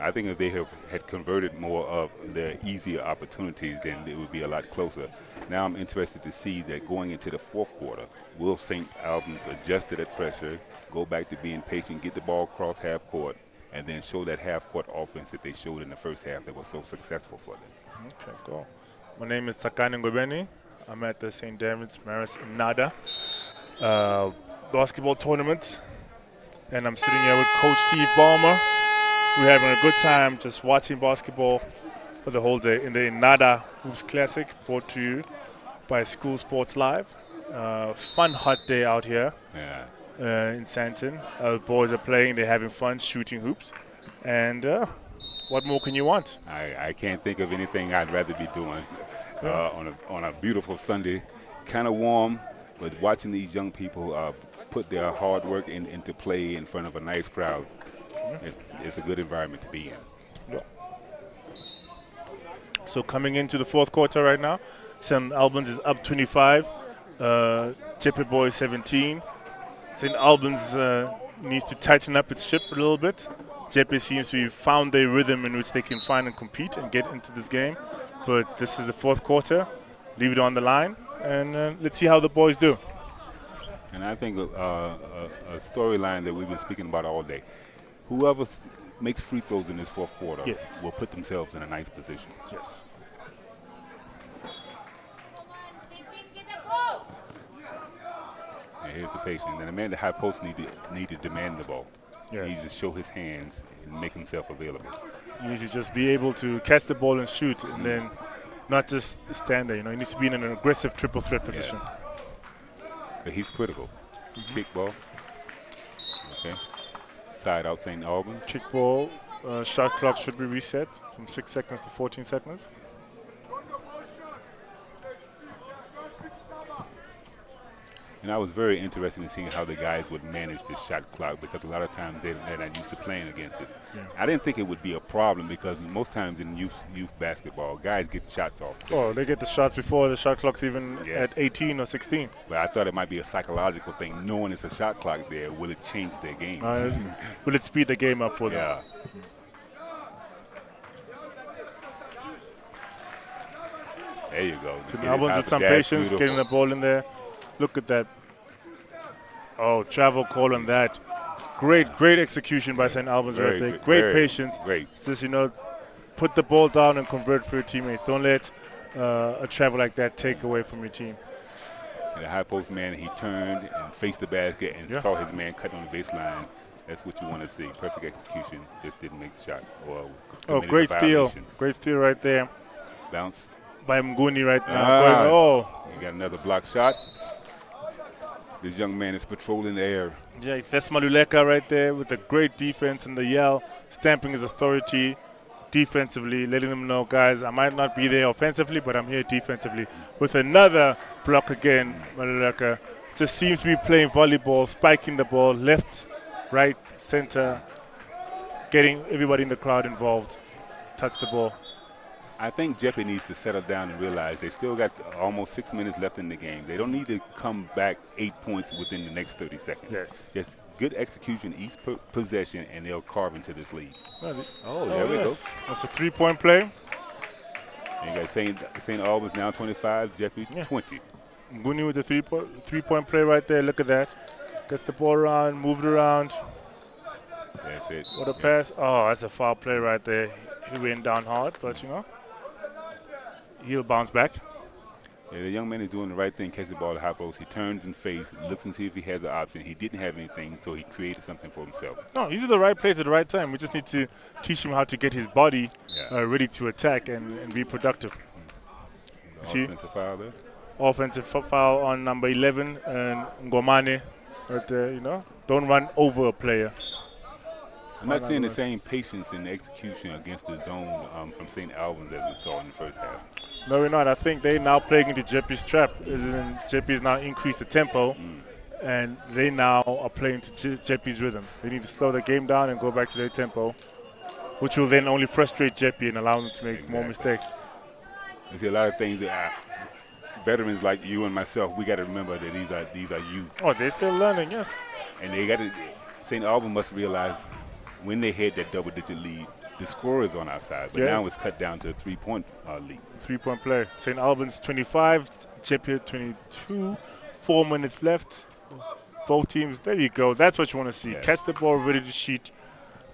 I think if they had converted more of their easier opportunities, then it would be a lot closer. Now I'm interested to see that going into the fourth quarter, will St. Albans adjust to that pressure, go back to being patient, get the ball across half court, and then show that half court offense that they showed in the first half that was so successful for them. Okay, cool. My name is Takani Ngobeni. I'm at the St. David's Marist Inanda basketball tournament, and I'm sitting here with Coach Steve Ballmer. We're having a good time just watching basketball for the whole day in the Inanda Hoops Classic, brought to you by School Sports Live. Fun, hot day out here in Sandton. The boys are playing, they're having fun shooting hoops, and what more can you want? I can't think of anything I'd rather be doing on a beautiful Sunday. Kind of warm, but watching these young people put their hard work into play in front of a nice crowd, it's a good environment to be in. Yeah. So coming into the fourth quarter right now, St. Albans is up 25, Jeppe Boys 17. St. Albans needs to tighten up its ship a little bit. Jeppe seems to have found their rhythm in which they can find and compete and get into this game. But this is the fourth quarter. Leave it on the line, and let's see how the boys do. And I think a storyline that we've been speaking about all day, whoever makes free throws in this fourth quarter will put themselves in a nice position. Yes. And here's the patient. And the man at the high post need to demand the ball. Yes. He needs to show his hands and make himself available. He needs to just be able to catch the ball and shoot, and then not just stand there. You know, he needs to be in an aggressive triple threat position. But he's critical. Kick ball. Okay. Side out St. Albans. Kick ball. Shot clock should be reset from 6 seconds to 14 seconds. And I was very interested in seeing how the guys would manage the shot clock, because a lot of times they're not used to playing against it. Yeah. I didn't think it would be a problem, because most times in youth basketball, guys get shots off. Oh, they get the shots before the shot clock's even at 18 or 16. But I thought it might be a psychological thing. Knowing it's a shot clock there, will it change their game? Will it speed the game up for them? Yeah. There you go. So Albans with some patience, getting the ball in there. Look at that. Oh, travel call on that. Great execution by St. Albans right there. Great patience. Great. Just, put the ball down and convert for your teammates. Don't let a travel like that take away from your team. And the high post man, he turned and faced the basket and saw his man cut on the baseline. That's what you want to see. Perfect execution. Just didn't make the shot. Great steal. Great steal right there. Bounce. By Mguni right now. You got another block shot. This young man is patrolling the air. Yeah, Fes Maluleka right there with a great defense and the yell, stamping his authority defensively, letting them know, guys, I might not be there offensively, but I'm here defensively. With another block again, Maluleka just seems to be playing volleyball, spiking the ball, left, right, center, getting everybody in the crowd involved. Touch the ball. I think Jeppe needs to settle down and realize they still got almost 6 minutes left in the game. They don't need to come back 8 points within the next 30 seconds. Yes. Just good execution each possession, and they'll carve into this lead. There we go. That's a three-point play. And you got St. Albans now 25, Jeppe 20. Nguni with the three-point play right there. Look at that. Gets the ball around, moved around. That's it. What a pass. Oh, that's a foul play right there. He went down hard, but he'll bounce back. Yeah, the young man is doing the right thing, catch the ball at high post. He turns and face, looks and see if he has an option. He didn't have anything, so he created something for himself. No, he's in the right place at the right time. We just need to teach him how to get his body ready to attack and be productive. Offensive foul there. Offensive foul on number 11, and Ngomane right there, Don't run over a player. I'm not seeing the same patience in the execution against the zone from St. Albans as we saw in the first half. No, we're not. I think they're now playing into Jeppe's trap. Jeppe's now increased the tempo, and they now are playing to Jeppe's rhythm. They need to slow the game down and go back to their tempo, which will then only frustrate Jeppe and allow them to make more mistakes. You see a lot of things that veterans like you and myself, we got to remember that these are youth. Oh, they're still learning, yes. And they got to. St. Albans must realize when they had that double-digit lead, the score is on our side, but now it's cut down to a 3-point lead. 3-point play. St. Albans 25, Jeppe 22. 4 minutes left. Both teams, there you go. That's what you want to see. Yes. Catch the ball, ready to shoot,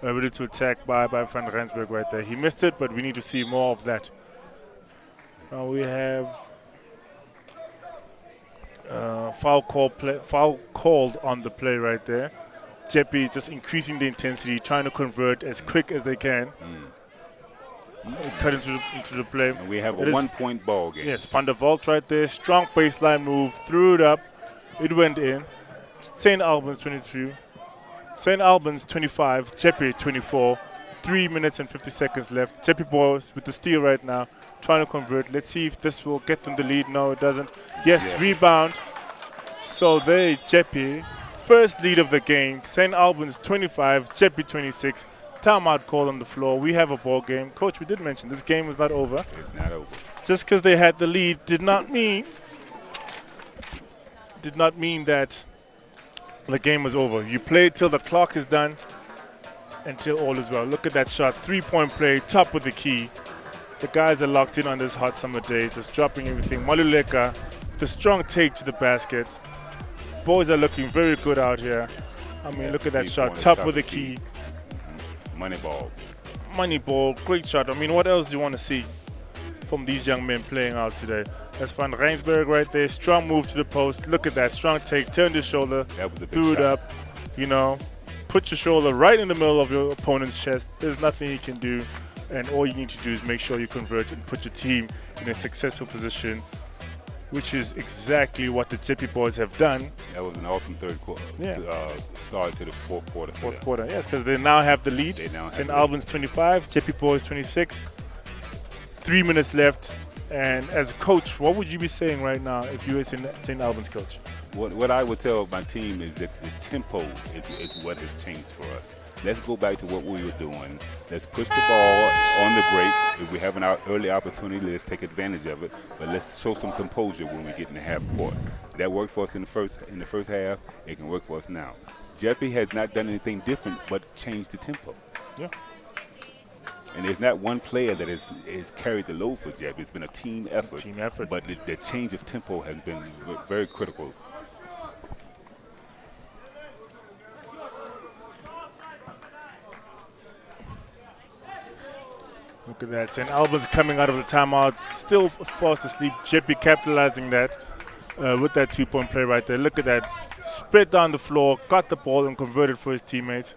ready to attack by Van Rensburg right there. He missed it, but we need to see more of that. Now we have foul called on the play right there. Jeppe just increasing the intensity, trying to convert as quick as they can. Cut into the play. And we have a 1-point ball game. Yes, Van der Vault right there. Strong baseline move. Threw it up. It went in. St. Albans 22. St. Albans 25. Jeppe 24. 3 minutes and 50 seconds left. Jeppe boys with the steal right now. Trying to convert. Let's see if this will get them the lead. No, it doesn't. Yes, rebound. So there, Jeppe. First lead of the game. St. Albans 25. Jeppe 26. Timeout call on the floor. We have a ball game. Coach, we did mention this game is not over. It's not over. Just because they had the lead did not mean that the game was over. You play till the clock is done, until all is well. Look at that shot. 3-point play, top of the key. The guys are locked in on this hot summer day, just dropping everything. Maluleka, the strong take to the basket. Boys are looking very good out here. I mean, look at that shot. Top of the key. Money ball. Money ball, great shot. I mean, what else do you want to see from these young men playing out today? That's Van Rensburg right there. Strong move to the post. Look at that strong take. Turned his shoulder. Threw it up. You know, put your shoulder right in the middle of your opponent's chest. There's nothing he can do. And all you need to do is make sure you convert and put your team in a successful position, which is exactly what the Jeppe boys have done. That was an awesome third quarter. Start to the fourth quarter. Fourth quarter, yes, because they now have the lead. St. Albans 25, Jeppe boys 26. 3 minutes left. And as a coach, what would you be saying right now if you were St. Albans coach? What I would tell my team is that the tempo is what has changed for us. Let's go back to what we were doing. Let's push the ball on the break. If we have an early opportunity, let's take advantage of it. But let's show some composure when we get in the half court. That worked for us in the first half. It can work for us now. Jeppe has not done anything different but changed the tempo. Yeah. And there's not one player that has carried the load for Jeppe. It's been a team effort. Team effort. But the change of tempo has been very critical. Look at that. St. Albans coming out of the timeout, still fast asleep. Jeppe capitalizing that with that 2-point play right there. Look at that. Spread down the floor, got the ball, and converted for his teammates.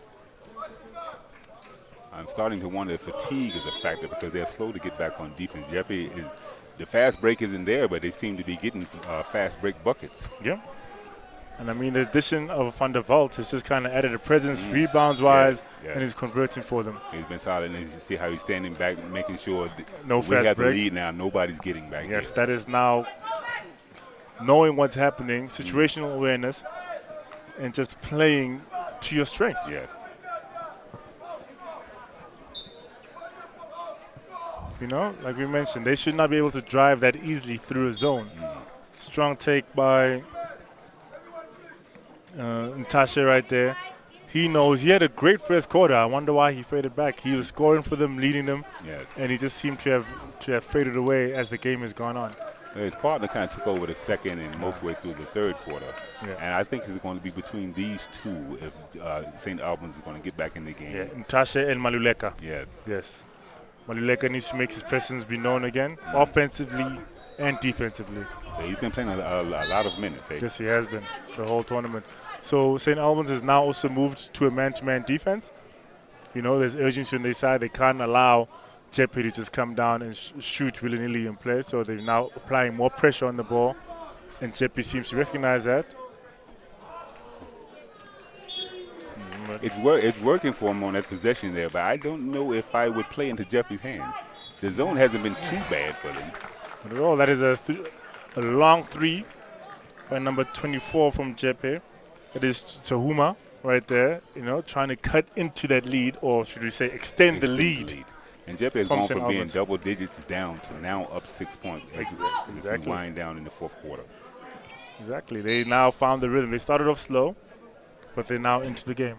I'm starting to wonder if fatigue is a factor because they're slow to get back on defense. Jeppe, the fast break isn't there, but they seem to be getting fast break buckets. Yeah. And I mean, the addition of Van der Vault has just kind of added a presence rebounds-wise, and he's converting for them. He's been solid, and you see how he's standing back, making sure no we fast have break. the lead now. Nobody's getting back. Yes, that is now knowing what's happening, situational awareness, and just playing to your strengths. Yes. You know, like we mentioned, they should not be able to drive that easily through a zone. Strong take by Ntashe right there. He knows he had a great first quarter. I wonder why he faded back. He was scoring for them, leading them, and he just seemed to have faded away as the game has gone on. His partner kind of took over the second and most way through the third quarter. Yeah. And I think it's going to be between these two if St. Albans is going to get back in the game. Yeah, Ntashe and Maluleka. Yes. Yes. Maluleka needs to make his presence be known again, offensively and defensively. Yeah, he's been playing a lot of minutes. Hey? Yes, he has been the whole tournament. So St. Albans has now also moved to a man-to-man defense. You know, there's urgency on their side. They can't allow Jeppe to just come down and shoot willy-nilly in play. So they're now applying more pressure on the ball, and Jeppe seems to recognize that. It's working for him on that possession there, but I don't know if I would play into Jeppe's hand. The zone hasn't been too bad for them. Not at all. That is a long three by number 24 from Jeppe. It is Tahuma right there, you know, trying to cut into that lead, or should we say extend the lead. And Jeppe has gone from being Albans. double digits down to now up 6 points. Exactly. We wind down in the fourth quarter. Exactly. They now found the rhythm. They started off slow, but they're now into the game.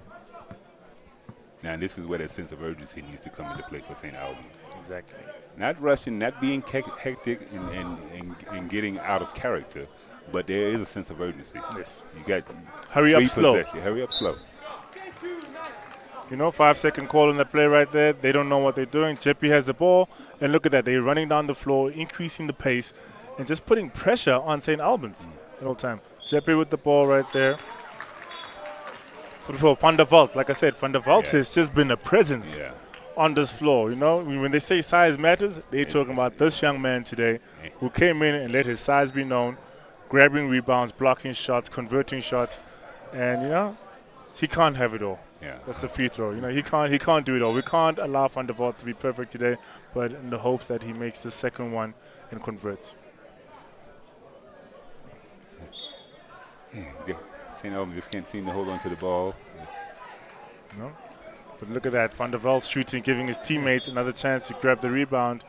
Now, this is where that sense of urgency needs to come into play for St. Albans. Exactly. Not rushing, not being hectic and getting out of character, but there is a sense of urgency. Yes. You got Hurry up slow. Hurry up slow. 5-second call on the play right there. They don't know what they're doing. Jeppy has the ball, and look at that. They're running down the floor, increasing the pace, and just putting pressure on St. Albans the whole time. Jeppy with the ball right there. For Van der Walt, like I said, Van der Walt has just been a presence on this floor. When they say size matters, they're talking about this young man today who came in and let his size be known, grabbing rebounds, blocking shots, converting shots, and he can't have it all. Yeah. That's a free throw. He can't do it all. We can't allow Van der Walt to be perfect today, but in the hopes that he makes the second one and converts. St. Albans just can't seem to hold on to the ball. No. But look at that. Van der Walt shooting, giving his teammates another chance to grab the rebound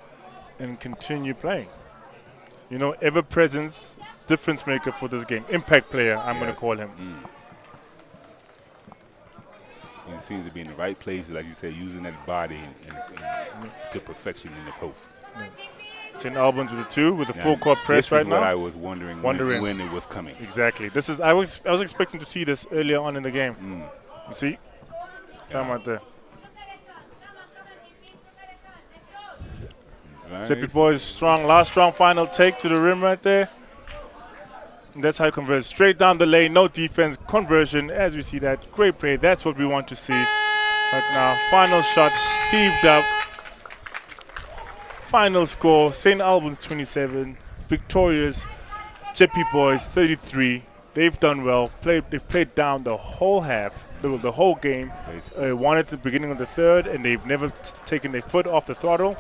and continue playing. Ever-presence, difference maker for this game. Impact player, I'm going to call him. He seems to be in the right place, like you said, using that body to perfection in the post. St. Albans with a 2 with a full court press right now. This is what I was wondering when it was coming. Exactly. I was expecting to see this earlier on in the game. You see? Time right there. Right. Jeppy boys strong. Last strong final take to the rim right there. And that's how he converts. Straight down the lane. No defense. Conversion. As we see that. Great play. That's what we want to see right now. Final shot. Heaved up. Final score. St. Albans 27. Victorious. Jeppy boys 33. They've done well. They've played down the whole half. The whole game. Won at the beginning of the third, and they've never taken their foot off the throttle.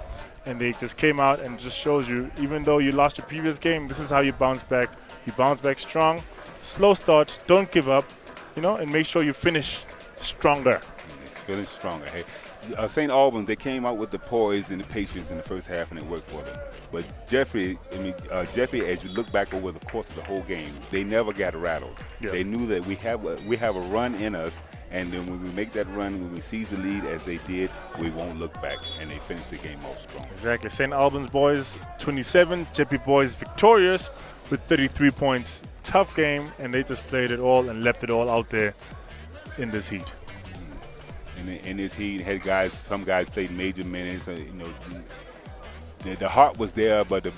And they just came out and just shows you, even though you lost your previous game, this is how you bounce back. You bounce back strong. Slow start. Don't give up, and make sure you finish stronger. Finish stronger. Hey, St. Albans, they came out with the poise and the patience in the first half, and it worked for them. But Jeppy, as you look back over the course of the whole game, they never got rattled. Yeah. They knew that we have a run in us, and then when we make that run, when we seize the lead as they did, we won't look back, and they finished the game off strong. Exactly. St. Albans boys 27, Jeppy boys victorious with 33 points. Tough game, and they just played it all and left it all out there in this heat. In this heat, some guys played major minutes. The heart was there, but the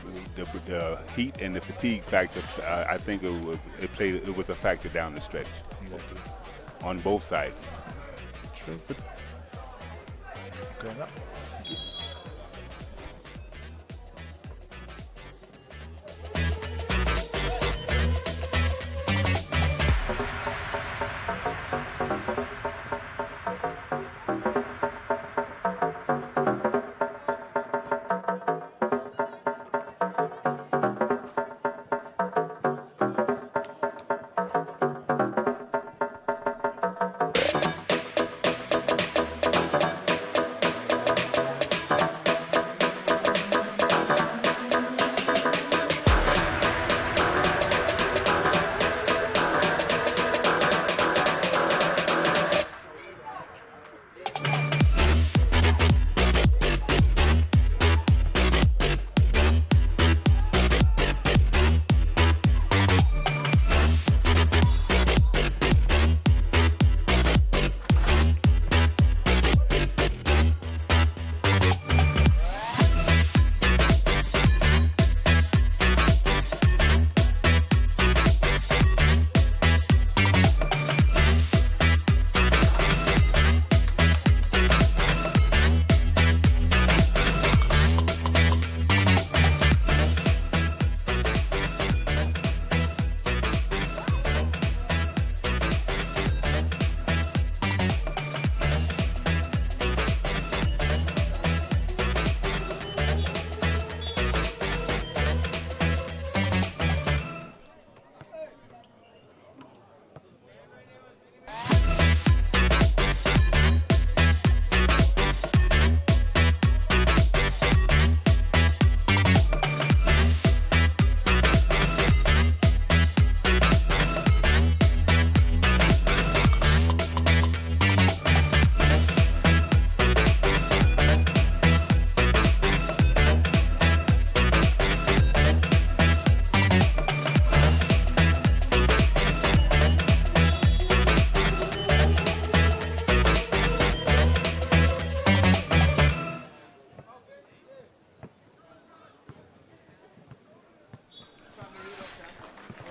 heat and the fatigue factor, I think it was a factor down the stretch on both sides. True. Okay, now.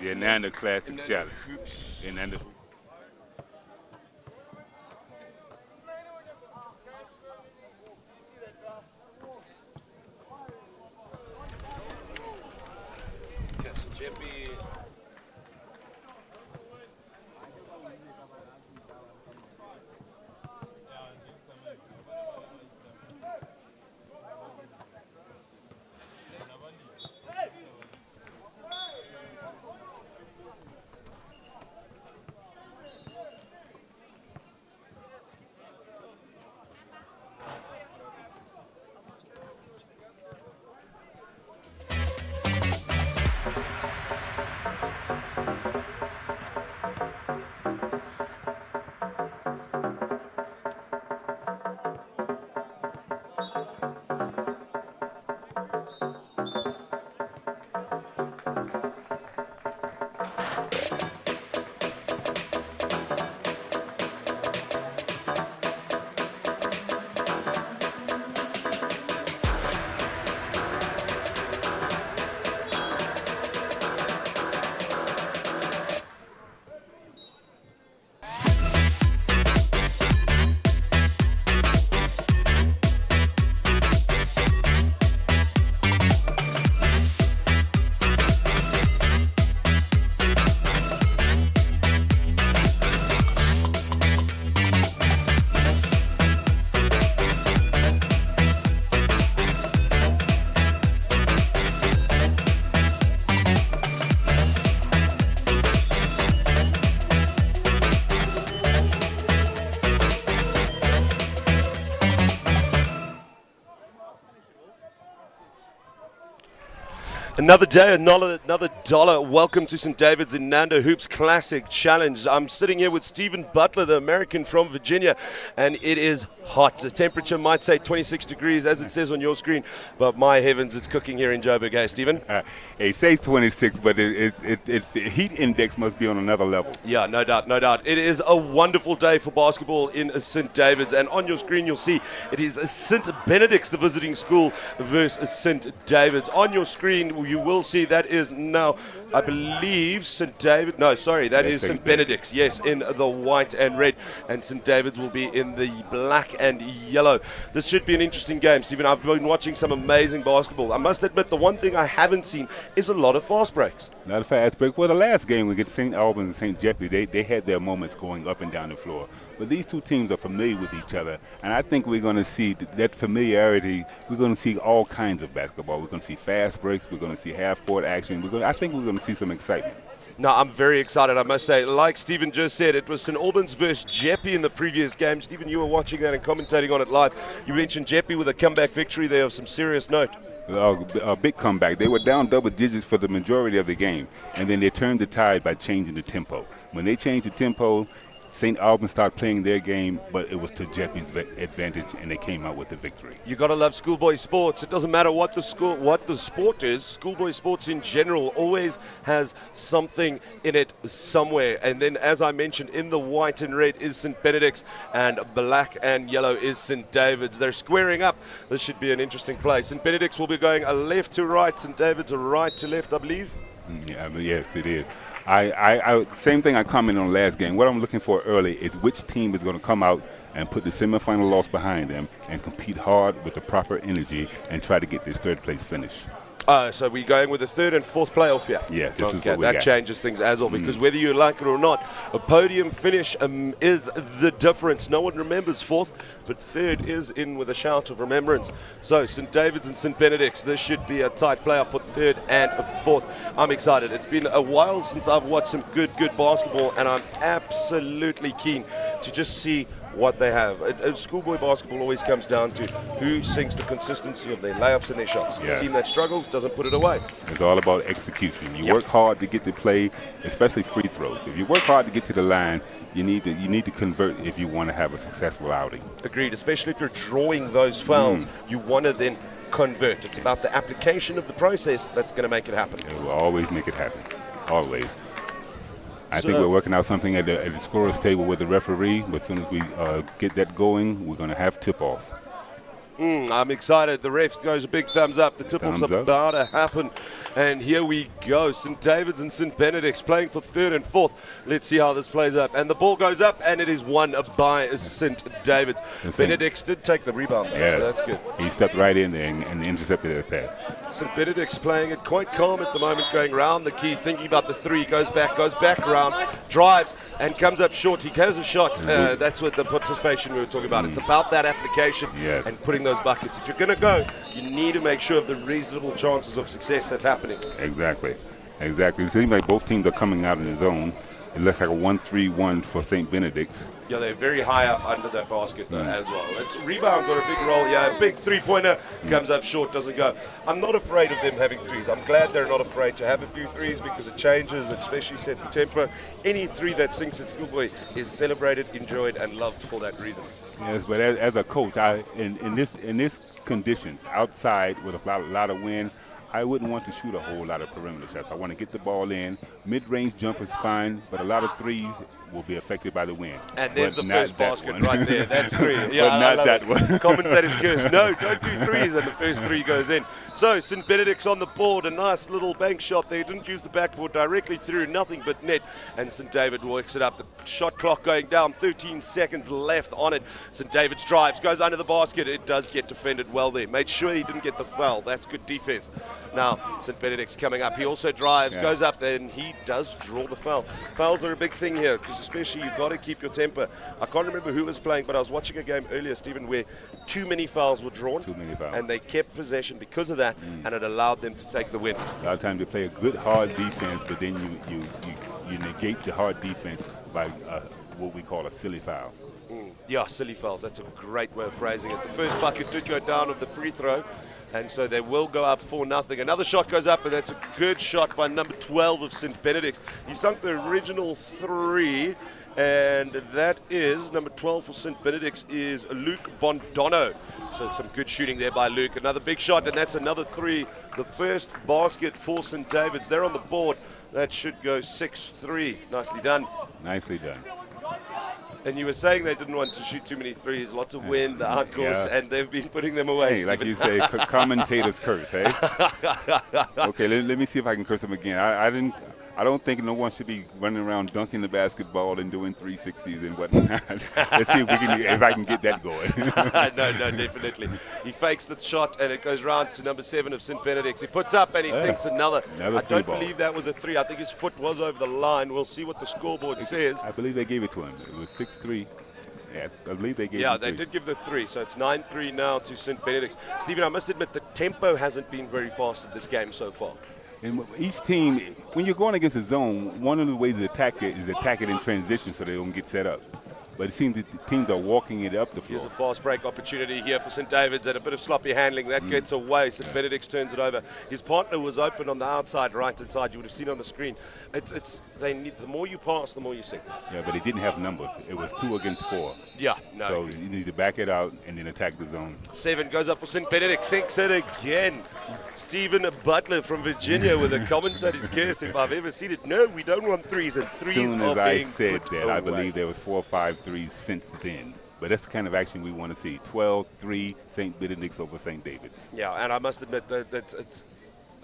The Inanda Classic Challenge. Inanda. Another day, another dollar. Welcome to St. David's Inanda Hoops Classic Challenge. I'm sitting here with Stephen Butler, the American from Virginia, and it is hot. The temperature might say 26 degrees, as it says on your screen, but my heavens, it's cooking here in Joburg. Hey, Stephen? It says 26, but the heat index must be on another level. Yeah, no doubt, no doubt. It is a wonderful day for basketball in St. David's, and on your screen you'll see it is St. Benedict's, the visiting school, versus St. David's. On your screen you will see that is now, I believe, St. David. No, sorry, that is St. Benedict's. Yes, in the white and red, and St. David's will be in the black and yellow. This should be an interesting game, Stephen. I've been watching some amazing basketball. I must admit, the one thing I haven't seen is a lot of fast breaks. Not a fast break. Well, the last game we get St. Albans and St. Jeffrey, they had their moments going up and down the floor. But these two teams are familiar with each other, and I think we're going to see that familiarity. We're going to see all kinds of basketball. We're going to see fast breaks. We're going to see half-court action. I think we're going to see some excitement. No, I'm very excited, I must say. Like Stephen just said, it was St. Albans versus Jeppe in the previous game. Stephen, you were watching that and commentating on it live. You mentioned Jeppe with a comeback victory there of some serious note. A big comeback. They were down double digits for the majority of the game, and then they turned the tide by changing the tempo. When they changed the tempo, St. Albans started playing their game, but it was to Jeppe's advantage, and they came out with the victory. You got to love schoolboy sports. It doesn't matter what the sport is. Schoolboy sports in general always has something in it somewhere. And then, as I mentioned, in the white and red is St. Benedict's, and black and yellow is St. David's. They're squaring up. This should be an interesting play. St. Benedict's will be going a left to right. St. David's a right to left, I believe. Yeah, yes, it is. Same thing I commented on last game. What I'm looking for early is which team is going to come out and put the semifinal loss behind them and compete hard with the proper energy and try to get this third place finish. So we're going with the third and fourth playoff here. Yeah, this is what we that got. changes things as well, because whether you like it or not, a podium finish is the difference. No one remembers fourth, but third is in with a shout of remembrance. So St. David's and St. Benedict's, this should be a tight playoff for third and fourth. I'm excited. It's been a while since I've watched some good basketball, and I'm absolutely keen to just see what they have. Schoolboy basketball always comes down to who sinks the consistency of their layups and their shots. Yes. The team that struggles doesn't put it away. It's all about execution. You work hard to get the play, especially free throws. If you work hard to get to the line, you need to convert if you want to have a successful outing. Agreed, especially if you're drawing those fouls, you want to then convert. It's about the application of the process that's going to make it happen. It will always make it happen. Always. I think we're working out something at the scorer's table with the referee. As soon as we get that going, we're going to have tip-off. I'm excited. The ref goes a big thumbs up. The tip-off's Thumbs up. about to happen. And here we go. St. David's and St. Benedict's playing for third and fourth. Let's see how this plays up. And the ball goes up, and it is won by St. David's. Benedict's did take the rebound, though, Yes. so that's good. He stepped right in there and intercepted that pass. St. Benedict's playing it quite calm at the moment, going round the key, thinking about the three, goes back around, drives, and comes up short. He has a shot. That's what the participation we were talking about. It's about that application and putting those buckets. If you're going to go, you need to make sure of the reasonable chances of success that's happening. Exactly. It seems like both teams are coming out in the zone. It looks like a 1-3-1 for St. Benedict's. Yeah, they're very high up under that basket though, as well. Rebounds are a big role. Yeah, a big three-pointer comes up short, doesn't go. I'm not afraid of them having threes. I'm glad they're not afraid to have a few threes because it changes, it especially sets the tempo. Any three that sinks at schoolboy is celebrated, enjoyed, and loved for that reason. Yes, but as a coach, in this conditions, outside with a lot of wind, I wouldn't want to shoot a whole lot of perimeter shots. I want to get the ball in. Mid-range jump is fine, but a lot of threes will be affected by the wind. And there's but the first basket right there. That's three. Yeah, but not that one. Commentators curse. No, don't do threes, and the first three goes in. So St. Benedict's on the board. A nice little bank shot there. Didn't use the backboard, directly through, nothing but net. And St. David works it up. The shot clock going down. 13 seconds left on it. St. David's drives, goes under the basket. It does get defended well there. Made sure he didn't get the foul. That's good defense. Now St. Benedict's coming up. He also drives, goes up there, and he does draw the foul. Fouls are a big thing here because especially you've got to keep your temper. I can't remember who was playing, but I was watching a game earlier, Stephen, where too many fouls were drawn. Too many fouls. And they kept possession because of that, and it allowed them to take the win. A lot of times they play a good hard defense, but then you negate the hard defense by what we call a silly foul. Yeah, silly fouls. That's a great way of phrasing it. The first bucket did go down of the free throw, and so they will go up 4-0. Another shot goes up, and that's a good shot by number 12 of St. Benedict's. He sunk the original three, and that is number 12 for St. Benedict's is Luke Bondono. So some good shooting there by Luke. Another big shot, and that's another three. The first basket for St. David's. They're on the board. That should go 6-3. Nicely done. Nicely done. And you were saying they didn't want to shoot too many threes, lots of wind, the outcourse, and they've been putting them away. Hey, like you say, commentators curse, hey? Okay, let me see if I can curse them again. I don't think no one should be running around dunking the basketball and doing 360s and whatnot. Let's see if I can get that going. No, definitely. He fakes the shot, and it goes round to number 7 of St. Benedict's. He puts up, and he sinks another. I don't believe that was a three. I think his foot was over the line. We'll see what the scoreboard says. I believe they gave it to him. It was 6-3. Yeah, I believe they gave it Yeah, they did give the three, so it's 9-3 now to St. Benedict's. Stephen, I must admit the tempo hasn't been very fast in this game so far. And each team, when you're going against a zone, one of the ways to attack it is attack it in transition so they don't get set up. But it seems that the teams are walking it up the floor. Here's a fast break opportunity here for St. David's and a bit of sloppy handling. That gets away. St. Benedict's turns it over. His partner was open on the outside, right-hand side. You would have seen on the screen. The more you pass, the more you sink. Yeah, but they didn't have numbers. It was 2 against 4. Yeah, no. So you need to back it out and then attack the zone. 7 goes up for St. Benedict, sinks it again. Stephen Butler from Virginia with a commentator's curse if I've ever seen it. No, we don't want threes. And threes as soon are as I being said put that, away. I believe there was 4 or 5 threes since then. But that's the kind of action we want to see. 12-3 St. Benedict's over St. David's. Yeah, and I must admit that it's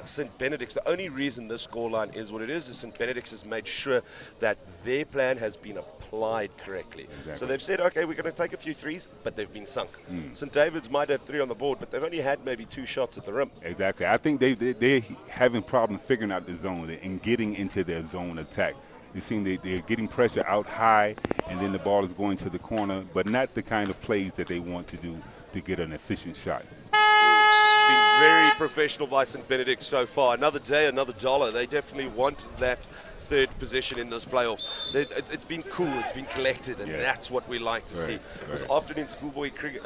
St. Benedict's, the only reason this scoreline is what it is St. Benedict's has made sure that their plan has been applied correctly. Exactly. So they've said, okay, we're going to take a few threes, but they've been sunk. St. David's might have 3 on the board, but they've only had maybe 2 shots at the rim. Exactly. I think they're having problems figuring out the zone and getting into their zone attack. You see they're getting pressure out high, and then the ball is going to the corner, but not the kind of plays that they want to do to get an efficient shot. It's been very professional by St. Benedict so far. Another day, another dollar. They definitely want that 3rd position in this playoff. It's been cool, it's been collected, and that's what we like to see. Because often in schoolboy cricket,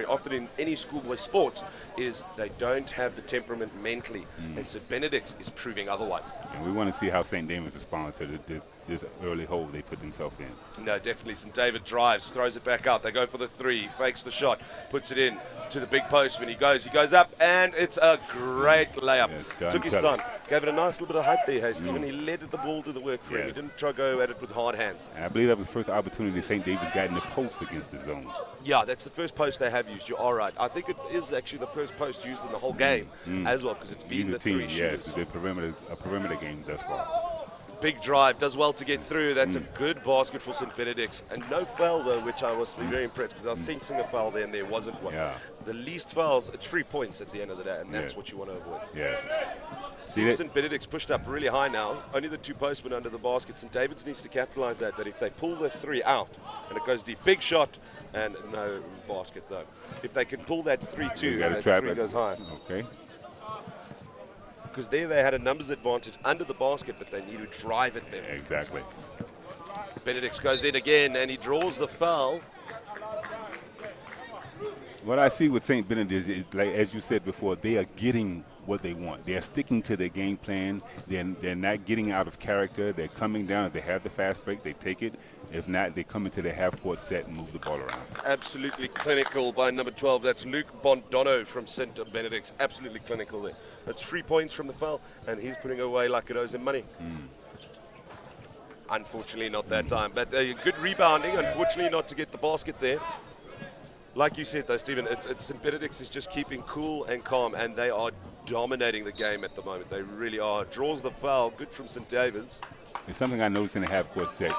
often in any schoolboy sports, is they don't have the temperament mentally, and St. Benedict is proving otherwise. And we want to see how St. David's responds to this early hole they put themselves in. No, definitely. St. David drives, throws it back out. They go for the three, fakes the shot, puts it in to the big post. When he goes up, and it's a great layup. Yeah, Took his time. Gave it a nice little bit of height there, hey, Stephen. He let the ball do the work for him. He didn't try to go at it with hard hands. And I believe that was the first opportunity St. David's got in the post against the zone. Yeah, that's the first post they have used. You are right. I think it is actually the first post used in the whole game as well, because it's been the three shooters. Yes, the perimeter game thus far. Big drive, does well to get through. That's a good basket for St. Benedict's. And no foul, though, which I was very impressed, because I was sensing a foul there and there wasn't one. Yeah. The least fouls, it's 3 points at the end of the day, and that's what you want to avoid. Yeah. St. Benedict's pushed up really high now. Only the two posts went under the basket. St. David's needs to capitalize that if they pull the three out and it goes deep, big shot and no basket, though. If they can pull that 3-2 and that three goes high. Okay. Because there they had a numbers advantage under the basket, but they need to drive it there. Exactly. Benedict's goes in again, and he draws the foul. What I see with St. Benedict's is, like as you said before, they are getting what they want. They're sticking to their game plan. They're not getting out of character. They're coming down. If they have the fast break, they take it. If not, they come into the half-court set and move the ball around. Absolutely clinical by number 12. That's Luke Bondono from St. Benedict's. Absolutely clinical there. That's 3 points from the foul, and he's putting away like it owes him money. Unfortunately, not that time. But good rebounding. Unfortunately, not to get the basket there. Like you said, though, Stephen, it's St. Benedict's is just keeping cool and calm, and they are dominating the game at the moment. They really are. Draws the foul. Good from St. David's. It's something I noticed in the half-court set.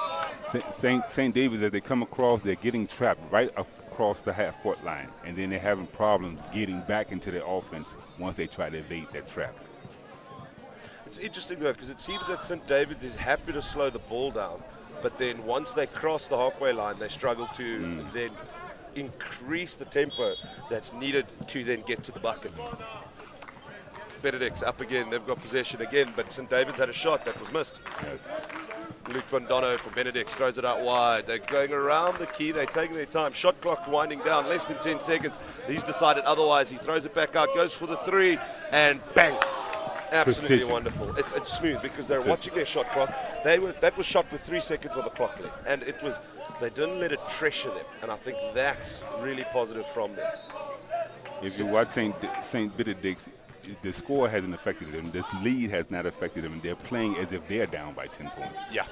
St. David's, as they come across, they're getting trapped right across the half-court line, and then they're having problems getting back into their offense once they try to evade that trap. It's interesting, though, because it seems that St. David's is happy to slow the ball down, but then once they cross the halfway line, they struggle to then increase the tempo that's needed to then get to the bucket. Benedict's up again. They've got possession again, but St. David's had a shot that was missed. Yes. Luke Bondono for Benedict's throws it out wide. They're going around the key. They're taking their time. Shot clock winding down. Less than 10 seconds. He's decided otherwise. He throws it back out, goes for the three, and bang. Absolutely Precision. wonderful. It's smooth because they're watching their shot clock. That was shot with 3 seconds on the clock left, and they didn't let it pressure them, and I think that's really positive from them. If you watch St. Benedict's, the score hasn't affected them. This lead has not affected them. They're playing as if they're down by 10 points. Yeah.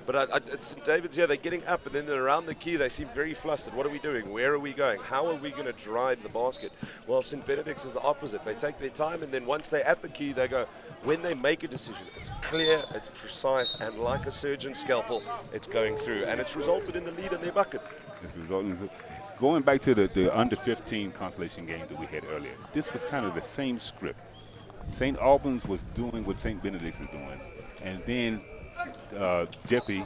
But it's St. David's, they're getting up, and then they're around the key. They seem very flustered. What are we doing? Where are we going? How are we going to drive the basket? Well, St. Benedict's is the opposite. They take their time, and then once they're at the key, they go. When they make a decision, it's clear, it's precise, and like a surgeon's scalpel, it's going through. And it's resulted in the lead in their buckets. It's resulting. Going back to the under-15 consolation game that we had earlier, this was kind of the same script. St. Albans was doing what St. Benedict's is doing, and then Jeppy,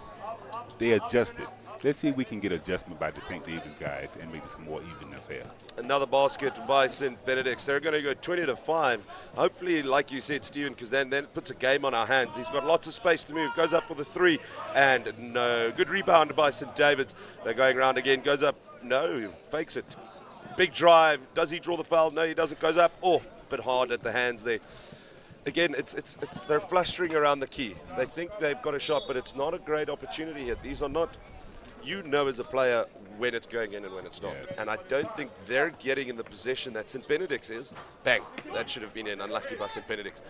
they adjusted. Let's see if we can get adjustment by the St. David's guys and make this a more even affair. Another basket by St. Benedict's. They're going to go 20-5. Hopefully, like you said, Stephen, because then it puts a game on our hands. He's got lots of space to move. Goes up for the three, and no. Good rebound by St. David's. They're going around again. Goes up. No, fakes it. Big drive. Does he draw the foul? No, he doesn't. Goes up. Oh, bit hard at the hands there. Again, they're flustering around the key. They think they've got a shot, but it's not a great opportunity here. These are not, you know as a player when it's going in and when it's not. Yeah. And I don't think they're getting in the position that St. Benedict's is. Bang, that should have been in. Unlucky by St. Benedict's.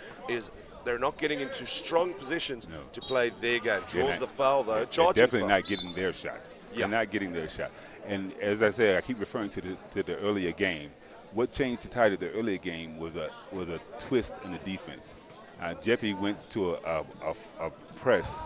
They're not getting into strong positions to play their game. Draws the foul, though. They're definitely not getting their shot. Yeah. They're not getting their shot. And as I said, I keep referring to the earlier game. What changed the tide of the earlier game was a twist in the defense. Jeppy went to a press,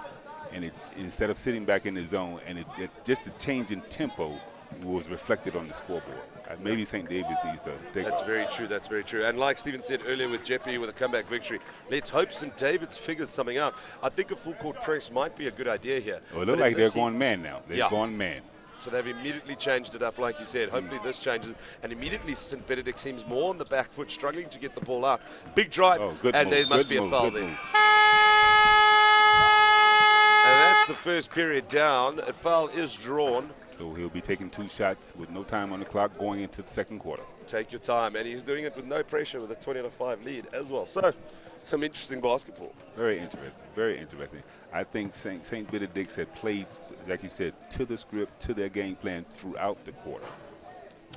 and instead of sitting back in the zone, and just a change in tempo was reflected on the scoreboard. Maybe St. David's needs to take. That's very true. That's very true. And like Stephen said earlier with Jeppy with a comeback victory, let's hope St. David's figures something out. I think a full court press might be a good idea here. Well, it looks like they're going man now. They're going man. So they've immediately changed it up, like you said. Hopefully this changes. And immediately St. Benedict seems more on the back foot, struggling to get the ball out. Big drive, and there must be a foul there. And that's the first period down. A foul is drawn. So he'll be taking 2 shots with no time on the clock going into the second quarter. Take your time. And he's doing it with no pressure with a 20-5 lead as well. So some interesting basketball. Very interesting. Very interesting. I think St. Benedict's had played, like you said, to the script, to their game plan throughout the quarter.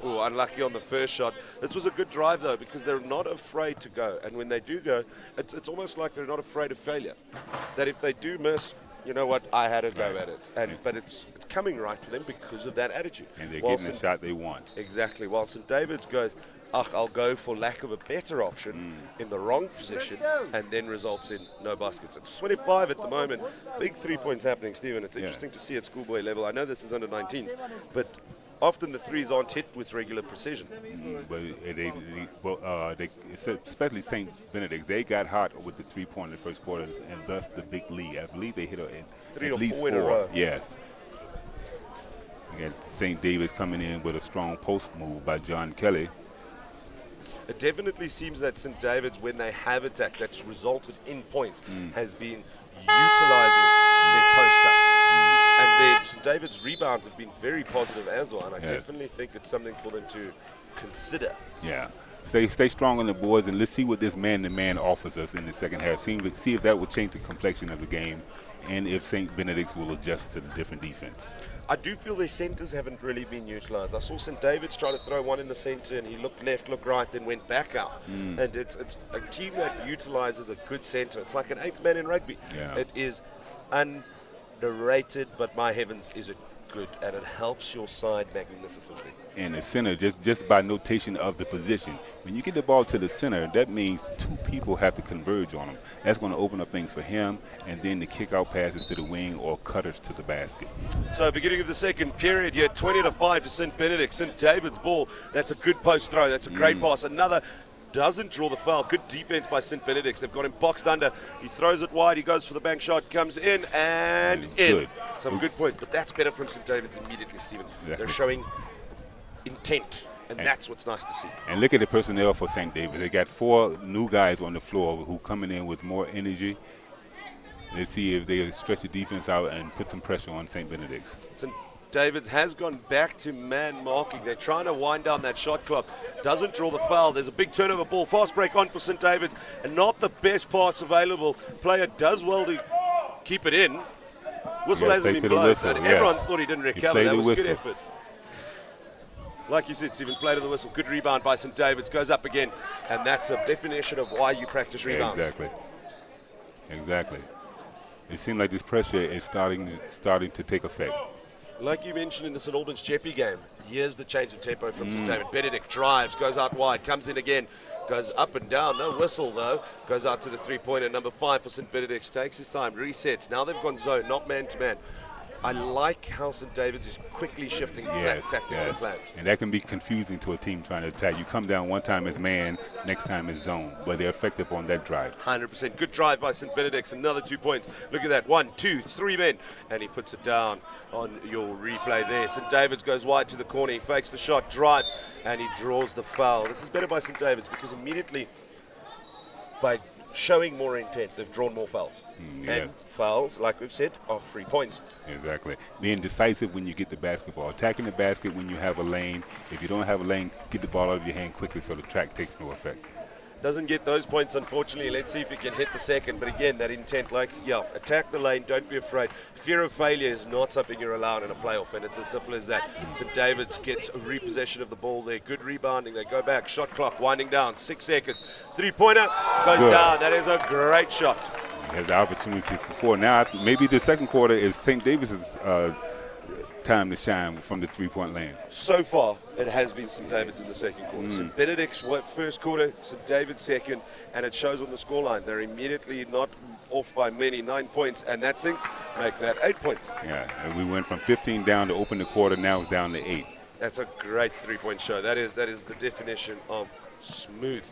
Oh, unlucky on the first shot. This was a good drive, though, because they're not afraid to go. And when they do go, it's almost like they're not afraid of failure. That if they do miss, you know what, I had a go at it. But it's coming right for them because of that attitude. And they're getting the shot they want. Exactly. While St. David's goes, I'll go for lack of a better option in the wrong position, and then results in no baskets. It's 25 at the moment. Big 3 points happening, Stephen. It's interesting to see at schoolboy level. I know this is under 19s, but often the threes aren't hit with regular precision. But especially St. Benedict, they got hot with the 3-point in the first quarter, and thus the big lead. I believe they hit at least 4 in a row. Yes. Again, St. David's coming in with a strong post move by John Kelly. It definitely seems that St. David's, when they have attacked that's resulted in points, has been utilizing their post-ups. And St. David's rebounds have been very positive as well, and I definitely think it's something for them to consider. Yeah. Stay strong on the boards, and let's see what this man-to-man offers us in the second half. See if that will change the complexion of the game, and if St. Benedict's will adjust to the different defense. I do feel their centres haven't really been utilised. I saw St. David's try to throw one in the centre, and he looked left, looked right, then went back out. And it's a team that utilises a good centre. It's like an 8th man in rugby. Yeah. It is underrated, but my heavens, is it good, and it helps your side magnificently. And the center, just by notation of the position, when you get the ball to the center, that means 2 people have to converge on him. That's going to open up things for him, and then the kick-out passes to the wing or cutters to the basket. So beginning of the second period here, 20-5 to St. Benedict. St. David's ball, that's a good post throw. That's a great pass. Another doesn't draw the foul. Good defense by St. Benedict's. They've got him boxed under. He throws it wide. He goes for the bank shot. Comes in and in. Good. Some good points. But that's better from St. David's immediately, Stephen. Yeah. They're showing intent. And that's what's nice to see. And look at the personnel for St. David's. They got 4 new guys on the floor who coming in with more energy. Let's see if they stretch the defense out and put some pressure on St. Benedict's. St. David's has gone back to man marking. They're trying to wind down that shot clock. Doesn't draw the foul. There's a big turnover ball. Fast break on for St. David's. And not the best pass available. Player does well to keep it in. Whistle hasn't been blown. Everyone thought he didn't recover. That was a good effort. Like you said, Stephen, play to the whistle. Good rebound by St. David's. Goes up again. And that's a definition of why you practice rebounds. Exactly. It seems like this pressure is starting to take effect. Like you mentioned in the St. Albans Jeppy game, here's the change of tempo from St. David. Benedict drives, goes out wide, comes in again, goes up and down. No whistle, though. Goes out to the three-pointer. Number 5 for St. Benedict. Takes his time, resets. Now they've gone zone, not man-to-man. I like how St. David's is quickly shifting tactics and plans. And that can be confusing to a team trying to attack. You come down one time as man, next time as zone, but they're effective on that drive. 100%. Good drive by St. Benedict's. Another 2 points. Look at that. 1, 2, 3 men. And he puts it down on your replay there. St. David's goes wide to the corner. He fakes the shot, drives, and he draws the foul. This is better by St. David's because immediately by showing more intent, they've drawn more fouls. And fouls, like we've said, are 3 points. Exactly. Being decisive when you get the basketball. Attacking the basket when you have a lane. If you don't have a lane, get the ball out of your hand quickly so the track takes no effect. Doesn't get those points, unfortunately. Let's see if he can hit the second. But again, that intent, attack the lane, don't be afraid. Fear of failure is not something you're allowed in a playoff, and it's as simple as that. St. David's gets a repossession of the ball there. Good rebounding. They go back. Shot clock winding down. 6 seconds. Three-pointer goes down. That is a great shot. He has the opportunity for 4. Now, maybe the second quarter is St. David's time to shine from the three-point lane. So far, it has been St. David's in the second quarter. St. Benedict's first quarter, St. David's second, and it shows on the scoreline. They're immediately not off by many, 9 points, and that sinks, make that 8 points. Yeah, and we went from 15 down to open the quarter, now it's down to 8. That's a great three-point show. That is the definition of smooth.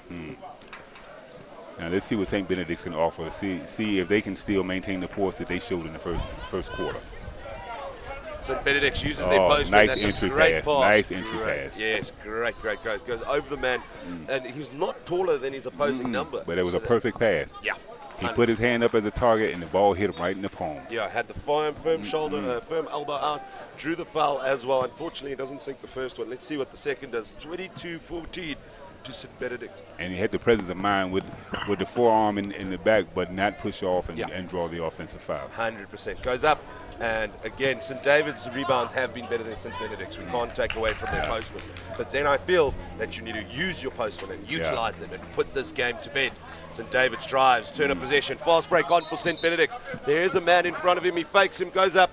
Now let's see what St. Benedict's can offer. See if they can still maintain the force that they showed in the first quarter. St. Benedict's uses their post. Nice That's entry a great pass. Nice entry pass. Yes, great. Goes over the man, and he's not taller than his opposing number. But it was a perfect pass. Yeah. He put his hand up as a target, and the ball hit him right in the palm. Yeah, had the firm shoulder, firm elbow out, drew the foul as well. Unfortunately, it doesn't sink the first one. Let's see what the second does. 22-14 to St. Benedict. And he had the presence of mind with the forearm in the back, but not push off and draw the offensive foul. 100%. Goes up, and again, St. David's rebounds have been better than St. Benedict's. We can't take away from their postmen. But then I feel that you need to use your postmen and utilize them and put this game to bed. St. David's drives, turn of possession, fast break on for St. Benedict's. There is a man in front of him, he fakes him, goes up,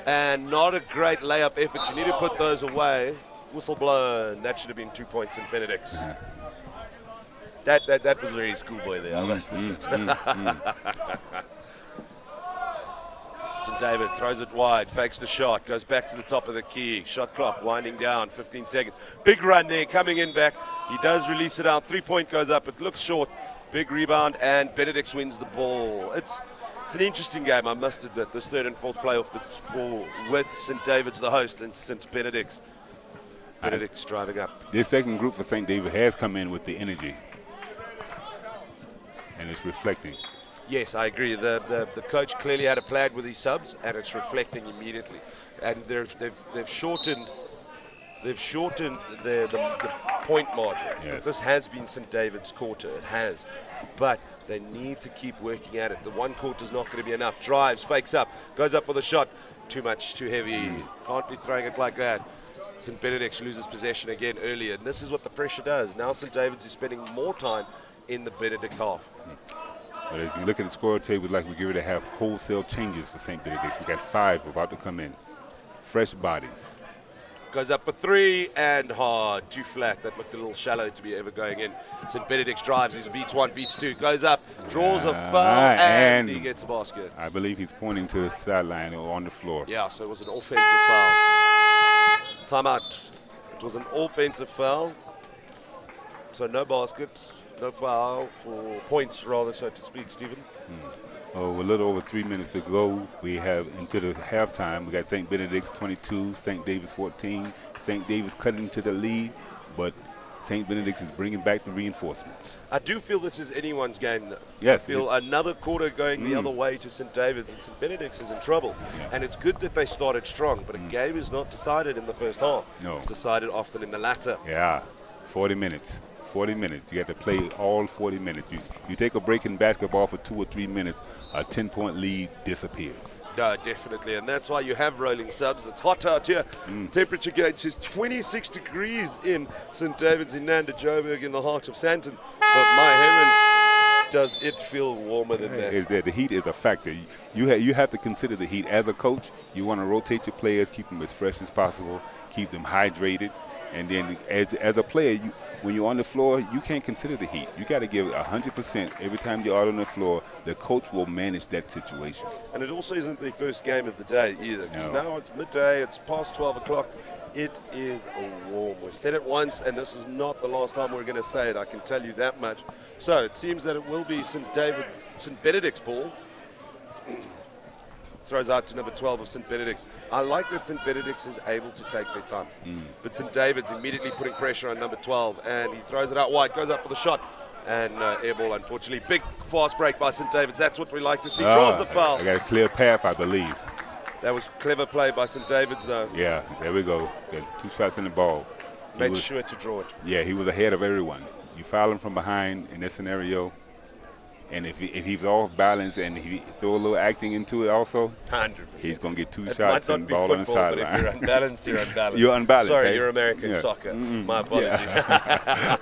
and not a great layup effort. You need to put those away. Whistle blown. That should have been 2 points St. Benedict's. That was very schoolboy there, I must admit. St. David throws it wide, fakes the shot, goes back to the top of the key. Shot clock winding down, 15 seconds. Big run there, coming in back. He does release it out. 3-point goes up. It looks short. Big rebound, and Benedict's wins the ball. It's an interesting game, I must admit. This third and fourth playoff with St. David's the host and St. Benedict's. Benedict's driving up. This second group for St. David has come in with the energy, and it's reflecting. Yes, I agree. The coach clearly had a plan with his subs, and it's reflecting immediately. And they've shortened the point margin. Yes. This has been St. David's quarter. It has, but they need to keep working at it. The one quarter is not going to be enough. Drives, fakes up, goes up for the shot. Too much, too heavy. Can't be throwing it like that. St. Benedict loses possession again earlier, and this is what the pressure does. Now St. David's is spending more time in the Benedict half. But if you look at the score table, like we're going to have wholesale changes for St. Benedict. We got 5 about to come in. Fresh bodies. Goes up for 3 and hard, too flat. That looked a little shallow to be ever going in. St. Benedict drives, he beats 1, beats 2, goes up, draws a foul, and he gets a basket. I believe he's pointing to the sideline or on the floor. Yeah, so it was an offensive foul. Timeout. It was an offensive foul. So no basket, no foul for points, rather, so to speak, Stephen. Oh, a little over 3 minutes to go. We have into the halftime. We got St. Benedict's 22, St. David's 14. St. David's cutting to the lead, but St. Benedict's is bringing back the reinforcements. I do feel this is anyone's game, though. Yes. I feel another quarter going the other way to St. David's, and St. Benedict's is in trouble. Yeah. And it's good that they started strong, but a game is not decided in the first half. No. It's decided often in the latter. Yeah, 40 minutes. 40 minutes. You got to play all 40 minutes. You take a break in basketball for 2 or 3 minutes, a 10-point lead disappears. No, definitely, and that's why you have rolling subs. It's hot out here. Temperature gauge is 26 degrees in St. David's, Inanda, Joburg, in the heart of Sandton. But my heavens, does it feel warmer than that? The heat is a factor. You have to consider the heat. As a coach, you want to rotate your players, keep them as fresh as possible, keep them hydrated, and then as a player, when you're on the floor, you can't consider the heat. You got to give 100% every time you're out on the floor. The coach will manage that situation. And it also isn't the first game of the day either, because now it's midday, it's past 12 o'clock. It is warm. We've said it once, and this is not the last time we're going to say it, I can tell you that much. So it seems that it will be St. Benedict's ball. Throws out to number 12 of St. Benedict's. I like that St. Benedict's is able to take their time. But St. David's immediately putting pressure on number 12, and he throws it out wide, goes up for the shot, and air ball, unfortunately. Big fast break by St. David's. That's what we like to see. Draws the foul. I got a clear path, I believe. That was clever play by St. David's, though. Yeah, there we go. Got 2 shots in the ball. Made sure to draw it. Yeah, he was ahead of everyone. You foul him from behind in this scenario, and if he's off balance and he throw a little acting into it also, 100%. He's going to get 2 shots and ball on the sideline. But if you're unbalanced, you're unbalanced. You're unbalanced. Sorry, you're American soccer. My apologies.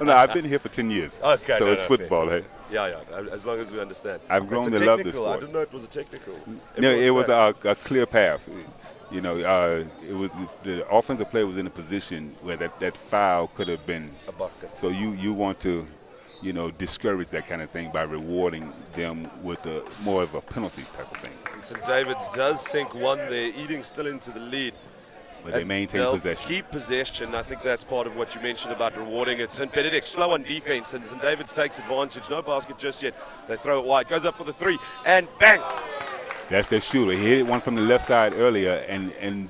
No, I've been here for 10 years. Okay. So it's football. Hey? Yeah, as long as we understand. I've grown to love this sport. I didn't know it was a technical. No, it was a clear path. You know, it was the offensive player was in a position where that foul could have been a bucket. So you want to, discourage that kind of thing by rewarding them with more of a penalty type of thing. And St. David's does sink one there, eating still into the lead. But they maintain possession. Keep possession. I think that's part of what you mentioned about rewarding it. St. Benedict slow on defense, and St. David's takes advantage. No basket just yet. They throw it wide. Goes up for the 3, and bang! That's their shooter. He hit one from the left side earlier, and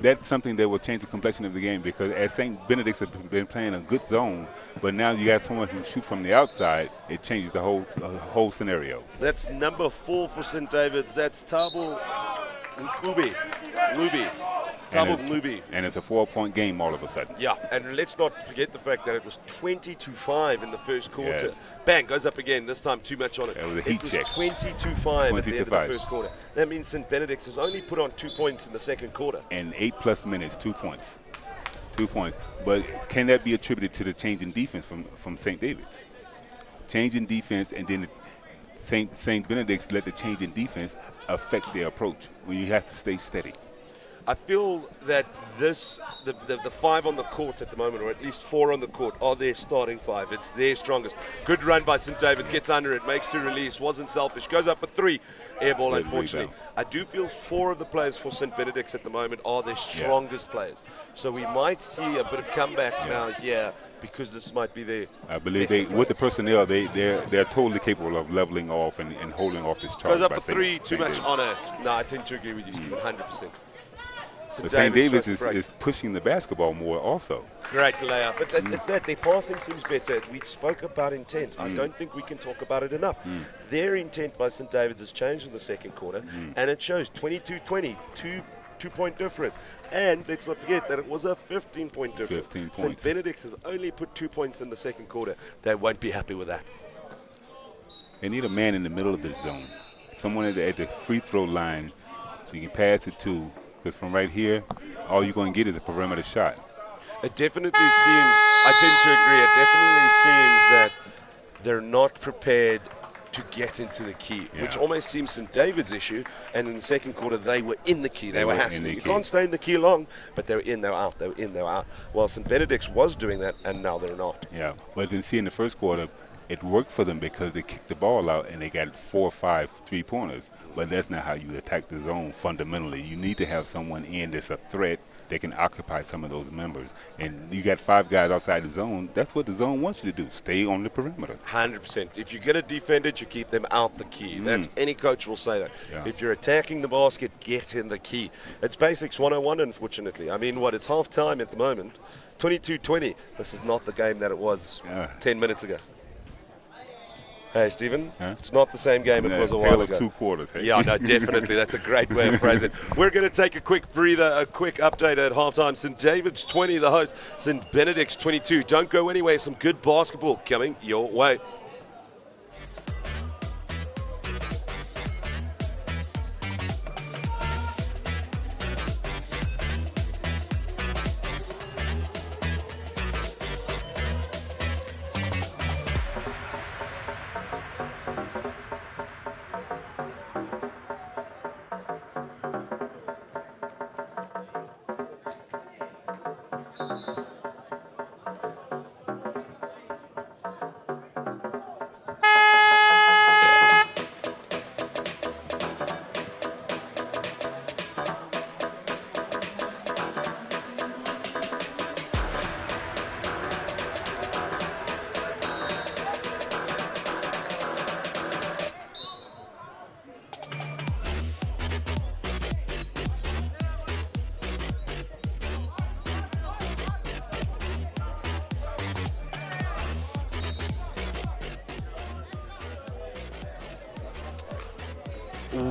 that's something that will change the complexion of the game, because as St. Benedict's have been playing a good zone, but now you got someone who shoot from the outside, it changes the whole scenario. That's number 4 for St. David's. That's Thabo Ngube. Double Mubi. And it's a 4-point game all of a sudden. Yeah, and let's not forget the fact that it was 20-5 in the first quarter. Yes. Bang, goes up again, this time too much on it. It was a heat check. 20-5 at the end of the 20-5. first quarter. That means St. Benedict's has only put on 2 points in the second quarter. And 8+ minutes, 2 points. 2 points. But can that be attributed to the change in defense from St. David's? Change in defense, and then St. Benedict's let the change in defense affect their approach when you have to stay steady. I feel that the 5 on the court at the moment, or at least 4 on the court, are their starting 5. It's their strongest. Good run by St. David's, gets under it, makes 2 release, wasn't selfish, goes up for 3. Air ball, Good unfortunately. rebound. I do feel 4 of the players for St. Benedict's at the moment are their strongest players. So we might see a bit of comeback now here, because this might be their I believe better with the players. personnel, they're totally capable of leveling off and holding off this charge. Goes up by for 3, too St. much David's. honor. No, I tend to agree with you, Stephen, 100%. But St. David's tries to break. is pushing the basketball more also. Great layup, but it's that their passing seems better. We spoke about intent. I don't think we can talk about it enough. Their intent by St. David's has changed in the second quarter, and it shows 22-20, 2-point difference. And let's not forget that it was a 15-point difference. 15 St. points. Benedict's has only put 2 points in the second quarter. They won't be happy with that. They need a man in the middle of the zone, someone at the free throw line you can pass it to, because from right here, all you're going to get is a perimeter shot. It definitely seems, I tend to agree, it definitely seems that they're not prepared to get into the key, which almost seems St. David's issue. And in the second quarter, they were in the key. They were hassling. You can't stay in the key long, but they were in, they were out, they were in, they were out. While St. Benedict's was doing that, and now they're not. Yeah, but then see in the first quarter, it worked for them because they kicked the ball out and they got 4 or 5 3-pointers. But that's not how you attack the zone fundamentally. You need to have someone in that's a threat that can occupy some of those members. And you got 5 guys outside the zone. That's what the zone wants you to do. Stay on the perimeter. 100%. If you get a defender, you keep them out the key. That's any coach will say that. Yeah. If you're attacking the basket, get in the key. It's basics 101, unfortunately. I mean, it's half time at the moment. 22-20. This is not the game that it was 10 minutes ago. Hey, Stephen, it's not the same game it was a while ago. 2 quarters. Hey? Yeah, no, definitely. That's a great way of phrasing it. We're going to take a quick breather, a quick update at halftime. St. David's 20, the host. St. Benedict's 22. Don't go anywhere. Some good basketball coming your way.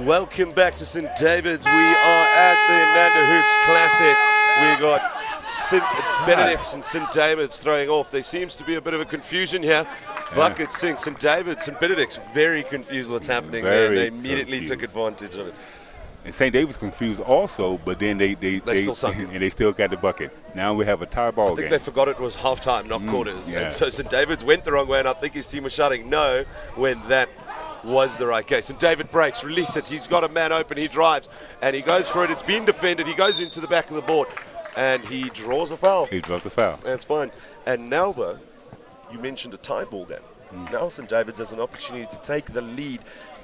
Welcome back to St. David's. We are at the Inanda Hoops Classic. We got St. Benedict's and St. David's throwing off. There seems to be a bit of a confusion here. Bucket sinks. St. David's and Benedict's very confused what's happening there. They immediately took advantage of it. And St. David's confused also, but then they still sunk it. and they still got the bucket. Now we have a tie ball I think game. they forgot it was halftime, not quarters. Yeah. And so St. David's went the wrong way, and I think his team was shouting no when that was the right case. And David breaks, release it. He's got a man open. He drives, and he goes for it. It's been defended. He goes into the back of the board, and he draws a foul. He draws a foul. That's fine. And now, though, you mentioned a tie ball game. Now St. David's has an opportunity to take the lead.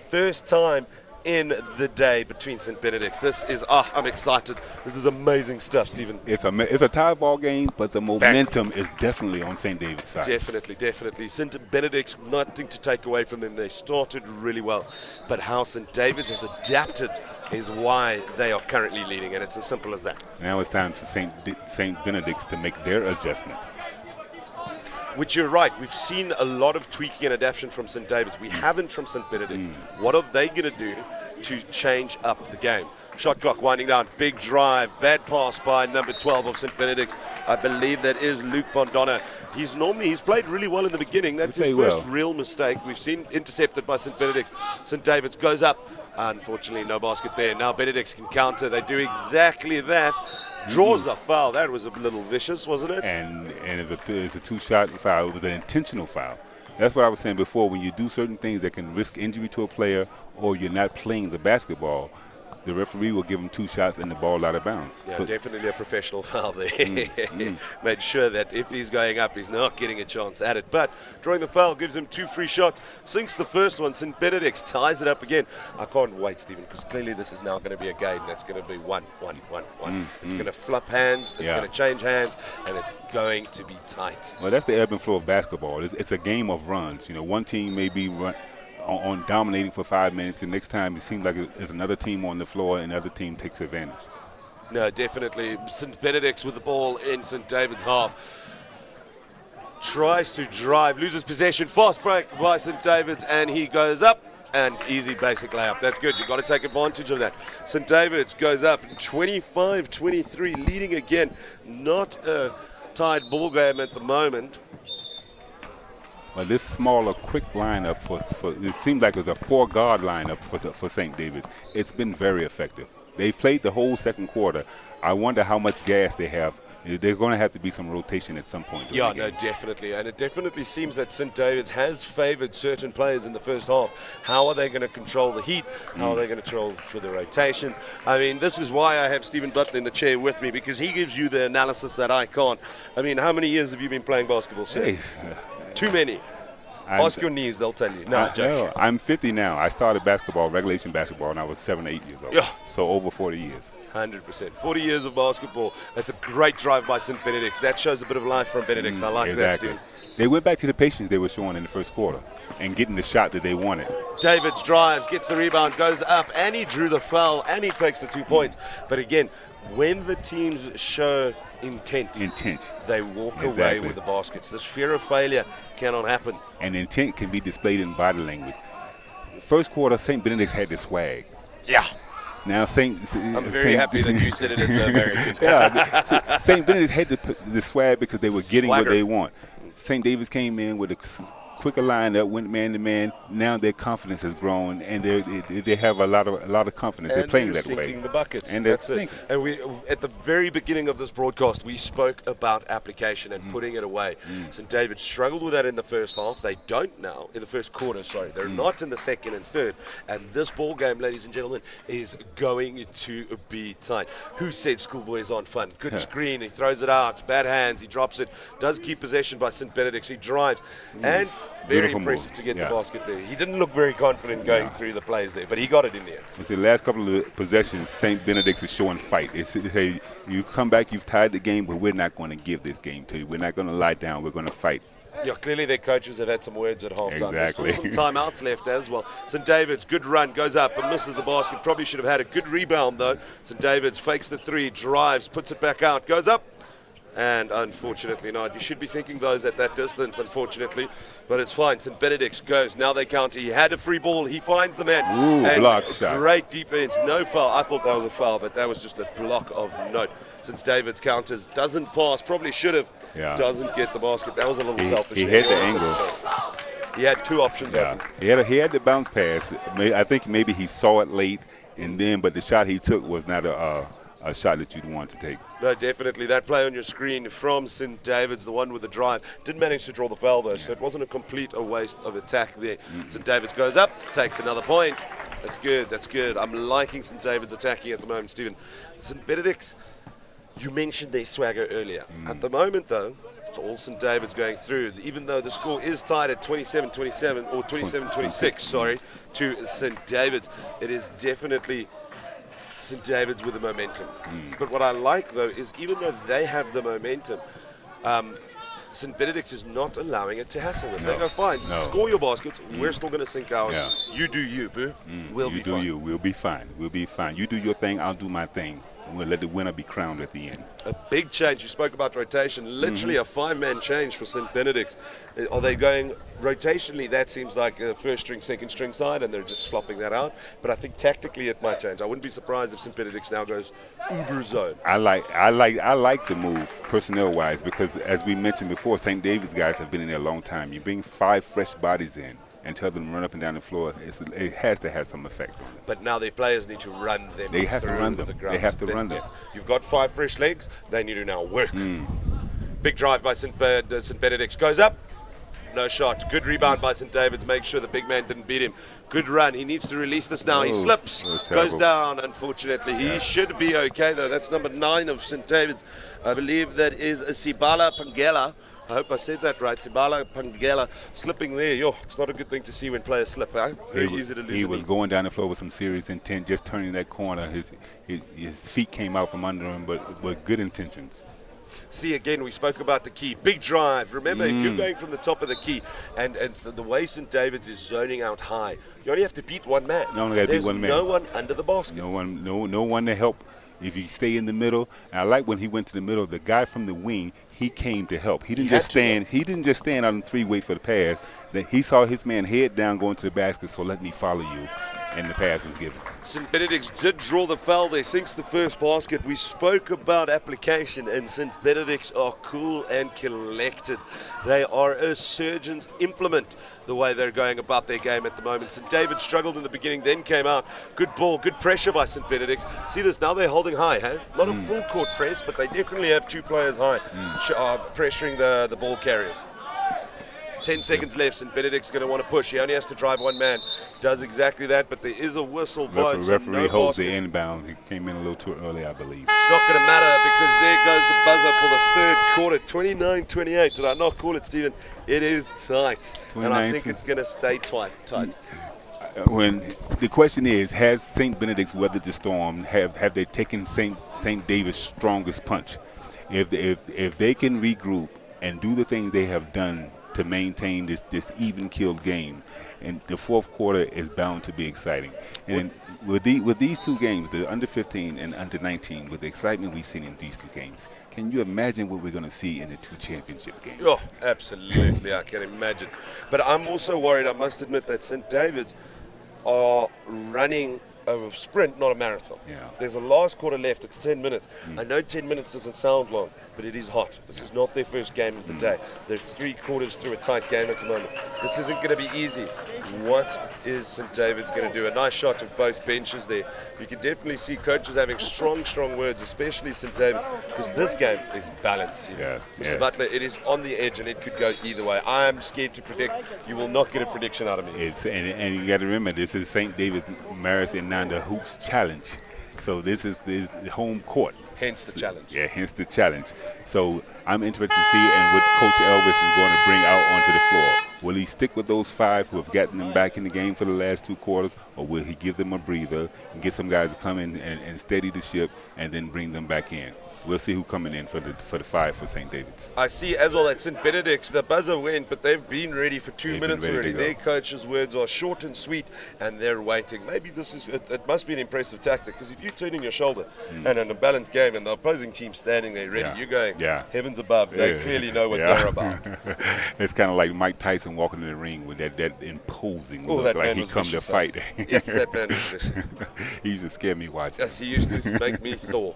First time in the day between St. Benedict's. This is, I'm excited. This is amazing stuff, Stephen. It's a tie ball game, but the momentum is definitely on St. David's side. Definitely. St. Benedict's, nothing to take away from them. They started really well. But how St. David's has adapted is why they are currently leading, and it's as simple as that. Now it's time for St. Benedict's to make their adjustment. Which you're right. We've seen a lot of tweaking and adaptation from St. David's. We haven't from St. Benedict's. What are they going to do to change up the game? Shot clock winding down. Big drive. Bad pass by number 12 of St. Benedict's. I believe that is Luke Bondona. He's played really well in the beginning. That's his first real mistake. We've seen intercepted by St. Benedict's. St. David's goes up. Unfortunately, no basket there. Now Benedict's can counter. They do exactly that. Draws the foul. That was a little vicious, wasn't it? And it's a two-shot foul. It was an intentional foul. That's what I was saying before. When you do certain things that can risk injury to a player, or you're not playing the basketball, the referee will give him 2 shots and the ball out of bounds. Yeah, definitely a professional foul there. Made sure that if he's going up, he's not getting a chance at it. But drawing the foul gives him 2 free shots. Sinks the first one. St. Benedict's ties it up again. I can't wait, Stephen, because clearly this is now going to be a game that's going to be 1-1-1-1. It's going to flip hands. It's going to change hands, and it's going to be tight. Well, that's the ebb and flow of basketball. It's a game of runs. You know, one team may be on dominating for 5 minutes, and next time it seems like there's another team on the floor and another team takes advantage. No, definitely. St. Benedict's with the ball in St. David's half. Tries to drive, loses possession. Fast break by St. David's, and he goes up. And easy basic layup. That's good. You've got to take advantage of that. St. David's goes up 25-23, leading again. Not a tied ball game at the moment. Well, this smaller, quick lineup for it seemed like it was a 4-guard lineup for St. David's. It's been very effective. They've played the whole second quarter. I wonder how much gas they have. There's going to have to be some rotation at some point. Yeah, no, definitely. And it definitely seems that St. David's has favored certain players in the first half. How are they going to control the heat? How are they going to control the rotations? I mean, this is why I have Stephen Butler in the chair with me, because he gives you the analysis that I can't. I mean, how many years have you been playing basketball, sir? Hey. Too many. Ask your knees, they'll tell you. No, I'm 50 now. I started basketball, regulation basketball, when I was 7 or 8 years old. Yeah. So over 40 years. 100%. 40 years of basketball. That's a great drive by St. Benedict's. That shows a bit of life from Benedict's. I like that, Steve. They went back to the patience they were showing in the first quarter and getting the shot that they wanted. Davids drives, gets the rebound, goes up, and he drew the foul, and he takes the 2 points. But again, when the teams show intent, they walk away with the baskets. This fear of failure cannot happen. And intent can be displayed in body language. First quarter, St. Benedict's had the swag. Yeah. Now I'm very happy that you said it as the American. Yeah, St. Benedict's had the swag because they were getting what they want. St. David's came in with a quicker lineup, went man to man. Now their confidence has grown, and they have a lot of confidence. And they're playing that way. sinking the buckets. And that's it. And we, at the very beginning of this broadcast, we spoke about application and putting it away. St. David struggled with that in the first half. They don't now in the first quarter. Sorry, they're not in the second and third. And this ball game, ladies and gentlemen, is going to be tight. Who said schoolboys aren't fun? Good screen. He throws it out. Bad hands. He drops it. Does keep possession by St. Benedict's. He drives and. Very impressive to get the basket there. He didn't look very confident going through the plays there, but he got it in there. It's the last couple of possessions, St. Benedict's is showing fight. It's hey, you come back, you've tied the game, but we're not going to give this game to you. We're not going to lie down. We're going to fight. Yeah, clearly their coaches have had some words at halftime. Exactly. There's some timeouts left as well. St. David's, good run, goes up and misses the basket. Probably should have had a good rebound, though. St. David's fakes the 3, drives, puts it back out, goes up. And unfortunately not. You should be sinking those at that distance, unfortunately. But it's fine. St. Benedict's goes. Now they counter. He had a free ball. He finds the man. Ooh, block shot. Great defense. No foul. I thought that was a foul, but that was just a block of note. Since David's counters, doesn't pass. Probably should have. Yeah. Doesn't get the basket. That was a little selfish. He had the angle. He had 2 options open. He had the bounce pass. I think maybe he saw it late, but the shot he took was not a shot that you'd want to take. No, definitely. That play on your screen from St. David's, the one with the drive, didn't manage to draw the foul, though, so it wasn't a waste of attack there. St. David's goes up, takes another point. That's good, that's good. I'm liking St. David's attacking at the moment, Stephen. St. Benedict's, you mentioned their swagger earlier. At the moment, though, it's all St. David's going through. Even though the score is tied at 27-27, or 27-26, sorry, to St. David's, it is definitely St. David's with the momentum. But what I like, though, is even though they have the momentum, St. Benedict's is not allowing it to hassle them. They go, fine, score your baskets, we're still going to sink ours. You do you, boo. We'll be fine. We'll be fine. We'll be fine. You do your thing, I'll do my thing. we'll let the winner be crowned at the end. A big change. You spoke about rotation. Literally a 5-man change for St. Benedict's. Are they going rotationally? That seems like a first string, second string side, and they're just flopping that out. But I think tactically it might change. I wouldn't be surprised if St. Benedict's now goes uber zone. I like the move personnel wise, because as we mentioned before, St. David's guys have been in there a long time. You bring 5 fresh bodies in and tell them to run up and down the floor, it has to have some effect on them. But now their players need to run them. They have to run them. The ground. They have to run them. You've got 5 fresh legs. They need to now work. Big drive by St. Benedict's. Goes up. No shot. Good rebound by St. David's. Make sure the big man didn't beat him. Good run. He needs to release this now. He slips. Goes down, unfortunately. He should be okay, though. That's number 9 of St. David's. I believe that is Sibala Pangela. I hope I said that right. Sibala Pangela slipping there. Yo, it's not a good thing to see when players slip. Very easy to lose. He was going down the floor with some serious intent, just turning that corner. His feet came out from under him, but with good intentions. See, again, we spoke about the key. Big drive. Remember, if you're going from the top of the key, and so the way St. David's is zoning out high, you only have to beat one man. You only have to beat one man. No one under the basket. No one to help. If you stay in the middle, and I like when he went to the middle, the guy from the wing, he came to help. He didn't just stand. He didn't just stand on 3 wait for the pass. He saw his man head down going to the basket. So let me follow you, and the pass was given. St. Benedict's did draw the foul there, sinks the first basket. We spoke about application, and St. Benedict's are cool and collected. They are a surgeon's implement, the way they're going about their game at the moment. St. David struggled in the beginning, then came out. Good ball, good pressure by St. Benedict's. See this, now they're holding high, huh? Not a full court press, but they definitely have 2 players high, pressuring the ball carriers. 10 seconds left. St. Benedict's going to want to push. He only has to drive one man. Does exactly that, but there is a whistle blown. The referee holds the inbound. He came in a little too early, I believe. It's not going to matter because there goes the buzzer for the third quarter. 29-28. Did I not call it, Stephen? It is tight, and I think it's going to stay tight. When the question is, has St. Benedict's weathered the storm? Have they taken St. David's strongest punch? If they can regroup and do the things they have done to maintain this even-killed game, and the fourth quarter is bound to be exciting. And with these 2 games, the under 15 and under 19, with the excitement we've seen in these 2 games, can you imagine what we're going to see in the 2 championship games? Oh, absolutely, I can imagine. But I'm also worried, I must admit, that St. David's are running a sprint, not a marathon. Yeah. There's a last quarter left. It's 10 minutes. I know 10 minutes doesn't sound long, but it is hot. This is not their first game of the day. They're 3 quarters through a tight game at the moment. This isn't going to be easy. What is St. David's going to do? A nice shot of both benches there. You can definitely see coaches having strong words, especially St. David's, because this game is balanced here. Yes, Mr. Butler, it is on the edge and it could go either way. I am scared to predict. You will not get a prediction out of me. And you got to remember, this is St. David's Marist Inanda Hoops Challenge. So this is the home court. Hence the challenge. Yeah, hence the challenge. So I'm interested to see and what Coach Elvis is going to bring out onto the floor. Will he stick with those 5 who have gotten them back in the game for the last 2 quarters, or will he give them a breather and get some guys to come in and steady the ship and then bring them back in? We'll see who's coming in for the 5 for St. David's. I see as well that St. Benedict's, the buzzer went, but they've been ready for 2 minutes already. Their coach's words are short and sweet, and they're waiting. Maybe this is it must be an impressive tactic, because if you're turning your shoulder and in a balanced game and the opposing team standing there ready, you're going heavens above. They clearly know what they're about. It's kind of like Mike Tyson walking in the ring with that imposing look, like he come to fight. Yes, that man was vicious. He used to scare me watching. Yes, he used to make me thaw.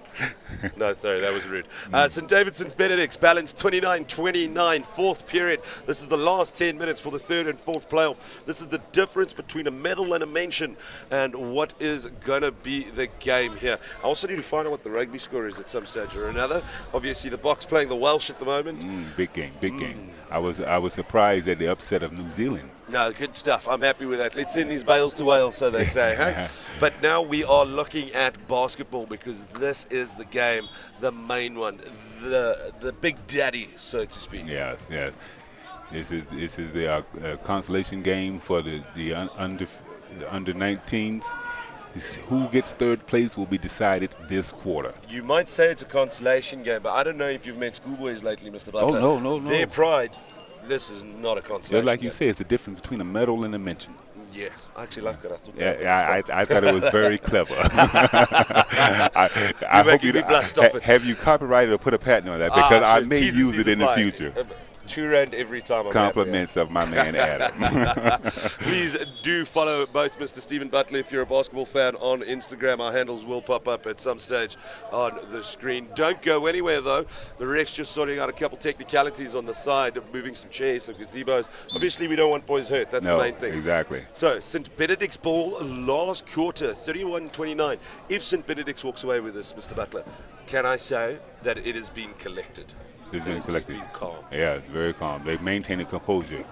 No, sorry, that was rude. St. David's, St. Benedict's balanced 29-29, 4th period. This is the last 10 minutes for the 3rd and 4th playoff. This is the difference between a medal and a mention, and what is going to be the game here. I also need to find out what the rugby score is at some stage or another. Obviously, the Boks playing the Welsh at the moment. Big game. I was surprised at the upset of New Zealand. No, good stuff. I'm happy with that. Let's send these bales to Wales, so they say. Huh? But now we are looking at basketball, because this is the game, the main one, the big daddy, so to speak. Yes. This is the consolation game for the under 19s. Who gets 3rd place will be decided this quarter. You might say it's a consolation game, but I don't know if you've met schoolboys lately, Mr. Butler. Oh, no. Their pride, this is not a consolation Just like you game. say, it's the difference between a medal and a mention. Yes, I actually like that. I thought it was very clever. I hope you have you copyrighted or put a patent on that, because I may use it in the future. £2 every time. Compliments of my man Adam. Please do follow both Mr. Stephen Butler if you're a basketball fan on Instagram. Our handles will pop up at some stage on the screen. Don't go anywhere though. The ref's just sorting out a couple technicalities on the side of moving some chairs, some gazebos. Obviously we don't want boys hurt. That's the main thing. Exactly. So St. Benedict's ball last quarter, 31-29. If St. Benedict's walks away with this, Mr. Butler, can I say that it has been collected? It's been collected. Been calm. Yeah, very calm. They've maintained a composure.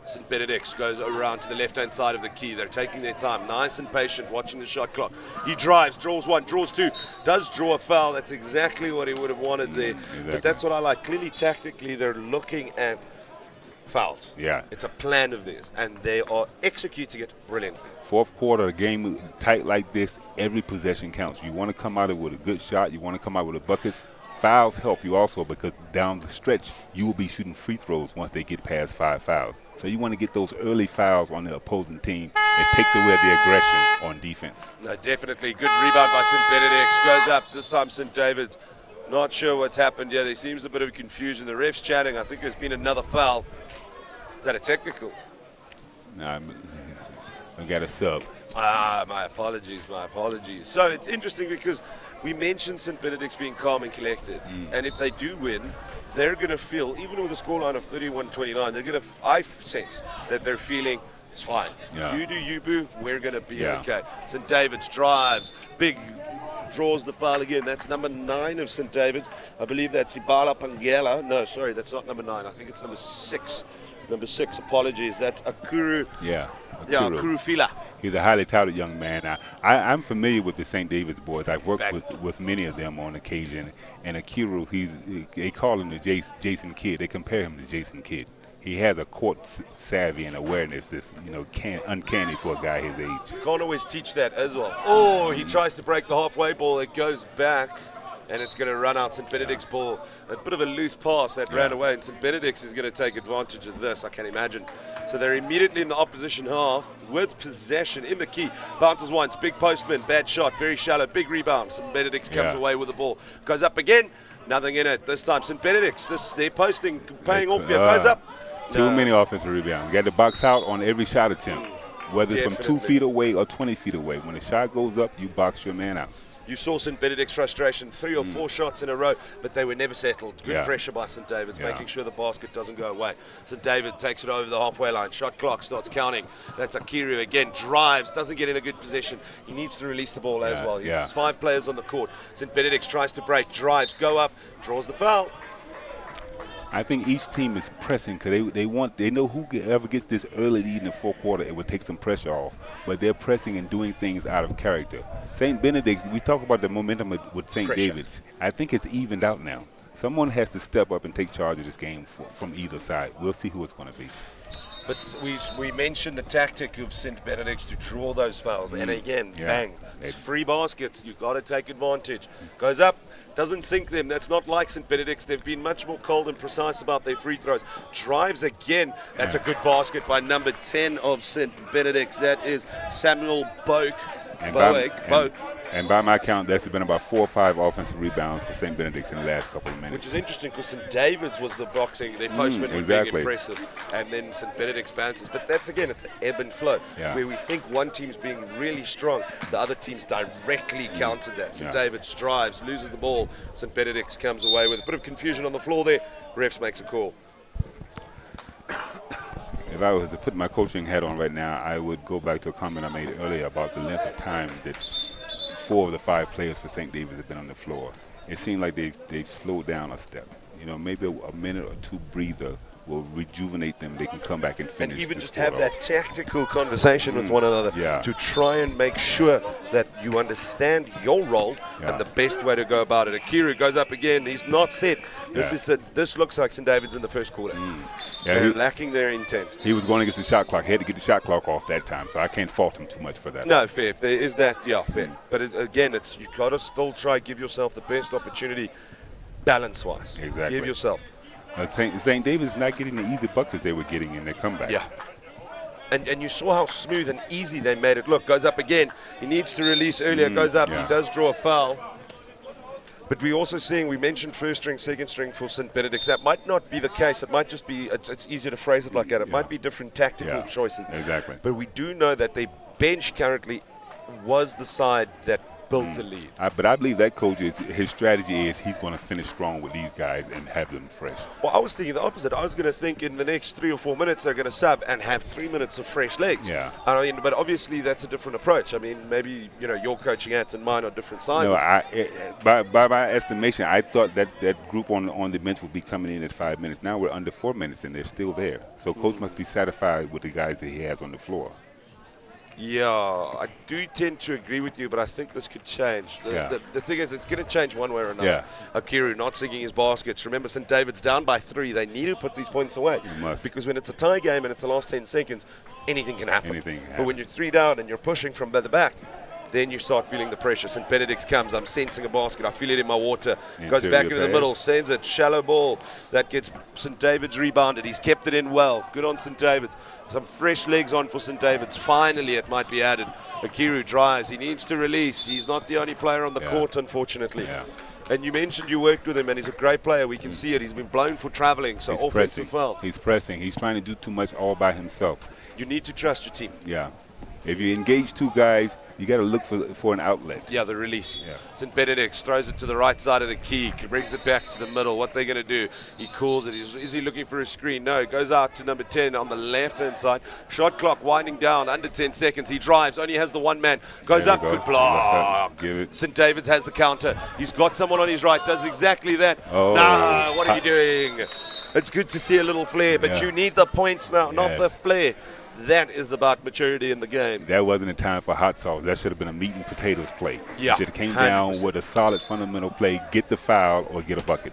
St. Benedict's goes around to the left-hand side of the key. They're taking their time, nice and patient, watching the shot clock. He drives, draws one, draws two, does draw a foul. That's exactly what he would have wanted there. Exactly. But that's what I like. Clearly, tactically, they're looking at fouls. Yeah. It's a plan of theirs, and they are executing it brilliantly. Fourth quarter, a game tight like this, every possession counts. You want to come out with a good shot. You want to come out with a buckets. Fouls help you also, because down the stretch, you will be shooting free throws once they get past 5 fouls. So you want to get those early fouls on the opposing team. It takes away the aggression on defense. No, definitely. Good rebound by St. Benedict's. Goes up, this time St. David's. Not sure what's happened here. There seems a bit of confusion. The ref's chatting. I think there's been another foul. Is that a technical? No, I got a sub. My apologies. So it's interesting because we mentioned St. Benedict's being calm and collected. And if they do win, they're going to feel, even with a scoreline of 31-29, they're going to, I sense that they're feeling, it's fine. Yeah. You do you, boo. We're going to be okay. St. David's drives, big, draws the foul again. That's number 9 of St. David's. I believe that's Ibala Pangela. No, sorry, that's not number 9. I think it's number 6. Number 6, apologies. That's Akuru. Yeah, Akuru Fila. He's a highly touted young man. I'm familiar with the St. David's boys. I've worked with many of them on occasion. And Akuru, they call him the Jason Kidd. They compare him to Jason Kidd. He has a court savvy and awareness that's uncanny for a guy his age. Can't always teach that as well. Oh, he tries to break the halfway ball. It goes back. And it's going to run out St. Benedict's ball. A bit of a loose pass that ran away, and St. Benedict's is going to take advantage of this, I can imagine. So they're immediately in the opposition half with possession in the key. Bounces once, big postman, bad shot, very shallow, big rebound. St. Benedict's comes away with the ball. Goes up again, nothing in it. This time St. Benedict's, their posting paying off here, goes up. Too many offensive rebounds. You got to box out on every shot attempt, whether it's from 2 feet away or 20 feet away. When the shot goes up, you box your man out. You saw St. Benedict's frustration, 3 or 4 shots in a row, but they were never settled. Good pressure by St. David's, making sure the basket doesn't go away. St. David takes it over the halfway line. Shot clock starts counting. That's Akiru again. Drives, doesn't get in a good position. He needs to release the ball as well. There's 5 players on the court. St. Benedict's tries to break, drives, go up, draws the foul. I think each team is pressing because they know whoever gets this early lead in the fourth quarter, it would take some pressure off. But they're pressing and doing things out of character. St. Benedict's, we talk about the momentum with St. David's. I think it's evened out now. Someone has to step up and take charge of this game from either side. We'll see who it's going to be. But we mentioned the tactic of St. Benedict's to draw those fouls. And again, bang. It's free baskets. You've got to take advantage. Goes up. Doesn't sink them. That's not like St. Benedict's. They've been much more cold and precise about their free throws. Drives again. That's a good basket by number 10 of St. Benedict's. That is Samuel Boak. And by my count, that's been about 4 or 5 offensive rebounds for St. Benedict's in the last couple of minutes. Which is interesting because St. David's was the boxing. Their postman was being impressive. And then St. Benedict's bounces. But that's, again, it's the ebb and flow. Where we think one team's being really strong, the other team's directly countered that. St. David's drives, loses the ball. St. Benedict's comes away with a bit of confusion on the floor there. Refs makes a call. If I was to put my coaching hat on right now, I would go back to a comment I made earlier about the length of time that 4 of the 5 players for St. David's have been on the floor. It seemed like they've slowed down a step. You know, maybe a minute or 2 breather will rejuvenate them. They can come back and finish. And even just have that tactical conversation with one another to try and make sure that you understand your role and the best way to go about it. Akiru goes up again. He's not set. This looks like St. David's in the first quarter. They're lacking their intent. He was going against the shot clock. He had to get the shot clock off that time, so I can't fault him too much for that. No, fair. If there is that, fair. But again, you've got to still try give yourself the best opportunity balance-wise. Exactly. Give yourself. St. David's not getting the easy buckets they were getting in their comeback. Yeah. And you saw how smooth and easy they made it look. Goes up again. He needs to release earlier. Goes up. He does draw a foul. But we're also seeing, we mentioned first string, second string for St. Benedict's. That might not be the case. It might just be, it's easier to phrase it like that. It might be different tactical choices. Exactly. But we do know that their bench currently was the side that built the lead. But I believe that coach, his strategy is he's going to finish strong with these guys and have them fresh. Well, I was thinking the opposite. I was going to think in the next 3 or 4 minutes they're going to sub and have 3 minutes of fresh legs. Yeah. I mean, but obviously that's a different approach. I mean, maybe your coaching hats and mine are different sizes. No, by my estimation, I thought that group on the bench would be coming in at 5 minutes. Now we're under 4 minutes and they're still there. So coach must be satisfied with the guys that he has on the floor. Yeah, I do tend to agree with you, but I think this could change. The thing is, it's going to change one way or another. Yeah. Akiru not sinking his baskets. Remember, St. David's down by 3. They need to put these points away. Because when it's a tie game and it's the last 10 seconds, anything can happen. But when you're 3 down and you're pushing from the back, then you start feeling the pressure. St. Benedict's comes. I'm sensing a basket. I feel it in my water. Goes back into the middle. Sends it. Shallow ball. That gets St. David's rebounded. He's kept it in well. Good on St. David's. Some fresh legs on for St. David's. Finally, it might be added. Akiru drives. He needs to release. He's not the only player on the court, unfortunately. And you mentioned you worked with him, and he's a great player. We can see it. He's been blown for traveling, so offensive foul. He's pressing. He's trying to do too much all by himself. You need to trust your team. Yeah. If you engage 2 guys, you got to look for an outlet. Yeah, the release. St. Benedict's throws it to the right side of the key, brings it back to the middle. What they're going to do? He calls it. Is he looking for a screen? No, it goes out to number 10 on the left-hand side. Shot clock winding down, under 10 seconds. He drives, only has the one man. Goes up, good block. Give it. St. David's has the counter. He's got someone on his right, does exactly that. Oh. No, what are you doing? It's good to see a little flair, but you need the points now, not the flair. That is about maturity in the game. That wasn't a time for hot sauce. That should have been a meat and potatoes play. Yeah, you should have came down with a solid fundamental play, get the foul or get a bucket.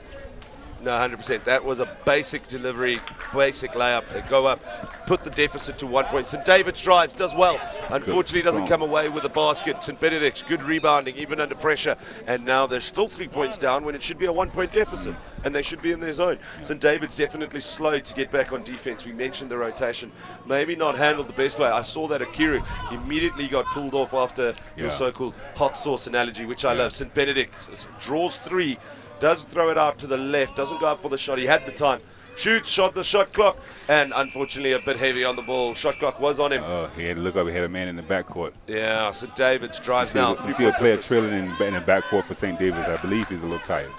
No, 100%. That was a basic delivery, basic layup. They go up, put the deficit to 1 point. St. David's drives, does well. Unfortunately, doesn't come away with a basket. St. Benedict's good rebounding, even under pressure. And now they're still 3 points down when it should be a 1 point deficit. And they should be in their zone. St. David's definitely slow to get back on defense. We mentioned the rotation. Maybe not handled the best way. I saw that Akiru immediately got pulled off after your so-called hot sauce analogy, which I love. St. Benedict draws 3. Does throw it out to the left, doesn't go up for the shot. He had the time. Shoots, shot the shot clock, and unfortunately a bit heavy on the ball. Shot clock was on him. He had to look up. He had a man in the backcourt. Yeah, St. David's drives now. You see a player trailing in the backcourt for St. David's. I believe he's a little tired.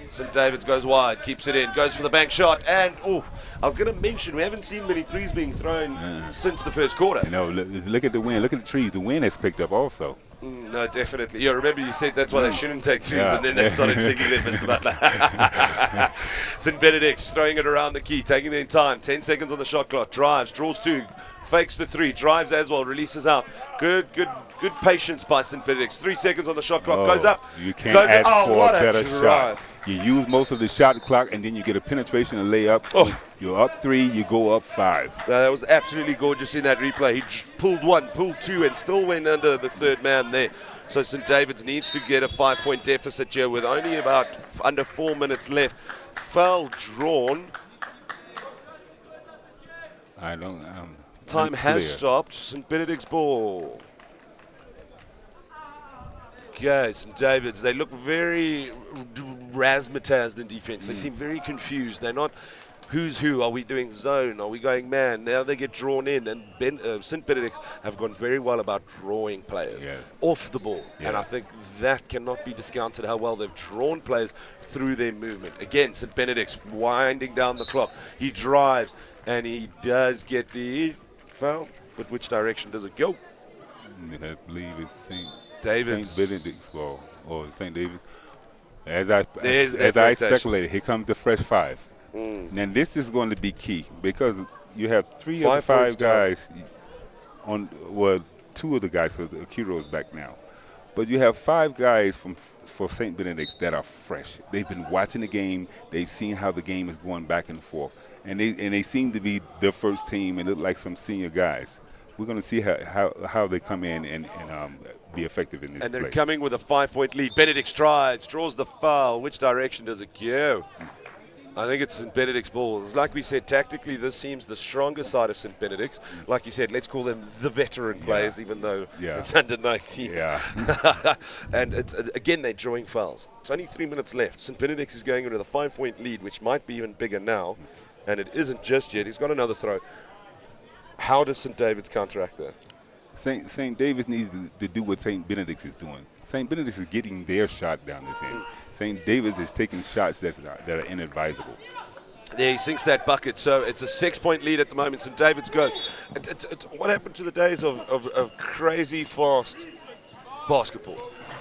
St. David's goes wide, keeps it in, goes for the bank shot, and I was going to mention we haven't seen many threes being thrown since the first quarter. Look at the wind. Look at the trees. The wind has picked up also. No, definitely. Yeah, remember you said that's why they shouldn't take threes, and then they started singing it, Mr. Butler. St. Benedict's throwing it around the key, taking their time. 10 seconds on the shot clock. Drives, draws 2, fakes the 3, drives as well, releases out. Good patience by St. Benedict's. 3 seconds on the shot clock. Goes up. You can't ask for a better shot. You use most of the shot clock, and then you get a penetration and layup. You're up 3, you go up 5. That was absolutely gorgeous in that replay. He pulled 1, pulled 2, and still went under the third man there. So St. David's needs to get a 5-point deficit here with only about under 4 minutes left. Foul drawn. Time has stopped. St. Benedict's ball. Okay, St. David's, they look very razzmatazz in defense. They seem very confused. They're not who's who. Are we doing zone? Are we going man? Now they get drawn in, and St. Benedict's have gone very well about drawing players off the ball. And I think that cannot be discounted, how well they've drawn players through their movement. Again, St. Benedict's winding down the clock. He drives, and he does get the foul. But which direction does it go? I believe it's St. Benedict's ball, or St. David's. As I speculated, here comes the fresh 5. Now this is going to be key because you have 3 of the 5 guys on. Well, 2 of the guys because Akiru is back now, but you have 5 guys for St. Benedict's that are fresh. They've been watching the game. They've seen how the game is going back and forth, and they seem to be the first team and look like some senior guys. We're going to see how they come in and be effective in this And they're play. coming with a 5-point lead. Benedict strides, draws the foul. Which direction does it go? I think it's St. Benedict's ball. Like we said, tactically, this seems the stronger side of St. Benedict's. Like you said, let's call them the veteran players, even though it's under 19s. Yeah. And again, they're drawing fouls. It's only 3 minutes left. St. Benedict's is going into the 5-point lead, which might be even bigger now. And it isn't just yet. He's got another throw. How does St. David's counteract that? St. David's needs to do what St. Benedict's is doing. St. Benedict's is getting their shot down this end. St. David's is taking shots that are inadvisable. There he sinks that bucket. So it's a 6-point lead at the moment. St. David's goes. What happened to the days of crazy fast basketball?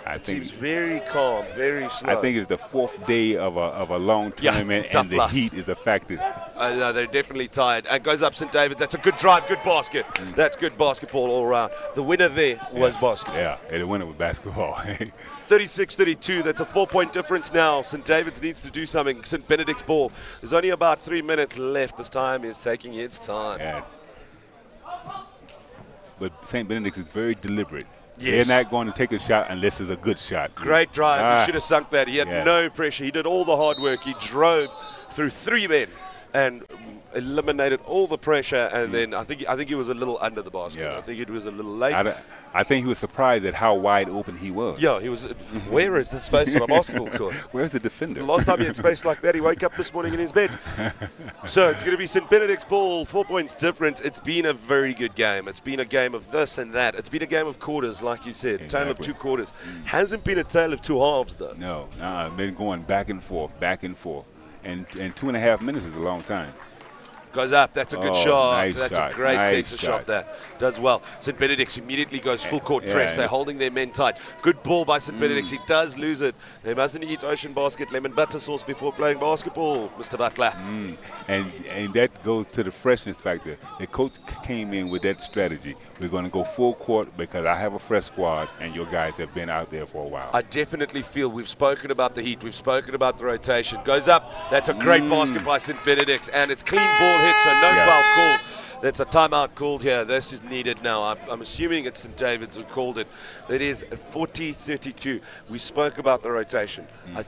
It seems very calm, very slow. I think it's the 4th day of a long tournament, and the heat is a factor. No, they're definitely tired. And goes up St. David's. That's a good drive, good basket. That's good basketball all around. The winner there was basketball. Yeah, and the winner was basketball. 36-32, that's a 4-point difference now. St. David's needs to do something. St. Benedict's ball. There's only about 3 minutes left. This time is taking its time. Yeah. But St. Benedict's is very deliberate. Yes. They're not going to take a shot unless it's a good shot. Great drive. He should have sunk that. He had no pressure. He did all the hard work. He drove through 3 men and eliminated all the pressure. And then I think he was a little under the basket. Yeah. I think it was a little late. I think he was surprised at how wide open he was. Yeah, he was. Where is the space of a basketball court? Where's the defender? The last time he had space like that, he woke up this morning in his bed. So it's going to be St. Benedict's ball, 4 points different. It's been a very good game. It's been a game of this and that. It's been a game of quarters, like you said. Exactly. Tale of 2 quarters. Hasn't been a tale of 2 halves, though. No, been going back and forth, back and forth. And 2.5 minutes is a long time. Goes up. That's a good shot. Nice That's shot. a great Nice center shot there. Does well. St. Benedict's immediately goes full court press. They're holding their men tight. Good ball by St. Benedict's. He does lose it. They mustn't eat ocean basket lemon butter sauce before playing basketball, Mr. Butler. And that goes to the freshness factor. The coach came in with that strategy. We're going to go full court because I have a fresh squad and your guys have been out there for a while. I definitely feel we've spoken about the heat. We've spoken about the rotation. Goes up. That's a great basket by St. Benedict's. And it's clean ball hit, so no foul called. That's a timeout called here. This is needed now. I'm assuming it's St. David's who called it. It is 40-32. We spoke about the rotation. I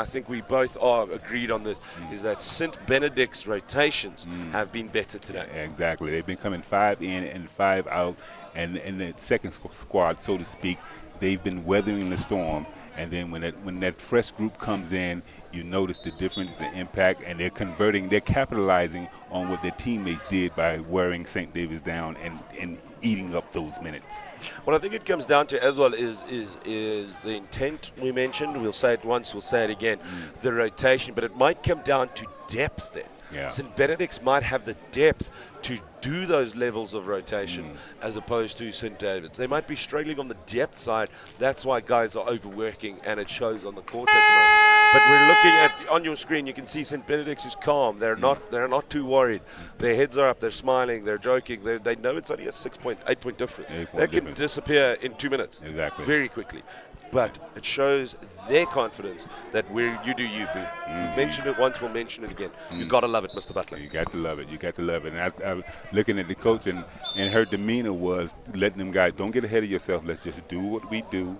think we both are agreed on this, is that St. Benedict's rotations have been better today. Exactly. They've been coming 5 in and 5 out. And in the second squad, so to speak, they've been weathering the storm. And then when that fresh group comes in, you notice the difference, the impact, and they're capitalizing on what their teammates did by wearing St. David's down and eating up those minutes. What I think it comes down to as well is the intent we mentioned. We'll say it once, we'll say it again. The rotation, but it might come down to depth then. Yeah. St. Benedict's might have the depth to do those levels of rotation as opposed to St. David's. They might be struggling on the depth side. That's why guys are overworking, and it shows on the court at the moment. But we're looking at, on your screen, you can see St. Benedict's is calm. They're not too worried. Their heads are up. They're smiling. They're joking. They know it's only a 8-point difference. That can disappear in 2 minutes. Exactly. Very quickly. But it shows their confidence that you do you, boo. We've mentioned it once, we'll mention it again. You've got to love it, Mr. Butler. You got to love it. You got to love it. And I looking at the coach, and her demeanor was letting them guys, don't get ahead of yourself. Let's just do what we do.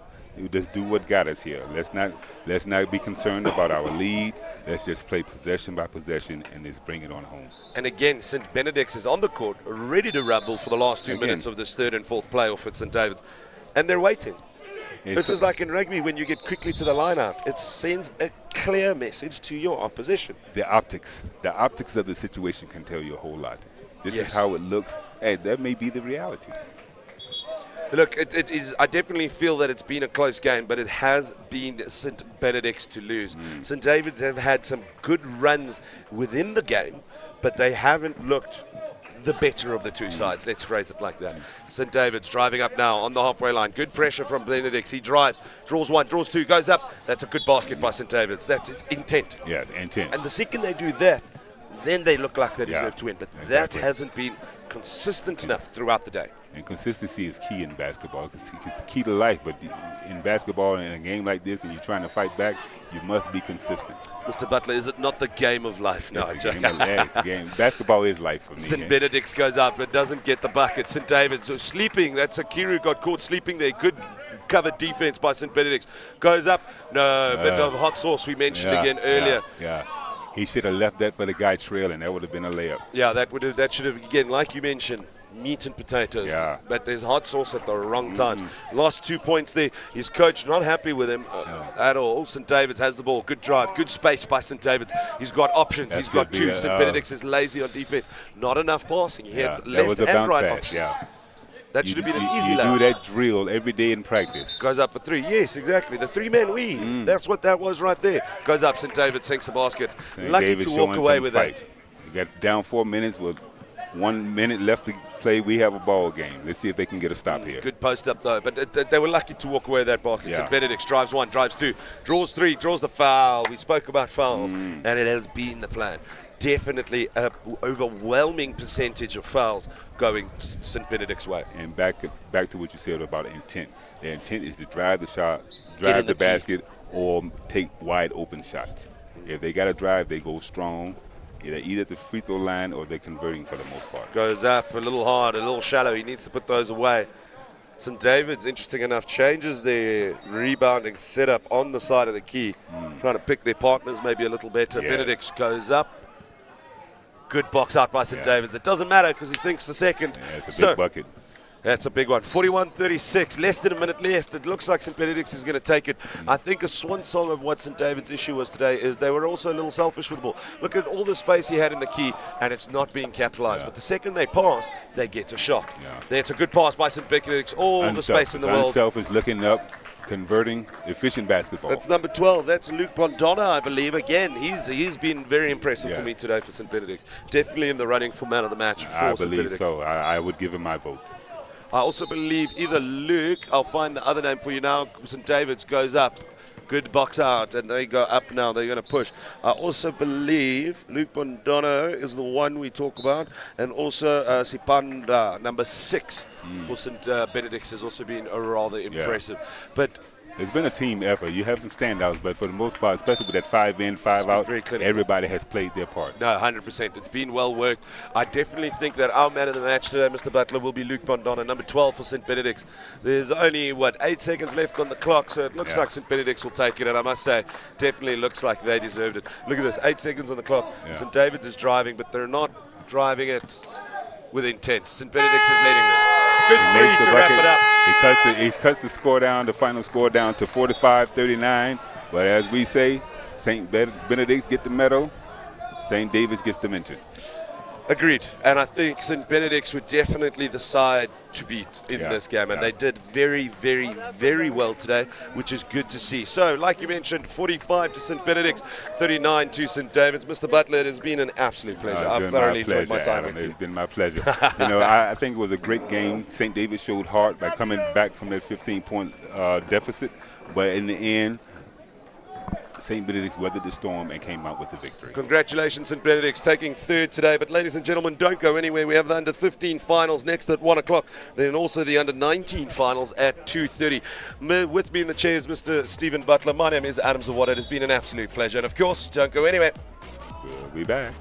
Let's do what got us here. Let's not be concerned about our lead. Let's just play possession by possession and just bring it on home. And again, St. Benedict's is on the court, ready to rumble for the last 2 minutes of this third and fourth playoff at St. David's. And they're waiting. This is like in rugby when you get quickly to the line-out. It sends a clear message to your opposition. The optics of the situation can tell you a whole lot. This is how it looks. Hey, that may be the reality. Look, it is. I definitely feel that it's been a close game, but it has been St. Benedict's to lose. St. David's have had some good runs within the game, but they haven't looked the better of the two sides. Let's phrase it like that. St. David's driving up now on the halfway line. Good pressure from Benedict's. He drives, draws one, draws two, goes up. That's a good basket by St. David's. That's intent. Yeah, intent. And the second they do that, then they look like they deserve to win. But that hasn't been consistent enough throughout the day. And consistency is key in basketball. It's the key to life. But in basketball, in a game like this, and you're trying to fight back, you must be consistent. Mr. Butler, is it not the game of life? No, it's the game. Basketball is life for me. St. Benedict's goes up but doesn't get the bucket. St. David's sleeping. That's Akiru got caught sleeping there. Good covered defense by St. Benedict's. Goes up. No, a bit of hot sauce we mentioned again earlier. Yeah. He should have left that for the guy trailing. That would have been a layup. Yeah, that should have, again, like you mentioned, meat and potatoes. Yeah. But there's hot sauce at the wrong time. Lost 2 points there. His coach not happy with him at all. St. David's has the ball. Good drive. Good space by St. David's. He's got options. He's got two. St. Benedict's is lazy on defense. Not enough passing. He had that left was a and bounce right pass. options. Yeah. That should have been an easy You lap. do that drill every day in practice. Goes up for three. Yes, exactly. The three-man weave. That's what that was right there. Goes up. St. David sinks the basket. St. Lucky David's to walk showing away some with fight. that. You got down 4 minutes with 1 minute left to play. We have a ball game. Let's see if they can get a stop here. Good post up though, but they were lucky to walk away with that basket. Yeah. St. Benedict's drives one, drives two, draws three, draws the foul. We spoke about fouls, and it has been the plan. Definitely an overwhelming percentage of fouls going St. Benedict's way. And back to what you said about intent. Their intent is to drive the shot, Get in drive the the basket, or take wide open shots. If they got to drive, they go strong. Either at the free throw line or they're converting for the most part. Goes up a little hard, a little shallow. He needs to put those away. St. David's, interesting enough, changes their rebounding setup on the side of the key, trying to pick their partners maybe a little better. Yeah. Benedict's goes up. Good box out by St. David's. It doesn't matter because he thinks the second. Yeah, it's a big bucket. That's a big one. 41-36, less than a minute left. It looks like St. Benedict's is going to take it. I think a swan song of what St. David's issue was today is they were also a little selfish with the ball. Look at all the space he had in the key, and it's not being capitalized. But the second they pass, they get a shot. That's a good pass by St. Benedict's. All the space in the world. Unselfish, looking up, converting, efficient basketball. That's number 12. That's Luke Bondonna, I believe. Again, he's been very impressive for me today for St. Benedict's. Definitely in the running for man of the match for I St. believe Benedict's. so. I would give him my vote. I also believe either Luke, I'll find the other name for you now, St. David's goes up. Good box out, and they go up now. They're going to push. I also believe Luke Bondono is the one we talk about, and also Sipanda, number 6 for St. Benedict's, has also been rather impressive. But it's been a team effort. You have some standouts, but for the most part, especially with that 5 in, 5 out, everybody has played their part. No, 100%. It's been well worked. I definitely think that our man of the match today, Mr. Butler, will be Luke Bondonna, number 12 for St. Benedict's. There's only, 8 seconds left on the clock, so it looks like St. Benedict's will take it, and I must say, definitely looks like they deserved it. Look at this, 8 seconds on the clock. St. David's is driving, but they're not driving it with intent. St. Benedict's is letting them. Good three to wrap it up. He cuts the score down, the final score down to 45-39. But as we say, St. Benedict's get the medal, St. David's gets the mention. Agreed. And I think St. Benedict's were definitely the side to beat in this game. And they did very, very, very well today, which is good to see. So, like you mentioned, 45 to St. Benedict's, 39 to St. David's. Mr. Butler, it has been an absolute pleasure. I've thoroughly enjoyed my time with you. It's been my pleasure. I think it was a great game. St. David showed heart by coming back from that 15-point deficit. But in the end, St. Benedict's weathered the storm and came out with the victory. Congratulations, St. Benedict's taking third today. But ladies and gentlemen, don't go anywhere. We have the under-15 finals next at 1 o'clock. Then also the under-19 finals at 2:30. With me in the chair is Mr. Stephen Butler. My name is Adam Zawada. It has been an absolute pleasure. And of course, don't go anywhere. We'll be back.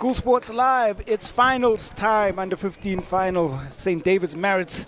School Sports Live. It's finals time, under 15 final. St. David's Marist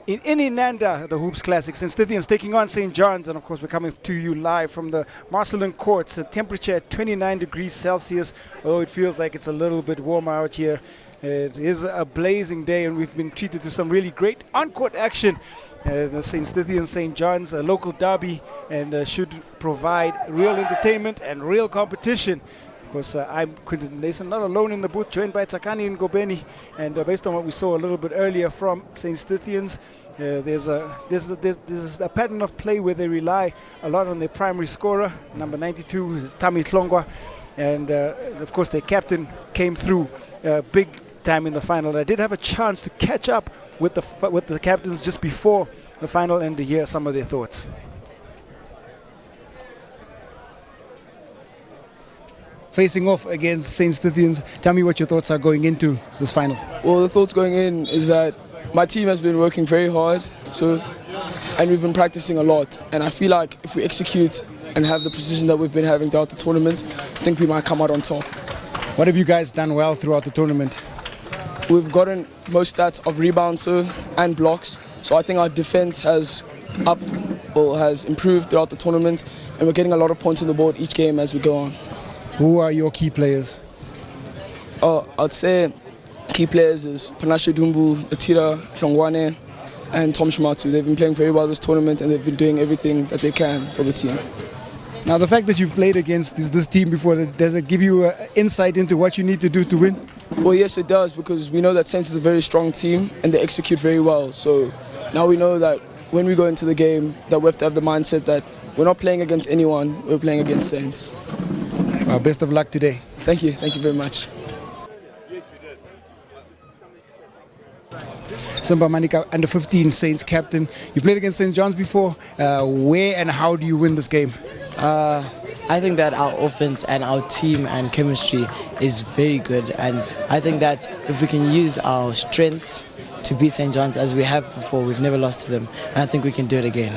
in Inanda, the Hoops Classic. St. Stithians taking on St. John's. And of course, we're coming to you live from the Marcelin Courts. The temperature at 29 degrees Celsius, although it feels like it's a little bit warmer out here. It is a blazing day, and we've been treated to some really great on-court action. The St. Stithians, St. John's, a local derby, and should provide real entertainment and real competition. Of course, I'm Quinton Nason, not alone in the booth, joined by Tsakani and Ngobeni. And based on what we saw a little bit earlier from St. Stithians, there's a pattern of play where they rely a lot on their primary scorer. Number 92 is Tami Tlongwa. And of course, their captain came through big time in the final. I did have a chance to catch up with the captains just before the final and to hear some of their thoughts. Facing off against St. Stithians, tell me what your thoughts are going into this final. Well, the thoughts going in is that my team has been working very hard, and we've been practicing a lot. And I feel like if we execute and have the precision that we've been having throughout the tournament, I think we might come out on top. What have you guys done well throughout the tournament? We've gotten most stats of rebounds and blocks, so I think our defense has improved throughout the tournament, and we're getting a lot of points on the board each game as we go on. Who are your key players? I'd say key players is Panashe Dumbu, Atira Tlongwane, and Tom Shimatu. They've been playing very well this tournament, and they've been doing everything that they can for the team. Now, the fact that you've played against this team before, does it give you insight into what you need to do to win? Well, yes, it does, because we know that Saints is a very strong team and they execute very well. So now we know that when we go into the game, that we have to have the mindset that we're not playing against anyone, we're playing against Saints. Best of luck today. Thank you very much. Simba Manika, under 15 Saints captain. You played against St. John's before. Where and how do you win this game? I think that our offense and our team and chemistry is very good, and I think that if we can use our strengths to beat St. John's as we have before, we've never lost to them, and I think we can do it again.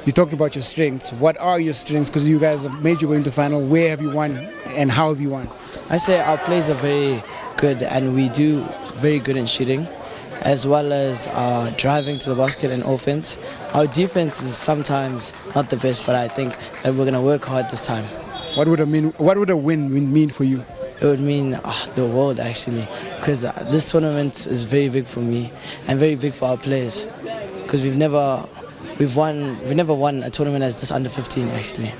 You talked about your strengths. What are your strengths? Because you guys have made your way into final. Where have you won and how have you won? I say our plays are very good, and we do very good in shooting, as well as driving to the basket and offense. Our defense is sometimes not the best, but I think that we're going to work hard this time. What would a win mean for you? It would mean the world, actually, because this tournament is very big for me and very big for our players, because we've never won a tournament as this under 15, actually.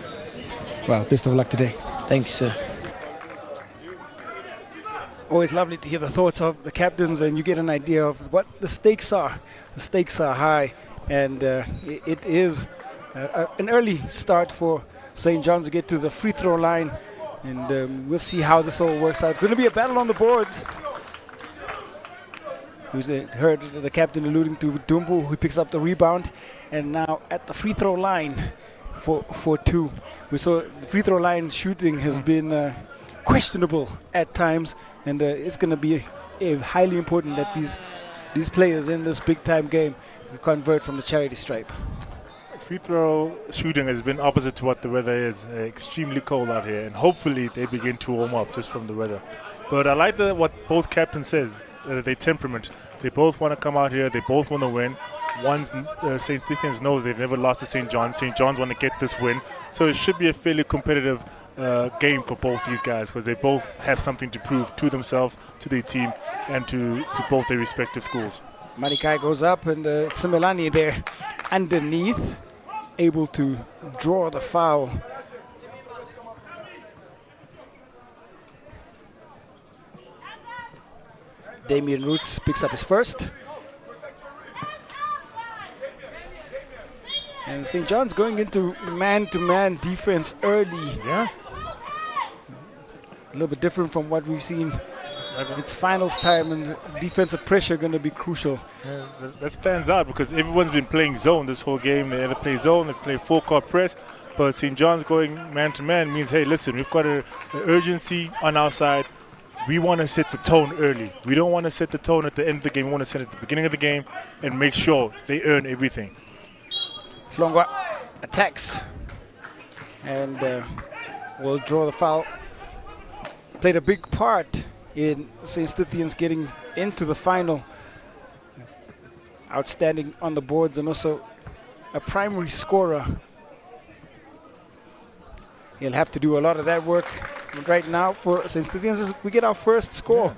Well, best of luck today. Thank you, sir. Always lovely to hear the thoughts of the captains, and you get an idea of what the stakes are. The stakes are high, and it is an early start for St. John's to get to the free throw line, and we'll see how this all works out. Going to be a battle on the boards. Heard the captain alluding to Dumbu, who picks up the rebound, and now at the free throw line for two. We saw the free throw line shooting has been questionable at times, and it's going to be highly important that these players in this big time game convert from the charity stripe. Free throw shooting has been opposite to what the weather is. Extremely cold out here, and hopefully they begin to warm up just from the weather. But I like what both captains says. Their temperament. They both want to come out here. They both want to win. St. Stithians knows they've never lost to St. John's. St. John's want to get this win. So it should be a fairly competitive game for both these guys, because they both have something to prove to themselves, to their team, and to both their respective schools. Manikai goes up, and Simelani there underneath, able to draw the foul. Damien Roots picks up his first. And St. John's going into man-to-man defense early. Yeah. A little bit different from what we've seen. It's finals time, and defensive pressure going to be crucial. Yeah, that stands out because everyone's been playing zone this whole game. They either play zone, they play full-court press. But St. John's going man-to-man means, hey, listen, we've got an urgency on our side. We want to set the tone early. We don't want to set the tone at the end of the game. We want to set it at the beginning of the game and make sure they earn everything. Tlongwa attacks and will draw the foul. played a big part in St. Stithians getting into the final. Outstanding on the boards and also a primary scorer. He'll have to do a lot of that work right now for St. Stithians as we get our first score.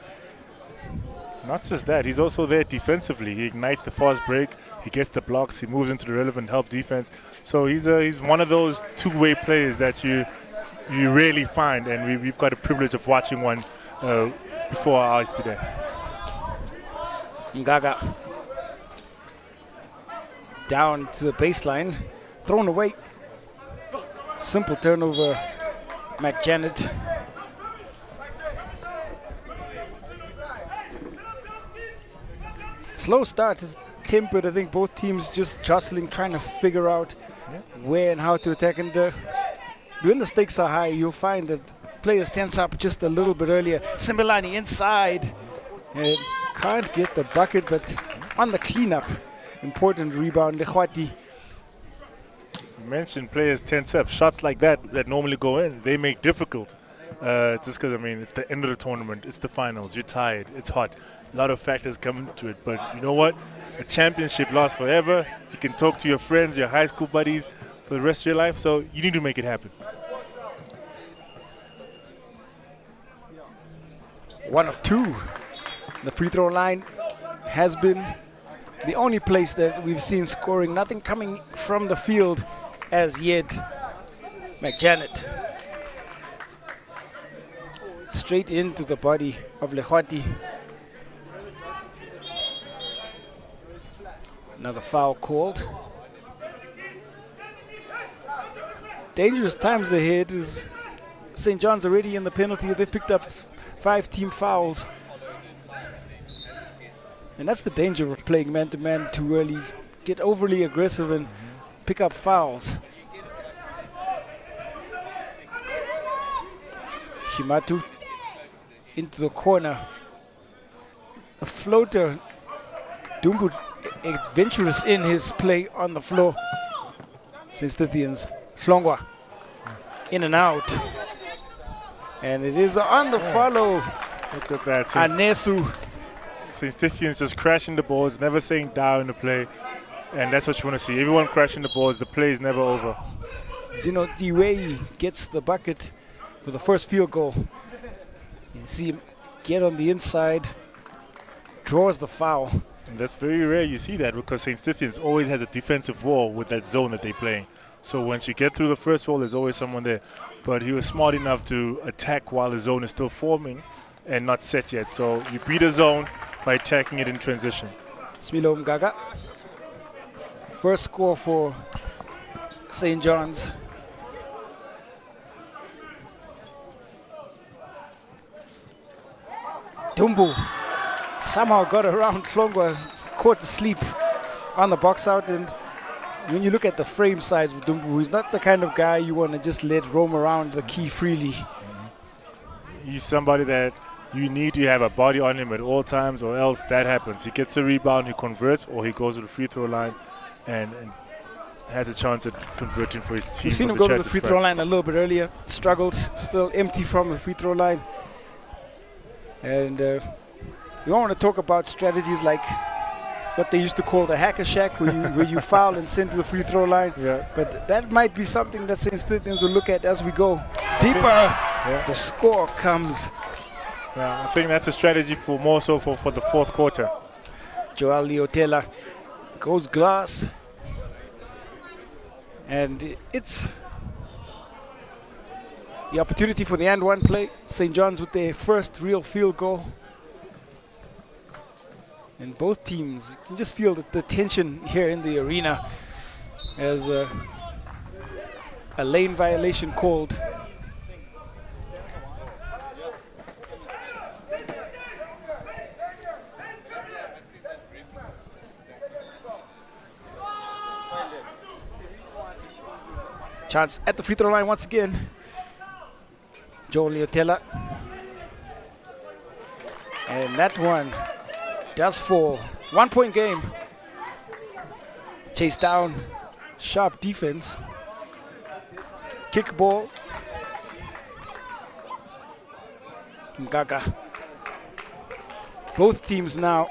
Not just that, he's also there defensively. He ignites the fast break, he gets the blocks, he moves into the relevant help defense. So he's one of those two-way players that you rarely find, and we've got the privilege of watching one before our eyes today. Ngaga down to the baseline, thrown away. Simple turnover, McJanet. Slow start is tempered. I think both teams just jostling, trying to figure out where and how to attack. And when the stakes are high, you'll find that players tense up just a little bit earlier. Simbelani inside. And can't get the bucket, but on the cleanup. Important rebound, Lechwati. You mentioned players tense up. Shots like that normally go in, they make difficult. Just because, I mean, it's the end of the tournament, it's the finals, you're tired, it's hot. A lot of factors come into it, but you know what? A championship lasts forever. You can talk to your friends, your high school buddies for the rest of your life, so you need to make it happen. One of two. The free throw line has been the only place that we've seen scoring. Nothing coming from the field as yet. McJanet. Straight into the body of Lechwati. Another foul called. Dangerous times ahead. Is St. John's already in the penalty. They've picked up 5 team fouls. And that's the danger of playing man-to-man too early. Get overly aggressive and pick up fouls. Shimatu into the corner. A floater. Dumbu adventurous in his play on the floor. St. Stithians. Hlongwa. In and out. And it is on the follow. Look at that. Anesu. St. Stithians just crashing the boards, never saying down in the play. And that's what you want to see. Everyone crashing the boards. The play is never over. Zino Diwei gets the bucket for the first field goal. You see him get on the inside, draws the foul. And that's very rare you see that because St. Stithians always has a defensive wall with that zone that they're playing. So once you get through the first wall, there's always someone there. But he was smart enough to attack while the zone is still forming and not set yet. So you beat a zone by attacking it in transition. Smilo Mgaga. First score for St. John's. Dumbu somehow got around Hlongwa, caught the sleep on the box out. And when you look at the frame size of Dumbu, he's not the kind of guy you want to just let roam around the key freely. He's somebody that you need to have a body on him at all times, or else that happens. He gets a rebound, he converts, or he goes to the free throw line and has a chance at converting for his team. We've seen him go to the free throw line a little bit earlier. Struggled, still empty from the free throw line. And we want to talk about strategies like what they used to call the hacker shack, where you foul and send to the free throw line. Yeah. But that might be something that St. Stithians will look at as we go deeper. Yeah. The score comes. Yeah, I think that's a strategy for more so for the fourth quarter. Joel Liotela goes glass. And it's the opportunity for the and one play. St. John's with their first real field goal. And both teams, you can just feel the tension here in the arena as a lane violation called. Chance at the free throw line once again. Joel Liotela. And that one does fall. 1 point game. Chase down. Sharp defense. Kick ball. Mgaga. Both teams now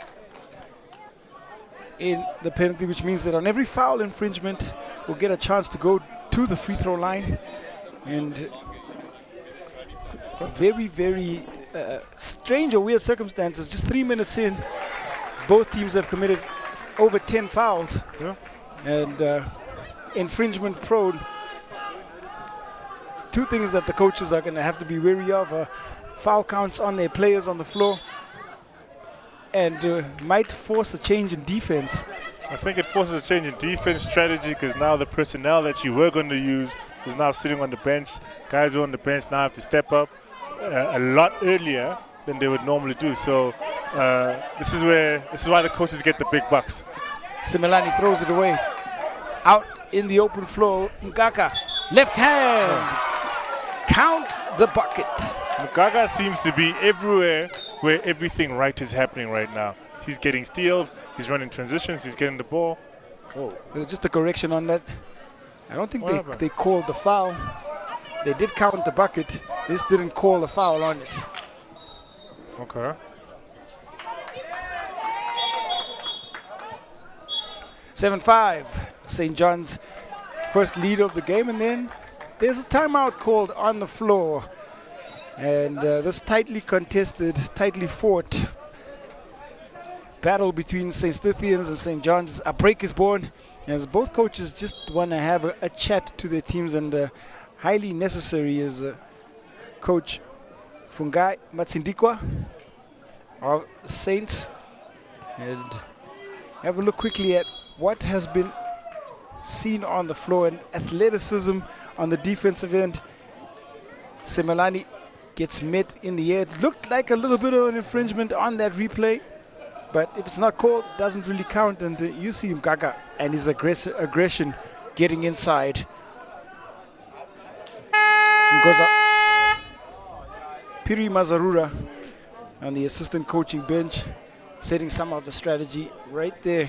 in the penalty, which means that on every foul infringement, we'll get a chance to go to the free throw line. And very, very strange or weird circumstances. Just 3 minutes in, both teams have committed over 10 fouls. Yeah. And infringement prone. Two things that the coaches are going to have to be wary of: foul counts on their players on the floor, and might force a change in defense. I think it forces a change in defense strategy because now the personnel that you were going to use is now sitting on the bench. Guys who are on the bench now have to step up a lot earlier than they would normally do. So this is why the coaches get the big bucks. Simelane throws it away. Out in the open floor, Mgaga, left hand. Count the bucket. Mgaga seems to be everywhere where everything right is happening right now. He's getting steals, he's running transitions, he's getting the ball. Oh, just a correction on that. I don't think they called the foul. They did count the bucket. They just didn't call the foul on it. Okay. 7-5. St. John's first lead of the game, and then there's a timeout called on the floor. And this tightly contested, tightly fought battle between St. Stithians and St. John's, a break is born, as both coaches just want to have a chat to their teams, and highly necessary is Coach Fungai Matsindikwa of Saints. And have a look quickly at what has been seen on the floor, and athleticism on the defensive end. Simelane gets met in the air. It looked like a little bit of an infringement on that replay, but if it's not called, it doesn't really count. And you see Mgaga and his aggression getting inside. Ngoza Piri Mazarura on the assistant coaching bench, setting some of the strategy right there.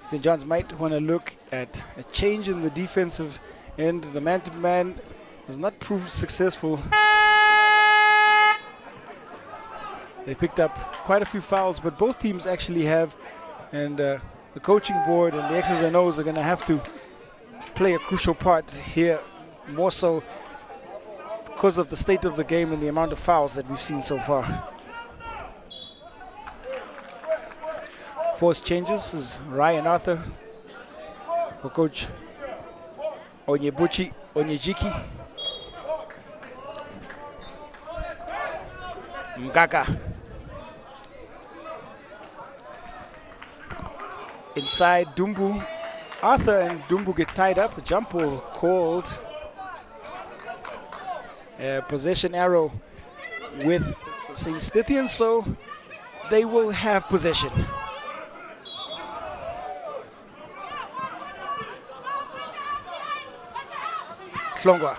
St. John's might want to look at a change in the defensive end. The man-to-man has not proved successful. They picked up quite a few fouls, but both teams actually have. And the coaching board and the X's and O's are going to have to play a crucial part here, more so because of the state of the game and the amount of fouls that we've seen so far. Forced changes is Ryan Arthur for Coach Onyejiki. Mgaga inside Dumbu. Arthur and Dumbu get tied up. A jump ball called. Possession arrow with St. Stithians, so they will have possession. Hlongwa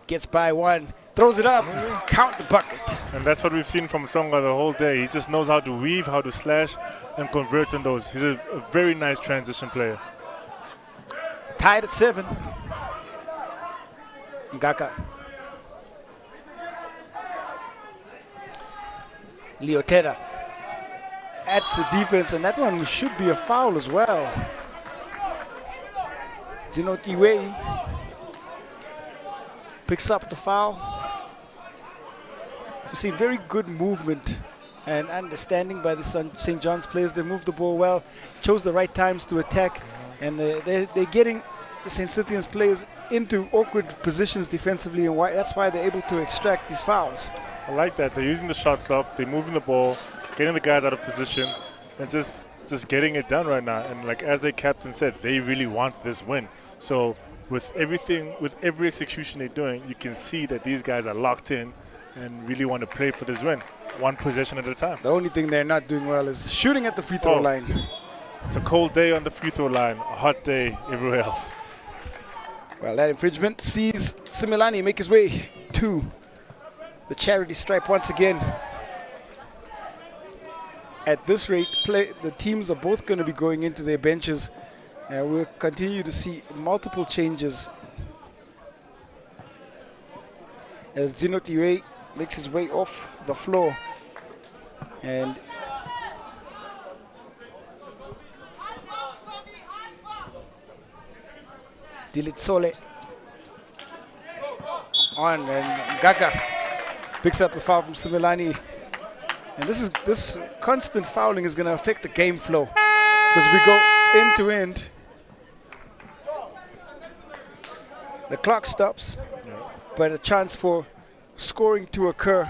gets by one, throws it up, count the bucket. And that's what we've seen from Hlongwa the whole day. He just knows how to weave, how to slash, and convert on those. He's a very nice transition player. Tied at 7. Mgaga. Leotera at the defense, and that one should be a foul as well. Zinotiwei picks up the foul. You see very good movement and understanding by the St. John's players. They moved the ball well, chose the right times to attack, and they're getting the St. Stithians players into awkward positions defensively, and that's why they're able to extract these fouls. I like that. They're using the shot clock, they're moving the ball, getting the guys out of position, and just getting it done right now. And like as their captain said, they really want this win. So with everything, with every execution they're doing, you can see that these guys are locked in and really want to play for this win, one possession at a time. The only thing they're not doing well is shooting at the free throw line. It's a cold day on the free throw line, a hot day everywhere else. Well, that infringement sees Simelane make his way to the charity stripe once again. At this rate, the teams are both going to be going into their benches. We'll continue to see multiple changes as Dinotiwe makes his way off the floor. And Dilitsole on, and Gaga picks up the foul from Simelane. And this constant fouling is going to affect the game flow because we go end to end. The clock stops, but a chance for scoring to occur.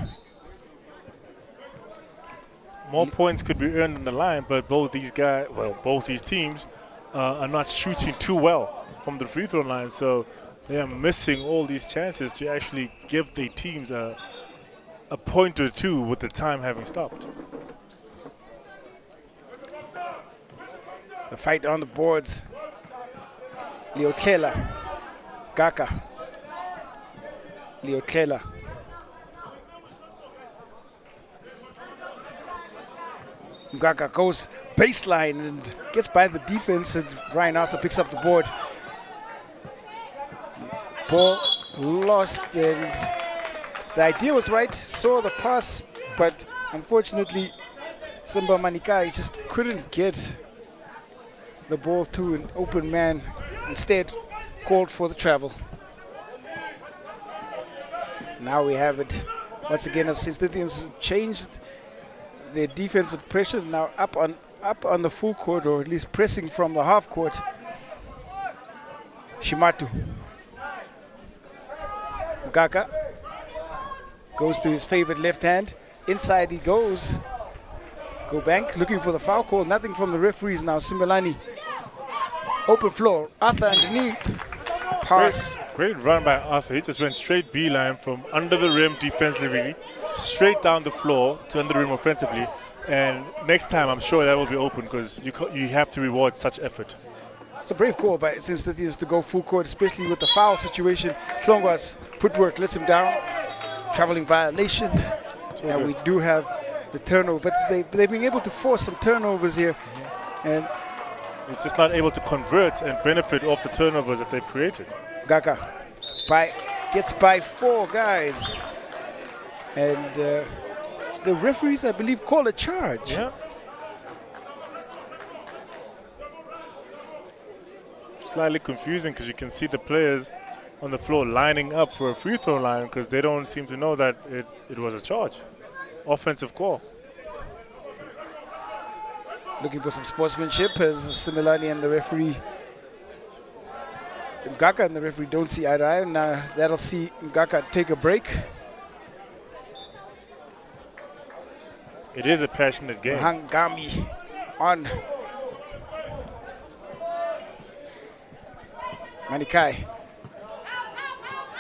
More points could be earned on the line, but both these teams are not shooting too well from the free throw line, so they are missing all these chances to actually give their teams a point or two with the time having stopped. The fight on the boards. Leotlela, Gaka, Leotlela. Gaka goes baseline and gets by the defense, and Ryan Arthur picks up the board. Ball lost, and the idea was right, saw the pass, but unfortunately Simba Manikai just couldn't get the ball to an open man, instead called for the travel. Now we have it once again as Sandton changed their defensive pressure, now up on the full court, or at least pressing from the half court. Shimatu. Mugaka goes to his favorite left hand. Inside he goes. Go bank, looking for the foul call. Nothing from the referees now. Simelane. Open floor. Arthur underneath. Pass. Great run by Arthur. He just went straight beeline from under the rim defensively, straight down the floor to under the rim offensively. And next time, I'm sure that will be open because you have to reward such effort. It's a brave call by Sandton to go full court, especially with the foul situation. Hlongwa's footwork lets him down. Traveling violation. And we do have the turnover, but they've been able to force some turnovers here. And they're just not able to convert and benefit off the turnovers that they've created. Gaga gets by 4 guys. And the referees, I believe, call a charge. Yeah. Slightly confusing because you can see the players on the floor lining up for a free throw line because they don't seem to know that it was a charge. Offensive call. Looking for some sportsmanship as Simelane and the referee, Mgaka and the referee don't see eye to eye. Now that'll see Mgaka take a break. It is a passionate game. Hangami on. Manikai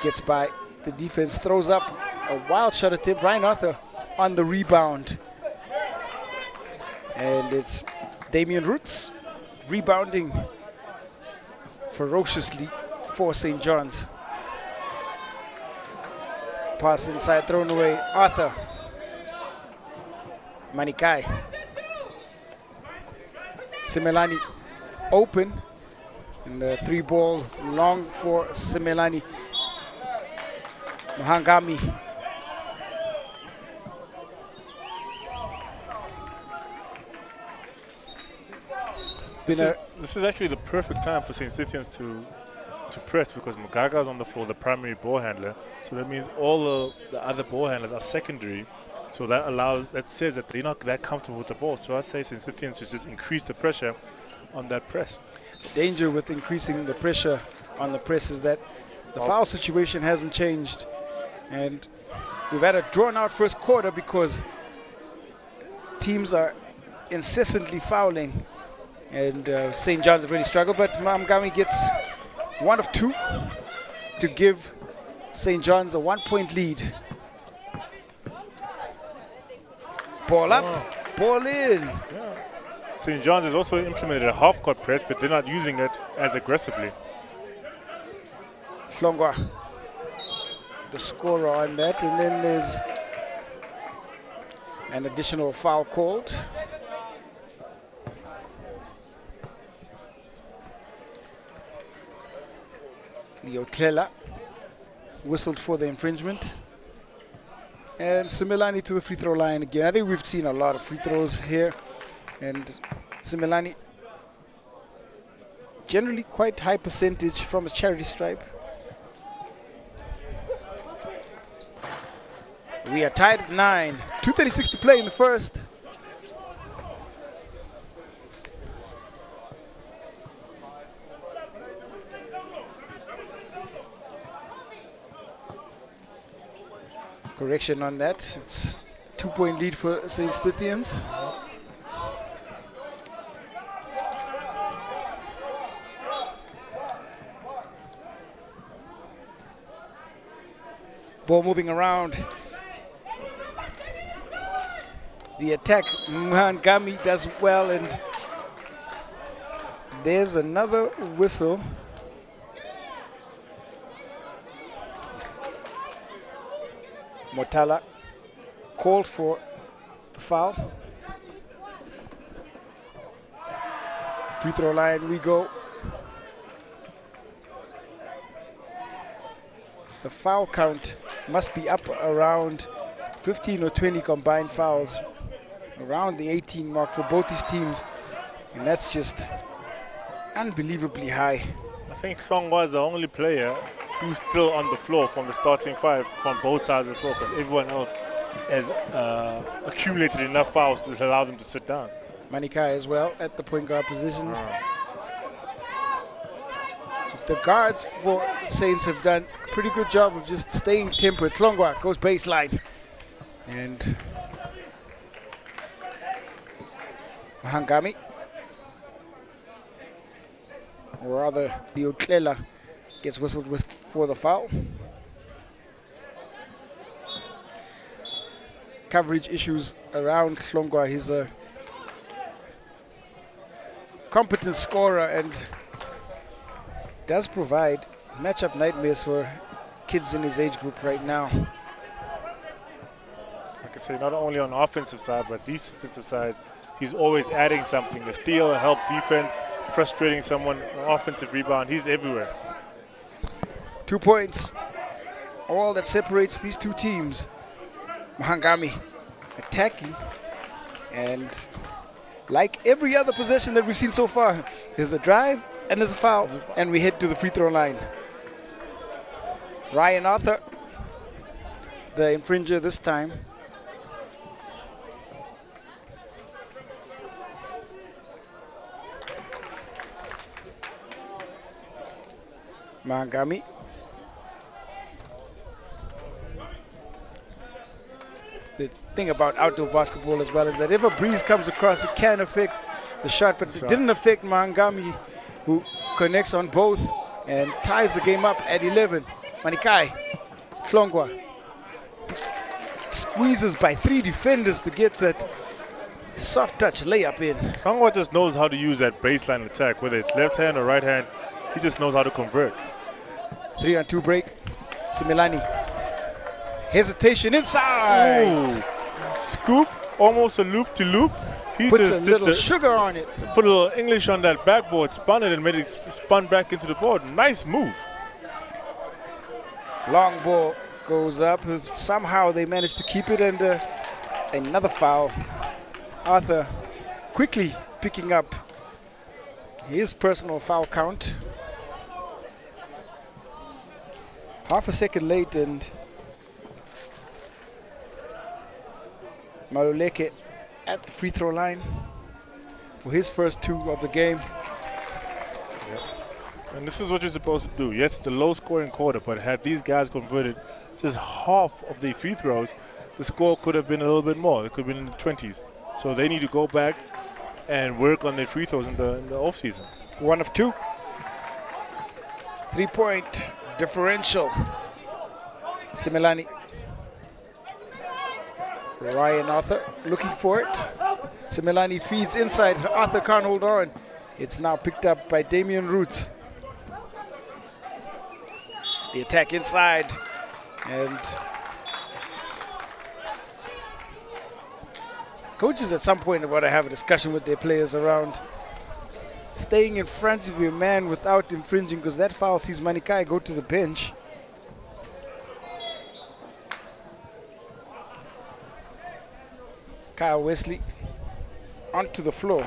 gets by the defense, throws up a wild shot attempt. Ryan Arthur on the rebound. And it's Damian Roots rebounding ferociously for St. John's. Pass inside, thrown away. Arthur. Manikai. Simelane open. And the 3-ball long for Simelane. Mahangami. This is actually the perfect time for St. Stithians to press because Mugaga is on the floor, the primary ball handler. So that means all the other ball handlers are secondary. So that says that they're not that comfortable with the ball. So I say St. Stithians should just increase the pressure on that press. The danger with increasing the pressure on the press is that the foul situation hasn't changed. And we've had a drawn-out first quarter because teams are incessantly fouling. And St. John's have really struggled, but Mamgami gets 1 of 2 to give St. John's a 1-point lead. Ball up, ball in. Yeah. St. John's has also implemented a half-court press, but they're not using it as aggressively. Hlongwa, the scorer on that, and then there's an additional foul called. Leotlela whistled for the infringement. And Similani to the free throw line again. I think we've seen a lot of free throws here. And Similani, generally quite high percentage from a charity stripe. We are tied at 9. 2:36 to play in the first. Correction on that. It's 2-point lead for St. Stithians. Ball moving around. The attack, Mhangami does well, and there's another whistle. Motala called for the foul. Free throw line we go. The foul count must be up around 15 or 20 combined fouls, around the 18 mark for both these teams, and that's just unbelievably high. I think Song was the only player who's still on the floor from the starting five from both sides of the floor, because everyone else has accumulated enough fouls to allow them to sit down. Manikai as well at the point guard position. The guards for Saints have done a pretty good job of just staying tempered. Tlongwa goes baseline. And Mahangami, or rather Biotlela, gets whistled for the foul. Coverage issues around Tlongwa. He's a competent scorer and does provide matchup nightmares for kids in his age group right now. Like I say, not only on the offensive side, but defensive side, he's always adding something. A steal, a help defense, frustrating someone, an offensive rebound. He's everywhere. 2 points, all that separates these two teams. Mahangami attacking, and like every other possession that we've seen so far, there's a drive and there's a foul, and we head to the free throw line. Ryan Arthur, the infringer this time. Mahangami. The thing about outdoor basketball as well is that if a breeze comes across, it can affect the shot, but it didn't affect Mahangami, who connects on both and ties the game up at 11. Manikai, Tlongwa squeezes by 3 defenders to get that soft touch layup in. Tlongwa just knows how to use that baseline attack, whether it's left hand or right hand. He just knows how to convert. 3-on-2 break. Similani. Hesitation inside. Ooh. Scoop, almost a loop to loop. He puts just a little sugar on it. Put a little English on that backboard, spun it, and made it spun back into the board. Nice move. Long ball goes up. Somehow they managed to keep it, and another foul. Arthur quickly picking up his personal foul count. Half a second late, and Maluleke at the free throw line for his first 2 of the game. Yep. And this is what you're supposed to do. Yes, it's a low-scoring quarter, but had these guys converted just half of the free throws, the score could have been a little bit more. It could have been in the 20s. So they need to go back and work on their free throws in the offseason. 1 of 2. 3-point differential. Similani. Ryan Arthur looking for it. Similani feeds inside. Arthur can't hold on. It's now picked up by Damian Roots. The attack inside. And coaches at some point want to have a discussion with their players around staying in front of your man without infringing, because that foul sees Manikai go to the bench. Kyle Wesley onto the floor.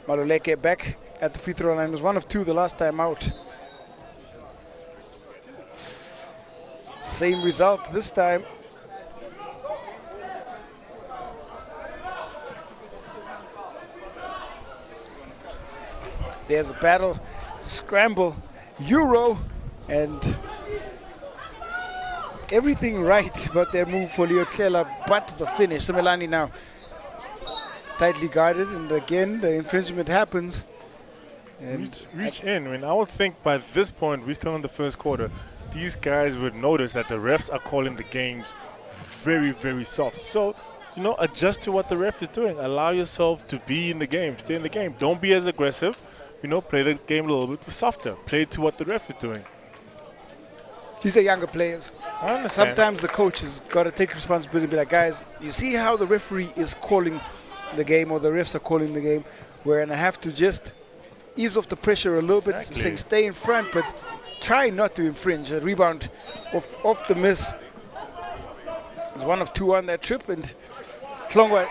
Maluleke back at the free throw line. Was 1 of 2 the last time out. Same result this time. There's a battle, scramble, Euro, and everything right about their move for Leotlela, but the finish. Simelani now tightly guarded, and again the infringement happens. And reach in. I mean, I would think by this point, we're still in the first quarter, these guys would notice that the refs are calling the games very, very soft. So, adjust to what the ref is doing. Allow yourself to be in the game, stay in the game. Don't be as aggressive. Play the game a little bit softer. Play to what the ref is doing. These are younger players. I understand. Sometimes the coach has got to take responsibility and be like, guys, you see how the referee is calling the game, or the refs are calling the game, where I have to just ease off the pressure a little bit, saying stay in front, but try not to infringe. A rebound off the miss. It was 1 of 2 on that trip, and Tlongwa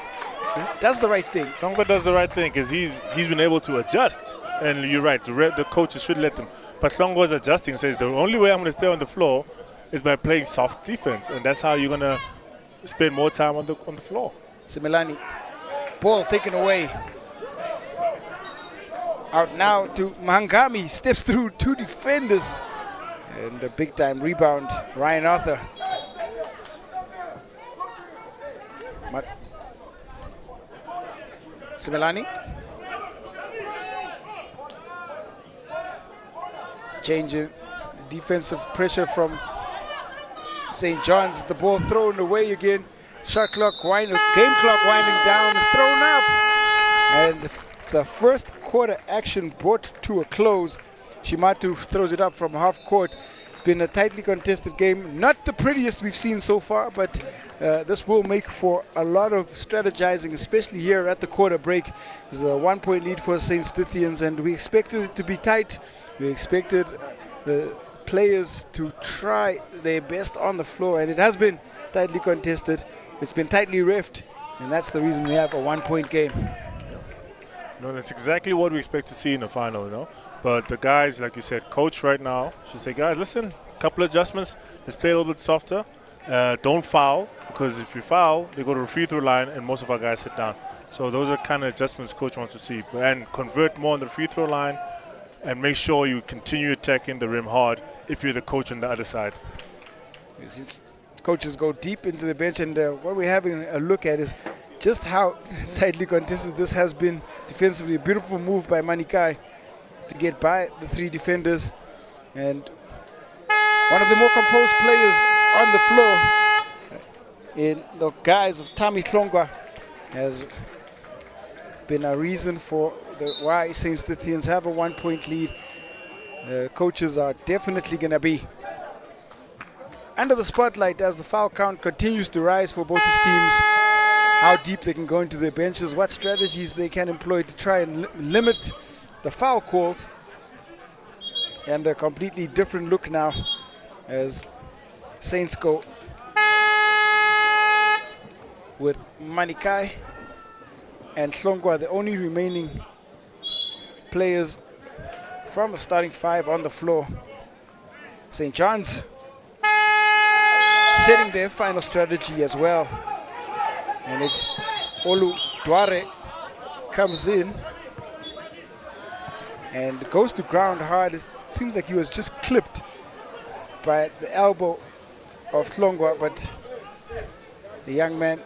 does the right thing. Tlongwa does the right thing because he's been able to adjust. And you're right, the coaches should let them. But Tlongwa is adjusting and says the only way I'm going to stay on the floor is by playing soft defense, and that's how you're going to spend more time on the floor. Simelani, ball taken away. Out now to Mangami, steps through 2 defenders. And a big time rebound, Ryan Arthur. Simelani. Changing defensive pressure from St. John's. The ball thrown away again. Shot clock game clock winding down, thrown up. And the first quarter action brought to a close. Shimatu throws it up from half court. It's been a tightly contested game. Not the prettiest we've seen so far, but this will make for a lot of strategizing, especially here at the quarter break. There's a 1-point lead for St. Stithians, and we expected it to be tight. We expected the players to try their best on the floor, and it has been tightly contested. It's been tightly reffed, and that's the reason we have a 1-point game. That's exactly what we expect to see in the final, But the guys, like you said, coach right now should say, guys, listen, a couple adjustments. Let's play a little bit softer. Don't foul, because if you foul, they go to the free throw line, and most of our guys sit down. So those are the kind of adjustments coach wants to see. And convert more on the free throw line, and make sure you continue attacking the rim hard if you're the coach on the other side. Since coaches go deep into the bench, and what we're having a look at is just how tightly contested this has been defensively. A beautiful move by Manikai to get by the 3 defenders. And one of the more composed players on the floor in the guise of Tami Tlongwa has been a reason for why St. Stithians have a 1-point lead. Coaches are definitely going to be under the spotlight as the foul count continues to rise for both these teams. How deep they can go into their benches, what strategies they can employ to try and limit the foul calls. And a completely different look now as Saints go with Manikai and Tlongwa, the only remaining players from the starting 5 on the floor. St. John's setting their final strategy as well. And it's Olu Dware comes in and goes to ground hard. It seems like he was just clipped by the elbow of Tlongwa, but the young man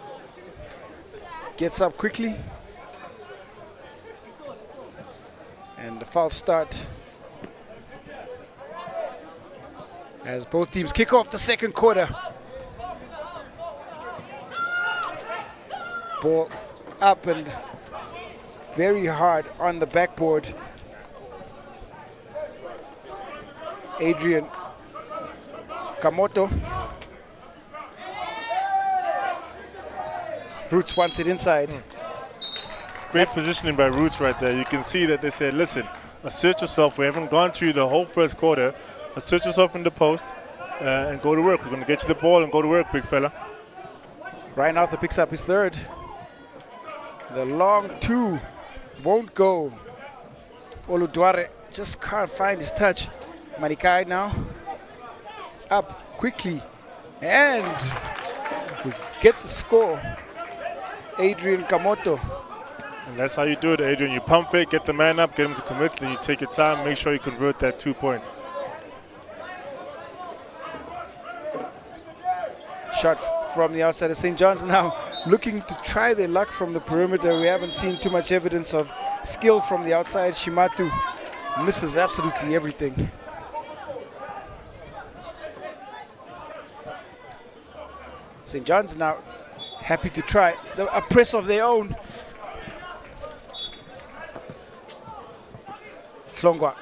gets up quickly. And the foul start as both teams kick off the second quarter. Ball up and very hard on the backboard. Adrian Kamoto. Roots wants it inside. great positioning by Roots right there. You can see that they said, listen, assert yourself. We haven't gone through the whole first quarter. Assert yourself in the post and go to work. We're going to get you the ball and go to work, big fella. Ryan Arthur picks up his third. The long two won't go. Oluduare just can't find his touch. Manikai now up quickly and we get the score. Adrian Kamoto. And that's how you do it, Adrian. You pump it, get the man up, get him to commit, then you take your time, make sure you convert that 2-point. Shot from the outside of St. John's now looking to try their luck from the perimeter. We haven't seen too much evidence of skill from the outside. Shimatu misses absolutely everything. St. John's now happy to try a press of their own. Hlongwa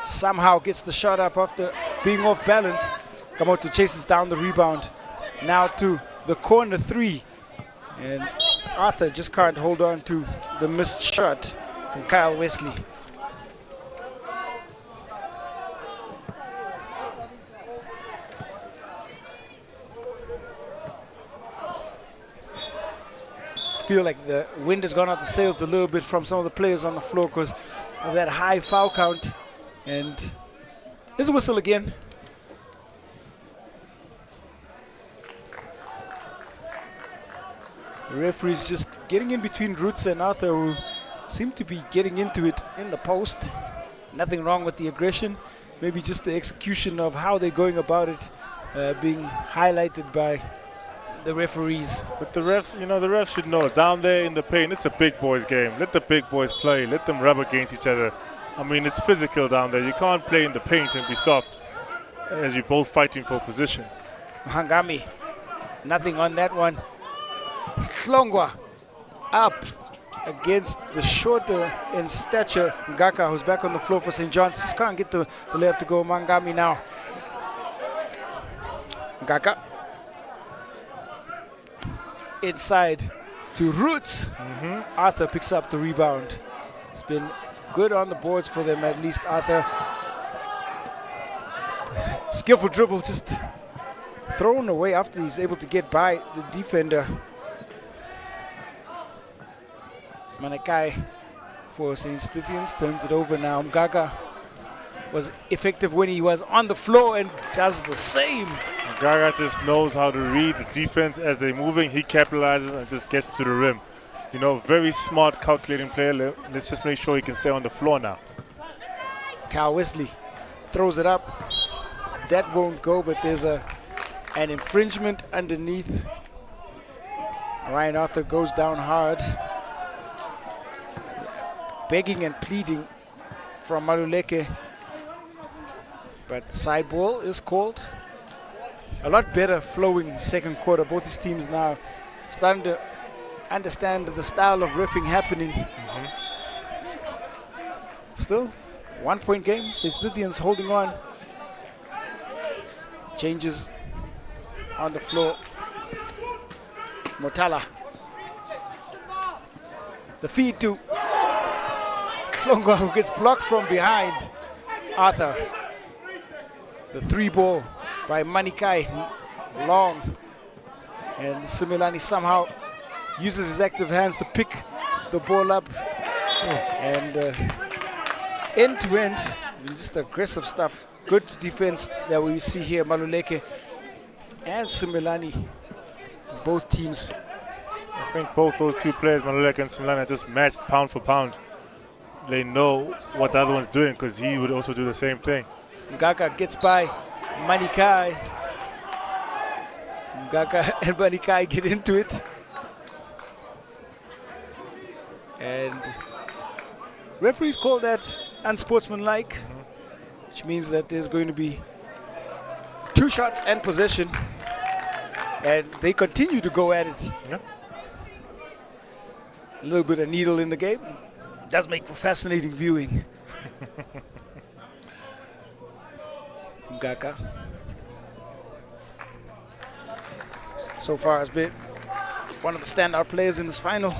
somehow gets the shot up after being off balance. Kamoto chases down the rebound. Now to the corner three. And Arthur just can't hold on to the missed shot from Kyle Wesley. Feel like the wind has gone out the sails a little bit from some of the players on the floor because of that high foul count. And there's a whistle again. The referee's just getting in between Roots and Arthur, who seem to be getting into it in the post. Nothing wrong with the aggression, maybe just the execution of how they're going about it being highlighted by the referees. But the ref, the ref should know, down there in the paint, it's a big boys game. Let the big boys play. Let them rub against each other. I mean, it's physical down there. You can't play in the paint and be soft as you're both fighting for position. Hangami, nothing on that one. Hlongwa up against the shorter in stature Ngaka, who's back on the floor for St. John's. Just can't get the layup to go. Mangami now. Ngaka inside to Roots. Arthur picks up the rebound. It's been good on the boards for them, at least. Arthur, skillful dribble, just thrown away after he's able to get by the defender. Manakai for St. Stithians turns it over now. Mgaga was effective when he was on the floor and does the same. Gaga just knows how to read the defense as they're moving. He capitalizes and just gets to the rim. Very smart, calculating player. Let's just make sure he can stay on the floor now. Kyle Wesley throws it up. That won't go, but there's an infringement underneath. Ryan Arthur goes down hard. Begging and pleading from Maluleke. But side ball is called. A lot better flowing second quarter. Both these teams now starting to understand the style of reffing happening. Still, 1 point game. St. Stithians holding on. Changes on the floor. Motala. The feed to Klonga, who gets blocked from behind. Arthur. The three ball by Manikai, long. And Similani somehow uses his active hands to pick the ball up. And end to end, just aggressive stuff. Good defense that we see here. Maluleke and Similani, both teams. I think both those two players, Maluleke and Similani, are just matched pound for pound. They know what the other one's doing because he would also do the same thing. Ngaka gets by Manikai. Ngaka and Manikai get into it. And referees call that unsportsmanlike, which means that there's going to be 2 shots and possession. And they continue to go at it. Yeah. A little bit of needle in the game. Does make for fascinating viewing. Ngaka so far has been one of the standout players in this final.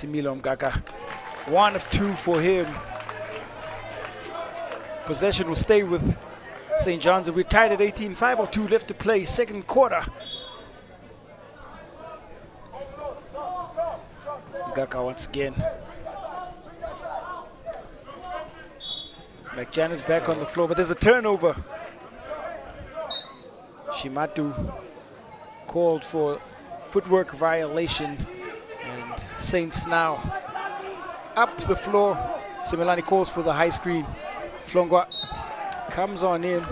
Similo Mgaka. 1 of 2 for him. Possession will stay with St. John's. We're tied at 18, 5:02 left to play, second quarter. Mgaka once again. McJanet back on the floor, but there's a turnover. Shimatu called for footwork violation, and Saints now up the floor. Simelani calls for the high screen. Hlongwa comes on in.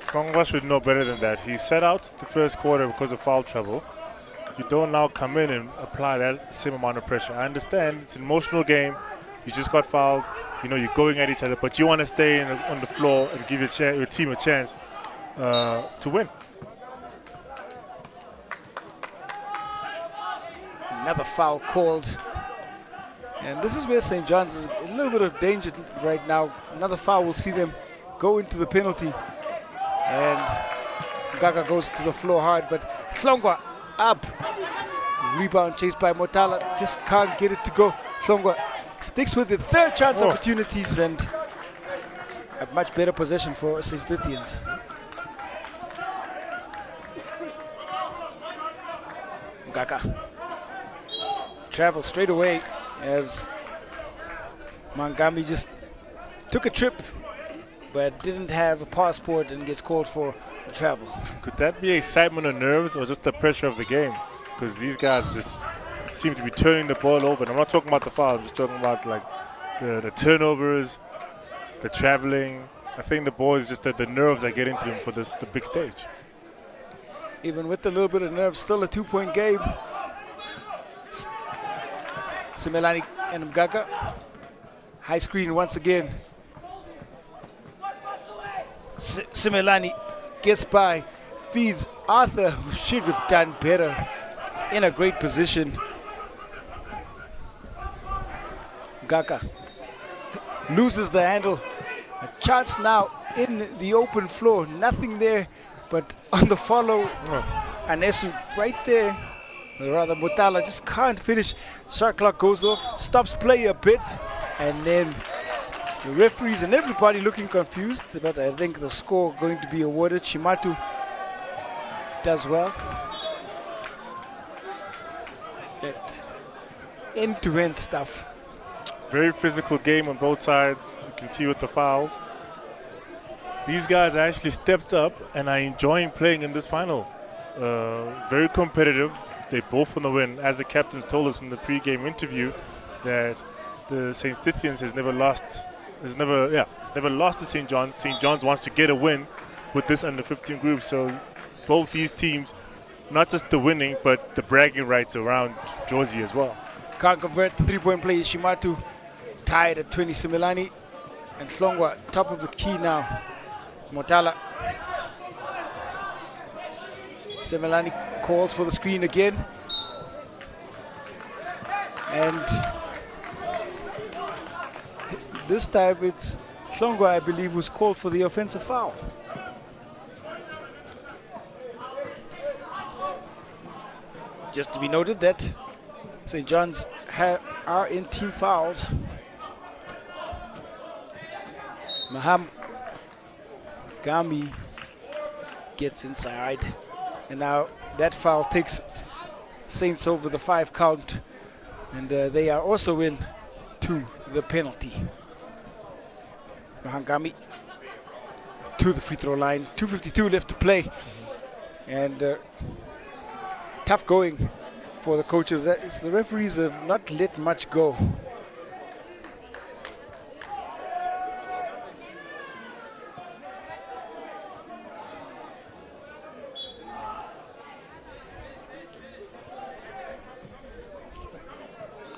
Hlongwa should know better than that. He set out the first quarter because of foul trouble. You don't now come in and apply that same amount of pressure. I understand it's an emotional game. You just got fouled. You know, you're going at each other, but you want to stay on the floor and give your team a chance to win. Another foul called. And this is where St. John's is a little bit of danger right now. Another foul will see them go into the penalty. And Gaga goes to the floor hard, but Hlongwa up. Rebound chased by Motala. Just can't get it to go. Hlongwa sticks with it. Third chance opportunities and a much better possession for St. Stithians. Gaga travels straight away as Mangami just took a trip but didn't have a passport and gets called for a travel. Could that be excitement or nerves or just the pressure of the game? Because these guys just seem to be turning the ball over. And I'm not talking about the foul, I'm just talking about like the turnovers, the traveling. I think the boys just the nerves are getting to them for the big stage. Even with a little bit of nerves, still a 2-point game. Simelani and Mgaka. High screen once again. Simelani gets by, feeds Arthur, who should have done better, in a great position. Mgaka loses the handle. A chance now in the open floor. Nothing there, but on the follow, Anesu right there. Or rather, Motala just can't finish. Shot clock goes off, stops play a bit, and then the referees and everybody looking confused, but I think the score going to be awarded. Shimatu does well. End-to-end stuff. Very physical game on both sides. You can see with the fouls. These guys actually stepped up and are enjoying playing in this final. Very competitive. They both want to win. As the captains told us in the pre-game interview, that the St. Stithians has never lost to St. John's. St. John's wants to get a win with this under-15 group. So both these teams, not just the winning, but the bragging rights around Josie as well. Can't convert the three-point play. Shimatu tied at 20. Simelani and Hlongwa top of the key now. Motala. Simelani calls for the screen again. And this time it's Hlongwa, I believe, who's called for the offensive foul. Just to be noted that St. John's are in team fouls. Maham Gami gets inside. And now that foul takes Saints over the 5 count. And they are also in to the penalty. Mahangami to the free throw line. 2:52 left to play. And tough going for the coaches. The referees have not let much go.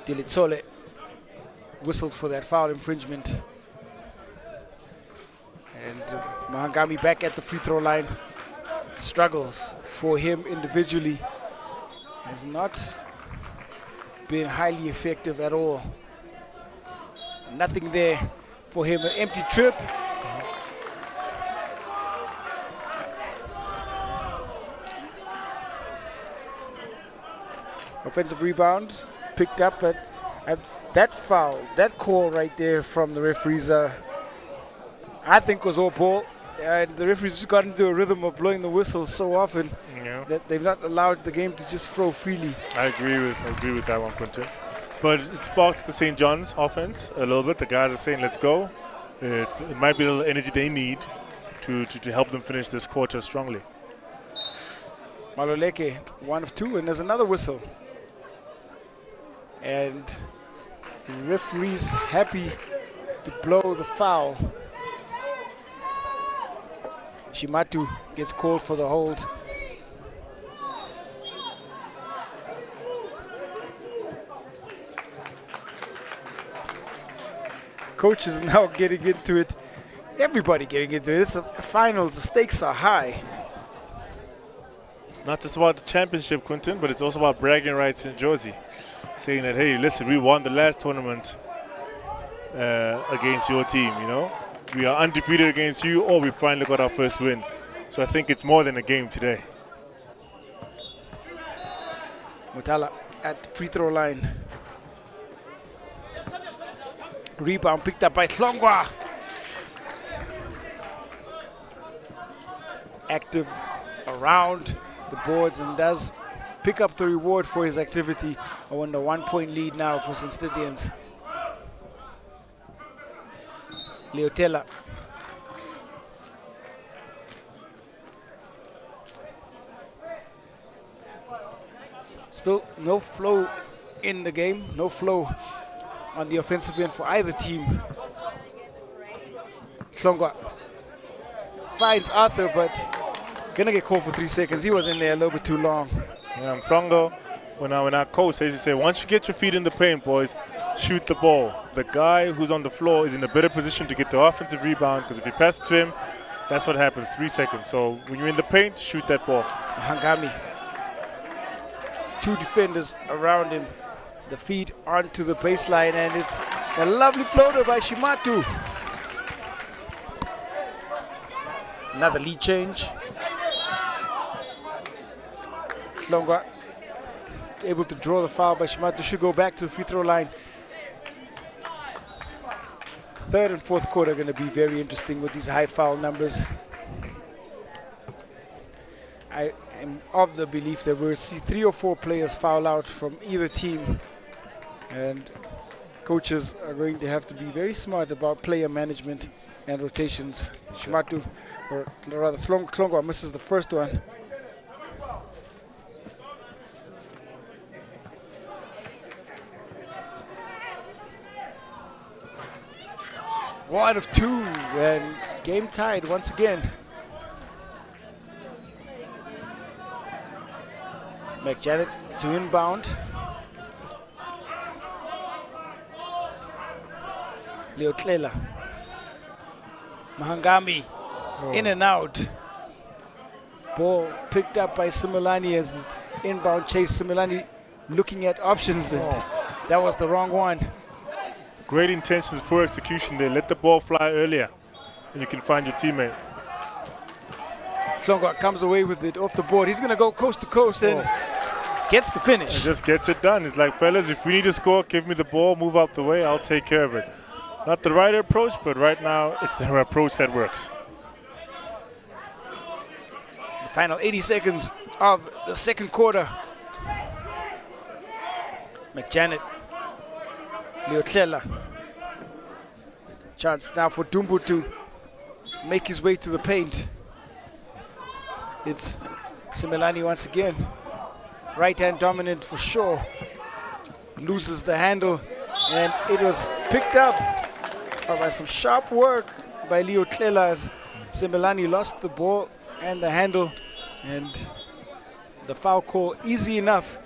Dilitsole whistled for that foul infringement. And Mahangami back at the free throw line. Struggles for him individually. Has not been highly effective at all. Nothing there for him. An empty trip. Offensive rebound picked up, but And that foul, that call right there from the referees, I think was all ball. And the referees just got into a rhythm of blowing the whistle so often that they've not allowed the game to just flow freely. I agree with that one, Quinton. But it sparked the St. John's offense a little bit. The guys are saying, let's go. It might be a little energy they need to help them finish this quarter strongly. Maluleke, 1 of 2, and there's another whistle. And the referee's happy to blow the foul. Shimatu gets called for the hold. Coach is now getting into it. Everybody getting into it. It's a finals. The stakes are high. It's not just about the championship, Quinton, but it's also about bragging rights in Jersey. Saying that, hey, listen, we won the last tournament against your team, you know. We are undefeated against you, or we finally got our first win. So I think it's more than a game today. Mutala at the free throw line. Rebound picked up by Tlongwa. Active around the boards and does pick up the reward for his activity. I want a 1-point lead now for Sandton. Leotela. Still no flow in the game, no flow on the offensive end for either team. Tlongwa finds Arthur, but gonna get called for 3 seconds. He was in there a little bit too long. Yeah, Mhlongo, when our coach says, he said, once you get your feet in the paint, boys, shoot the ball. The guy who's on the floor is in a better position to get the offensive rebound, because if you pass it to him, that's what happens, 3 seconds. So when you're in the paint, shoot that ball. Hangami. 2 defenders around him. The feed onto the baseline, and it's a lovely floater by Shimatu. Another lead change. Tlongwa able to draw the foul, but Shimatu should go back to the free throw line. Third and fourth quarter are going to be very interesting with these high foul numbers. I am of the belief that we'll see 3 or 4 players foul out from either team, and coaches are going to have to be very smart about player management and rotations. Shimatu, or rather Tlongwa, misses the first one. One of 2, and game tied once again. McJanet to inbound. Leotlela. Mahangami in and out. Ball picked up by Similani as the inbound chase. Similani looking at options, and that was the wrong one. Great intentions, poor execution there. Let the ball fly earlier, and you can find your teammate. Tlongwa comes away with it off the board. He's going to go coast to coast and gets the finish. And just gets it done. It's like, fellas, if we need to score, give me the ball, move out the way, I'll take care of it. Not the right approach, but right now it's the approach that works. The final 80 seconds of the second quarter. McJanet. Leotlela. Chance now for Dumbu to make his way to the paint. It's Similani once again. Right hand dominant for sure. Loses the handle, and it was picked up by some sharp work by Leotlela as Similani lost the ball and the handle, and the foul call easy enough.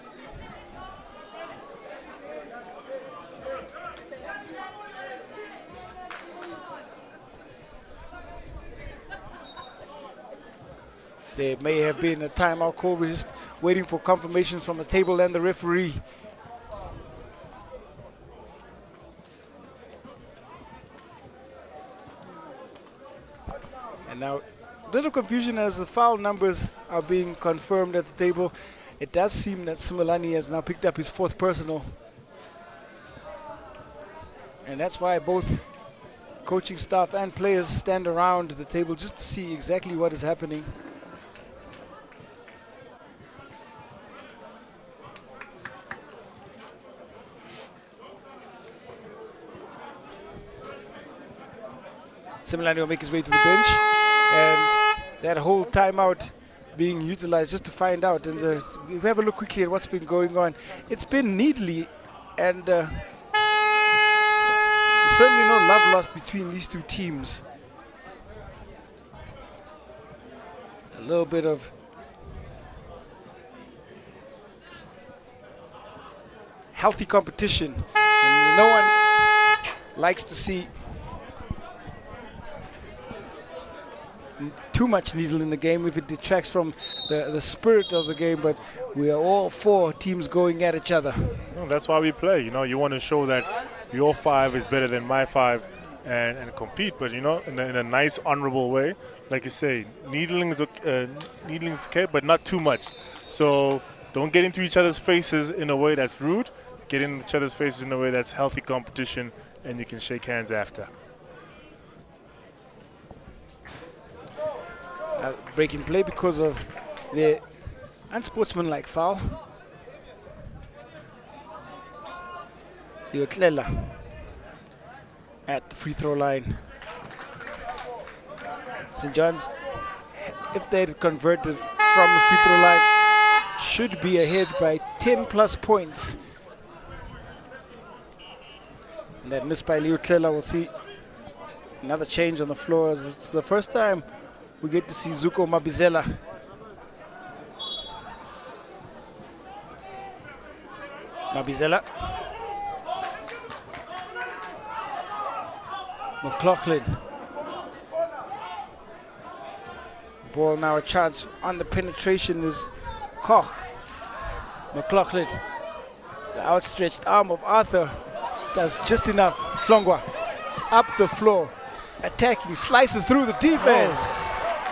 There may have been a timeout call. We're just waiting for confirmation from the table and the referee. And now, little confusion as the foul numbers are being confirmed at the table. It does seem that Similani has now picked up his 4th personal. And that's why both coaching staff and players stand around the table just to see exactly what is happening. Similani will make his way to the bench, and that whole timeout being utilized just to find out. And we have a look quickly at what's been going on. It's been neatly, and certainly no love lost between these two teams. A little bit of healthy competition, and no one likes to see too much needle in the game if it detracts from the spirit of the game, but we are all four teams going at each other. No, that's why we play. You know, you want to show that your 5 is better than my 5 and compete, but, you know, in a nice, honorable way. Like you say, needling's okay, but not too much. So don't get into each other's faces in a way that's rude. Get in each other's faces in a way that's healthy competition, and you can shake hands after. Breaking play because of the unsportsmanlike foul. Leotlela at the free throw line. St. John's, if they had converted from the free throw line, should be ahead by 10 plus points. And that miss by Leotlela, we'll see another change on the floor. It's the first time we get to see Zuko Mabizela. Mabizela. McLaughlin. Ball now a chance on the penetration is Koch. McLaughlin. The outstretched arm of Arthur does just enough. Hlongwa up the floor. Attacking, slices through the defense.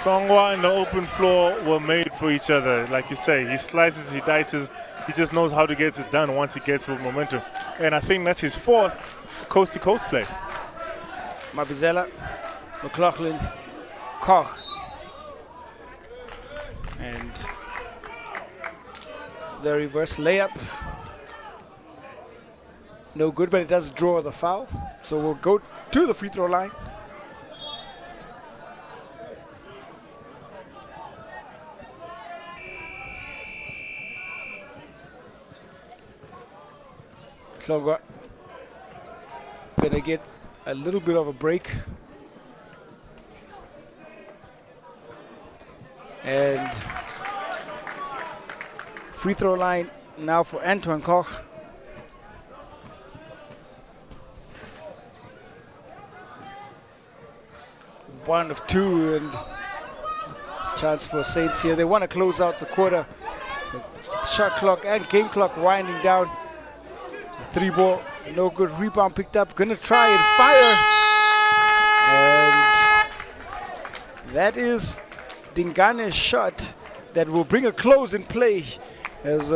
Hlongwa and the open floor were made for each other. Like you say, he slices, he dices. He just knows how to get it done once he gets with momentum. And I think that's his 4th coast-to-coast play. Mabizela, McLaughlin, Koch. And the reverse layup. No good, but it does draw the foul. So we'll go to the free throw line. Hlongwa gonna get a little bit of a break. And free throw line now for Antoine Koch. One of 2 and chance for Saints here. They want to close out the quarter. The shot clock and game clock winding down. 3 ball, no good. Rebound picked up. Gonna try and fire. And that is Dingane's shot that will bring a close in play. As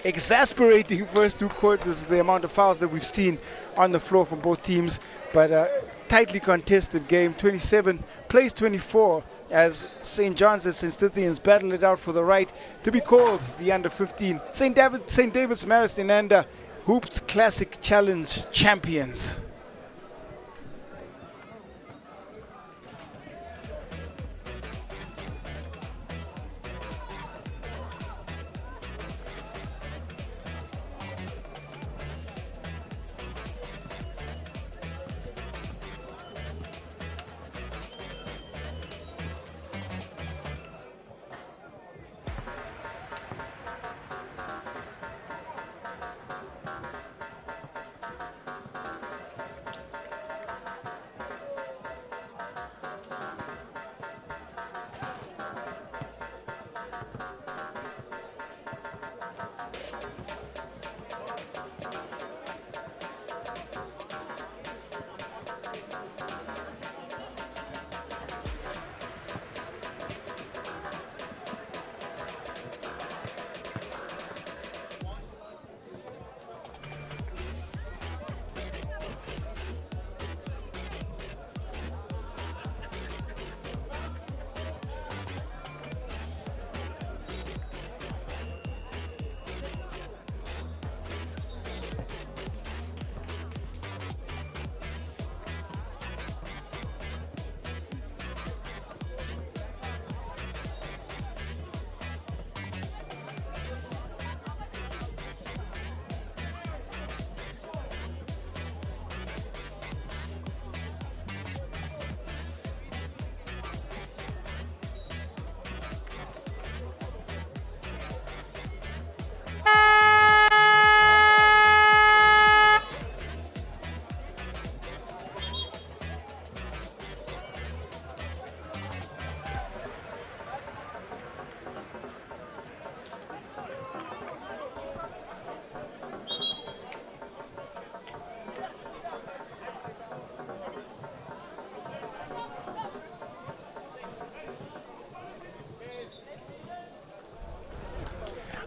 exasperating first 2 quarters, the amount of fouls that we've seen on the floor from both teams. But tightly contested game. 27 plays 24 as St. John's and St. Stithians battle it out for the right to be called the under 15 St. David's Marist Inanda Hoops Classic Challenge champions.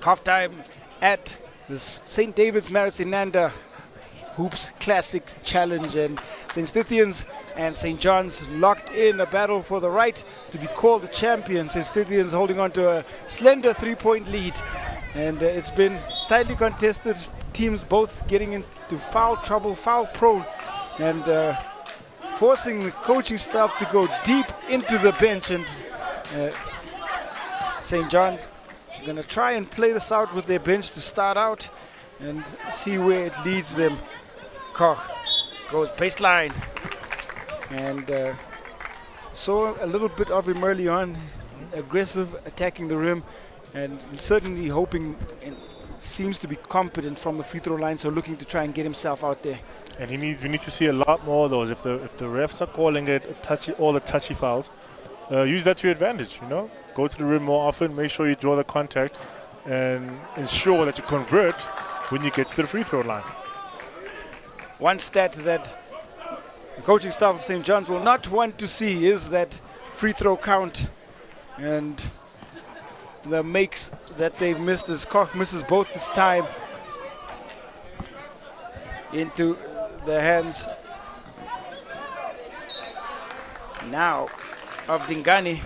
Halftime at the St. David's Marist Inanda Hoops Classic Challenge, and St. Stithians and St. John's locked in a battle for the right to be called the champions. St. Stithians holding on to a slender 3-point lead, and it's been tightly contested. Teams both getting into foul trouble, foul prone, and forcing the coaching staff to go deep into the bench. And St. John's going to try and play this out with their bench to start out and see where it leads them. Koch goes baseline, and saw a little bit of him early on, aggressive, attacking the rim, and certainly hoping and seems to be competent from the free throw line, so looking to try and get himself out there. And we need to see a lot more of those. If the refs are calling it all the touchy fouls, use that to your advantage. Go to the rim more often, make sure you draw the contact, and ensure that you convert when you get to the free throw line. One stat that the coaching staff of St. John's will not want to see is that free throw count, and the makes that they've missed as Koch misses both this time into the hands now of Dingane,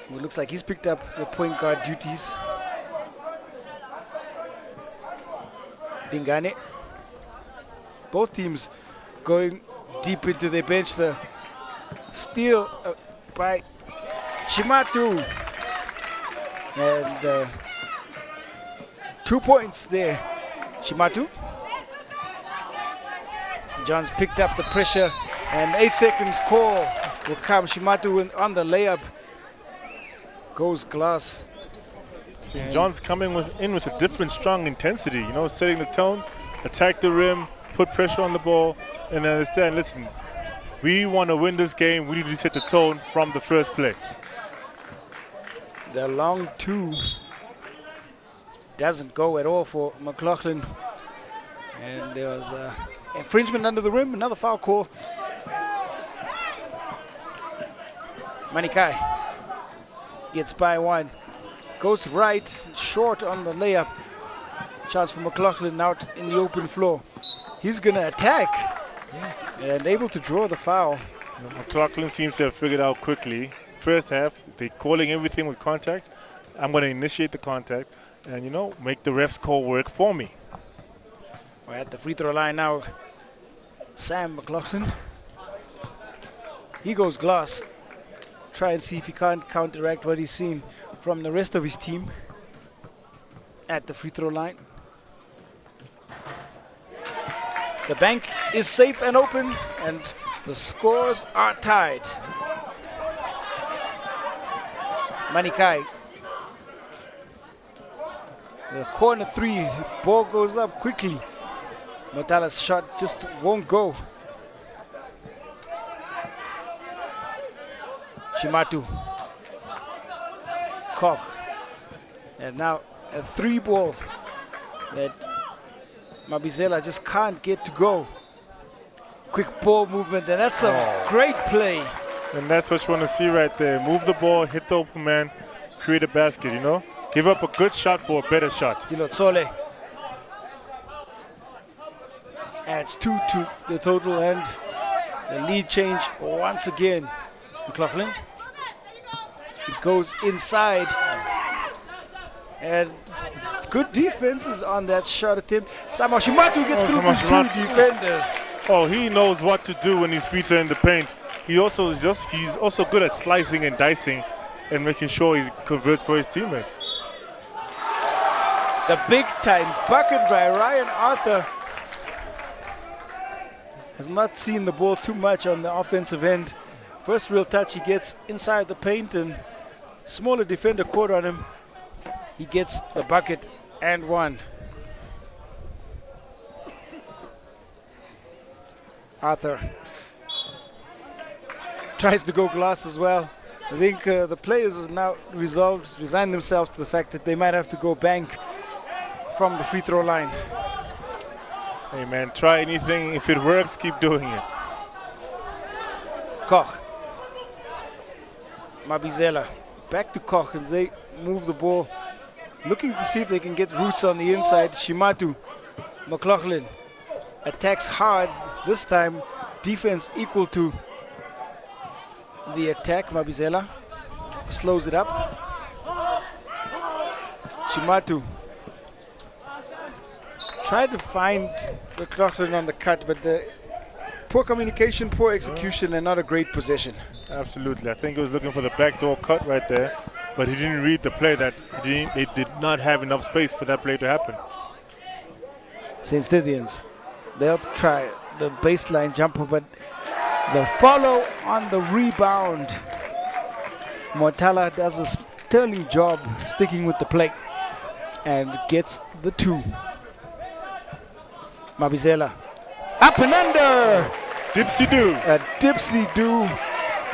who looks like he's picked up the point guard duties. Dingane. Both teams going deep into their bench. The steal by Shimatu. And 2 points there. Shimatu. St. John's picked up the pressure, and 8 seconds call will come. Shimatu on the layup. Goes glass. St. John's coming in with a different strong intensity, setting the tone, attack the rim, put pressure on the ball, and understand, listen, we want to win this game. We need to set the tone from the first play. The long two doesn't go at all for McLaughlin. And there was infringement under the rim, another foul call. Manikai gets by one. Goes right, short on the layup. Chance for McLaughlin out in the open floor. He's going to attack and able to draw the foul. McLaughlin seems to have figured out quickly. First half, they're calling everything with contact. I'm going to initiate the contact and, make the refs call work for me. We're at the free throw line now. Sam McLaughlin. He goes glass. Try and see if he can't counteract what he's seen from the rest of his team at the free throw line. The bank is safe and open, and the scores are tied. Manikai. The corner three, ball goes up quickly. Motala's shot just won't go. Shimatu. Koch. And now a 3 ball that Mabizela just can't get to go. Quick ball movement, and that's a great play. And that's what you want to see right there. Move the ball, hit the open man, create a basket, Give up a good shot for a better shot. Dilotsole adds 2 to the total, and the lead change once again. McLaughlin. It goes inside. And good defenses on that shot attempt. Sama Shimatu gets through with 2 defenders. Oh, he knows what to do when he's featured in the paint. He's also good at slicing and dicing and making sure he converts for his teammates. The big time bucket by Ryan Arthur. Has not seen the ball too much on the offensive end. First real touch he gets inside the paint, and smaller defender caught on him. He gets the bucket and one. Arthur tries to go glass as well. I think the players have now resigned themselves to the fact that they might have to go bank from the free throw line. Hey man, try anything. If it works, keep doing it. Koch. Mabizela. Back to Koch as they move the ball looking to see if they can get Roots on the inside. Shimatu McLaughlin attacks hard. This time, defense equal to the attack. Mabizela slows it up. Shimatu tried to find McLaughlin on the cut, but the poor communication, poor execution, and not a great possession. Absolutely. I think he was looking for the backdoor cut right there, but he didn't read the play that they did not have enough space for that play to happen. St. Stithians, they'll try the baseline jumper, but the follow on the rebound. Mortala does a sterling job sticking with the plate and gets the 2. Mabizela up and under. Dipsy-doo. A dipsy-doo,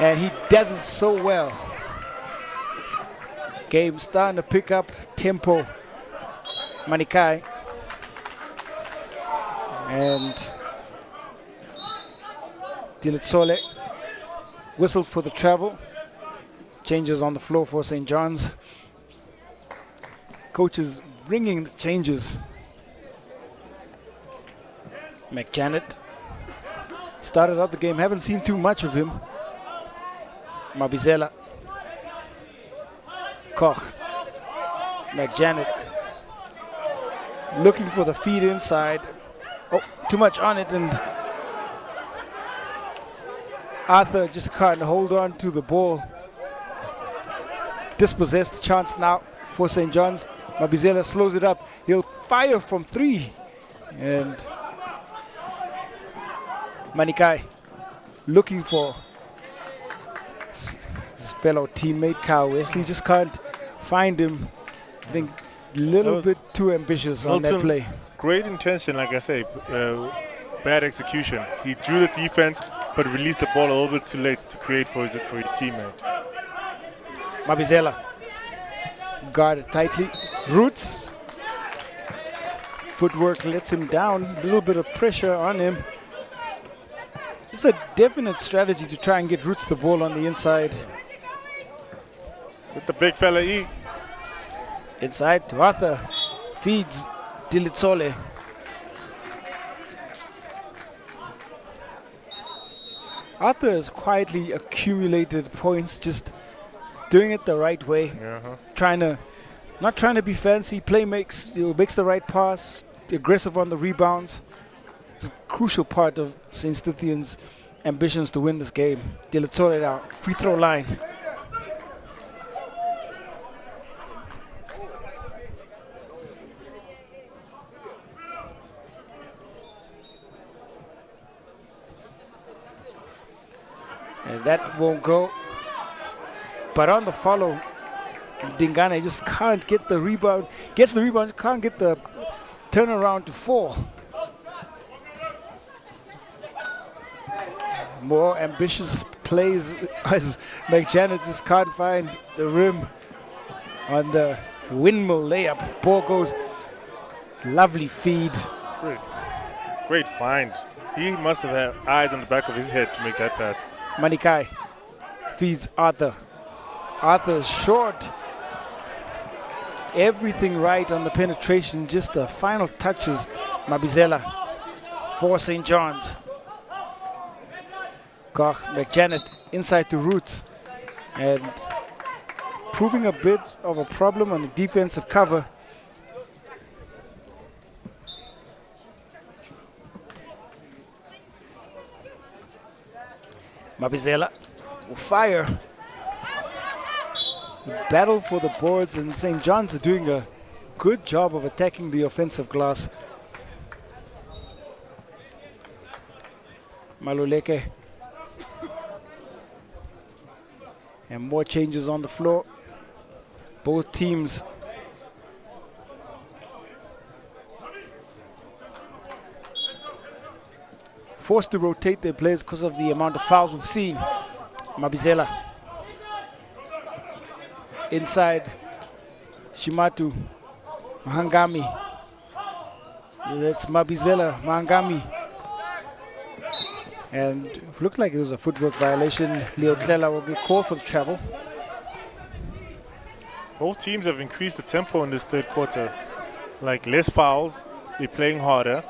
and he does it so well. Game starting to pick up tempo. Manikai. And Dilitsole whistled for the travel. Changes on the floor for St. John's. Coaches bringing the changes. McJanet started out the game. Haven't seen too much of him. Mabizela. Koch. McJanet. Looking for the feed inside. Oh, too much on it, and Arthur just can't hold on to the ball. Dispossessed chance now for St. John's. Mabizela slows it up. He'll fire from 3. And Manikai looking for his fellow teammate Kyle Wesley. Just can't find him. I think a little bit too ambitious on that play. Great intention, like I say, bad execution. He drew the defense, but released the ball a little bit too late to create for his teammate. Mabizela guarded tightly. Roots. Footwork lets him down. A little bit of pressure on him. It's a definite strategy to try and get Roots the ball on the inside. With the big fella E. Inside to Arthur. Feeds Dilitsole. Arthur has quietly accumulated points, just doing it the right way. Not trying to be fancy. Makes the right pass. Aggressive on the rebounds. It's a crucial part of St. Stithians' ambitions to win this game. Dilitsole out. Free throw line. And that won't go. But on the follow, Dingane just can't get the rebound. Gets the rebound, just can't get the turnaround to 4. More ambitious plays as McJanet just can't find the rim on the windmill layup. Ball goes. Lovely feed. Great find. He must have had eyes on the back of his head to make that pass. Manikai feeds Arthur. Arthur short. Everything right on the penetration, just the final touches. Mabizela for St. John's. Koch, McJanet inside to Roots. And proving a bit of a problem on the defensive cover. Mabizela will fire. Battle for the boards, and St. John's are doing a good job of attacking the offensive glass. Maluleke. And more changes on the floor. Both teams forced to rotate their players because of the amount of fouls we've seen. Mabizela. Inside, Shimatu, Mahangami. That's Mabizela, Mahangami. And it looked like it was a footwork violation. Leo Tlela will get called for the travel. Both teams have increased the tempo in this third quarter. Like less fouls, they're playing harder,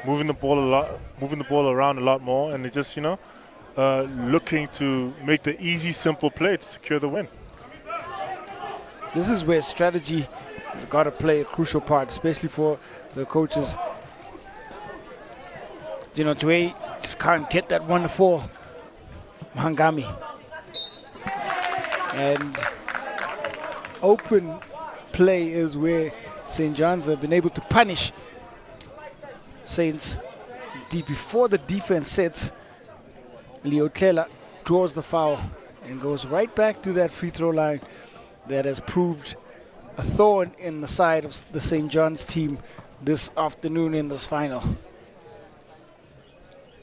moving the ball around a lot more, and they're just looking to make the easy, simple play to secure the win. This is where strategy has got to play a crucial part, especially for the coaches. Dway just can't get that 1-4. Mahangami. And open play is where St. John's have been able to punish Saints. Before the defense sets, Leotlela draws the foul and goes right back to that free throw line that has proved a thorn in the side of the St. John's team this afternoon in this final.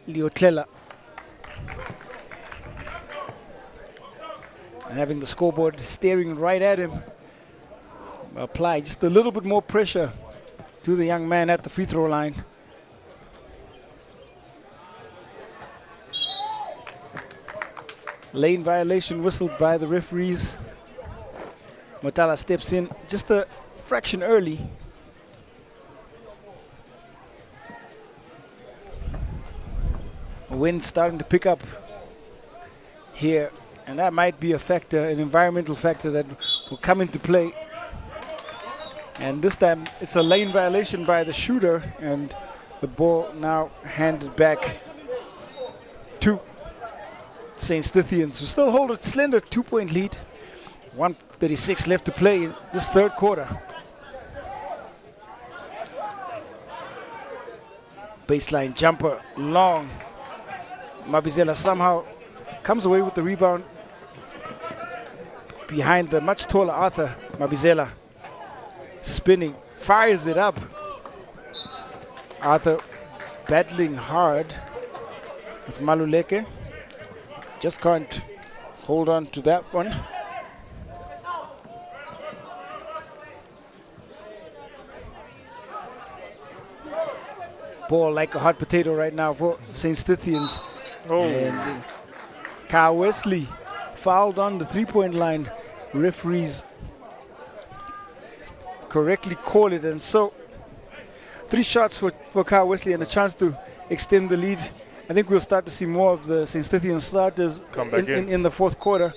Leotlela. And having the scoreboard staring right at him, apply just a little bit more pressure to the young man at the free throw line. Lane violation whistled by the referees. Motala steps in just a fraction early. Wind starting to pick up here, and that might be a factor, an environmental factor that will come into play. And this time it's a lane violation by the shooter, and the ball now handed back to St. Stithians, who still hold a slender 2-point lead. 1:36 left to play in this third quarter. Baseline jumper, long. Mabizela somehow comes away with the rebound behind the much taller Arthur. Mabizela spinning, fires it up. Arthur battling hard with Maluleke. Just can't hold on to that one. Ball like a hot potato right now for St. Stithians. And Kyle Wesley fouled on the three-point line. Referees correctly call it, and so 3 shots for Kyle Wesley and a chance to extend the lead. I think we'll start to see more of the St. Stithian starters in the fourth quarter,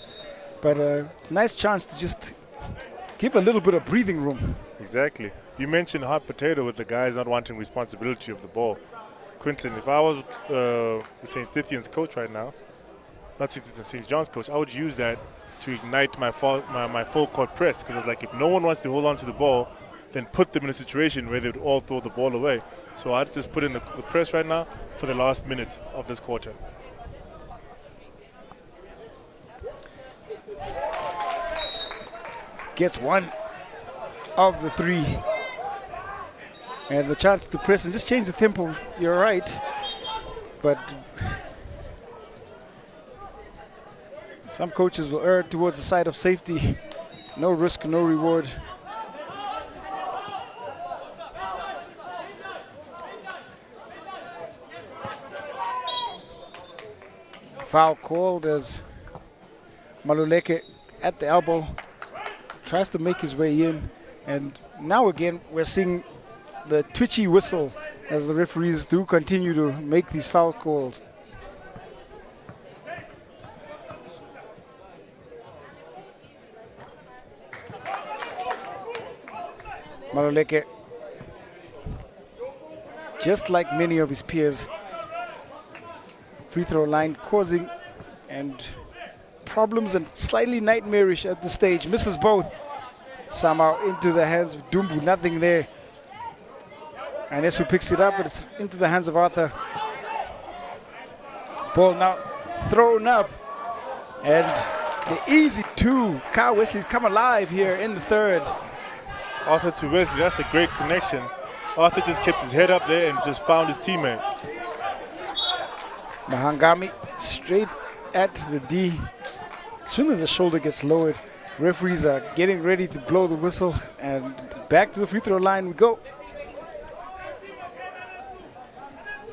but a nice chance to just give a little bit of breathing room. Exactly. You mentioned hot potato with the guys not wanting responsibility of the ball. Quinton, if I was the St. Stithians coach right now, not St. John's coach, I would use that to ignite my full court press, because it's like, if no one wants to hold on to the ball, then put them in a situation where they would all throw the ball away. So I'd just put in the press right now for the last minute of this quarter. Gets one of the 3. And the chance to press and just change the tempo. You're right. But some coaches will err towards the side of safety. No risk, no reward. Foul called as Maluleke at the elbow tries to make his way in, and now again we're seeing the twitchy whistle as the referees do continue to make these foul calls. Maluleke, just like many of his peers, free throw line causing and problems and slightly nightmarish at the stage. Misses both. Somehow into the hands of Dumbu. Nothing there. And Esu picks it up, but it's into the hands of Arthur. Ball now thrown up. And the easy 2. Kyle Wesley's come alive here in the third. Arthur to Wesley, that's a great connection. Arthur just kept his head up there and just found his teammate. Mahangami straight at the D. As soon as the shoulder gets lowered, referees are getting ready to blow the whistle, and back to the free throw line we go.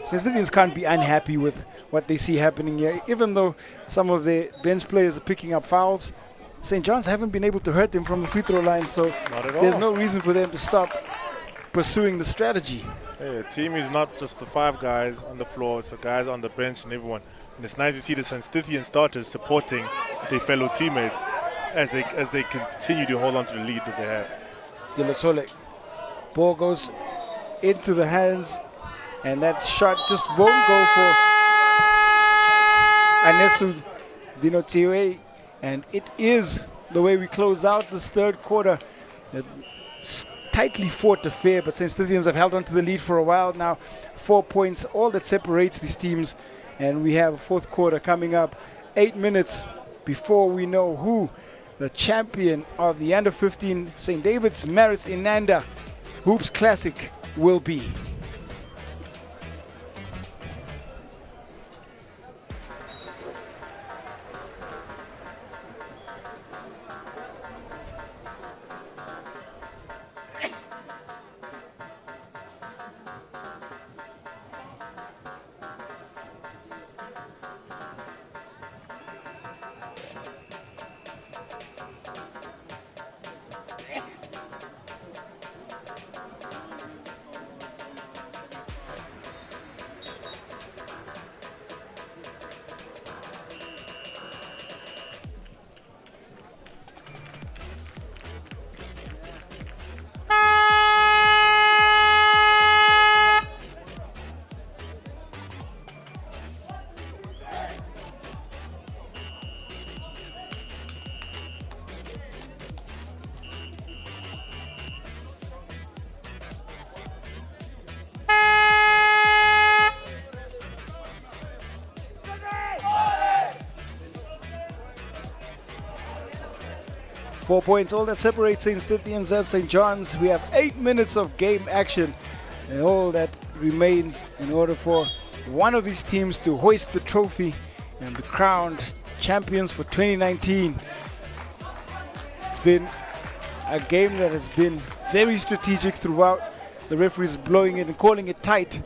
Cincinnatians can't be unhappy with what they see happening here, even though some of the bench players are picking up fouls. St. John's haven't been able to hurt them from the free throw line, so Not at there's all. no reason for them to stop pursuing the strategy. Hey, a team is not just the 5 guys on the floor, it's the guys on the bench and everyone. And it's nice to see the Santithian starters supporting their fellow teammates as they continue to hold on to the lead that they have. Dilatole. Ball goes into the hands, and that shot just won't go for Anesu Dinotiwe. And it is the way we close out this third quarter. Tightly fought affair, but St. Stithians have held on to the lead for a while now. 4 points, all that separates these teams. And we have a fourth quarter coming up. 8 minutes before we know who the champion of the Under-15 St. David's Marist Inanda Hoops Classic will be. Four points, all that separates St. Stithians and St. John's. We have 8 minutes of game action, and all that remains in order for one of these teams to hoist the trophy and be crowned champions for 2019. It's been a game that has been very strategic throughout. The referees blowing it and calling it tight,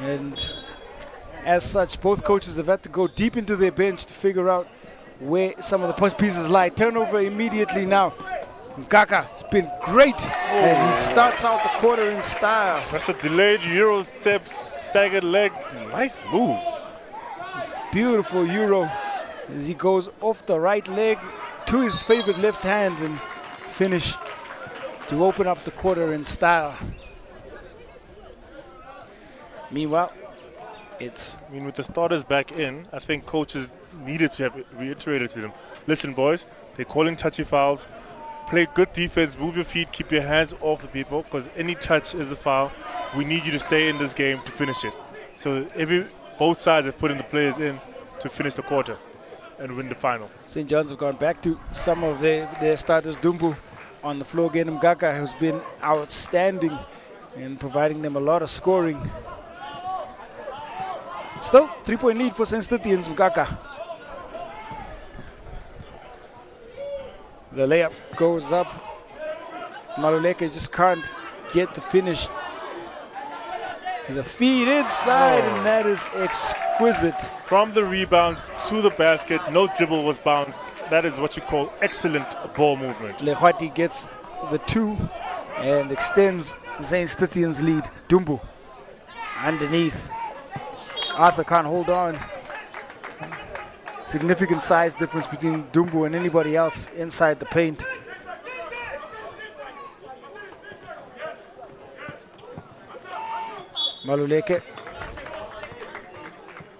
and as such, both coaches have had to go deep into their bench to figure out where some of the post pieces lie. Turnover immediately now. Ngaka has been great, and he starts out the quarter in style. That's a delayed Euro step, staggered leg. Nice move. Beautiful Euro as he goes off the right leg to his favorite left hand and finish to open up the quarter in style. Meanwhile, with the starters back in, I think coaches needed to have reiterated to them, listen boys, they're calling touchy fouls, play good defense, move your feet, keep your hands off the people, because any touch is a foul. We need you to stay in this game to finish it. So both sides have put in the players in to finish the quarter and win the final. St. John's have gone back to some of their starters. Dumbu on the floor again. Mgaka has been outstanding in providing them a lot of scoring. Still 3-point lead for St. Stithians. Mgaka. The layup goes up. Maluleke just can't get the finish. The feed inside, and that is exquisite. From the rebound to the basket, no dribble was bounced. That is what you call excellent ball movement. Lehwati gets the 2 and extends St. Stithians' lead. Dumbu underneath. Arthur can't hold on. Significant size difference between Dumbu and anybody else inside the paint. Maluleke,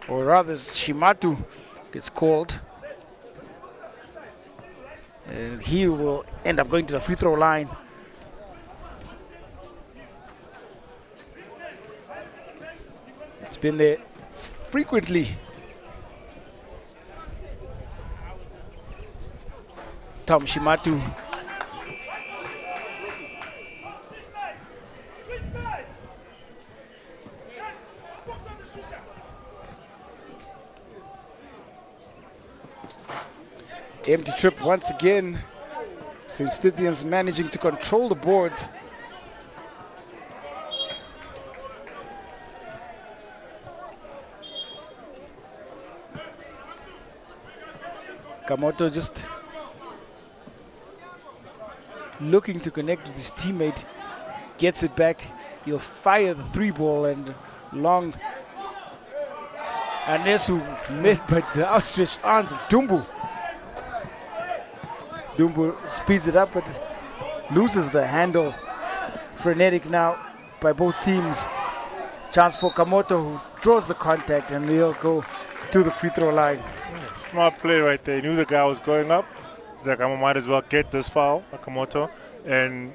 or rather Shimatu, gets called. And he will end up going to the free throw line. It's been there frequently. Tom Shimatu. Empty trip once again. St. Stithians managing to control the boards. Kamoto just looking to connect with his teammate. Gets it back. He'll fire the 3-ball and long. Anesu met by the outstretched arms of Dumbu. Dumbu speeds it up but loses the handle. Frenetic now by both teams. Chance for Kamoto, who draws the contact, and he'll go to the free throw line. Smart play right there. He knew the guy was going up. He's like, I might as well get this foul, Kamoto, and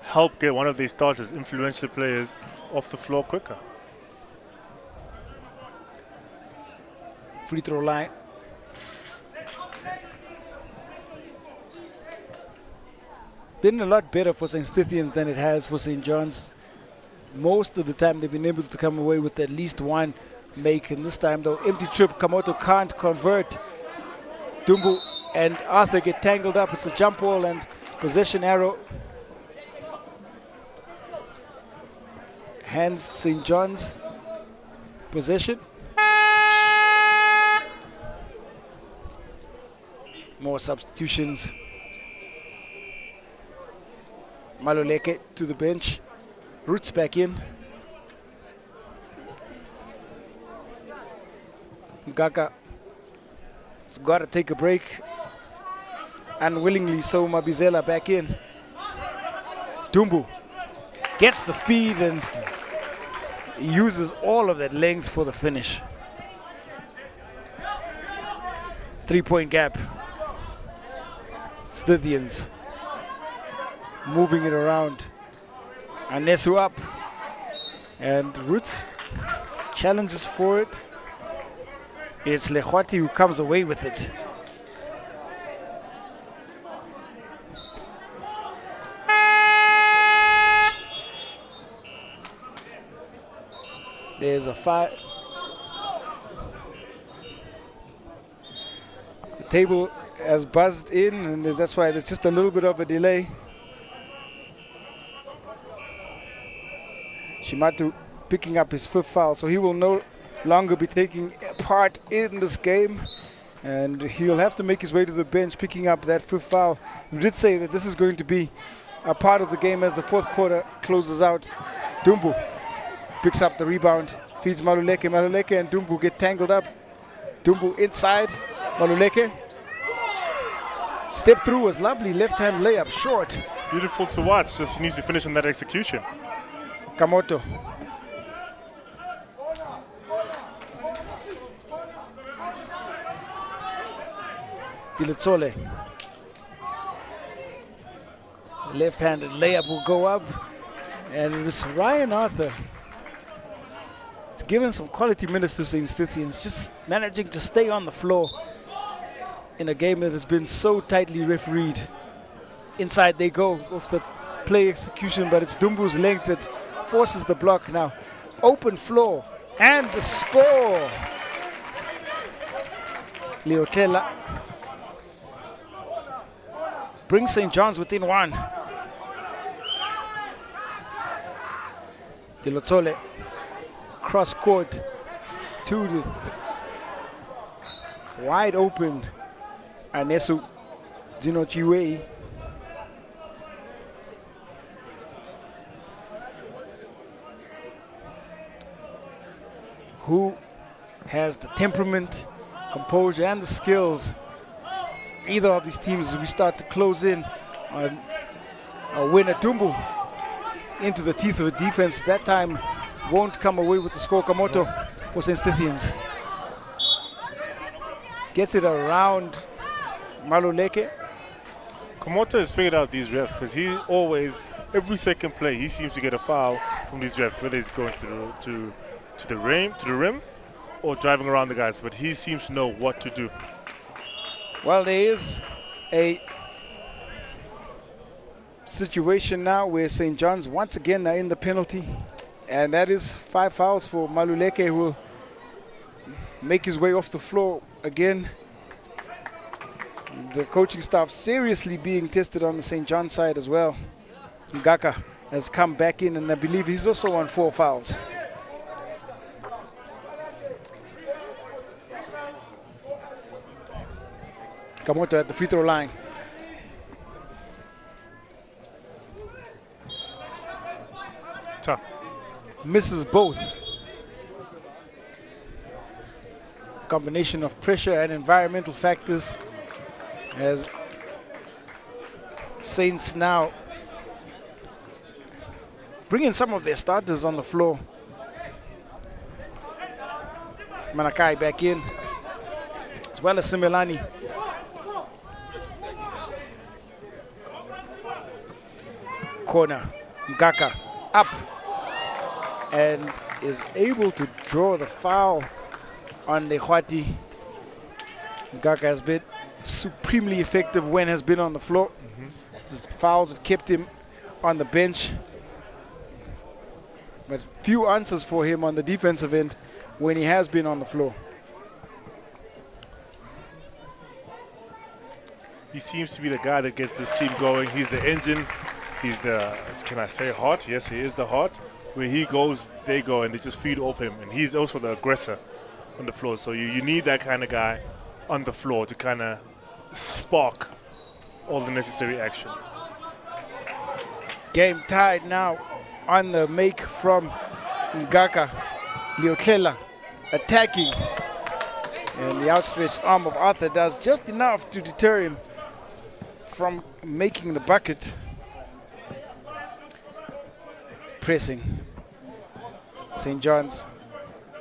help get one of these starters, influential players, off the floor quicker. Free throw line. Been a lot better for St. Stithians than it has for St. John's. Most of the time they've been able to come away with at least one make, and this time though, empty trip, Kamoto can't convert. Dumbu and Arthur get tangled up. It's a jump ball and possession arrow. Hands St. John's possession. More substitutions. Maluleke to the bench. Roots back in. Ngaka has got to take a break. Unwillingly so, Mabizela back in. Dumbu gets the feed and uses all of that length for the finish. 3-point gap. Stithians moving it around. Anesu up. And Roots challenges for it. It's Lehwati who comes away with it. There's a five. The table has buzzed in, and that's why there's just a little bit of a delay. Shimatu picking up his 5th foul, so he will no longer be taking part in this game, and he'll have to make his way to the bench picking up that 5th foul. We did say that this is going to be a part of the game as the 4th quarter closes out. Dumbu picks up the rebound, feeds Maluleke. Maluleke and Dumbu get tangled up. Dumbu inside, Maluleke. Step through was lovely, left-hand layup, short. Beautiful to watch, just he needs to finish on that execution. Kamoto. Dilitsole. Left-handed layup will go up. And it was Ryan Arthur. He's given some quality minutes to St. Stithians, just managing to stay on the floor in a game that has been so tightly refereed. Inside they go off the play execution, but it's Dumbu's length that forces the block now. Open floor and the score. Leotela brings St. John's within 1. Dilotsole cross court to the wide open Anesu Zinochiwe. Who has the temperament, composure, and the skills. Either of these teams, as we start to close in on a winner. Dumbu into the teeth of the defense. That time won't come away with the score. Kamoto for St. Stithians. Gets it around Maluleke. Kamoto has figured out these refs because he always, every second play, he seems to get a foul from these refs, whether he's going to the rim or driving around the guys, but he seems to know what to do. Well, there is a situation now where St. John's once again are in the penalty, and that is 5 fouls for Maluleke, who will make his way off the floor again. The coaching staff seriously being tested on the St. John side as well. Ngaka has come back in, and I believe he's also on 4 fouls. Kamoto at the free throw line. misses both. Combination of pressure and environmental factors as Saints now bringing some of their starters on the floor. Manakai back in, as well as Simelani. Corner, Ngaka up and is able to draw the foul on Lehwati. Ngaka has been supremely effective when has been on the floor. His fouls have kept him on the bench, but few answers for him on the defensive end when he has been on the floor. He seems to be the guy that gets this team going. He's the engine. He's the, can I say heart? Yes, he is the heart. Where he goes, they go, and they just feed off him. And he's also the aggressor on the floor. So you need that kind of guy on the floor to kind of spark all the necessary action. Game tied now on the make from Ngaka. Leotlela attacking. And the outstretched arm of Arthur does just enough to deter him from making the bucket. Pressing. St. John's.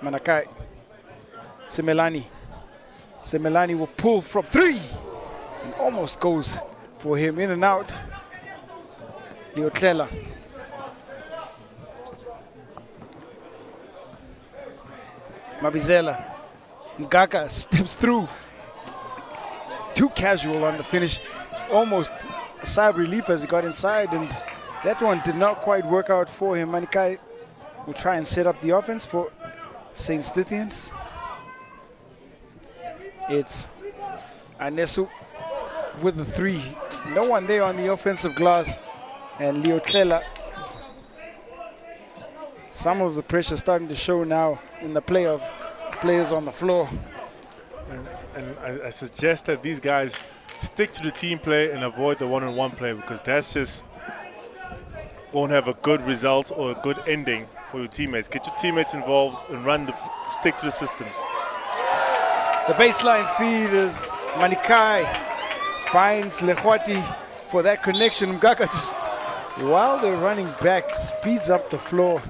Manakai. Simelani. Simelani will pull from three. And almost goes for him, in and out. Leotlela. Mabizela. Ngaka steps through. Too casual on the finish. Almost a sigh of relief as he got inside, and that one did not quite work out for him. Manikai will try and set up the offense for St. Stithians. It's Anesu with the three. No one there on the offensive glass. And Leotlela, some of the pressure starting to show now in the play of players on the floor. And I suggest that these guys stick to the team play and avoid the one-on-one play, because that's just won't have a good result or a good ending for your teammates. Get your teammates involved and stick to the systems. The baseline feed is Manikai finds Lehwati for that connection. Ngaka just, while they're running back, speeds up the floor.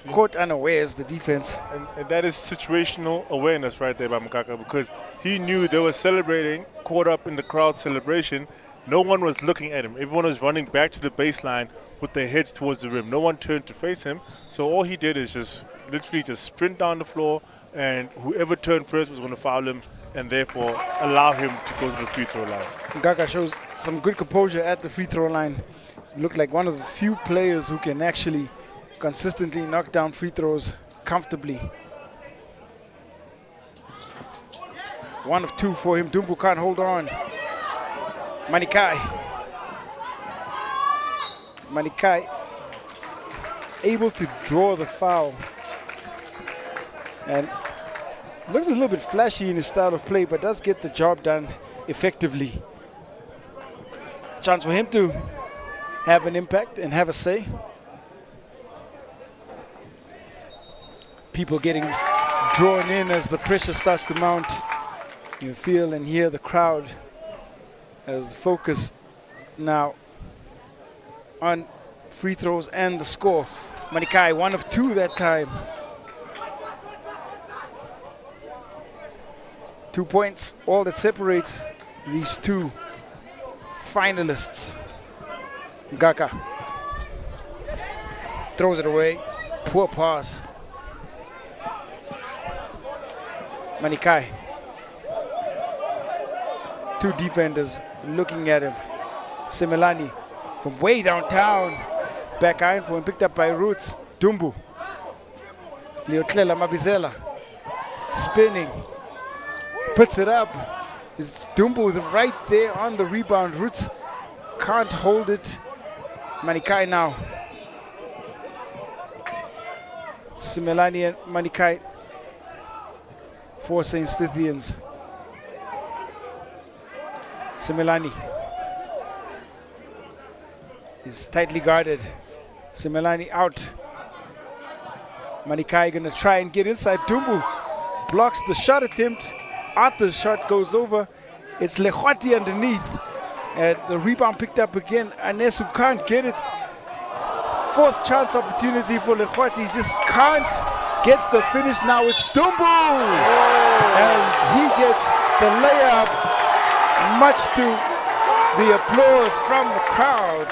Caught unawares, the defense. And that is situational awareness right there by Mkaka, because he knew they were celebrating, caught up in the crowd celebration. No one was looking at him. Everyone was running back to the baseline with their heads towards the rim. No one turned to face him. So all he did is just literally just sprint down the floor, and whoever turned first was going to foul him and therefore allow him to go to the free throw line. Ngaka shows some good composure at the free throw line. Looked like one of the few players who can actually consistently knock down free throws comfortably. 1 of 2 for him. Dumbu can't hold on. Manikai. Manikai able to draw the foul. And looks a little bit flashy in his style of play, but does get the job done effectively. Chance for him to have an impact and have a say. People getting drawn in as the pressure starts to mount. You feel and hear the crowd as the focus now on free throws and the score. Manikai, 1 of 2 that time. 2 points, all that separates these two finalists. Ngaka throws it away. Poor pass. Manikai. 2 defenders looking at him. Simelani from way downtown. Back iron for him, picked up by Roots. Dumbu. Leotlela Mabizela. Spinning. Puts it up. It's Dumbu right there on the rebound. Roots can't hold it. Manikai now. Simelani and Manikai for St. Stithians. Simelani is tightly guarded. Simelani out. Manikai going to try and get inside. Dumbu blocks the shot attempt. Arthur's shot goes over. It's Lekhwati underneath. And the rebound picked up again. Anesu can't get it. Fourth chance opportunity for Lekhwati. He just can't get the finish. Now it's Dumbu. And he gets the layup, much to the applause from the crowd.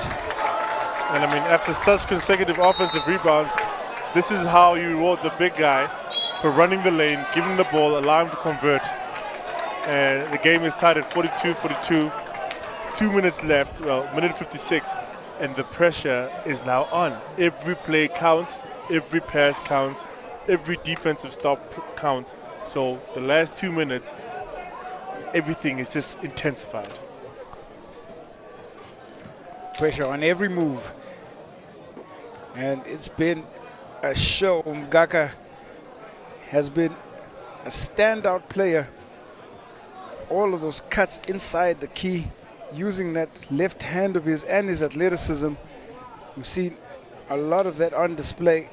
And I mean, after such consecutive offensive rebounds, this is how you reward the big guy for running the lane, giving the ball, allowing him to convert. And the game is tied at 42-42. 2 minutes left, well, minute 56, and the pressure is now on. Every play counts, every pass counts, every defensive stop counts. So the last 2 minutes, everything is just intensified. Pressure on every move. And it's been a show. Mgaka has been a standout player. All of those cuts inside the key, using that left hand of his and his athleticism. We've seen a lot of that on display.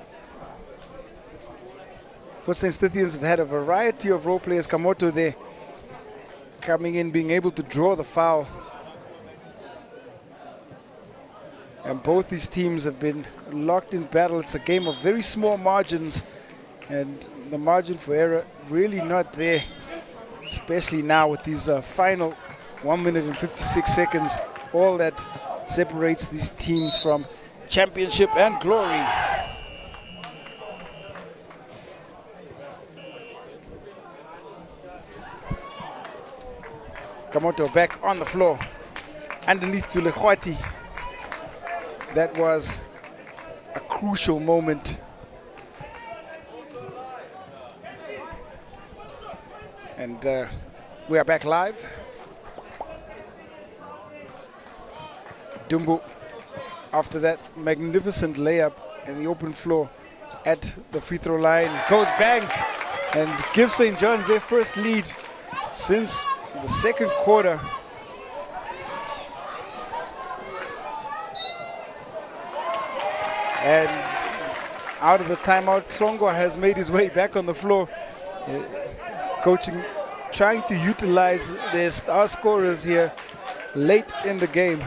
For St. Stithians have had a variety of role players. Kamoto there coming in, being able to draw the foul. And both these teams have been locked in battle. It's a game of very small margins, and the margin for error really not there, especially now with these final 1 minute and 56 seconds, all that separates these teams from championship and glory. Kamoto back on the floor, underneath to Lekhwati. That was a crucial moment. And we are back live. Dumbu, after that magnificent layup in the open floor at the free throw line, goes bang and gives St. John's their first lead since the second quarter. And out of the timeout, Klongwa has made his way back on the floor. Coaching, trying to utilize their star scorers here late in the game.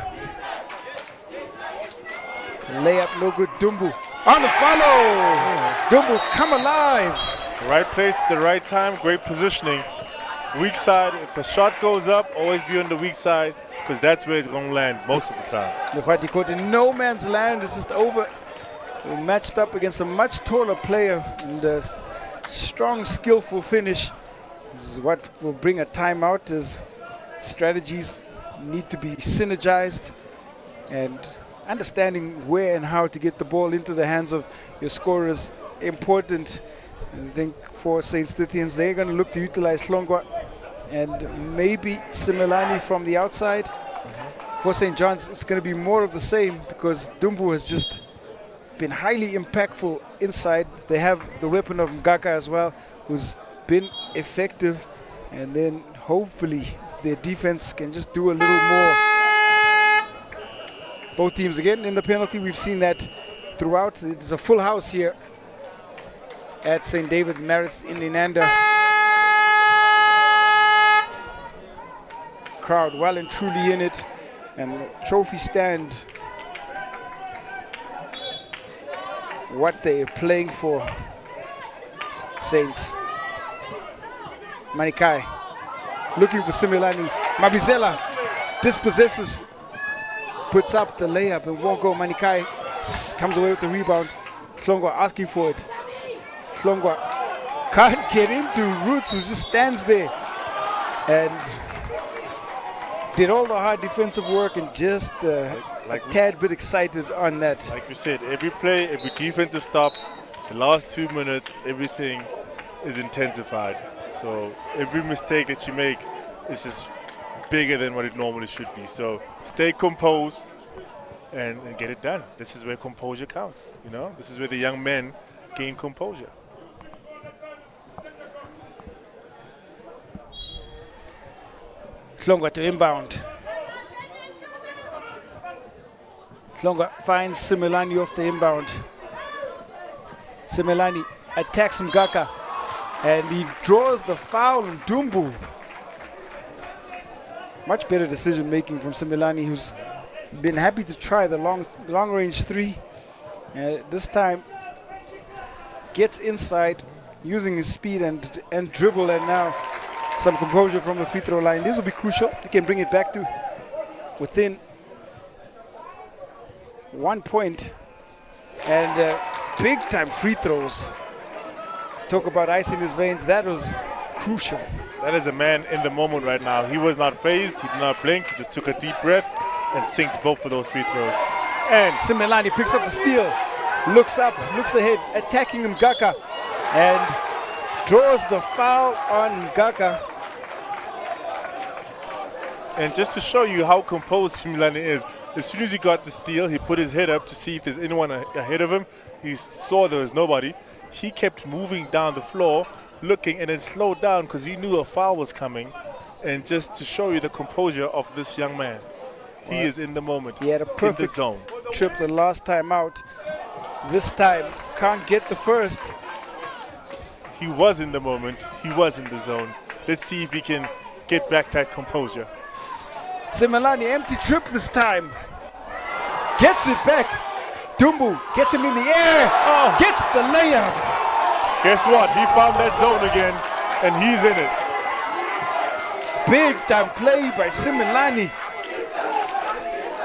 Layup no good. Dumbu on the follow. Dumbu's come alive. Right place at the right time, great positioning. Weak side, if a shot goes up, always be on the weak side, because that's where it's going to land most of the time. Lekhwati caught in no man's land. It's just over. Matched up against a much taller player, and a strong, skillful finish. This is what will bring a timeout, as strategies need to be synergized, and understanding where and how to get the ball into the hands of your scorers important. And I think for St. Stithians, they're going to look to utilize Klongwa and maybe Simelani from the outside. For St. John's, it's going to be more of the same, because Dumbu has just been highly impactful inside. They have the weapon of Mgaka as well, who's been effective, and then hopefully their defense can just do a little more. Both teams again in the penalty. We've seen that throughout. It's a full house here at St. David's Marist in Inanda. Crowd well and truly in it, and the trophy stand, what they are playing for. Saints. Manikai looking for Simelani. Mabizela dispossesses, puts up the layup and won't go. Manikai comes away with the rebound. Klongwa asking for it. Klongwa can't get into Roots, who just stands there and did all the hard defensive work, and just a tad bit excited on that. Like we said, every play, every defensive stop, the last 2 minutes, everything is intensified. So every mistake that you make is just bigger than what it normally should be. So stay composed and get it done. This is where composure counts. You know, this is where the young men gain composure. Klongwa to inbound. Klongwa finds Simelani off the inbound. Simelani attacks Mgaka. And he draws the foul on Dumbu. Much better decision making from Simelane, who's been happy to try the long range three. This time gets inside using his speed and dribble, and now some composure from the free throw line. This will be crucial. He can bring it back to within 1 point. And big time free throws. Talk about ice in his veins. That was crucial. That is a man in the moment right now. He was not phased. He did not blink. He just took a deep breath and sinked both of those free throws. And Simelane picks up the steal. Looks up, looks ahead, attacking Mgaka. And draws the foul on Mgaka. And just to show you how composed Simelane is, as soon as he got the steal, he put his head up to see if there's anyone ahead of him. He saw there was nobody. He kept moving down the floor, looking, and then slowed down because he knew a foul was coming. And just to show you the composure of this young man, he is in the moment. He had a perfect in the zone. Trip the last time out. This time can't get the first. He was in the moment. He was in the zone. Let's see if he can get back that composure. Simelane empty trip this time. Gets it back. Dumbu gets him in the air. Oh. Gets the layup. Guess what? He found that zone again, and he's in it. Big time play by Simelane.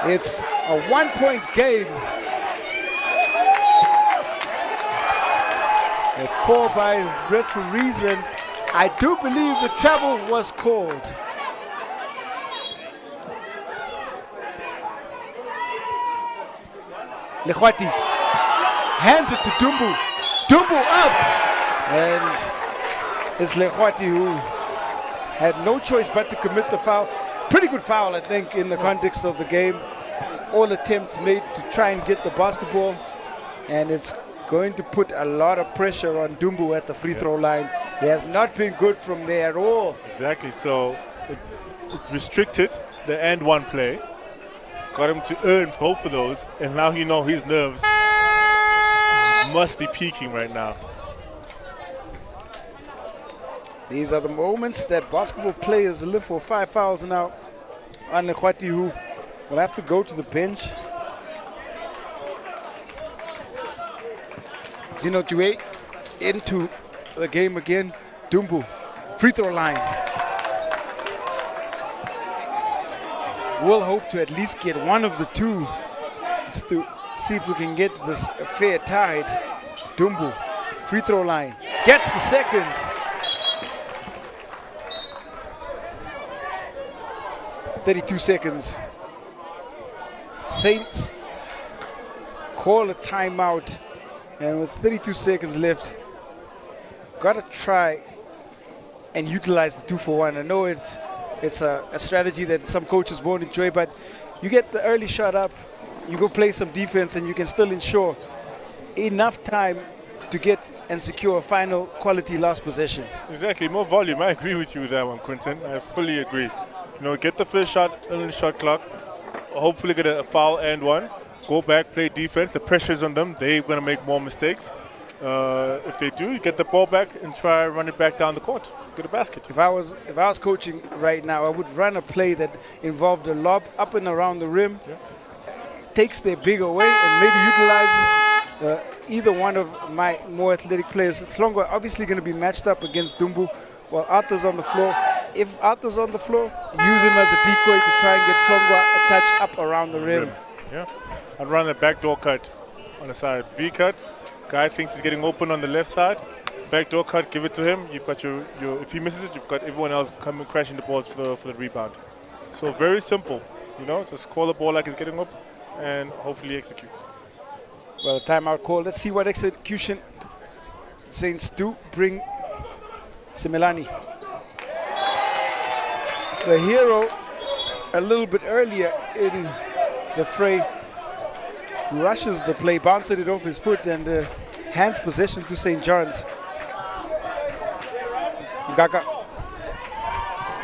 It's a 1 point game. A call by referees, and I do believe the travel was called. Lechwati hands it to Dumbu. Dumbu up! And it's Lechwati who had no choice but to commit the foul. Pretty good foul, I think, in the context of the game. All attempts made to try and get the basketball, and it's going to put a lot of pressure on Dumbu at the free throw line. He has not been good from there at all. Exactly, so it restricted the and one play. Got him to earn both of those, and now you know his nerves must be peaking right now. These are the moments that basketball players live for. 5 fouls now on Lechwati, who will have to go to the bench. 0-8 into the game again. Dumbu, free throw line. We'll hope to at least get one of the two just to see if we can get this affair tied. Dumbu, free throw line, gets the second. .32 seconds. Saints call a timeout, and with 32 seconds left, gotta try and utilize the 2-for-1. I know it's a strategy that some coaches won't enjoy, but you get the early shot up, you go play some defense, and you can still ensure enough time to get and secure a final quality last possession. Exactly, more volume. I agree with you with that one, Quinton. I fully agree. You know, get the first shot, early shot clock, hopefully get a foul and one, go back, play defense. The pressure's on them. They're going to make more mistakes. If they do, you get the ball back and try run it back down the court. Get a basket. If I was coaching right now, I would run a play that involved a lob up and around the rim, takes their big away, and maybe utilizes either one of my more athletic players. Tlongwa obviously going to be matched up against Dumbu while Arthur's on the floor. If Arthur's on the floor, use him as a decoy to try and get Tlongwa a touch up around the rim. Yeah, I'd run a backdoor cut on the side. V cut. Guy thinks he's getting open on the left side. Backdoor cut, give it to him. You've got your if he misses it, you've got everyone else coming crashing the balls for the rebound. So very simple, you know, just call the ball like he's getting up and hopefully executes. Well, timeout call. Let's see what execution Saints do bring Simelane. The hero a little bit earlier in the fray rushes the play, bounces it off his foot, and hands possession to St. John's. Ngaka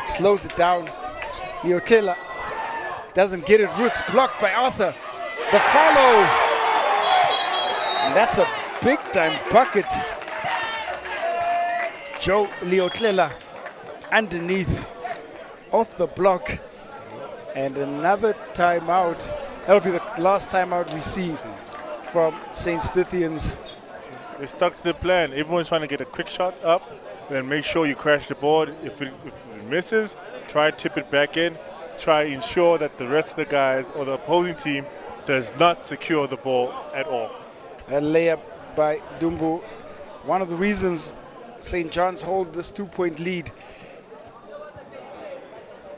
slows it down. Iotela doesn't get it. Roots blocked by Arthur. The follow. And that's a big time bucket Joe Leotlela underneath, off the block, and another timeout. That'll be the last timeout we see from St. Stithians. They stuck to the plan. Everyone's trying to get a quick shot up, then make sure you crash the board. If it misses, try to tip it back in. Try to ensure that the rest of the guys or the opposing team does not secure the ball at all. A layup by Dumbu. One of the reasons St. John's hold this 2-point lead.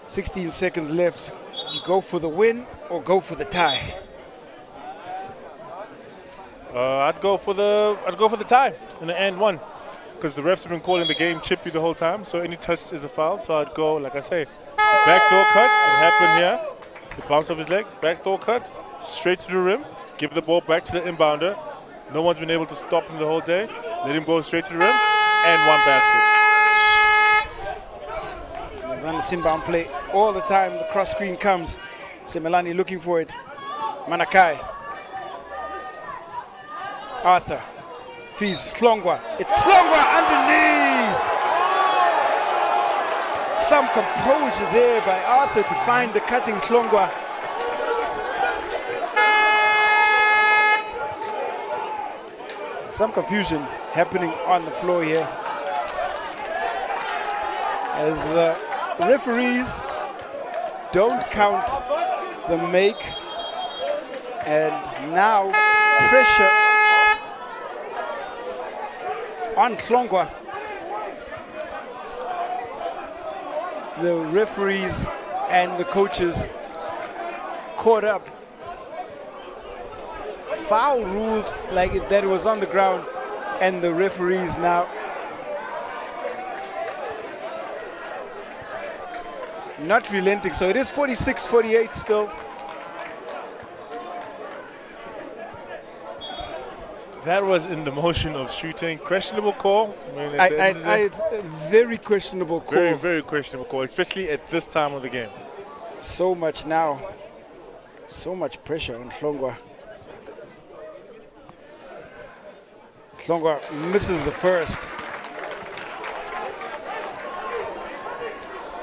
16 seconds left. You go for the win or go for the tie? I'd go for the tie in the end one, because the refs have been calling the game chippy the whole time. So any touch is a foul. So I'd go, like I say, backdoor cut. It happened here. The bounce off his leg. Backdoor cut, straight to the rim. Give the ball back to the inbounder. No one's been able to stop him the whole day. Let him go straight to the rim and one basket. They run the inbound play all the time. The cross screen comes. Semelani looking for it. Manakai. Arthur. Fees Slongwa. It's Slongwa underneath. Some composure there by Arthur to find the cutting Slongwa. Some confusion happening on the floor here as the referees don't count the make, and now pressure on Klongwa. The referees and the coaches caught up. Foul ruled like that it was on the ground, and the referees now not relenting. So it is 46-48 still. That was in the motion of shooting. Questionable call. Very questionable call. Very, very questionable call, especially at this time of the game. So much now. So much pressure on Klongwa. Klongwa misses the first.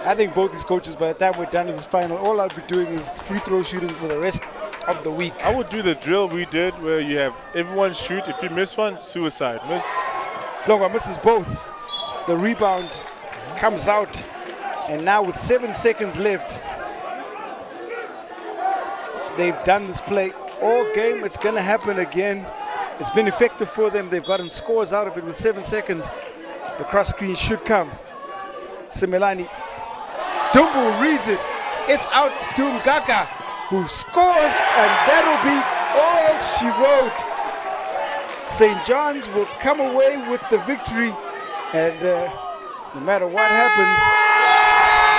I think both these coaches, by the time we're done with this final, all I'll be doing is free throw shooting for the rest of the week. I would do the drill we did where you have everyone shoot. If you miss one, suicide. Klongwa misses both. The rebound comes out. And now with 7 seconds left, they've done this play all game. It's going to happen again. It's been effective for them. They've gotten scores out of it with 7 seconds. The cross screen should come. Semelani. Dumbu reads it. It's out to Ngaka, who scores, and that'll be all she wrote. St. John's will come away with the victory, and no matter what happens,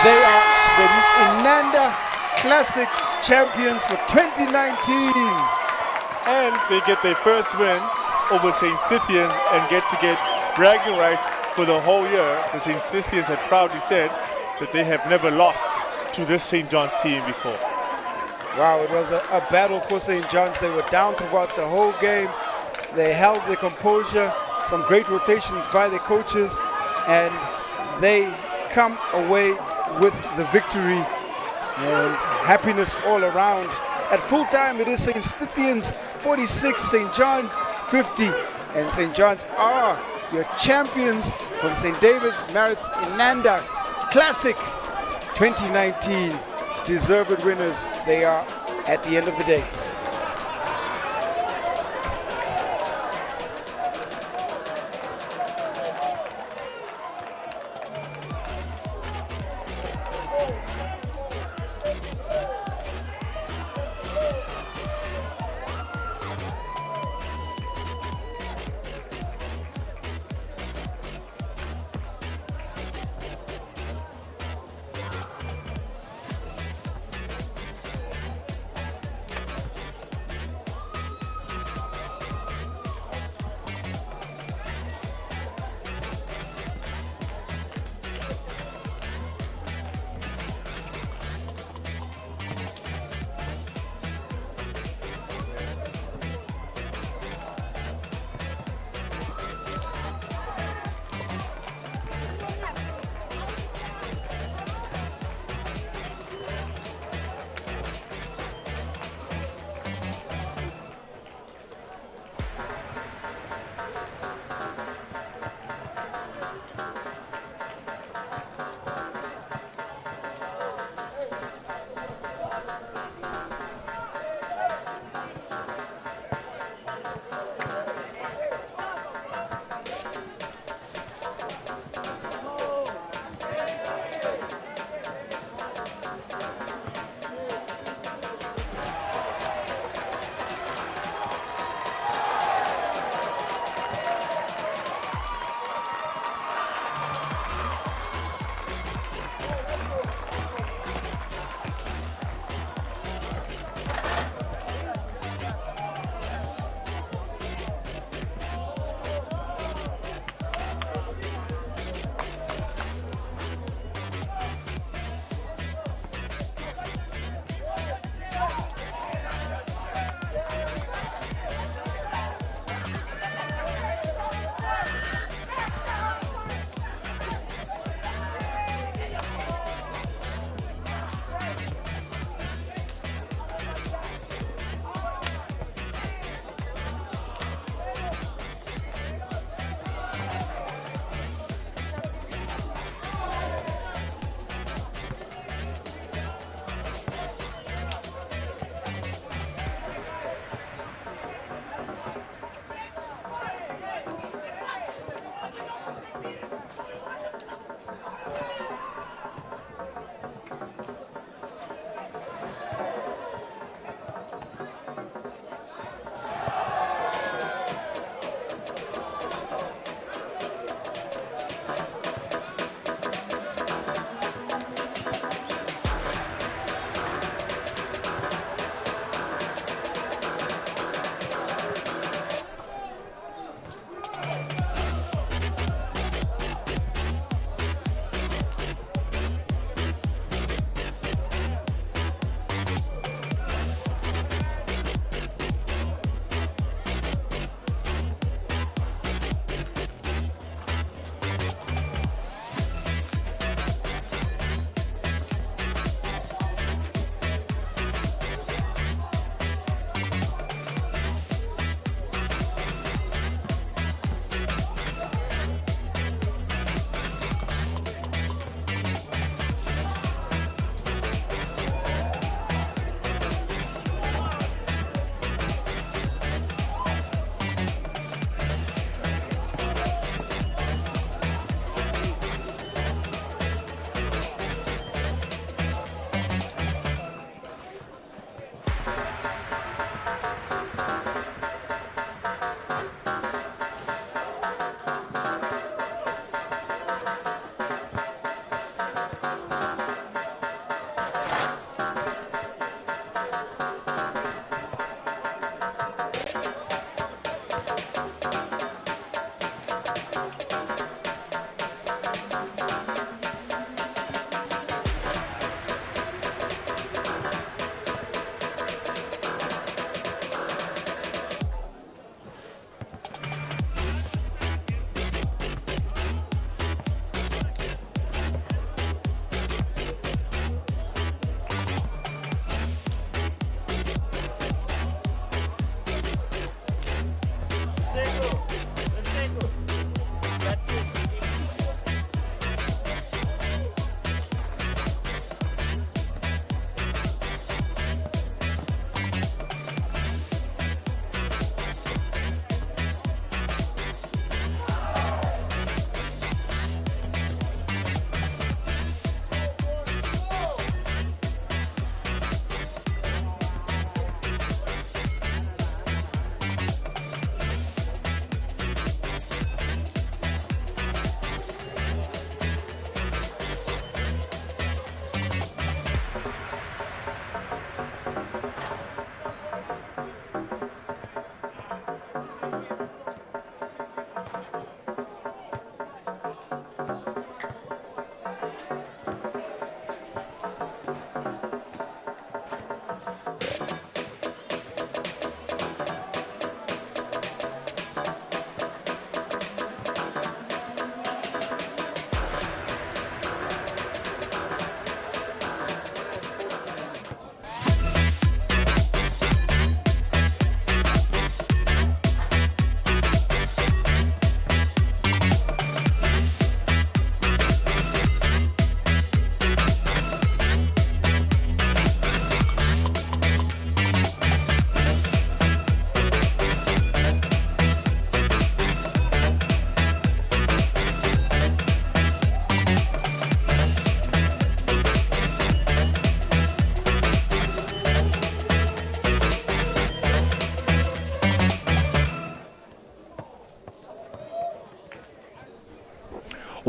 they are the Inanda Classic champions for 2019. And they get their first win over St. Stithians and get bragging rights for the whole year. The St. Stithians had proudly said that they have never lost to this St. John's team before. Wow, it was a battle for St. John's. They were down throughout the whole game. They held their composure, some great rotations by the coaches, and they come away with the victory and happiness all around. At full time, it is St. Stithians 46, St. John's 50, and St. John's are your champions for the St. David's Marist Inanda Classic 2019. Deserved winners they are at the end of the day.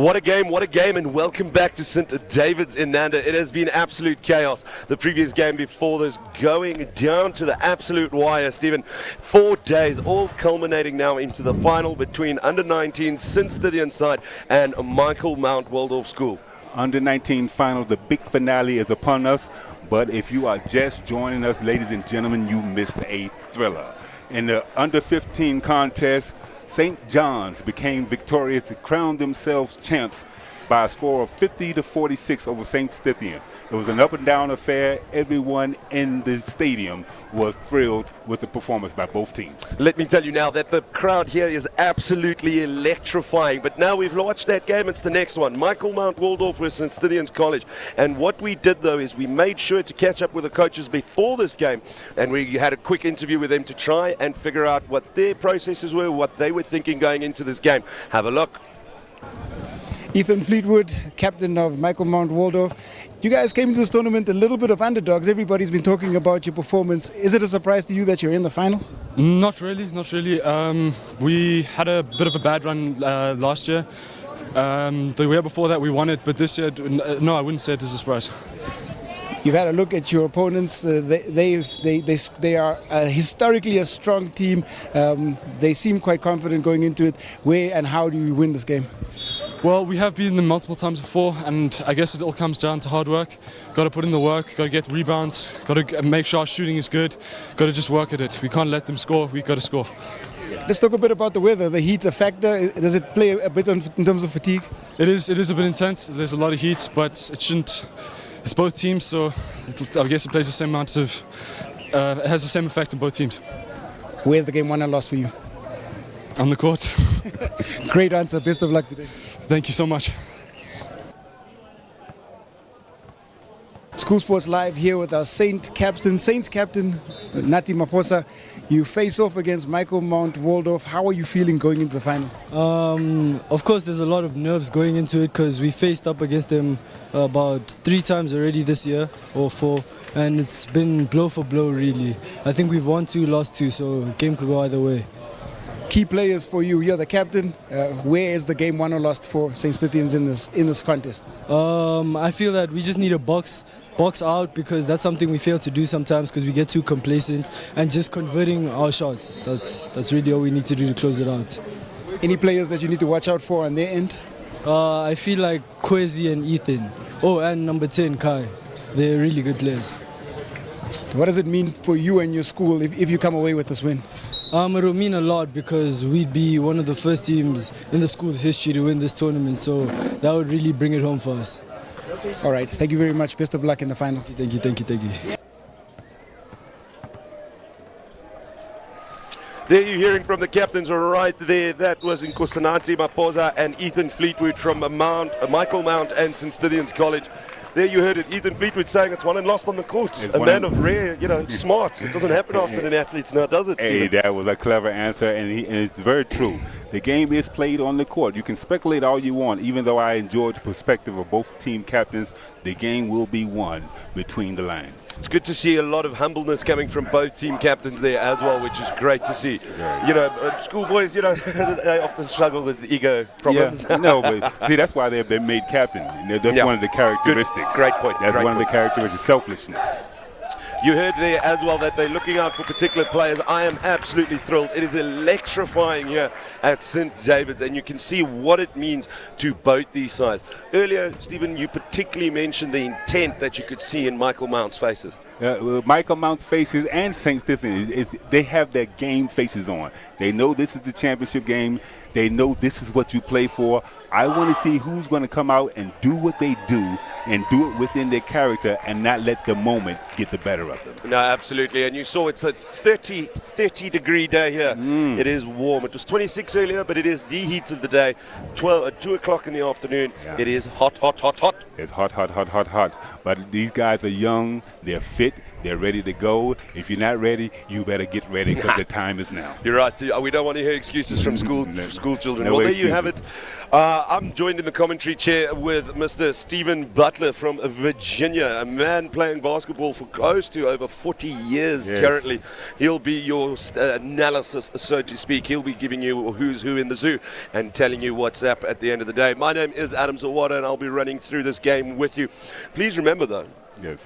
What a game, and welcome back to St. David's Inanda. It has been absolute chaos. The previous game before this going down to the absolute wire, Stephen. 4 days, all culminating now into the final between under-19 Sandton side and Michael Mount Waldorf School. Under-19 final, the big finale is upon us. But if you are just joining us, ladies and gentlemen, you missed a thriller. In the under-15 contest, St. John's became victorious and crowned themselves champs by a score of 50-46 over St. Stithians. It was an up-and-down affair. Everyone in the stadium was thrilled with the performance by both teams. Let me tell you now that the crowd here is absolutely electrifying. But now we've watched that game, it's the next one. Michael Mount Waldorf versus St. Stithians College. And what we did, though, is we made sure to catch up with the coaches before this game. And we had a quick interview with them to try and figure out what their processes were, what they were thinking going into this game. Have a look. Ethan Fleetwood, captain of Michael Mount Waldorf. You guys came to this tournament a little bit of underdogs. Everybody's been talking about your performance. Is it a surprise to you that you're in the final? Not really. We had a bit of a bad run last year. The year before that we won it, but this year, no, I wouldn't say it is a surprise. You've had a look at your opponents. They are historically a strong team. They seem quite confident going into it. Where and how do you win this game? Well, we have beaten them multiple times before, and I guess it all comes down to hard work. Got to put in the work, got to get rebounds, got to make sure our shooting is good, got to just work at it. We can't let them score, we've got to score. Let's talk a bit about the weather, the heat, the factor. Does it play a bit in terms of fatigue? It is a bit intense, there's a lot of heat, but it shouldn't. It's both teams, so I guess it plays the same amount of, it has the same effect in both teams. Where's the game won and lost for you? On the court. Great answer, best of luck today. Thank you so much. School Sports Live here with our Saints captain, Nati Maposa. You face off against Michael Mount Waldorf. How are you feeling going into the final? Of course, there's a lot of nerves going into it because we faced up against them about 3 times already this year, or 4, and it's been blow for blow really. I think we've won 2, lost 2, so the game could go either way. Key players for you. You're the captain. Where is the game won or lost for St. Stithians in this contest? I feel that we just need a box out because that's something we fail to do sometimes because we get too complacent, and just converting our shots. That's really all we need to do to close it out. Any players that you need to watch out for on their end? I feel like Kwesi and Ethan. Oh, and number 10, Kai. They're really good players. What does it mean for you and your school if you come away with this win? It will mean a lot because we'd be one of the first teams in the school's history to win this tournament, so that would really bring it home for us. All right, thank you very much. Best of luck in the final. Thank you. There you're hearing from the captains right there. That was Nkosinati Maposa and Ethan Fleetwood from Michael Mount and St. Stithians College. There you heard it, Ethan Fleetwood saying it's won and lost on the court. A man of rare, smarts. It doesn't happen often in athletes now, does it, Stephen? Hey, that was a clever answer, and it's very true. The game is played on the court. You can speculate all you want. Even though I enjoyed the perspective of both team captains, the game will be won between the lines. It's good to see a lot of humbleness coming from both team captains there as well, which is great to see. Schoolboys, they often struggle with ego problems. Yeah, no, but see, that's why they've been made captain. That's one of the characteristics. Great point. That's one of the characteristics, selflessness. You heard there as well that they're looking out for particular players. I am absolutely thrilled. It is electrifying here at St. David's, and you can see what it means to both these sides. Earlier, Stephen, you particularly mentioned the intent that you could see in Michael Mount's faces. Michael Mount's faces and St. Stithians, they have their game faces on. They know this is the championship game. They know this is what you play for. I want to see who's going to come out and do what they do and do it within their character and not let the moment get the better of them. No, absolutely. And you saw it's a 30 degree day here. It is warm. It was 26 earlier, but it is the heat of the day. 2 o'clock in the afternoon. Yeah. It is hot. It's hot. But these guys are young. They're fit. fit, they're ready to go. If you're not ready, you better get ready because the time is now. You're right. We don't want to hear excuses from school children. No Well, there excuses. you have it. I'm joined in the commentary chair with Mr. Stephen Butler from Virginia, a man playing basketball for close to over 40 years currently. He'll be your analysis, so to speak. He'll be giving you who's who in the zoo and telling you what's up at the end of the day. My name is Adam Zawada, and I'll be running through this game with you. Please remember, though,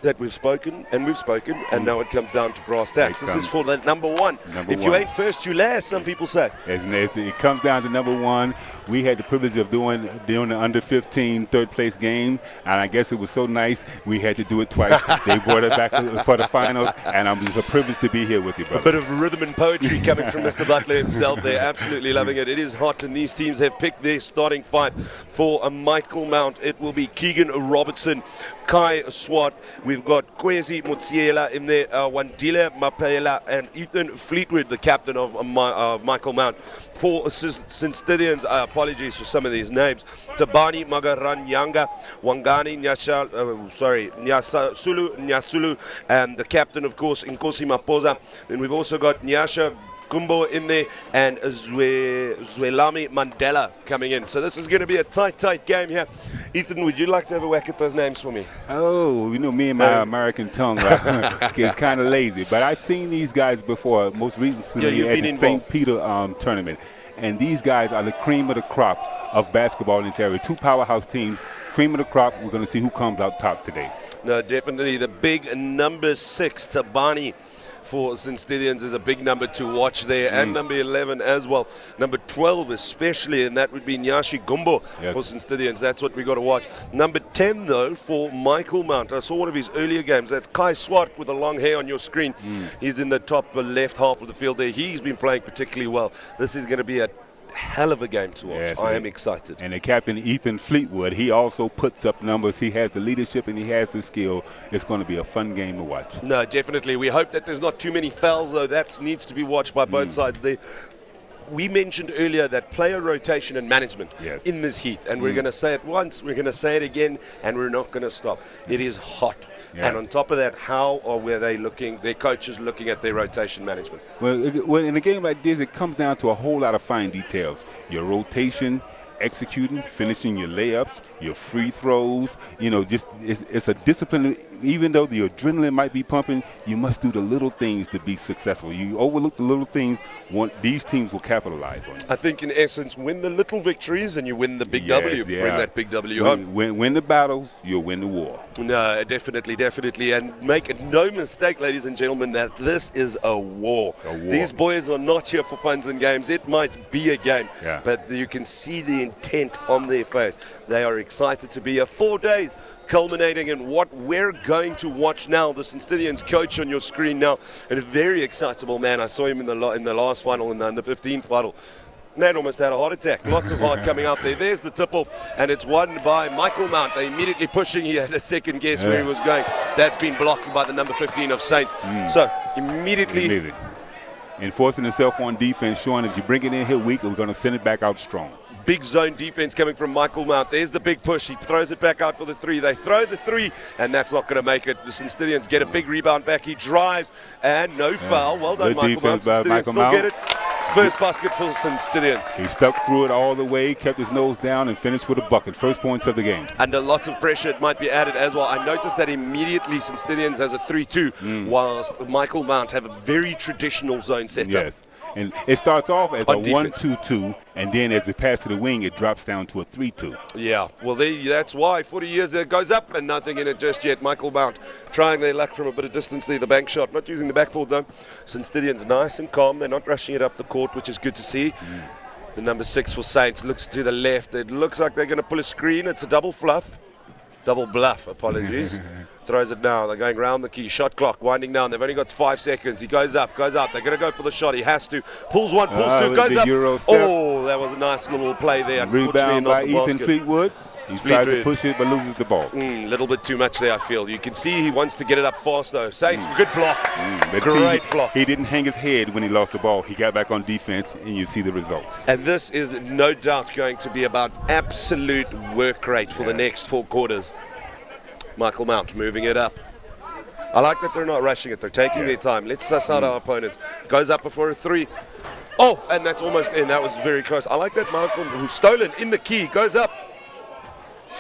that we've spoken, and now it comes down to brass tacks. This is for the number one. If you ain't first, you last, some people say. It comes down to number one. We had the privilege of doing the under 15 third place game, and I guess it was so nice we had to do it twice. They brought it back for the finals, and it's a privilege to be here with you, brother. A bit of rhythm and poetry coming from Mr. Butler himself. They're absolutely loving it. It is hot, and these teams have picked their starting five for a Michael Mount. It will be Keegan Robertson, Kai Swart. We've got Kwesi Motsiela in there, Wandile Mapela, and Ethan Fleetwood, the captain of Michael Mount. For Sandtonians, apologies for some of these names. Tabani Magaranyanga, Wangani Nyasulu, and the captain, of course, Nkosi Maposa. Then we've also got Nyasha Gumbo in there, and Zwelami Mandela coming in. So this is going to be a tight game here. Ethan, would you like to have a whack at those names for me? Oh, me and my American tongue, it's kind of lazy. But I've seen these guys before, most recently at the St. Peter tournament. And these guys are the cream of the crop of basketball in this area. Two powerhouse teams, cream of the crop. We're going to see who comes out top today. No, definitely the big number 6, Tabani, for Sandtonians is a big number to watch there, and number 11 as well. Number 12 especially, and that would be Nyashi Gumbo for Sandtonians. That's what we got to watch. Number 10, though, for Michael Mount. I saw one of his earlier games. That's Kai Swart with the long hair on your screen. He's in the top left half of the field there. He's been playing particularly well. This is going to be a hell of a game to watch. Yes, I am excited. And the captain, Ethan Fleetwood, he also puts up numbers. He has the leadership and he has the skill. It's going to be a fun game to watch. No, definitely. We hope that there's not too many fouls, though. That needs to be watched by both sides there. We mentioned earlier that player rotation and management in this heat, and we're going to say it once, we're going to say it again, and we're not going to stop. It is hot. And on top of that, how were they looking, their coaches looking at their rotation management? Well, in a game like this, it comes down to a whole lot of fine details. Your rotation, executing, finishing your layups, your free throws, just it's a discipline. Even though the adrenaline might be pumping, you must do the little things to be successful. You overlook the little things, these teams will capitalize on it. I think in essence, win the little victories and you win the big W. Bring that big W home. Win the battles, you'll win the war. No, definitely. And make no mistake, ladies and gentlemen, that this is a war. These boys are not here for funs and games. It might be a game, but you can see the intent on their face. They are excited to be here. 4 days culminating in what we're going to watch now. The Sandtonians coach on your screen now, and a very excitable man. I saw him in the last final, in the under 15 final. Man almost had a heart attack. Lots of heart coming out there. There's the tip-off, and it's won by Michael Mount. They're immediately pushing. He had a second guess where he was going. That's been blocked by the number 15 of Saints. So immediately. Enforcing himself on defense, showing if you bring it in here weak, we're going to send it back out strong. Big zone defense coming from Michael Mount. There's the big push. He throws it back out for the 3. They throw the 3, and that's not going to make it. The Sandtonians get a big rebound back. He drives, and no foul. Well done, Michael Mount. Sandtonians still get it. First basket for Sandtonians. He stuck through it all the way, kept his nose down, and finished with a bucket. First points of the game. Under lots of pressure, it might be added as well. I noticed that immediately Sandtonians has a 3-2, whilst Michael Mount have a very traditional zone setup. Yes. And it starts off as a 1-2-2, and then as it passes to the wing, it drops down to a 3-2. Yeah, well, that's why 40 years it goes up and nothing in it just yet. Michael Mount trying their luck from a bit of distance there, the bank shot, not using the backboard though. Sandtonians nice and calm. They're not rushing it up the court, which is good to see. The number 6 for Saints looks to the left. It looks like they're going to pull a screen. It's a double bluff, apologies. Throws it now. They're going round the key. Shot clock winding down. They've only got 5 seconds. He goes up. They're going to go for the shot. He has to. Pulls one, pulls two, goes up. Oh, that was a nice little play there. Rebound by Ethan Fleetwood. He tries to push it, but loses the ball. Little bit too much there, I feel. You can see he wants to get it up fast, though. Saints, good block. Great block. He didn't hang his head when he lost the ball. He got back on defense, and you see the results. And this is no doubt going to be about absolute work rate for the next 4 quarters. Michael Mount moving it up. I like that they're not rushing it. They're taking their time. Let's suss out our opponents. Goes up before a 3. Oh, and that's almost in. That was very close. I like that Michael, who's stolen in the key, goes up.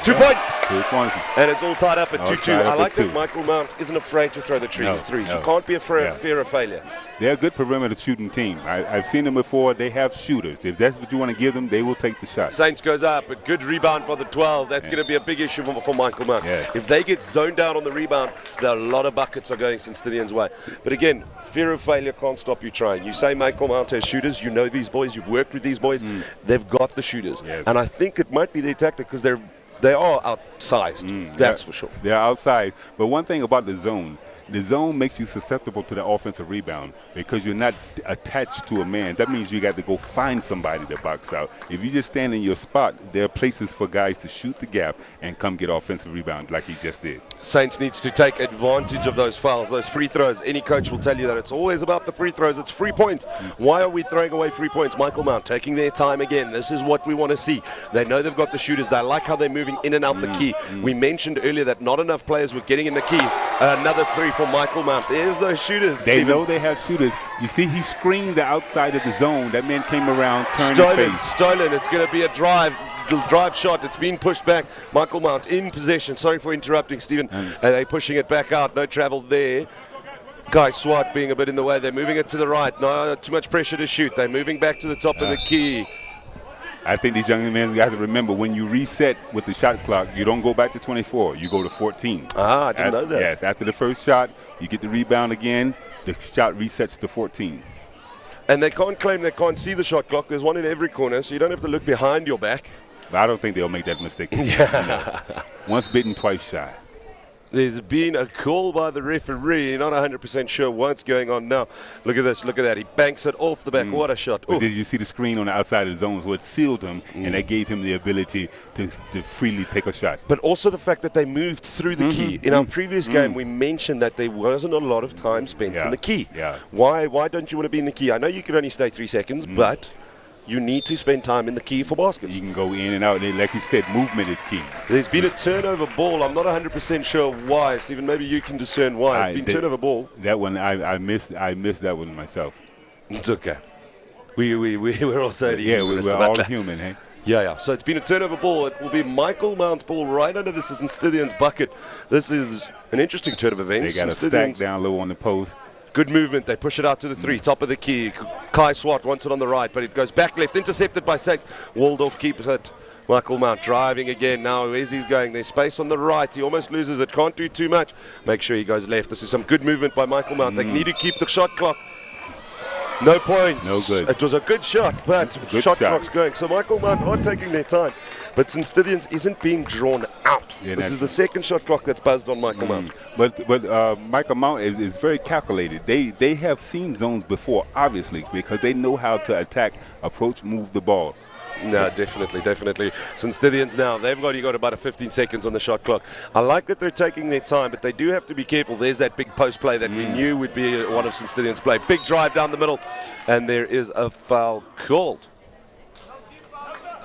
2 points. 2 points. And it's all tied up at 2-2. I like that 2. Michael Mount isn't afraid to throw the threes. You can't be afraid of fear of failure. They're a good perimeter shooting team. I've seen them before. They have shooters. If that's what you want to give them, they will take the shot. Saints goes up. A good rebound for the 12. That's going to be a big issue for Michael Mount. Yes. If they get zoned down on the rebound, a lot of buckets are going Sandton's way. But again, fear of failure can't stop you trying. You say Michael Mount has shooters. You know these boys. You've worked with these boys. They've got the shooters. Yes. And I think it might be their tactic because they are outsized. That's for sure. They're outside. But one thing about the zone makes you susceptible to the offensive rebound because you're not attached to a man. That means you got to go find somebody to box out. If you just stand in your spot, there are places for guys to shoot the gap and come get offensive rebound like he just did. Saints needs to take advantage of those fouls, those free throws. Any coach will tell you that it's always about the free throws. It's free points. Why are we throwing away free points? Michael Mount taking their time again. This is what we want to see. They know they've got the shooters. They like how they're moving in and out the key. We mentioned earlier that not enough players were getting in the key. Another 3 for Michael Mount. There's those shooters. They know they have shooters. You see, he screened the outside of the zone. That man came around, turned his face. Stolen. It's going to be a drive shot. It's been pushed back. Michael Mount in possession. Sorry for interrupting, Stephen. And they're pushing it back out. No travel there. Guy Swart being a bit in the way. They're moving it to the right. No, too much pressure to shoot. They're moving back to the top of the key. I think these young men got to remember when you reset with the shot clock, you don't go back to 24. You go to 14. I didn't know that. Yes, after the first shot, you get the rebound again. The shot resets to 14. And they can't claim they can't see the shot clock. There's one in every corner, so you don't have to look behind your back. But I don't think they'll make that mistake. Once bitten, twice shy. There's been a call by the referee. Not 100% sure what's going on now. Look at this. Look at that. He banks it off the back. What a shot. But did you see the screen on the outside of the zone? So it sealed him, and that gave him the ability to freely take a shot. But also the fact that they moved through the key. In our previous game, we mentioned that there wasn't a lot of time spent in the key. Why don't you want to be in the key? I know you can only stay 3 seconds, but you need to spend time in the key for baskets. You can go in and out. Like you said, movement is key. There's been a turnover ball. I'm not 100% sure why. Stephen, maybe you can discern why. It's been turnover ball. That one, I missed that one myself. It's okay. We're also we're all human, hey? Yeah. So it's been a turnover ball. It will be Michael Mount's ball right under the Sandton's bucket. This is an interesting turn of events. They got a stack down low on the post. Good movement. They push it out to the 3, top of the key. Kai Swart wants it on the right, but it goes back left, intercepted by Saints. Waldorf keeps it. Michael Mount driving again now. Where's he going? There's space on the right. He almost loses it. Can't do too much. Make sure he goes left. This is some good movement by Michael Mount. They need to keep the shot clock. No points. No good. It was a good shot, but shot clock's going. So Michael Mount are taking their time. But Sandton isn't being drawn out. This is the second shot clock that's buzzed on Michael Mount. But Michael Mount is very calculated. They have seen zones before, obviously, because they know how to attack, approach, move the ball. No, definitely. Sandton's now, they've already got about 15 seconds on the shot clock. I like that they're taking their time, but they do have to be careful. There's that big post play that we knew would be one of Sandton's play. Big drive down the middle, and there is a foul called.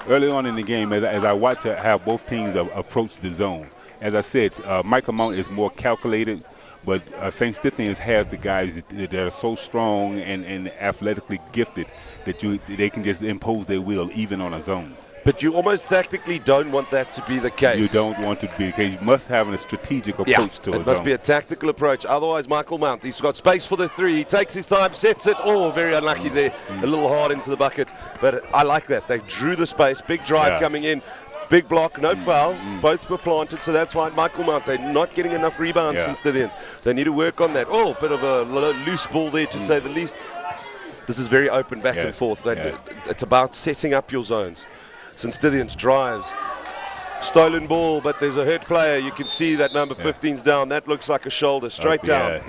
Early on in the game, as I watch how both teams approach the zone, as I said, Michael Mount is more calculated, but Sandton has the guys that are so strong and athletically gifted that they can just impose their will even on a zone. But you almost tactically don't want that to be the case. You don't want to be the case. You must have a strategic approach to it. It must be a tactical approach. Otherwise, Michael Mount, he's got space for the 3. He takes his time, sets it. Oh, very unlucky there. A little hard into the bucket. But I like that. They drew the space. Big drive coming in. Big block, no foul. Both were planted, so that's fine. Michael Mount, they're not getting enough rebounds since Sandton. They need to work on that. Oh, bit of a loose ball there, to say the least. This is very open back and forth. It's about setting up your zones. Sandton drives. Stolen ball, but there's a hurt player. You can see that number 15's down. That looks like a shoulder, straight down.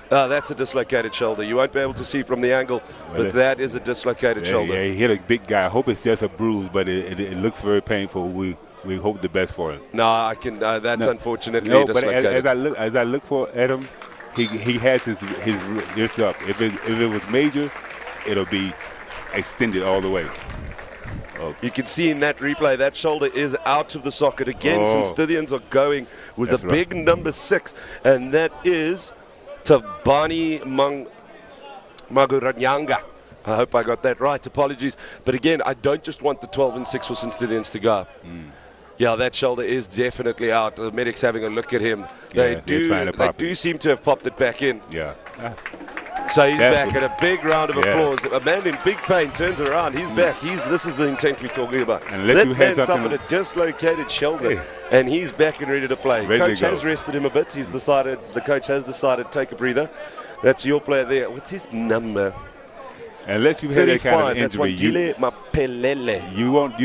That's a dislocated shoulder. You won't be able to see from the angle, but that is a dislocated shoulder. Yeah, he hit a big guy. I hope it's just a bruise, but it looks very painful. We hope the best for him. No, I can. That's unfortunately dislocated. But as I look for Adam, he has his wrist up. If it was major, it'll be extended all the way. You can see in that replay that shoulder is out of the socket again. Sandton are going with a big number 6, and that is Tabani Maguranyanga. I hope I got that right. Apologies. But again, I don't just want the 12 and 6 for St. Stithians to go up. Yeah, that shoulder is definitely out. The medic's having a look at him. They do seem to have popped it back in. Yeah. So he's back, and a big round of applause. A man in big pain turns around. He's back. This is the intent we're talking about. That man suffered a dislocated shoulder, and he's back and ready to play. Coach has rested him a bit. The coach has decided to take a breather. That's your player there. What's his number? Unless you've had that kind of injury, you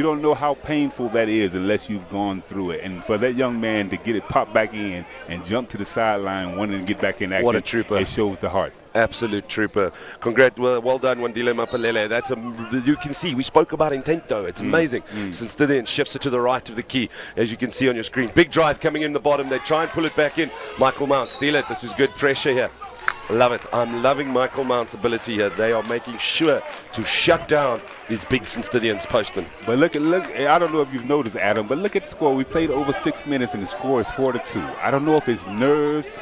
don't know how painful that is unless you've gone through it. And for that young man to get it popped back in and jump to the sideline, wanting to get back in action, what a trooper! It shows the heart. Absolute trooper. Well done, Wandile Mapalele. You can see, we spoke about intent though. It's amazing. Since Stithians shifts it to the right of the key, as you can see on your screen. Big drive coming in the bottom. They try and pull it back in. Michael Mount, steal it. This is good pressure here. Love it. I'm loving Michael Mount's ability here. They are making sure to shut down these big St. Stithians postmen. But look, I don't know if you've noticed, Adam, but look at the score. We played over 6 minutes and the score is 4-2. I don't know if it's nerves,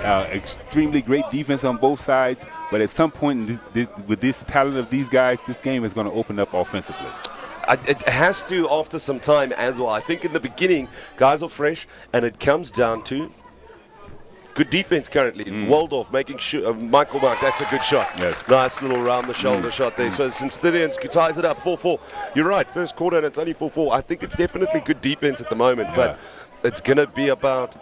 extremely great defense on both sides, but at some point with this talent of these guys, this game is going to open up offensively. It has to after some time as well. I think in the beginning, guys are fresh, and it comes down to good defense currently. Waldorf making sure. Michael Mark, that's a good shot. Yes. Nice little round the shoulder shot there. So St. Stithians ties it up 4-4. You're right, first quarter and it's only 4-4. I think it's definitely good defense at the moment, but it's going to be about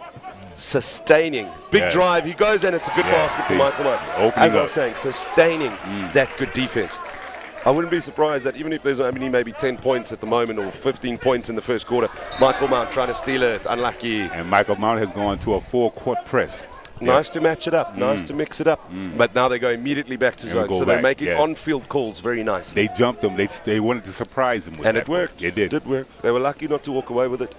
sustaining. Big drive, he goes and it's a good basket for Michael Mark. As I was saying, sustaining that good defense. I wouldn't be surprised that even if there's maybe 10 points at the moment or 15 points in the first quarter, Michael Mount trying to steal it, unlucky. And Michael Mount has gone to a full-court press. Nice to match it up, nice to mix it up. But now they go immediately back to zone, so they're making on-field calls very nice. They jumped them, they wanted to surprise them with and that. It worked. It did. It did work. They were lucky not to walk away with it.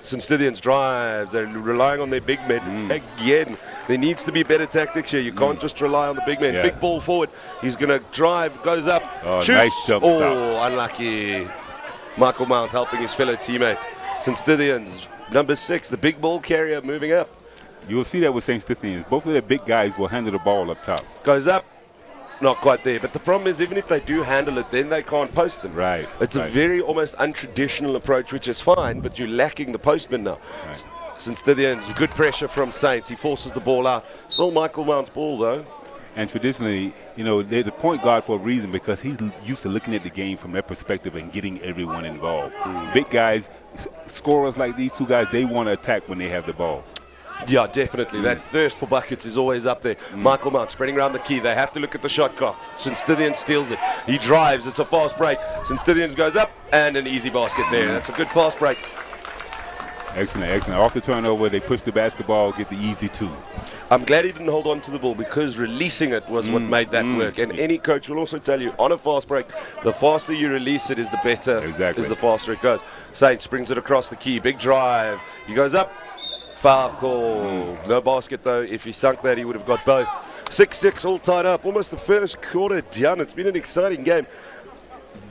St. Stithians drives, they're relying on their big men again. There needs to be better tactics here. You can't just rely on the big men. Big ball forward. He's going to drive, goes up, shoots. Nice jump stop. Unlucky. Michael Mount helping his fellow teammate. St. Stithians, number 6, the big ball carrier moving up. You'll see that with St. Stithians. Both of their big guys will handle the ball up top. Goes up. Not quite there, but the problem is even if they do handle it, then they can't post them. Right. It's a very almost untraditional approach, which is fine, but you're lacking the postman now. Right. St. Stithians, good pressure from Saints. He forces the ball out. Still Michael Mount's ball, though. And traditionally, they're the point guard for a reason because he's used to looking at the game from that perspective and getting everyone involved. Big guys, scorers like these two guys, they want to attack when they have the ball. Yeah, definitely. That thirst for buckets is always up there. Michael Mount spreading around the key. They have to look at the shot clock. St. Stithians steals it. He drives. It's a fast break. St. Stithians goes up and an easy basket there. That's a good fast break. Excellent, excellent. Off the turnover, they push the basketball, get the easy 2. I'm glad he didn't hold on to the ball because releasing it was what made that work. And any coach will also tell you, on a fast break, the faster you release it is the better, is the faster it goes. Saints brings it across the key. Big drive. He goes up. Foul call. No basket, though. If he sunk that, he would have got both. 6-6, all tied up. Almost the first quarter done. It's been an exciting game.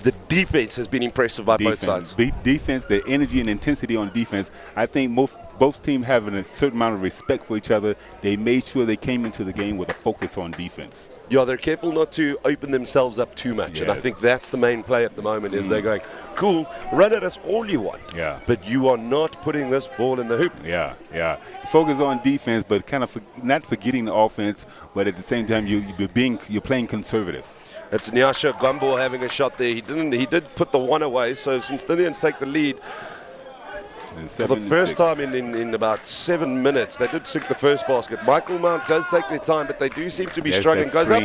The defense has been impressive by both sides. Defense, the energy and intensity on defense. I think both teams having a certain amount of respect for each other. They made sure they came into the game with a focus on defense. Yeah, they're careful not to open themselves up too much. And I think that's the main play at the moment is they're going, cool, run at us all you want. Yeah. But you are not putting this ball in the hoop. Yeah. Focus on defense, but kind of not forgetting the offense, but at the same time you're playing conservative. It's Nyasha Gumbo having a shot there. He did put the one away, so St. Stithians take the lead. For the first time in about 7 minutes, they did sink the first basket. Michael Mount does take their time, but they do seem to be struggling. Goes up.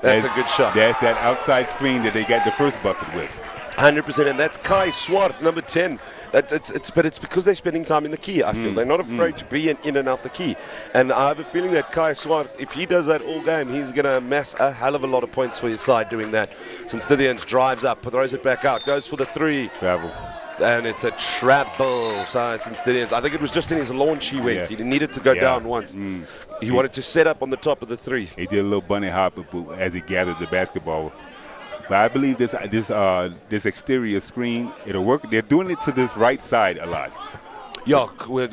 That's a good shot. That's that outside screen that they got the first bucket with. 100%, and that's Kai Swart, number 10. But it's because they're spending time in the key, I feel. They're not afraid to be in and out the key. And I have a feeling that Kai Swart, if he does that all game, he's going to amass a hell of a lot of points for his side doing that. St. Stithians drives up, throws it back out, goes for the 3. Travel. And it's a treble. So St. Stithians, I think it was just in his launch he went. He needed to go down once. He wanted to set up on the top of the 3. He did a little bunny hop as he gathered the basketball. But I believe this exterior screen, it'll work. They're doing it to this right side a lot. Yeah, with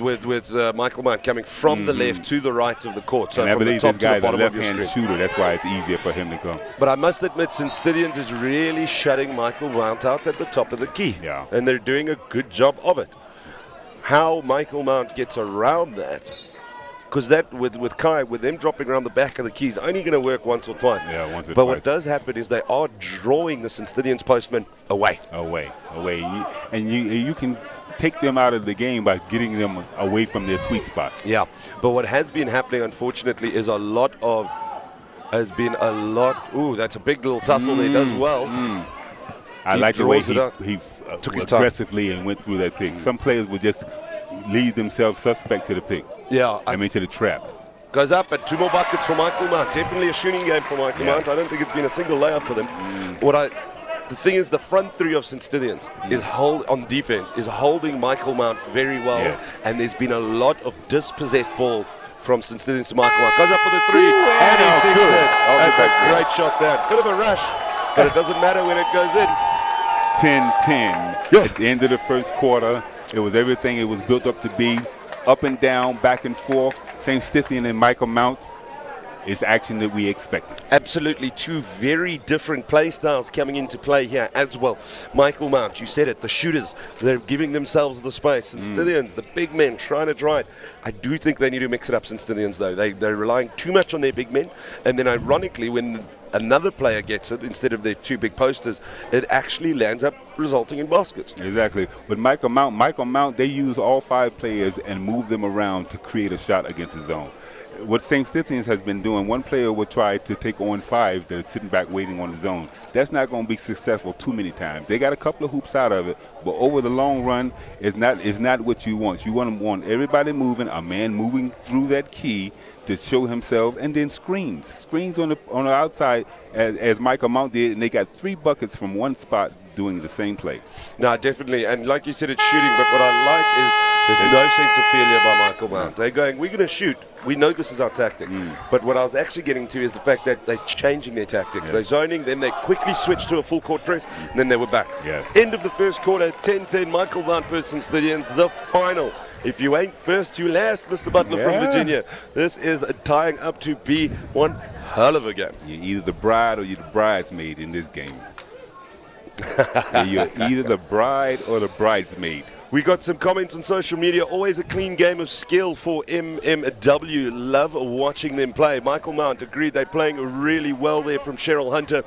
Michael Mount coming from the left to the right of the court. So and I from the believe top this to the guy's a bottom of your left-handed screen. shooter. That's why it's easier for him to come. But I must admit, St. Stithians is really shutting Michael Mount out at the top of the key. Yeah. And they're doing a good job of it. How Michael Mount gets around that, because that with Kai, with them dropping around the back of the keys, only going to work once or twice. Yeah, once or but twice. what does happen is they are drawing the St. Stithians postman away. Away. And you can take them out of the game by getting them away from their sweet spot. Yeah, but what has been happening, unfortunately, is ooh, that's a big little tussle there, does well. I He like the way draws it he Took his time. aggressively and went through that pick. Some players would just leave themselves suspect to the pick. Yeah. To the trap. Goes up, and 2 more buckets for Michael Mount. Definitely a shooting game for Michael Mount. I don't think it's been a single layup for them. The thing is, the front three of St. Stithians on defense is holding Michael Mount very well. Yes. And there's been a lot of dispossessed ball from St. Stithians to Michael Mount. Goes up for the 3, and he sinks it. That's a great shot there. Bit of a rush, but it doesn't matter when it goes in. 10-10 at the end of the first quarter. It was everything it was built up to be. Up and down, back and forth. St. Stithian and Michael Mount is action that we expected. Absolutely, 2 very different play styles coming into play here as well. Michael Mount, you said it, the shooters, they're giving themselves the space. St. Stithians, the big men trying to drive. I do think they need to mix it up, St. Stithians, though. They're relying too much on their big men. And then ironically, when another player gets it, instead of their 2 big posters, it actually lands up resulting in baskets. Exactly. With Michael Mount, they use all 5 players and move them around to create a shot against the zone. What St. Stithians has been doing, one player will try to take on 5 that are sitting back waiting on the zone. That's not going to be successful too many times. They got a couple of hoops out of it, but over the long run, it's not what you want. You want everybody moving, a man moving through that key to show himself, and then screens on the outside, as Michael Mount did, and they got 3 buckets from one spot doing the same play. No, definitely, and like you said, it's shooting, but what I like is there's no sense of failure by Michael Mount. They're going, we're going to shoot. We know this is our tactic. But what I was actually getting to is the fact that they're changing their tactics. They're zoning, then they quickly switch to a full court press, and then they were back. Yes. End of the first quarter, 10-10, Michael Mount versus St. Stithians, the final. If you ain't first, you last, Mr. Butler from Virginia. This is tying up to be one hell of a game. You're either the bride or you're the bridesmaid in this game. You're either the bride or the bridesmaid. We got some comments on social media. Always a clean game of skill for MMW. Love watching them play. Michael Mount agreed they're playing really well there from Cheryl Hunter.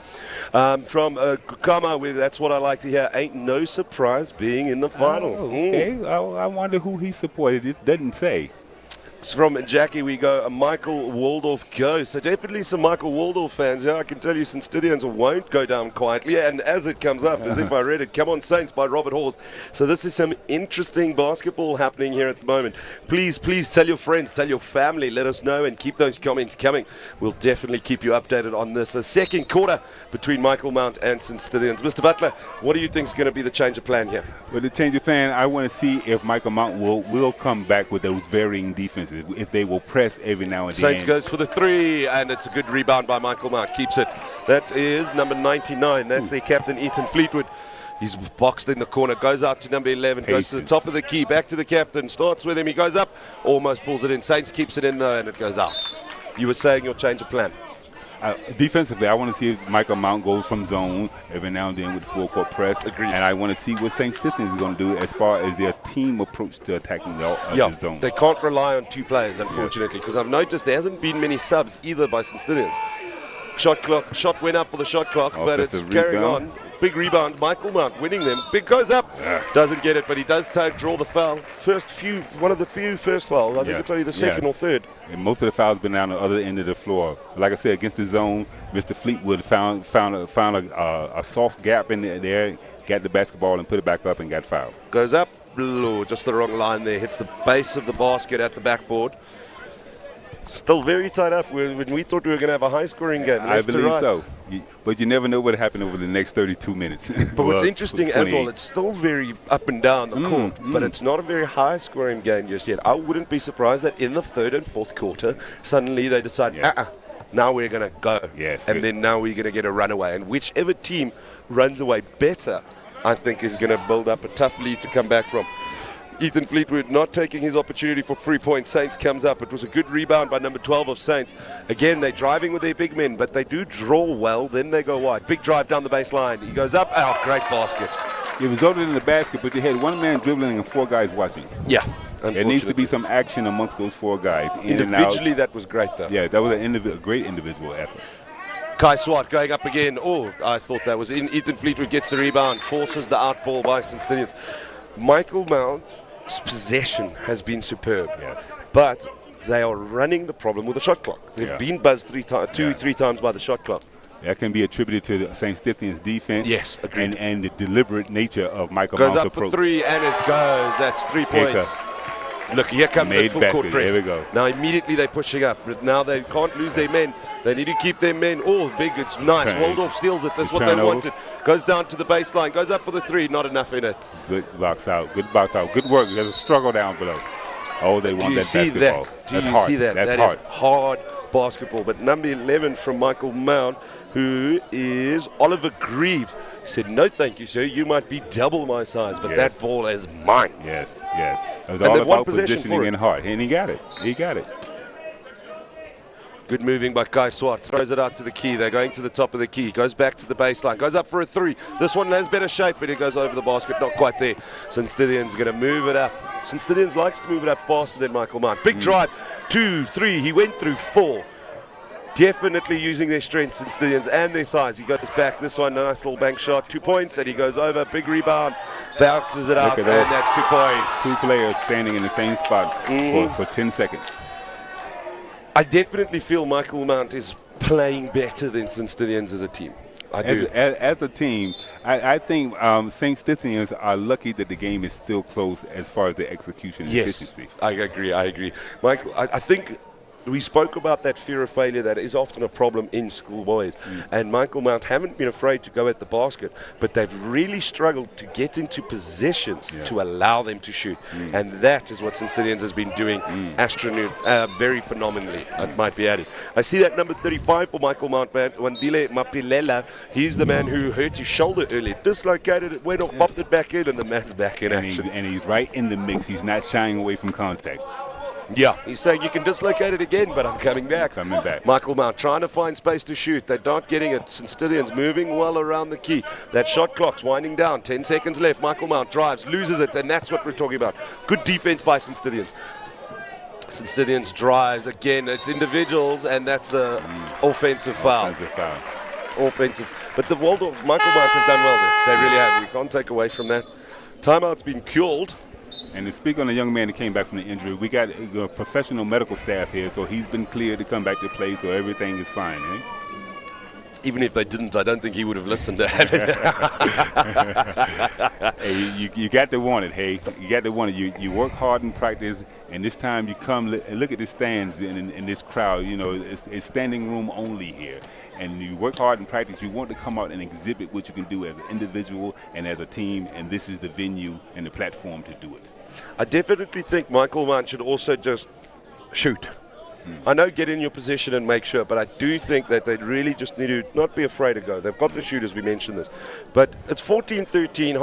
From Kukama, that's what I like to hear. Ain't no surprise being in the final. Oh, okay. I wonder who he supported. It doesn't say. From Jackie, we go a Michael Waldorf go. So definitely some Michael Waldorf fans. Yeah, I can tell you St. Stithians won't go down quietly. And as it comes up, as if I read it, Come On Saints by Robert Hawes. So this is some interesting basketball happening here at the moment. Please tell your friends, tell your family, let us know and keep those comments coming. We'll definitely keep you updated on this. A second quarter between Michael Mount and St. Stithians. Mr. Butler, what do you think is going to be the change of plan here? With the change of plan, I want to see if Michael Mount will come back with those varying defenses. If they will press every now and then. Saints goes for the 3, and it's a good rebound by Michael Mount. Keeps it. That is number 99. That's their captain, Ethan Fleetwood. He's boxed in the corner. Goes out to number 11. Goes to the top of the key. Back to the captain. Starts with him. He goes up. Almost pulls it in. Saints keeps it in though, and it goes out. You were saying your change of plan. Defensively, I want to see if Michael Mount goes from zone every now and then with full court press. Agreed. And I want to see what St. Stithians is going to do as far as their team approach to attacking the zone. They can't rely on 2 players, unfortunately, because I've noticed there hasn't been many subs either by St. Stithians. Shot went up for the shot clock, but it's carrying on. Big rebound, Michael Mount winning them. Big goes up, doesn't get it, but he does draw the foul. One of the few first fouls. I think it's only the second or third. And most of the fouls been down the other end of the floor. Like I said, against the zone, Mr. Fleetwood found a soft gap in there, got the basketball and put it back up and got fouled. Goes up, just the wrong line there. Hits the base of the basket at the backboard. Still very tied up when we thought we were going to have a high-scoring game. I believe so. But you never know what happened over the next 32 minutes. But what's interesting as well, it's still very up and down the court, but it's not a very high-scoring game just yet. I wouldn't be surprised that in the third and fourth quarter, suddenly they decide, now we're going to go. Yes. And then now we're going to get a runaway. And whichever team runs away better, I think is going to build up a tough lead to come back from. Ethan Fleetwood not taking his opportunity for 3 points. Saints comes up. It was a good rebound by number 12 of Saints. Again, they're driving with their big men, but they do draw well. Then they go wide. Big drive down the baseline. He goes up. Oh, great basket. It resulted in the basket, but you had one man dribbling and 4 guys watching. Yeah. There needs to be some action amongst those 4 guys. Individually, that was great, though. Yeah, that was a great individual effort. Kai Swart going up again. Oh, I thought that was in. Ethan Fleetwood gets the rebound, forces the out ball by St. Stithians. Michael Mount's possession has been superb, but they are running the problem with the shot clock. They've been buzzed 3 times by the shot clock. That can be attributed to the St. Stithians' defense. Yes, agreed. And the deliberate nature of Michael Mount's approach. Goes up for 3, and it goes. That's 3 points. Look, here comes the full court press. Here we go. Now immediately they're pushing up, but now they can't lose their men. They need to keep their men. Oh, big, it's nice. Waldorf steals it. That's what they wanted. Goes down to the baseline, goes up for the 3, not enough in it. Good box out, good box out. Good work. There's a struggle down below. Oh, they want that basketball. Do you see that? That's that hard. Is hard basketball. But number 11 from Michael Mount, who is Oliver Greaves, said, no thank you, sir. You might be double my size, but that ball is mine. Yes. It was all about positioning and heart, and he got it. Good moving by Kai Swart. Throws it out to the key. They're going to the top of the key. Goes back to the baseline. Goes up for a 3. This one has better shape, but it goes over the basket. Not quite there. St. Stithians going to move it up. St. Stithians likes to move it up faster than Michael Mount. Big drive. 2, 3. He went through 4. Definitely using their strengths, St. Stithians, and their size. He goes back. This one, a nice little bank shot. 2 points, and he goes over. Big rebound. Bounces it out, and that's 2 points. 2 players standing in the same spot for 10 seconds. I definitely feel Michael Mount is playing better than St. Stithians as a team. I do. As a team, I think St. Stithians are lucky that the game is still close as far as the execution and efficiency. I agree. Michael, I think we spoke about that fear of failure that is often a problem in schoolboys. And Michael Mount haven't been afraid to go at the basket, but they've really struggled to get into positions to allow them to shoot. And that is what St. Stithians has been doing very phenomenally, it might be added. I see that number 35 for Michael Mount, Wandile Mapilela. He's the man who hurt his shoulder earlier. Dislocated it, went off, popped it back in, and the man's back in action. And he's right in the mix. He's not shying away from contact. Yeah, he's saying you can dislocate it again, but I'm coming back. Michael Mount trying to find space to shoot. They're not getting it. St. Stithians moving well around the key. That shot clock's winding down. 10 seconds left. Michael Mount drives, loses it, and that's what we're talking about. Good defense by St. Stithians. St. Stithians drives again. It's individuals, and that's the offensive foul. Offensive. But the Waldorf, Michael Mount has done well there. They really have. We can't take away from that. Timeout's been called. And to speak on the young man that came back from the injury, we got a professional medical staff here, so he's been cleared to come back to play, so everything is fine, eh? Even if they didn't, I don't think he would have listened to it. Hey, you got to want it, hey. You got to want it. You work hard in practice, and this time you come and look at the stands in this crowd. You know, it's standing room only here. And you work hard in practice. You want to come out and exhibit what you can do as an individual and as a team, and this is the venue and the platform to do it. I definitely think Michael Mount should also just shoot. I know get in your position and make sure, but I do think that they really just need to not be afraid to go. They've got the shooters, we mentioned this. But it's 14-13,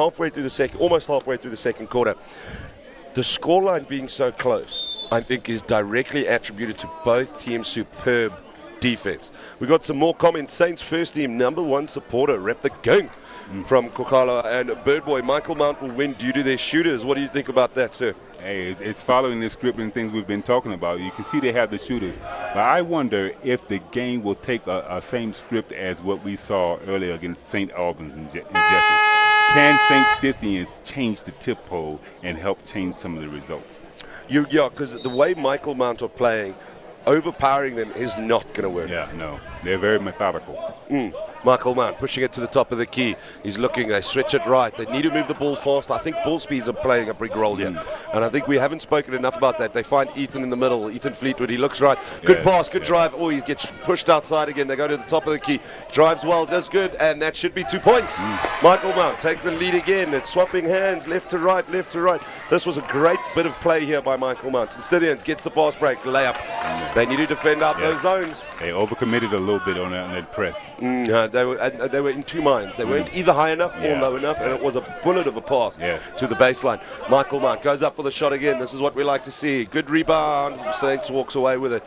almost halfway through the second quarter. The scoreline being so close, I think, is directly attributed to both teams' superb defense. We got some more comments. Saints first team number 1 supporter, rep the gang from Kokala and Birdboy. Michael Mount will win due to their shooters. What do you think about that, sir? Hey, it's following the script and things we've been talking about. You can see they have the shooters. But I wonder if the game will take a same script as what we saw earlier against St. Albans and Jeffrey. Can St. Stithians change the tempo and help change some of the results? Yeah, because the way Michael Mount are playing, overpowering them is not going to work. Yeah, no. They're very methodical. Michael Mount pushing it to the top of the key. He's looking, they switch it right. They need to move the ball fast. I think ball speeds are playing a big role here. And I think we haven't spoken enough about that. They find Ethan in the middle. Ethan Fleetwood, he looks right. Good pass, good drive. Oh, he gets pushed outside again. They go to the top of the key. Drives well, does good, and that should be 2 points. Michael Mount take the lead again. It's swapping hands, left to right, left to right. This was a great bit of play here by Michael Mount. St. Stithians gets the fast break, layup. They need to defend out those zones. They overcommitted a little bit on that press. they were in two minds. They weren't either high enough or low enough, and it was a bullet of a pass to the baseline. Michael Mount goes up for the shot again. This is what we like to see. Good rebound. Saints walks away with it.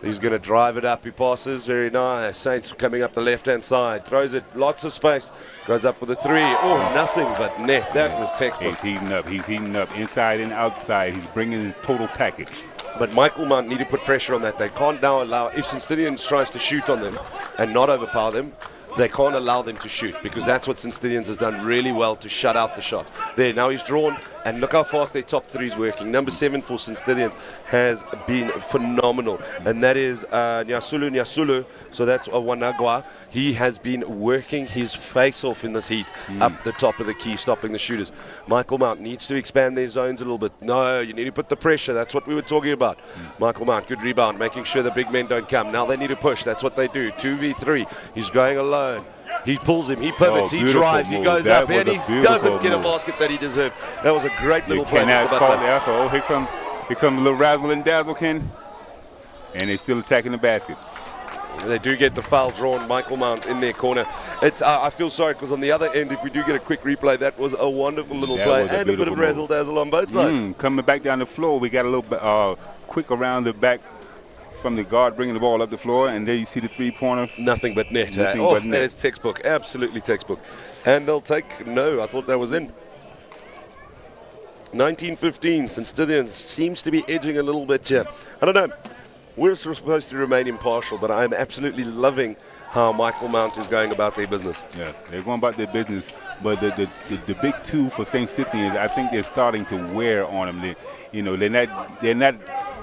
He's going to drive it up. He passes. Very nice. Saints coming up the left-hand side. Throws it. Lots of space. Goes up for the three. Oh, nothing but net. That was textbook. He's heating up. He's heating up inside and outside. He's bringing the total package. But Michael Mount need to put pressure on that. They can't now allow, if St. Stithians tries to shoot on them and not overpower them, they can't allow them to shoot, because that's what St. Stithians has done really well to shut out the shot. There, now he's drawn, and look how fast their top three is working. Number 7 for St. Stithians has been phenomenal, and that is Nyasulu. So that's Wanagwa. He has been working his face off in this heat up the top of the key, stopping the shooters. Michael Mount needs to expand their zones a little bit. No, you need to put the pressure. That's what we were talking about. Michael Mount, good rebound, making sure the big men don't come. Now they need to push. That's what they do. 2v3. He's going alone. He pulls him, he pivots, he drives, he goes up, and he doesn't get a basket that he deserved. That was a great little play. Oh, here come a little razzle and dazzle, Ken. And they're still attacking the basket. They do get the foul drawn, Michael Mount in their corner. It's I feel sorry, because on the other end, if we do get a quick replay, that was a wonderful little play and a bit of razzle-dazzle on both sides. Coming back down the floor, we got a little quick around the back from the guard, bringing the ball up the floor, and there you see the three-pointer. Nothing but net. But net. That is textbook, absolutely textbook. And they'll take, no, I thought that was in. 19-15, St. Stithians seems to be edging a little bit here. I don't know. We're supposed to remain impartial, but I'm absolutely loving how Michael Mount is going about their business. Yes, they're going about their business, but the big two for St. Stithians, I think they're starting to wear on them.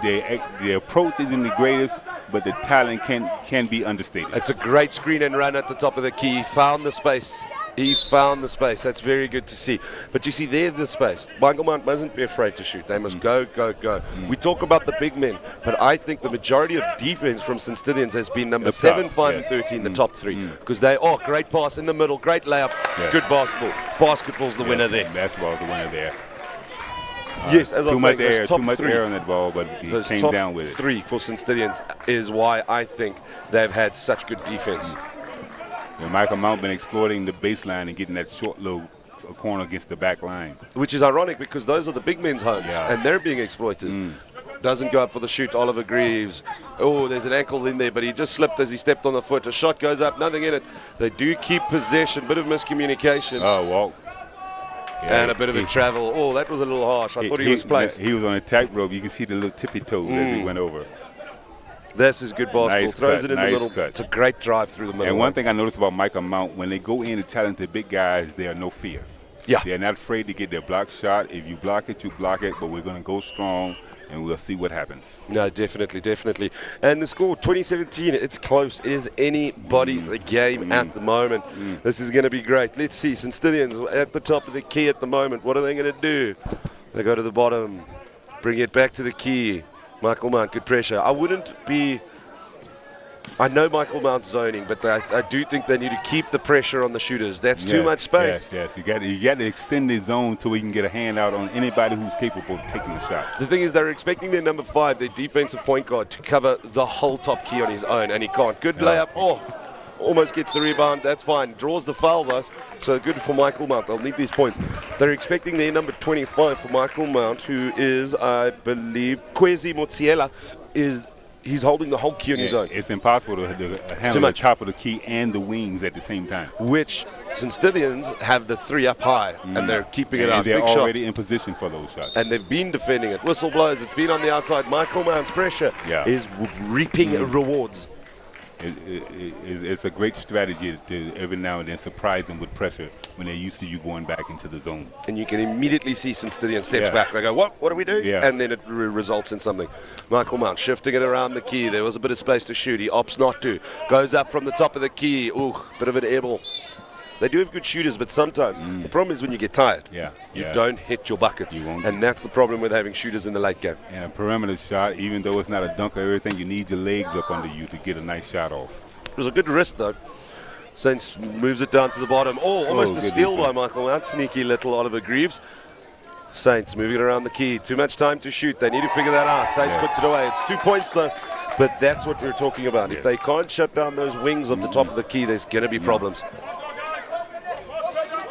Their approach isn't the greatest, but the talent can be understated. It's a great screen and run at the top of the key. He found the space. That's very good to see. But you see, there's the space. Michael Mount mustn't be afraid to shoot. They must go. We talk about the big men, but I think the majority of defense from St. Stithians has been number 7, 5, and 13, the top three. Because great pass in the middle, great layup, good basketball. Basketball's the winner there. Basketball's the winner there. Yes, as I was saying, too much air on that ball, but he came down with it. 3 for St. Stithians is why I think they've had such good defense. Michael Mount been exploiting the baseline and getting that short little corner against the back line. Which is ironic, because those are the big men's homes, and they're being exploited. Doesn't go up for the shoot, Oliver Greaves. Oh, there's an ankle in there, but he just slipped as he stepped on the foot. A shot goes up, nothing in it. They do keep possession, bit of miscommunication. Oh, well. And a bit of a travel. Oh, that was a little harsh. I thought he was placed. He was on a tightrope. You can see the little tippy toes as he went over. This is good basketball. Nice Throws cut, it in nice the middle. cut. It's a great drive through the middle. And one thing I noticed about Michael Mount, when they go in to challenge the big guys, they are no fear. Yeah. They're not afraid to get their block shot. If you block it, you block it. But we're going to go strong, and we'll see what happens. No, definitely. And the score, 2017, it's close. It is anybody's game at the moment. This is going to be great. Let's see. St. Stithians at the top of the key at the moment. What are they going to do? They go to the bottom, bring it back to the key. Michael Mount, good pressure. I know Michael Mount's zoning, but I do think they need to keep the pressure on the shooters. That's too much space. Yes. You got to extend the zone so we can get a hand out on anybody who's capable of taking the shot. The thing is, they're expecting their number 5, their defensive point guard, to cover the whole top key on his own, and he can't. Good layup. Oh, almost gets the rebound. That's fine. Draws the foul, though. So good for Michael Mount. They'll need these points. They're expecting their number 25 for Michael Mount, who is, I believe, Kwezi Motsiela, He's holding the whole key on his own. It's impossible to handle the top of the key and the wings at the same time. Which St. Stithians have the 3 up high, and they're keeping it out. They're already in position for those shots. And they've been defending it. Whistle blows. It's been on the outside. Michael Mount's pressure is reaping rewards. It's a great strategy to every now and then surprise them with pressure when they're used to you going back into the zone. And you can immediately see St. Stithians steps back. They go, what do we do? Yeah. And then it results in something. Michael Mount shifting it around the key. There was a bit of space to shoot. He opts not to. Goes up from the top of the key. Ooh, bit of an airball. They do have good shooters, but sometimes the problem is when you get tired, you don't hit your buckets. You won't. And that's the problem with having shooters in the late game. And a perimeter shot, even though it's not a dunk or everything, you need your legs up under you to get a nice shot off. It was a good wrist, though. Saints moves it down to the bottom. Oh, almost a steal by Michael Mount. Sneaky little Oliver Greaves. Saints moving it around the key. Too much time to shoot. They need to figure that out. Saints puts it away. It's 2 points, though. But that's what we're talking about. If they can't shut down those wings of the top of the key, there's going to be problems.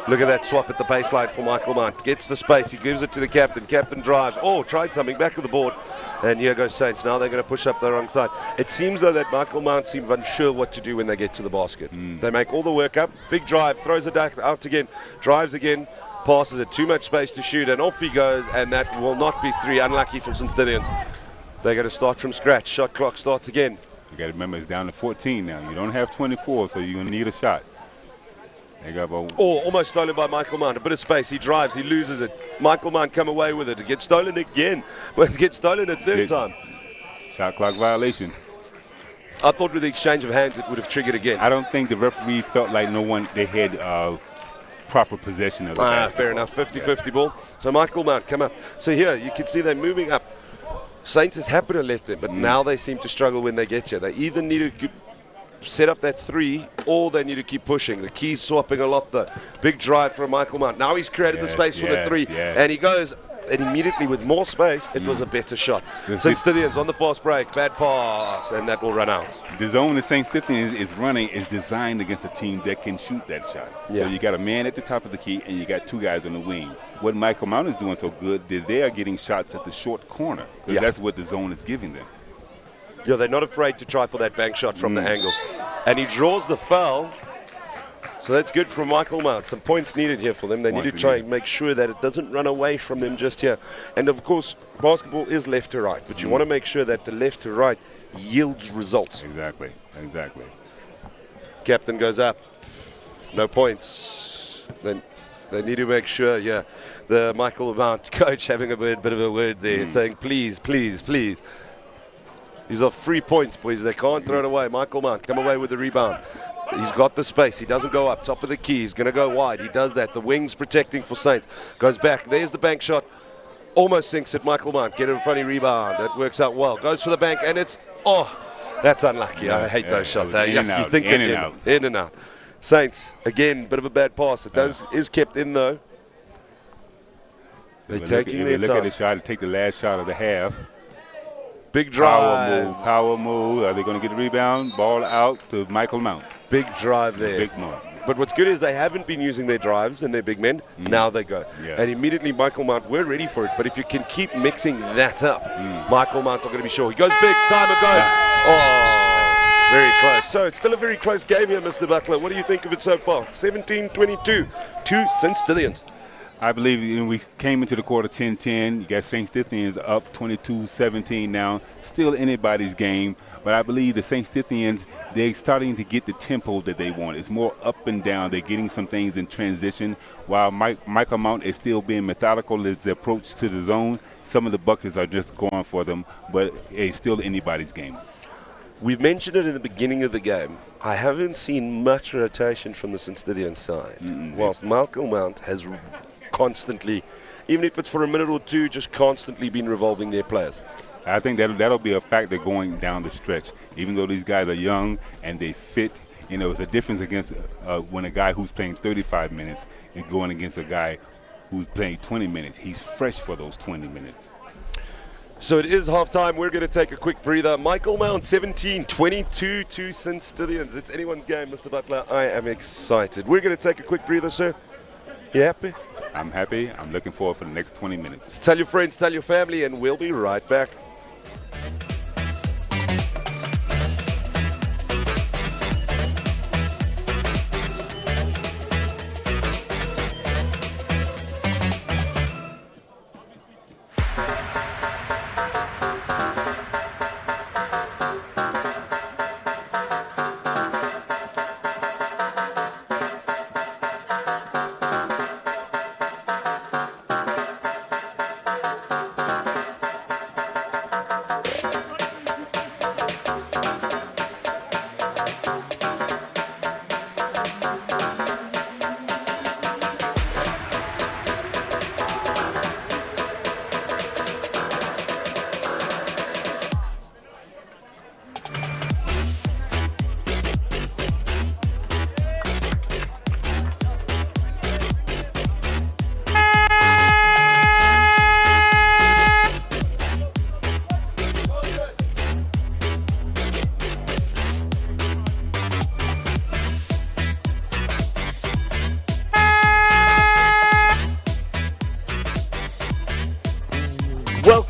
Look at that swap at the baseline for Michael Mount. Gets the space. He gives it to the captain. Captain drives. Oh, tried something. Back of the board. And here goes Saints. Now they're going to push up the wrong side. It seems, though, that Michael Mount seems unsure what to do when they get to the basket. They make all the work up. Big drive. Throws it out again. Drives again. Passes it. Too much space to shoot. And off he goes. And that will not be three. Unlucky for St. Stillians. They're going to start from scratch. Shot clock starts again. You got to remember it's down to 14 now. You don't have 24, so you're going to need a shot. Almost stolen by Michael Mount. A bit of space. He drives. He loses it. Michael Mount come away with it. It gets stolen again. But it gets stolen a third time. Shot clock violation. I thought with the exchange of hands it would have triggered again. I don't think the referee felt like they had proper possession of the basketball. Fair enough. 50-50 ball. So Michael Mount come up. So here you can see they're moving up. Saints is happy to let them, but now they seem to struggle when they get here. They either need to set up that three, or they need to keep pushing. The key's swapping a lot, though. Big drive from Michael Mount. Now he's created the space for the three, and he goes, and immediately with more space, it was a better shot. St. Stillians on the fast break, bad pass, and that will run out. The zone that St. Stillians is running is designed against a team that can shoot that shot. So you got a man at the top of the key, and you got two guys on the wing. What Michael Mount is doing so good, they are getting shots at the short corner. That's what the zone is giving them. Yeah, they're not afraid to try for that bank shot from the angle. And he draws the foul. So that's good from Michael Mount. Some points needed here for them. They need to try and make sure that it doesn't run away from them just here. And, of course, basketball is left to right. But you want to make sure that the left to right yields results. Exactly. Captain goes up. No points. Then they need to make sure, the Michael Mount coach having a bit of a word there, saying, please, please, please. These are 3 points, boys. They can't throw it away. Michael Mount come away with the rebound. He's got the space. He doesn't go up. Top of the key. He's going to go wide. He does that. The wings protecting for Saints. Goes back. There's the bank shot. Almost sinks it. Michael Mount. Get a funny rebound. That works out well. Goes for the bank, and it's, that's unlucky. I hate those shots. In and out. Saints, again, bit of a bad pass. It is kept in, though. They're taking their time. Look at the shot. Take the last shot of the half. Big drive. Power move. Are they going to get the rebound? Ball out to Michael Mount. Big drive there. Big move. But what's good is they haven't been using their drives and their big men. Now they go. And immediately Michael Mount, we're ready for it. But if you can keep mixing that up, Michael Mount are going to be sure. He goes big. Time ago. Very close. So it's still a very close game here, Mr. Butler. What do you think of it so far? 17-22 to St. Stillians. I believe we came into the quarter 10-10. You got St. Stillians up 22-17 now. Still anybody's game. But I believe the St. Stillians, they're starting to get the tempo that they want. It's more up and down. They're getting some things in transition. While Michael Mount is still being methodical in his approach to the zone, some of the buckets are just going for them. But it's still anybody's game. We've mentioned it in the beginning of the game. I haven't seen much rotation from the St. Stillians side. Whilst Michael Mount has constantly, even if it's for a minute or two, just constantly been revolving their players. I think that'll be a factor going down the stretch. Even though these guys are young and they fit, it's a difference against when a guy who's playing 35 minutes is going against a guy who's playing 20 minutes. He's fresh for those 20 minutes. So it is halftime. We're going to take a quick breather. Michael Mount, 17-22 to St. Stillians. It's anyone's game, Mr. Butler. I am excited. We're going to take a quick breather, sir. You happy? I'm happy. I'm looking forward for the next 20 minutes. Tell your friends, tell your family, and we'll be right back.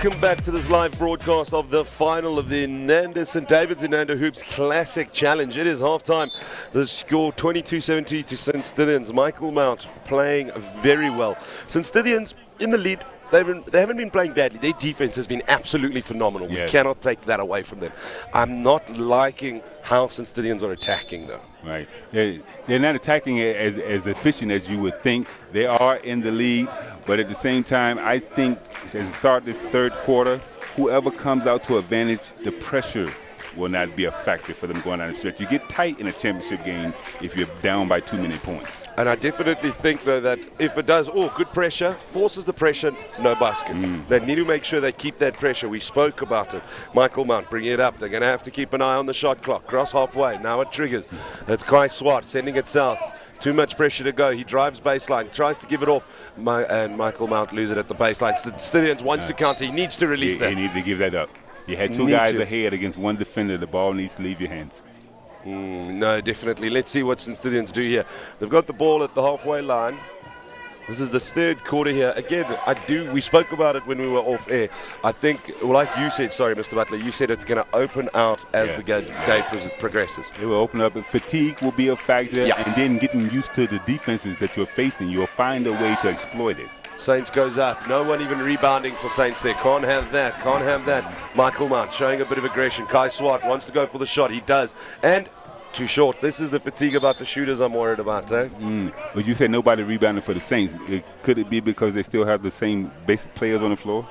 Welcome back to this live broadcast of the final of the Inanda St. David's Inanda Hoops Classic Challenge. It is halftime. The score 22-70 to St. Stithians. Michael Mount playing very well. St. Stithians in the lead. They haven't been playing badly. Their defense has been absolutely phenomenal. Yes. We cannot take that away from them. I'm not liking how St. Stithians are attacking, though. Right. They're not attacking it as efficient as you would think. They are in the lead, but at the same time, I think as we start this third quarter, whoever comes out to advantage, the pressure will not be a factor for them going down the stretch. You get tight in a championship game if you're down by too many points. And I definitely think, though, that if it does, good pressure, forces the pressure, no basket. They need to make sure they keep that pressure. We spoke about it. Michael Mount bringing it up. They're going to have to keep an eye on the shot clock. Cross halfway. Now it triggers. It's Kai Swart sending it south. Too much pressure to go. He drives baseline, tries to give it off, and Michael Mount loses it at the baseline. Stithians wants to counter. He needs to release that. He needs to give that up. You had two guys ahead against one defender. The ball needs to leave your hands. No, definitely. Let's see what St. Stithians do here. They've got the ball at the halfway line. This is the third quarter here. Again, we spoke about it when we were off air. I think, like you said, sorry, Mr. Butler, you said it's going to open out as the day progresses. It will open up. Fatigue will be a factor, and then getting used to the defenses that you're facing, you'll find a way to exploit it. Saints goes up. No one even rebounding for Saints there. Can't have that. Can't have that. Michael Mount showing a bit of aggression. Kai Swart wants to go for the shot. He does. And too short. This is the fatigue about the shooters I'm worried about, eh? But you said nobody rebounding for the Saints. Could it be because they still have the same basic players on the floor?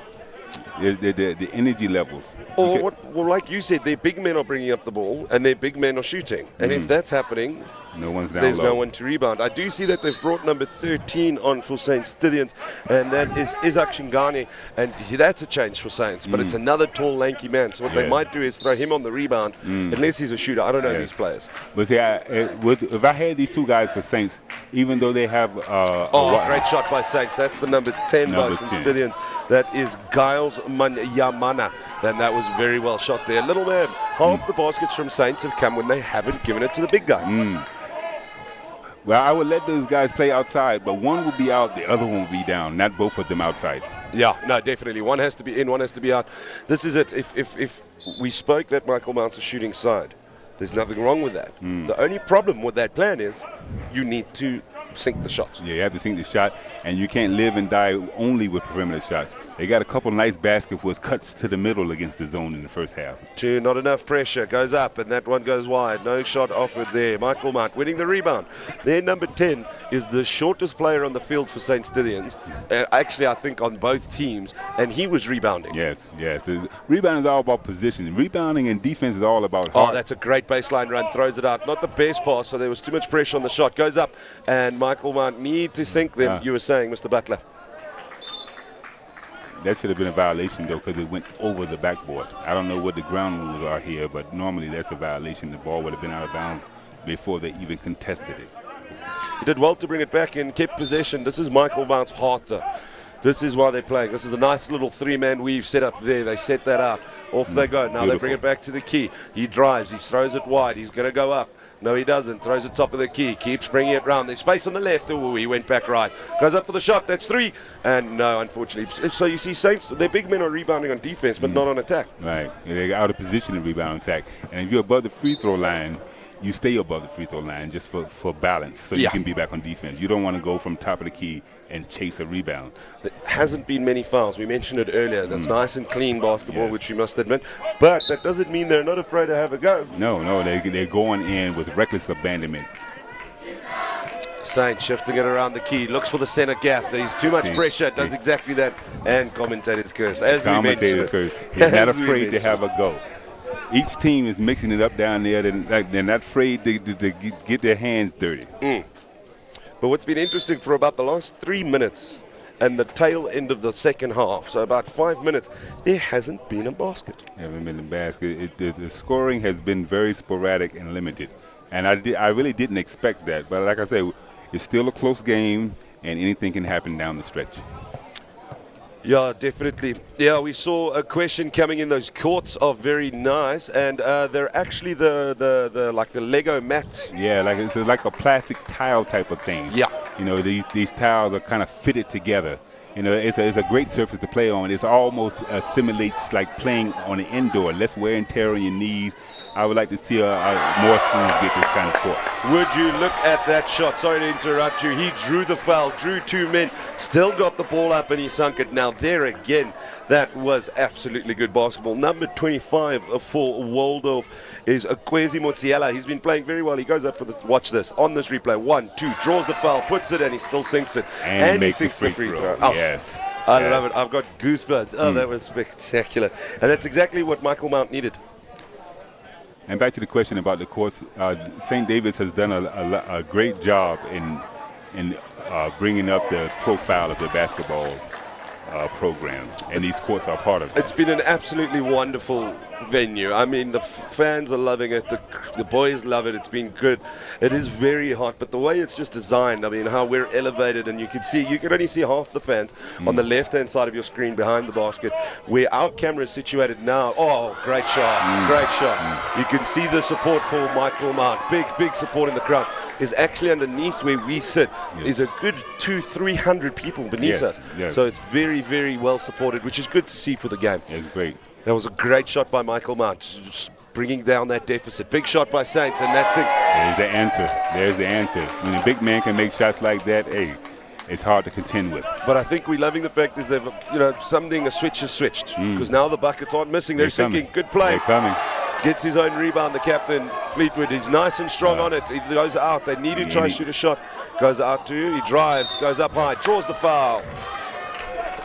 The energy levels. Well, like you said, their big men are bringing up the ball and their big men are shooting. And if that's happening, there's no one to rebound. I do see that they've brought number 13 on for St. Stithians, and that is Isaac Shingani. And that's a change for Saints, but it's another tall, lanky man. So what they might do is throw him on the rebound, unless he's a shooter. I don't know these players. But see, if I had these two guys for Saints, even though they have... great shot by Saints. That's the number 10 by St. Stithians. That is Giles Yamana. And that was very well shot there. Little man, half the baskets from Saints have come when they haven't given it to the big guys. Well, I would let those guys play outside, but one will be out, the other one will be down, not both of them outside. Yeah, no, definitely. One has to be in, one has to be out. This is it. If we spoke that Michael Mount's a shooting side, there's nothing wrong with that. The only problem with that plan is you need to sink the shots. Yeah, you have to sink the shot, and you can't live and die only with perimeter shots. They got a couple nice baskets with cuts to the middle against the zone in the first half. Not enough pressure. Goes up, and that one goes wide. No shot offered there. Michael Mount winning the rebound. Their number 10 is the shortest player on the field for St. Stithians. Actually, I think on both teams, and he was rebounding. Yes. Rebounding is all about position. Rebounding and defense is all about heart. Oh, that's a great baseline run. Throws it out. Not the best pass, so there was too much pressure on the shot. Goes up, and Michael Mount need to sink them, you were saying, Mr. Butler. That should have been a violation, though, because it went over the backboard. I don't know what the ground rules are here, but normally that's a violation. The ball would have been out of bounds before they even contested it. He did well to bring it back and kept possession. This is Michael Mount's heart, though. This is why they're playing. This is a nice little three-man weave set up there. They set that out. Off they go. Now Beautiful. They bring it back to the key. He drives. He throws it wide. He's going to go up. No, he doesn't. Throws it top of the key. Keeps bringing it round. There's space on the left. Oh, he went back right. Goes up for the shot. That's three. And no, unfortunately. So you see Saints, their big men are rebounding on defense, but not on attack. Right. They're out of position to rebound on attack. And if you're above the free throw line, you stay above the free throw line just for balance, so you can be back on defense. You don't want to go from top of the key and chase a rebound. There hasn't been many fouls. We mentioned it earlier. That's nice and clean basketball, which we must admit. But that doesn't mean they're not afraid to have a go. No, they're going in with reckless abandonment. Saints shifting it around the key. Looks for the center gap. There's too much pressure. Does exactly that. And commentators curse. As we mentioned. They're not afraid to have a go. Each team is mixing it up down there. They're not afraid to get their hands dirty. But what's been interesting for about the last 3 minutes and the tail end of the second half, so about 5 minutes, there hasn't been a basket. Haven't been a basket. The scoring has been very sporadic and limited. And I really didn't expect that. But like I said, it's still a close game, and anything can happen down the stretch. Yeah, definitely. Yeah, we saw a question coming in. Those courts are very nice, and they're actually the like the Lego mat. Yeah, it's like a plastic tile type of thing. Yeah. You know, these tiles are kind of fitted together. You know, it's a great surface to play on. It almost simulates like playing on an indoor. Less wear and tear on your knees. I would like to see more schools get this kind of court. Would you look at that shot? Sorry to interrupt you. He drew the foul, drew 2 men, still got the ball up and he sunk it. Now there again, that was absolutely good basketball. Number 25 for Waldorf is Kwesi Motsiela. He's been playing very well. He goes up for the, watch this, on this replay. 1, 2, draws the foul, puts it and he still sinks it. And he sinks the free throw. Oh, yes. I love it. I've got goosebumps. Oh, that was spectacular. And that's exactly what Michael Mount needed. And back to the question about the courts, St. David's has done a great job in bringing up the profile of the basketball program, and these courts are part of it. It's been an absolutely wonderful venue. I mean, the fans are loving it. The boys love it. It's been good. It is very hot, but the way it's just designed, I mean, how we're elevated, and you can only see half the fans on the left-hand side of your screen behind the basket, where our camera is situated now. Oh, great shot. Great shot. You can see the support for Michael Mount. Big support in the crowd. Is actually underneath where we sit. Is a good 200-300 people beneath us. Yes. So it's very, very well supported, which is good to see for the game. It's great. That was a great shot by Michael Mount, just bringing down that deficit. Big shot by Saints, and that's it. There's the answer. There's the answer. When a big man can make shots like that, hey, it's hard to contend with. But I think we're loving the fact is they've, a switch has switched, because now the buckets aren't missing. They're sinking. Good play. They're coming. Gets his own rebound, the captain, Fleetwood. He's nice and strong on it. He goes out. They need to try and shoot a shot. Goes out to you. He drives, goes up high, draws the foul.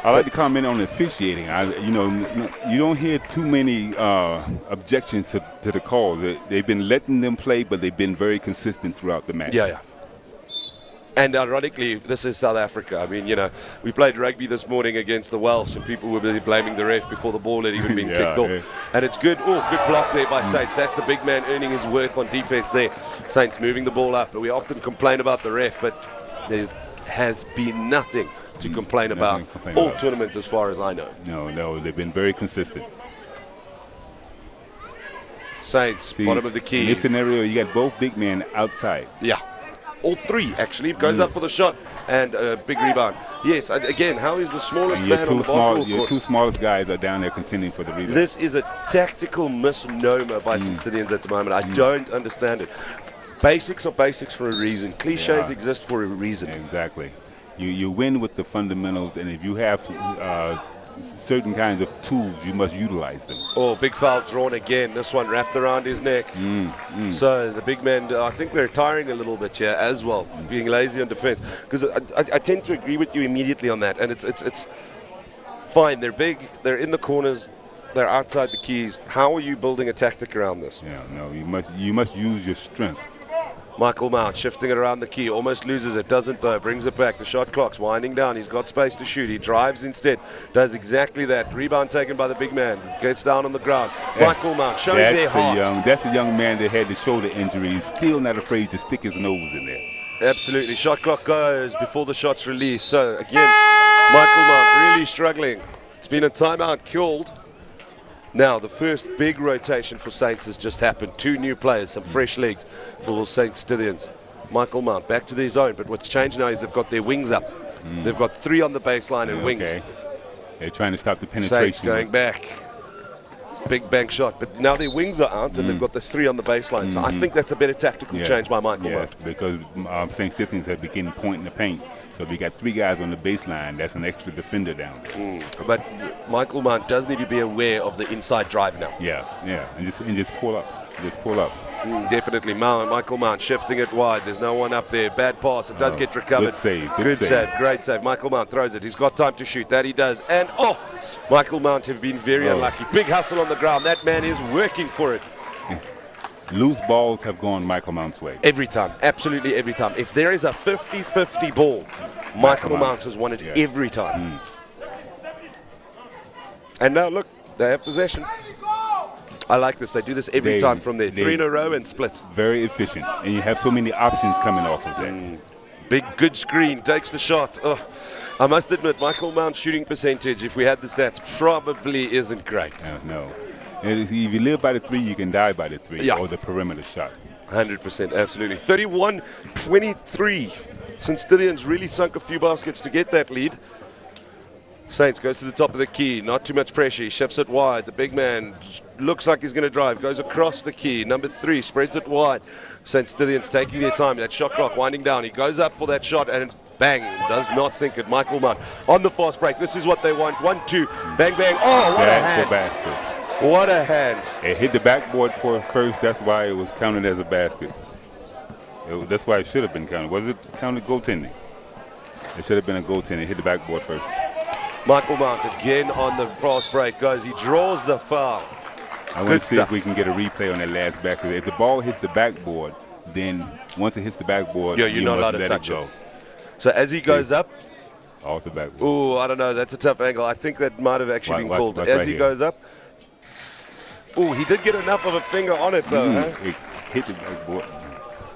I like to comment on officiating. You don't hear too many objections to the call. They've been letting them play, but they've been very consistent throughout the match. Yeah. And ironically, this is South Africa. I mean, we played rugby this morning against the Welsh, and people were busy blaming the ref before the ball had even been kicked off. Yeah. And it's good. Oh, good block there by Saints. That's the big man earning his worth on defense there. Saints moving the ball up. But we often complain about the ref, but there has been nothing to complain about all tournament as far as I know. No, they've been very consistent. Saints, bottom of the key. In this scenario, you got both big men outside. Yeah. All three, actually. Goes up for the shot and a big rebound. Yes, again, how is the smallest man on the basketball court? Your two smallest guys are down there contending for the rebound. This is a tactical misnomer by Sandton at the moment. I don't understand it. Basics are basics for a reason. Cliches exist for a reason. Exactly. You win with the fundamentals, and if you have certain kinds of tools, you must utilize them. Oh, big foul drawn again. This one wrapped around his neck. So the big men, I think they're tiring a little bit here as well, being lazy on defense. Because I tend to agree with you immediately on that. And it's fine. They're big. They're in the corners. They're outside the keys. How are you building a tactic around this? Yeah, no, you must use your strength. Michael Mount shifting it around the key, almost loses it, doesn't though, brings it back. The shot clock's winding down. He's got space to shoot. He drives instead, does exactly that. Rebound taken by the big man, gets down on the ground. Michael Mount shows their heart. That's the young man that had the shoulder injury. He's still not afraid to stick his nose in there. Absolutely. Shot clock goes before the shot's released. So again, Michael Mount really struggling. It's been a timeout killed. Now, the first big rotation for Saints has just happened. 2 new players, some fresh legs for Saints Stillions. Michael Mount back to their zone, but what's changed now is they've got their wings up. They've got 3 on the baseline and wings. They're trying to stop the penetration. Saints going back. Big bank shot, but now their wings are out and they've got the 3 on the baseline. So I think that's a better tactical change by Michael Mount. Because St. Stillions have begun pointing the paint. So if you got 3 guys on the baseline, that's an extra defender down there. But Michael Mount does need to be aware of the inside drive now. Yeah, and just pull up. Just pull up. Definitely. Michael Mount shifting it wide. There's no one up there. Bad pass. It does get recovered. Good save. Good save. Great save. Michael Mount throws it. He's got time to shoot. That he does. And Michael Mount have been very unlucky. Big hustle on the ground. That man is working for it. Loose balls have gone Michael Mount's way. Every time. Absolutely every time. If there is a 50-50 ball, Michael Mount has won it every time. And now look, they have possession. I like this. They do this every time from there. 3 in a row and split. Very efficient. And you have so many options coming off of that. Big, good screen. Takes the shot. I must admit, Michael Mount's shooting percentage, if we had the stats, probably isn't great. No. If you live by the 3, you can die by the 3 or the perimeter shot. 100%, absolutely. 31-23. Stillions really sunk a few baskets to get that lead. Saints goes to the top of the key, not too much pressure, he shifts it wide, the big man looks like he's going to drive, goes across the key, number 3 spreads it wide, St. Stillian's taking their time, that shot clock winding down, he goes up for that shot and bang, does not sink it. Michael Mount on the fast break, this is what they want, 1-2, bang bang, oh what a hand, basket. What a hand. It hit the backboard first, that's why it was counted as a basket. That's why it should have been counted. Was it counted goaltending? It should have been a goaltending, it hit the backboard first. Michael Mount again on the fast break goes. He draws the foul. I want to see if we can get a replay on that last back. If the ball hits the backboard, then once it hits the backboard, you're not allowed to touch it. So as he goes up, off the backboard. Oh, I don't know. That's a tough angle. I think that might have actually been called. As he goes up, oh, he did get enough of a finger on it though. It hit the backboard.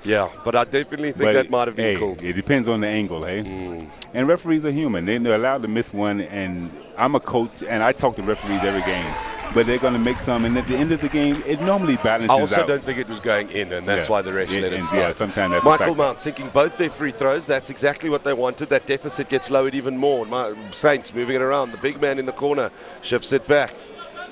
Yeah, but I definitely think that might have been called. It depends on the angle, And referees are human. They're allowed to miss one, and I'm a coach, and I talk to referees every game. But they're going to make some, and at the end of the game, it normally balances out. I also don't think it was going in, and that's why the ref let it slide. Yeah, sometimes that's Michael Mount sinking both their free throws. That's exactly what they wanted. That deficit gets lowered even more. Saints moving it around. The big man in the corner shifts it back.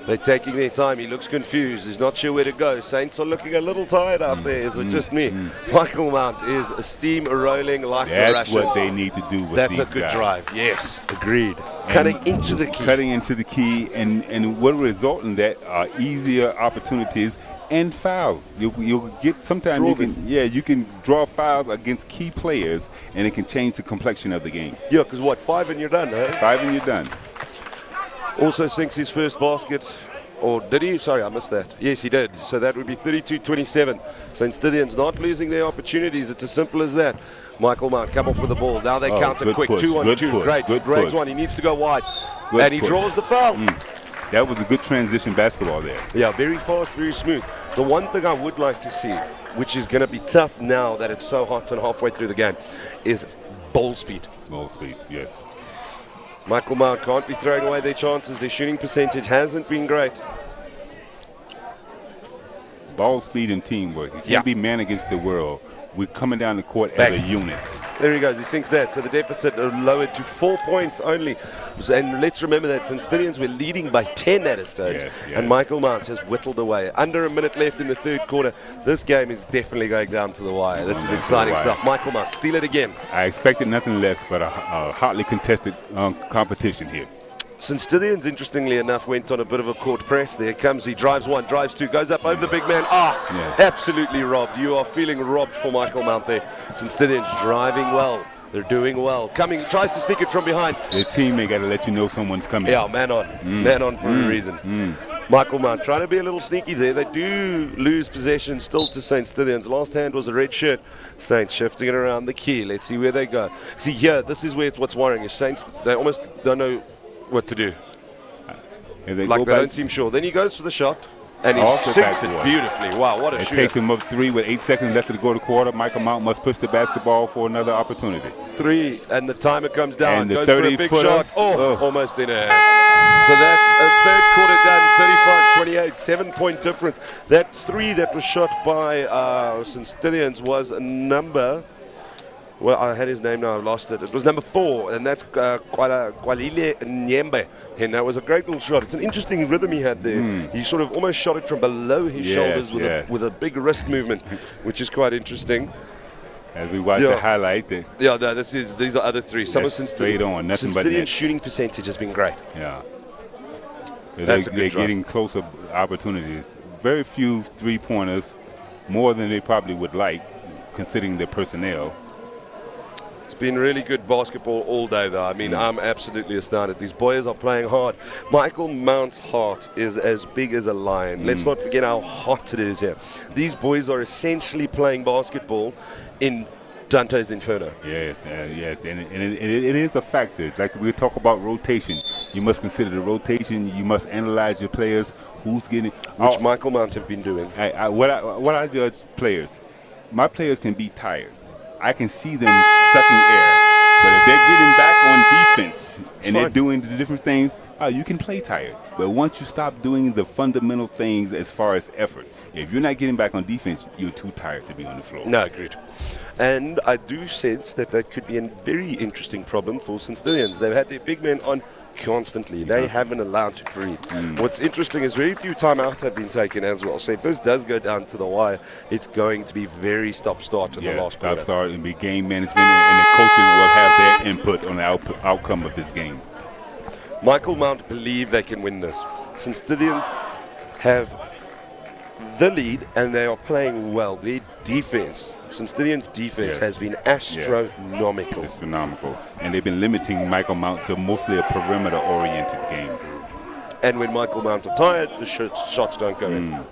They're taking their time. He looks confused. He's not sure where to go. Saints are looking a little tired out there. Is it just me? Michael Mount is a steam rolling like a Russian. That's what they need to do with That's these a good guys. Drive. Yes, agreed. And Cutting into the key. Cutting into the key, and what will result in that are easier opportunities and foul. You'll get sometimes you can draw fouls against key players, and it can change the complexion of the game. Yeah, because what, 5 and you're done, huh? 5 and you're done. Also sinks his first basket. Or did he? Sorry, I missed that. Yes, he did. So that would be 32-27. St. Stillian's not losing their opportunities. It's as simple as that. Michael Mount come off with the ball. Now they counter quick. 2-on-2. Great. Good breaks one. He needs to go wide. And he draws the foul. That was a good transition basketball there. Yeah, very fast, very smooth. The one thing I would like to see, which is going to be tough now that it's so hot and halfway through the game, is ball speed. Ball speed, yes. Michael Mount can't be throwing away their chances. Their shooting percentage hasn't been great. Ball speed and teamwork. It can't be man against the world. We're coming down the court as a unit. There he goes. He sinks that. So the deficit lowered to 4 points only. And let's remember that St. Stillians were leading by 10 at a stage. And Michael Mount has whittled away. Under a minute left in the third quarter. This game is definitely going down to the wire. This is exciting stuff. Michael Mount, steal it again. I expected nothing less but a hotly contested competition here. St. Stillians, interestingly enough, went on a bit of a court press. There comes, he drives one, drives two, goes up over the big man. Absolutely robbed. You are feeling robbed for Michael Mount there. St. Stillians driving well. They're doing well. Coming, tries to sneak it from behind. Their teammate got to let you know someone's coming. Yeah, man on. Man on for a reason. Michael Mount trying to be a little sneaky there. They do lose possession still to St. Stillians. Last hand was a red shirt. Saints shifting it around the key. Let's see where they go. See here, this is where what's worrying is Saints, they almost don't know what to do. They don't seem sure. Then he goes for the shot, and he sinks it beautifully. Wow, what a shooter. It takes him up 3 with 8 seconds left to go to quarter. Michael Mount must push the basketball for another opportunity. 3, and the timer comes down. And the goes for a big shot. Almost in a So that's a third quarter done, 35-28, 7-point difference. That 3 that was shot by St. Stillians was number... Well, I had his name now, I've lost it. It was number 4, and that's Kwalile Nyembe. And that was a great little shot. It's an interesting rhythm he had there. He sort of almost shot it from below his shoulders with a big wrist movement, which is quite interesting. As we watch the highlights. These are other 3. Some of St. Stillian's shooting percentage has been great. Yeah. They're getting closer opportunities. Very few three-pointers, more than they probably would like, considering their personnel. It's been really good basketball all day, though. I mean, I'm absolutely astounded. These boys are playing hard. Michael Mount's heart is as big as a lion. Let's not forget how hot it is here. These boys are essentially playing basketball in Dante's Inferno. Yes, and it is a factor. Like we talk about rotation, you must consider the rotation. You must analyze your players. Who's getting which Michael Mount have been doing. What I judge players. My players can be tired. I can see them sucking air. But if they're getting back on defense and they're doing the different things, you can play tired. But once you stop doing the fundamental things as far as effort, if you're not getting back on defense, you're too tired to be on the floor. No, agreed. And I do sense that could be a very interesting problem for St. Stillians. They've had their big men on constantly. They haven't allowed to breathe. What's interesting is very few timeouts have been taken as well. So if this does go down to the wire, it's going to be very stop-start in the last quarter. Stop-start and be game management, and the coaches will have their input on the outcome of this game. Michael Mount believe they can win this. St. Stithians have the lead, and they are playing well. Their defense, St. Stithians' defense, has been astronomical. It's phenomenal. And they've been limiting Michael Mount to mostly a perimeter-oriented game. And when Michael Mount are tired, the shots don't go in.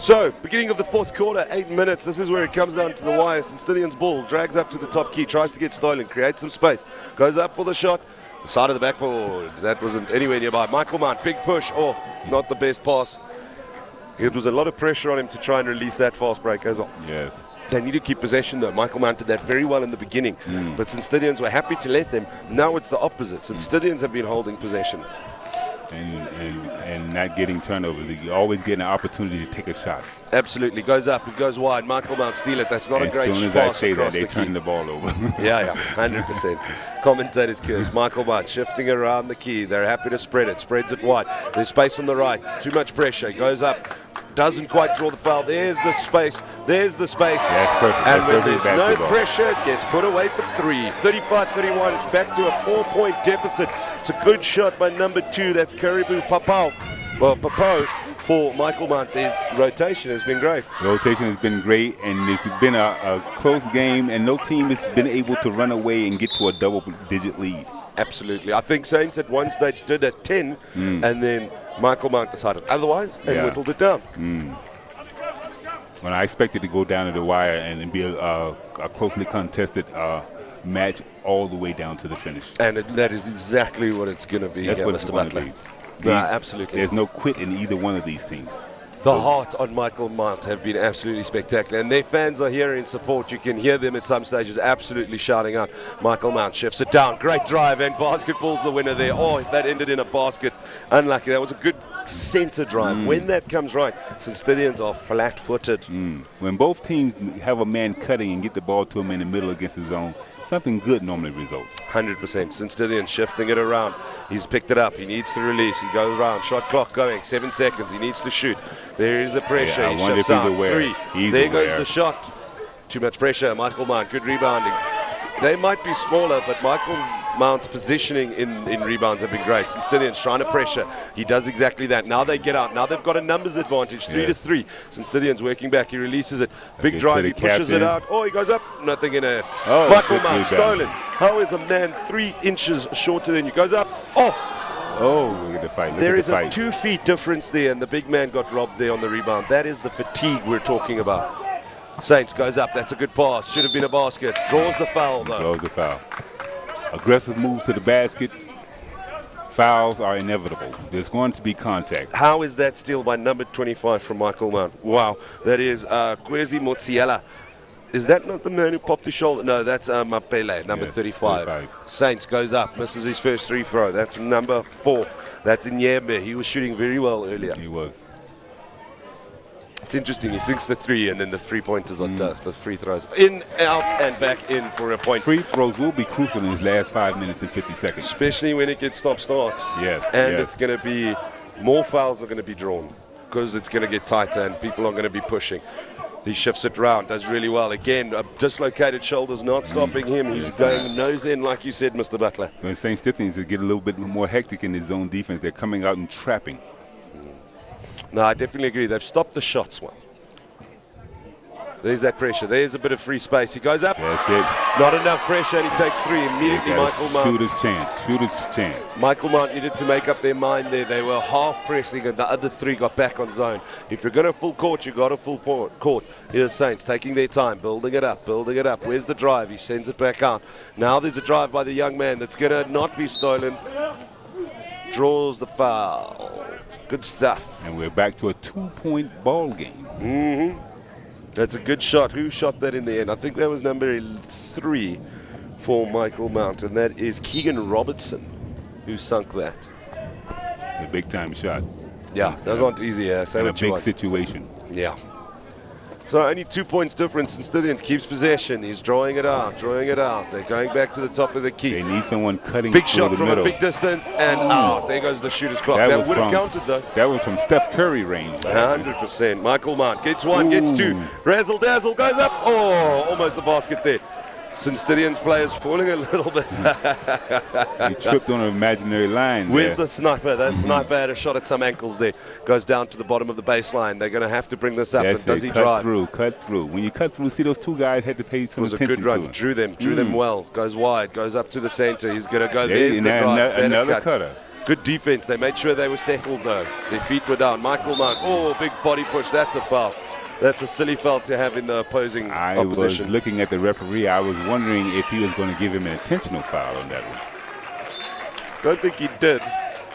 So, beginning of the fourth quarter, 8 minutes. This is where it comes down to the wire. St. Stithians' ball drags up to the top key, tries to get stolen, creates some space, goes up for the shot. Side of the backboard. That wasn't anywhere nearby. Michael Mount, big push. Oh, not the best pass. It was a lot of pressure on him to try and release that fast break as well. Yes. They need to keep possession, though. Michael Mount did that very well in the beginning. But St. Stithians were happy to let them. Now it's the opposite. St. Stithians have been holding possession. And not getting turnovers. You always get an opportunity to take a shot. Absolutely. Goes up. It goes wide. Michael Mount steal it. That's not a great pass. As soon as I say that, they turn the ball over. Yeah, 100%. Commentators curse. Michael Mount shifting around the key. They're happy to spread it. Spreads it wide. There's space on the right. Too much pressure. Goes up. Doesn't quite draw the foul. There's the space. There's the space. That's perfect. And That's when perfect there's no basketball. pressure, it gets put away for three. 35-31. It's back to a 4-point deficit. It's a good shot by number 2. That's Caribou Papau. Well, Papau for Michael Mount. The rotation has been great. The rotation has been great, and it's been a close game, and no team has been able to run away and get to a double-digit lead. Absolutely. I think Saints at one stage did at 10, and then Michael Mount decided otherwise and whittled it down. When I expected to go down to the wire and be a closely contested match all the way down to the finish. And that is exactly what it's going to be, That's what Mr. it's going to Butler. be. No, absolutely. There's no quit in either one of these teams. The heart on Michael Mount have been absolutely spectacular, and their fans are here in support. You can hear them at some stages absolutely shouting out. Michael Mount shifts it down. Great drive, and basketball's the winner there. Oh, if that ended in a basket, unlucky. That was a good center drive. When that comes right, St. Stithians are flat-footed. When both teams have a man cutting and get the ball to him in the middle against his zone, something good normally results. 100%. St. Stithians shifting it around. He's picked it up. He needs to release. He goes around. Shot clock going. 7 seconds. He needs to shoot. There is a pressure. I He wonder shifts if he's out. aware. 3. He's There aware. goes the shot. Too much pressure. Michael Mount, good rebounding. They might be smaller, but Michael Mount's positioning in rebounds have been great. St. Stithians trying to pressure. He does exactly that. Now they get out. Now they've got a numbers advantage, 3-3. St. Stithians working back. He releases it. Big Gets drive. to the He pushes captain. it out. Oh, he goes up. Nothing in it. Oh, Michael good Mount rebound. stolen. How is a man 3 inches shorter than you? Goes up. Oh, look at the fight. Look There at is the a fight. 2 feet difference there, and the big man got robbed there on the rebound. That is the fatigue we're talking about. Saints goes up. That's a good pass. Should have been a basket. Draws the foul, though. Draws the foul. Aggressive move to the basket. Fouls are inevitable. There's going to be contact. How is that steal by number 25 from Michael Mount? Wow. That is Kwesi Motsiela. Is that not the man who popped his shoulder? No, that's Mapele, number 35. Saints goes up, misses his first free throw. That's number 4. That's Inyembe. He was shooting very well earlier. He was. It's interesting. He sinks the 3, and then the 3-pointers are tough. The free throws in, out, and back in for a point. Free throws will be crucial in his last 5 minutes and 50 seconds. Especially when it gets stop-start. Yes. And yes. it's going to be, more fouls are going to be drawn because it's going to get tighter and people are going to be pushing. He shifts it round, does really well. Again, a dislocated shoulder's not stopping him. He's going nose in, like you said, Mr. Butler. When St. Stithians get a little bit more hectic in his zone defense, they're coming out and trapping. No, I definitely agree. They've stopped the shots one. There's that pressure. There's a bit of free space. He goes up. That's it. Not enough pressure, and he takes 3. Immediately, Michael Mount. Shooter's chance. Shooter's chance. Michael Mount needed to make up their mind there. They were half pressing, and the other 3 got back on zone. If you're going to full court, you got a full court. Here's Saints taking their time, building it up, building it up. Where's the drive? He sends it back out. Now there's a drive by the young man that's going to not be stolen. Draws the foul. Good stuff. And we're back to a 2-point ball game. That's a good shot. Who shot that in the end? I think that was number 3 for Michael Mount, and that is Keegan Robertson who sunk that. A big-time shot. Yeah, those aren't easy. Say in a what you big want. situation. Yeah. So only 2 points difference. And Stillians keeps possession. He's drawing it out. They're going back to the top of the key. They need someone cutting big through shot the from middle. a big distance and out. There goes the shooter's clock. That would have counted though. That was from Steph Curry range. 100%. Michael Mount gets one, gets two. Razzle dazzle goes up. Oh, almost the basket there. St. Stillians players falling a little bit. He tripped on an imaginary line. Where's the sniper? That sniper had a shot at some ankles there. Goes down to the bottom of the baseline. They're going to have to bring this up. That's and does he cut drive? Cut through. When you cut through, see those two guys had to pay some attention to it was a good run. Drew them well. Goes wide. Goes up to the center. He's going to go. There's the drive. Another cutter. Good defense. They made sure they were settled though. Their feet were down. Michael Mount. Oh, big body push. That's a foul. That's a silly foul to have in the opposition. I was looking at the referee. I was wondering if he was going to give him an intentional foul on that one. Don't think he did,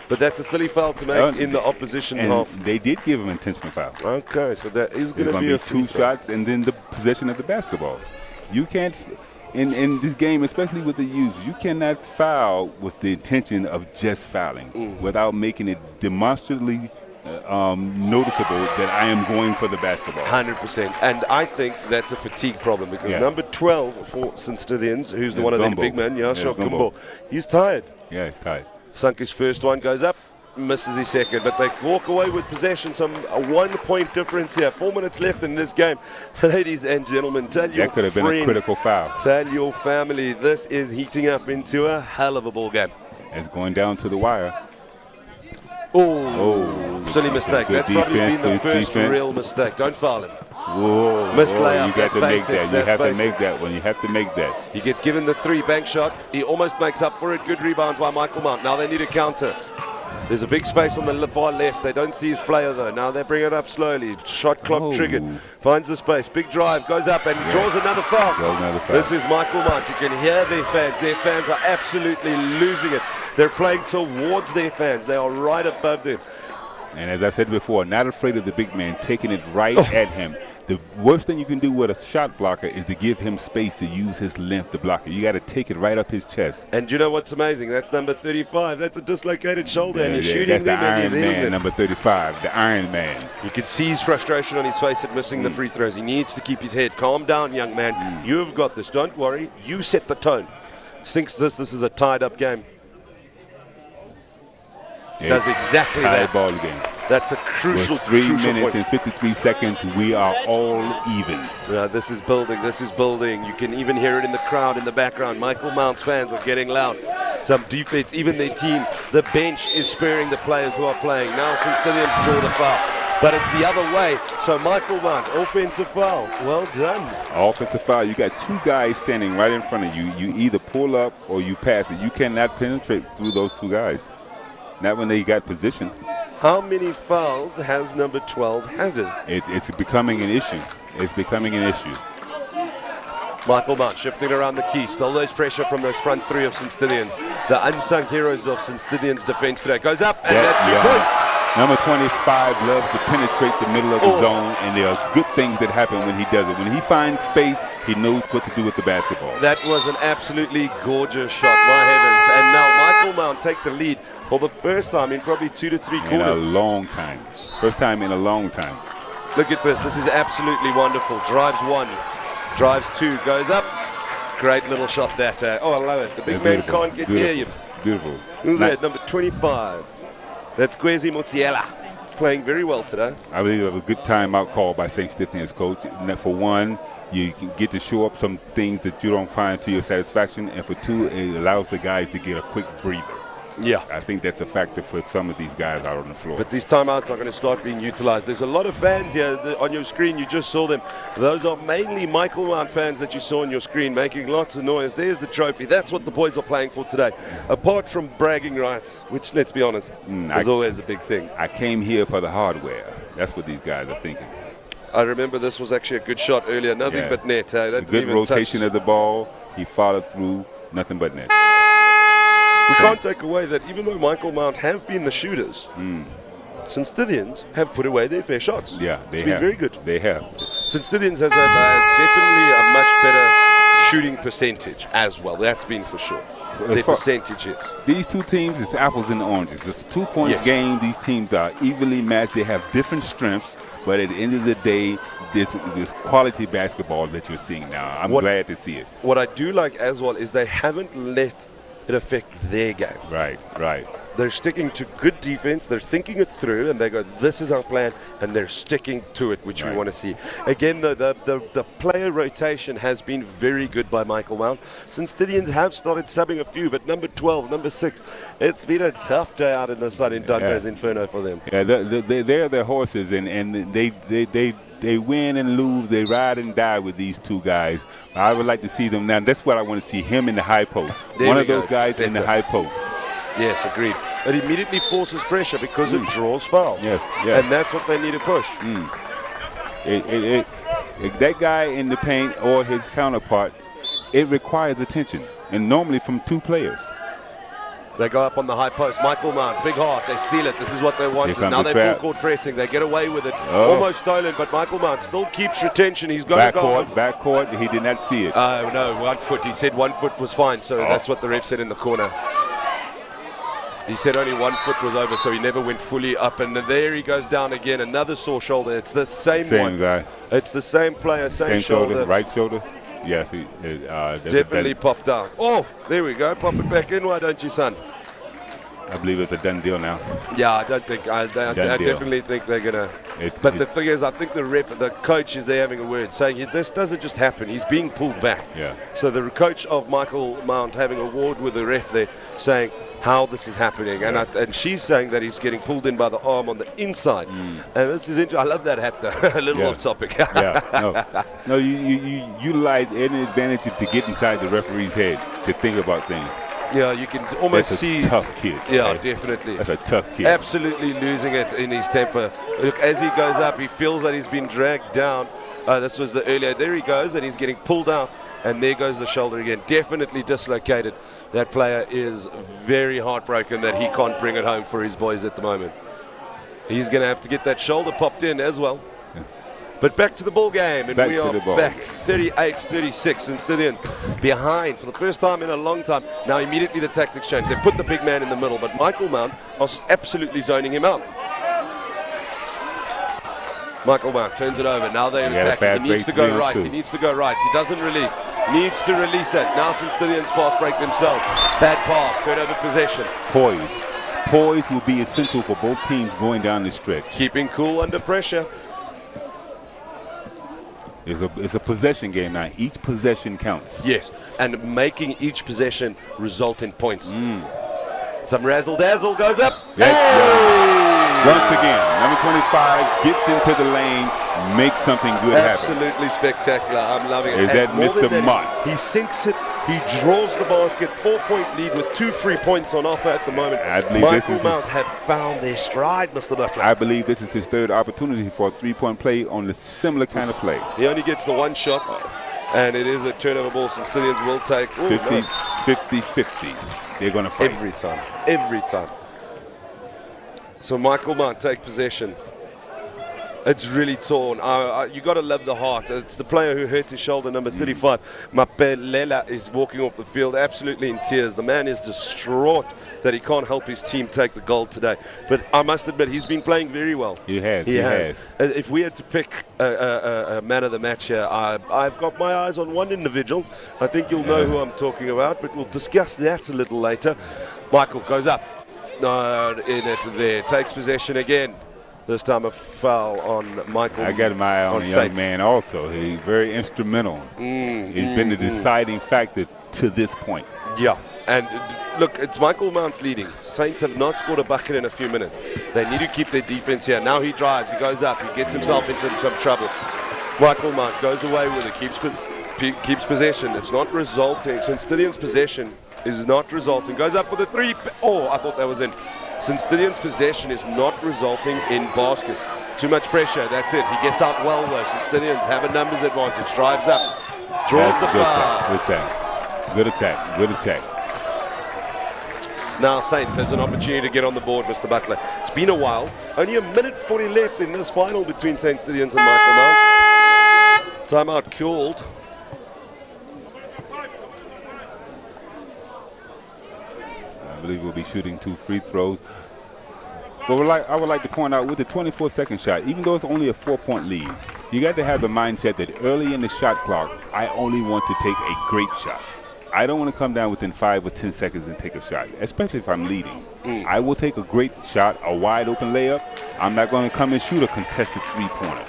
but that's a silly foul to make in the opposition half. They did give him an intentional foul. Okay, so that is going to be a two shots and then the possession of the basketball. You can't, in this game, especially with the youth, you cannot foul with the intention of just fouling without making it demonstrably noticeable that I am going for the basketball. 100%. And I think that's a fatigue problem because number 12 for St. Stillians, who's the one of the big men, Gumbo, he's tired. Yeah, he's tired. Sunk his first one, goes up, misses his second, but they walk away with possession. A 1 point difference here. 4 minutes left in this game. Ladies and gentlemen, tell your that could have been a critical foul. Tell your family this is heating up into a hell of a ball game. It's going down to the wire. Oh, silly mistake. That's probably been the first real mistake. Don't foul him. Missed layup. You got to make that. You have to make that one. You have to make that. He gets given the 3 bank shot. He almost makes up for it. Good rebounds by Michael Mount. Now they need a counter. There's a big space on the far left. They don't see his player though. Now they bring it up slowly. Shot clock triggered. Finds the space. Big drive. Goes up and draws another foul. This is Michael Mount. You can hear their fans. Their fans are absolutely losing it. They're playing towards their fans. They are right above them. And as I said before, not afraid of the big man taking it right at him. The worst thing you can do with a shot blocker is to give him space to use his length to block it. You got to take it right up his chest. And you know what's amazing? That's number 35. That's a dislocated shoulder, and he's shooting them. That's the Iron Man, number 35, the Iron Man. You can see his frustration on his face at missing the free throws. He needs to keep his head. Calm down, young man. You've got this. Don't worry. You set the tone. Since this is a tied-up game. Does exactly that. Ball game. That's a crucial, With 3 crucial minutes point. and 53 seconds, we are all even. Yeah, this is building. This is building. You can even hear it in the crowd in the background. Michael Mount's fans are getting loud. Some defense, even their team, the bench is sparing the players who are playing. Now St. Stillians draw the foul. But it's the other way. So Michael Mount, offensive foul. Well done. Offensive foul. You got 2 guys standing right in front of you. You either pull up or you pass it. You cannot penetrate through those 2 guys. Not when they got position. How many fouls has number 12 handed? It's becoming an issue. It's becoming an issue. Michael Mount shifting around the key. Still there's pressure from those front 3 of St. Stillians. The unsung heroes of St. Stillians defense today. Goes up, and that's 2 points. Number 25 loves to penetrate the middle of the zone, and there are good things that happen when he does it. When he finds space, he knows what to do with the basketball. That was an absolutely gorgeous shot, my heavens. And now Michael Mount take the lead for the first time in probably 2 to 3 quarters. In a long time. First time in a long time. Look at this. This is absolutely wonderful. Drives 1, drives 2, goes up. Great little shot that. I love it. The big man can't get near him. Beautiful. Who's that? Number 25. That's Kwesi Motsiela. Playing very well today. I believe it was a good timeout call by St. Stillians coach. And for one, you can get to show up some things that you don't find to your satisfaction. And for 2, it allows the guys to get a quick breather. Yeah. I think that's a factor for some of these guys out on the floor. But these timeouts are going to start being utilized. There's a lot of fans here on your screen. You just saw them. Those are mainly Michael Mount fans that you saw on your screen making lots of noise. There's the trophy. That's what the boys are playing for today. Apart from bragging rights, which, let's be honest, is always a big thing. I came here for the hardware. That's what these guys are thinking. I remember this was actually a good shot earlier. Nothing but net. Good rotation of the ball. He followed through. Nothing but net. We can't take away that even though Michael Mount have been the shooters, St. Stillians have put away their fair shots. Yeah, they have. It's been very good. They have. St. Stillians has definitely a much better shooting percentage as well. That's been for sure. Their percentage is. These 2 teams, it's apples and oranges. It's a 2-point game. These teams are evenly matched. They have different strengths. But at the end of the day, this quality basketball that you're seeing now, I'm glad to see it. What I do like as well is they haven't let it affect their game. Right, right. They're sticking to good defense. They're thinking it through, and they go, this is our plan, and they're sticking to it, which we want to see. Again, the player rotation has been very good by Michael Mount. Sandtonians have started subbing a few, but number 12, number 6, it's been a tough day out in the sun in Dante's Inferno for them. Yeah, they're their horses, and they win and lose. They ride and die with these two guys. I would like to see them now. That's what I want to see, him in the high post. One of those guys in the high post. Yes, agreed. It immediately forces pressure because it draws fouls. Yes. And that's what they need to push. That guy in the paint or his counterpart, it requires attention, and normally from two players. They go up on the high post. Michael Mount, big heart. They steal it. This is what they want. Now they're full court pressing. They get away with it. Almost stolen, but Michael Mount still keeps retention. He's going to go. Backcourt. He did not see it. Oh, no, 1 foot. He said 1 foot was fine, so that's what the ref said in the corner. He said only 1 foot was over, so he never went fully up. And there he goes down again. Another sore shoulder. It's the same one. Guy. It's the same player, same shoulder. Right shoulder. Yes, it's definitely popped out. Oh, there we go. Pop it back in. Why don't you, son? I believe it's a done deal now. Yeah, I don't think. I definitely think they're gonna. But the thing is, I think the coach is there having a word, saying this doesn't just happen. He's being pulled back. Yeah. So the coach of Michael Mount having a word with the ref there, saying how this is happening, and she's saying that he's getting pulled in by the arm on the inside. And this is interesting. I love that hat though. A little off topic. No, you utilize any advantage to get inside the referee's head to think about things. Yeah, you can almost see. That's a tough kid. Yeah, right? Definitely. That's a tough kid. Absolutely losing it in his temper. Look, as he goes up, he feels that he's been dragged down. This was the earlier. There he goes, and he's getting pulled out. And there goes the shoulder again. Definitely dislocated. That player is very heartbroken that he can't bring it home for his boys at the moment. He's going to have to get that shoulder popped in as well. But back to the ball game, and we are back 38-36, and Sandtonians behind for the first time in a long time. Now immediately the tactics change. They've put the big man in the middle, but Michael Mount are absolutely zoning him out. Michael Mount turns it over. Now they're attacking. He needs to go right. He needs to go right. He doesn't release. Needs to release that. Now Sandtonians fast break themselves. Bad pass. Turnover possession. Poise will be essential for both teams going down the stretch. Keeping cool under pressure. It's a possession game now. Each possession counts. Yes, and making each possession result in points. Some razzle-dazzle goes up. Once again, number 25 gets into the lane, makes something good happen. Absolutely spectacular. I'm loving it. Is that Mr. Mott? He sinks it. He draws the basket. 4-point lead with 2 free points on offer at the moment. I believe Michael Mount have found their stride, Mr. Butler. I believe this is his third opportunity for a 3-point play on the similar kind of play. He only gets the one shot, and it is a turnover ball. Sandtonians will take 50-50. They're going to fight. Every time. So Michael Mount take possession. It's really torn. You got to love the heart. It's the player who hurt his shoulder, number 35. Mapelela is walking off the field absolutely in tears. The man is distraught that he can't help his team take the gold today. But I must admit, he's been playing very well. He has. If we had to pick a man of the match here, I've got my eyes on one individual. I think you'll know who I'm talking about, but we'll discuss that a little later. Michael goes up. In it there. Takes possession again. This time a foul on Michael. I got my eye on the young man also. He's very instrumental. He's been the deciding factor to this point. Yeah, and look, it's Michael Mount's leading. Saints have not scored a bucket in a few minutes. They need to keep their defense here. Now he drives, he goes up, he gets himself into some trouble. Michael Mount goes away with it, keeps possession. It's not resulting. Sandtonians' possession is not resulting. Goes up for the 3. Oh, I thought that was in. Sandtonians' possession is not resulting in baskets. Too much pressure, that's it. He gets out well though. Sandtonians have a numbers advantage. Drives up, draws the foul. Good attack. Now Saints has an opportunity to get on the board, Mr. Butler. It's been a while. Only 1:40 left in this final between Sandtonians and Michael Mount. Timeout called. I believe we'll be shooting 2 free throws. But I would like to point out with the 24-second shot, even though it's only a 4-point lead, you got to have the mindset that early in the shot clock, I only want to take a great shot. I don't want to come down within 5 or 10 seconds and take a shot, especially if I'm leading. I will take a great shot, a wide open layup. I'm not going to come and shoot a contested three-pointer.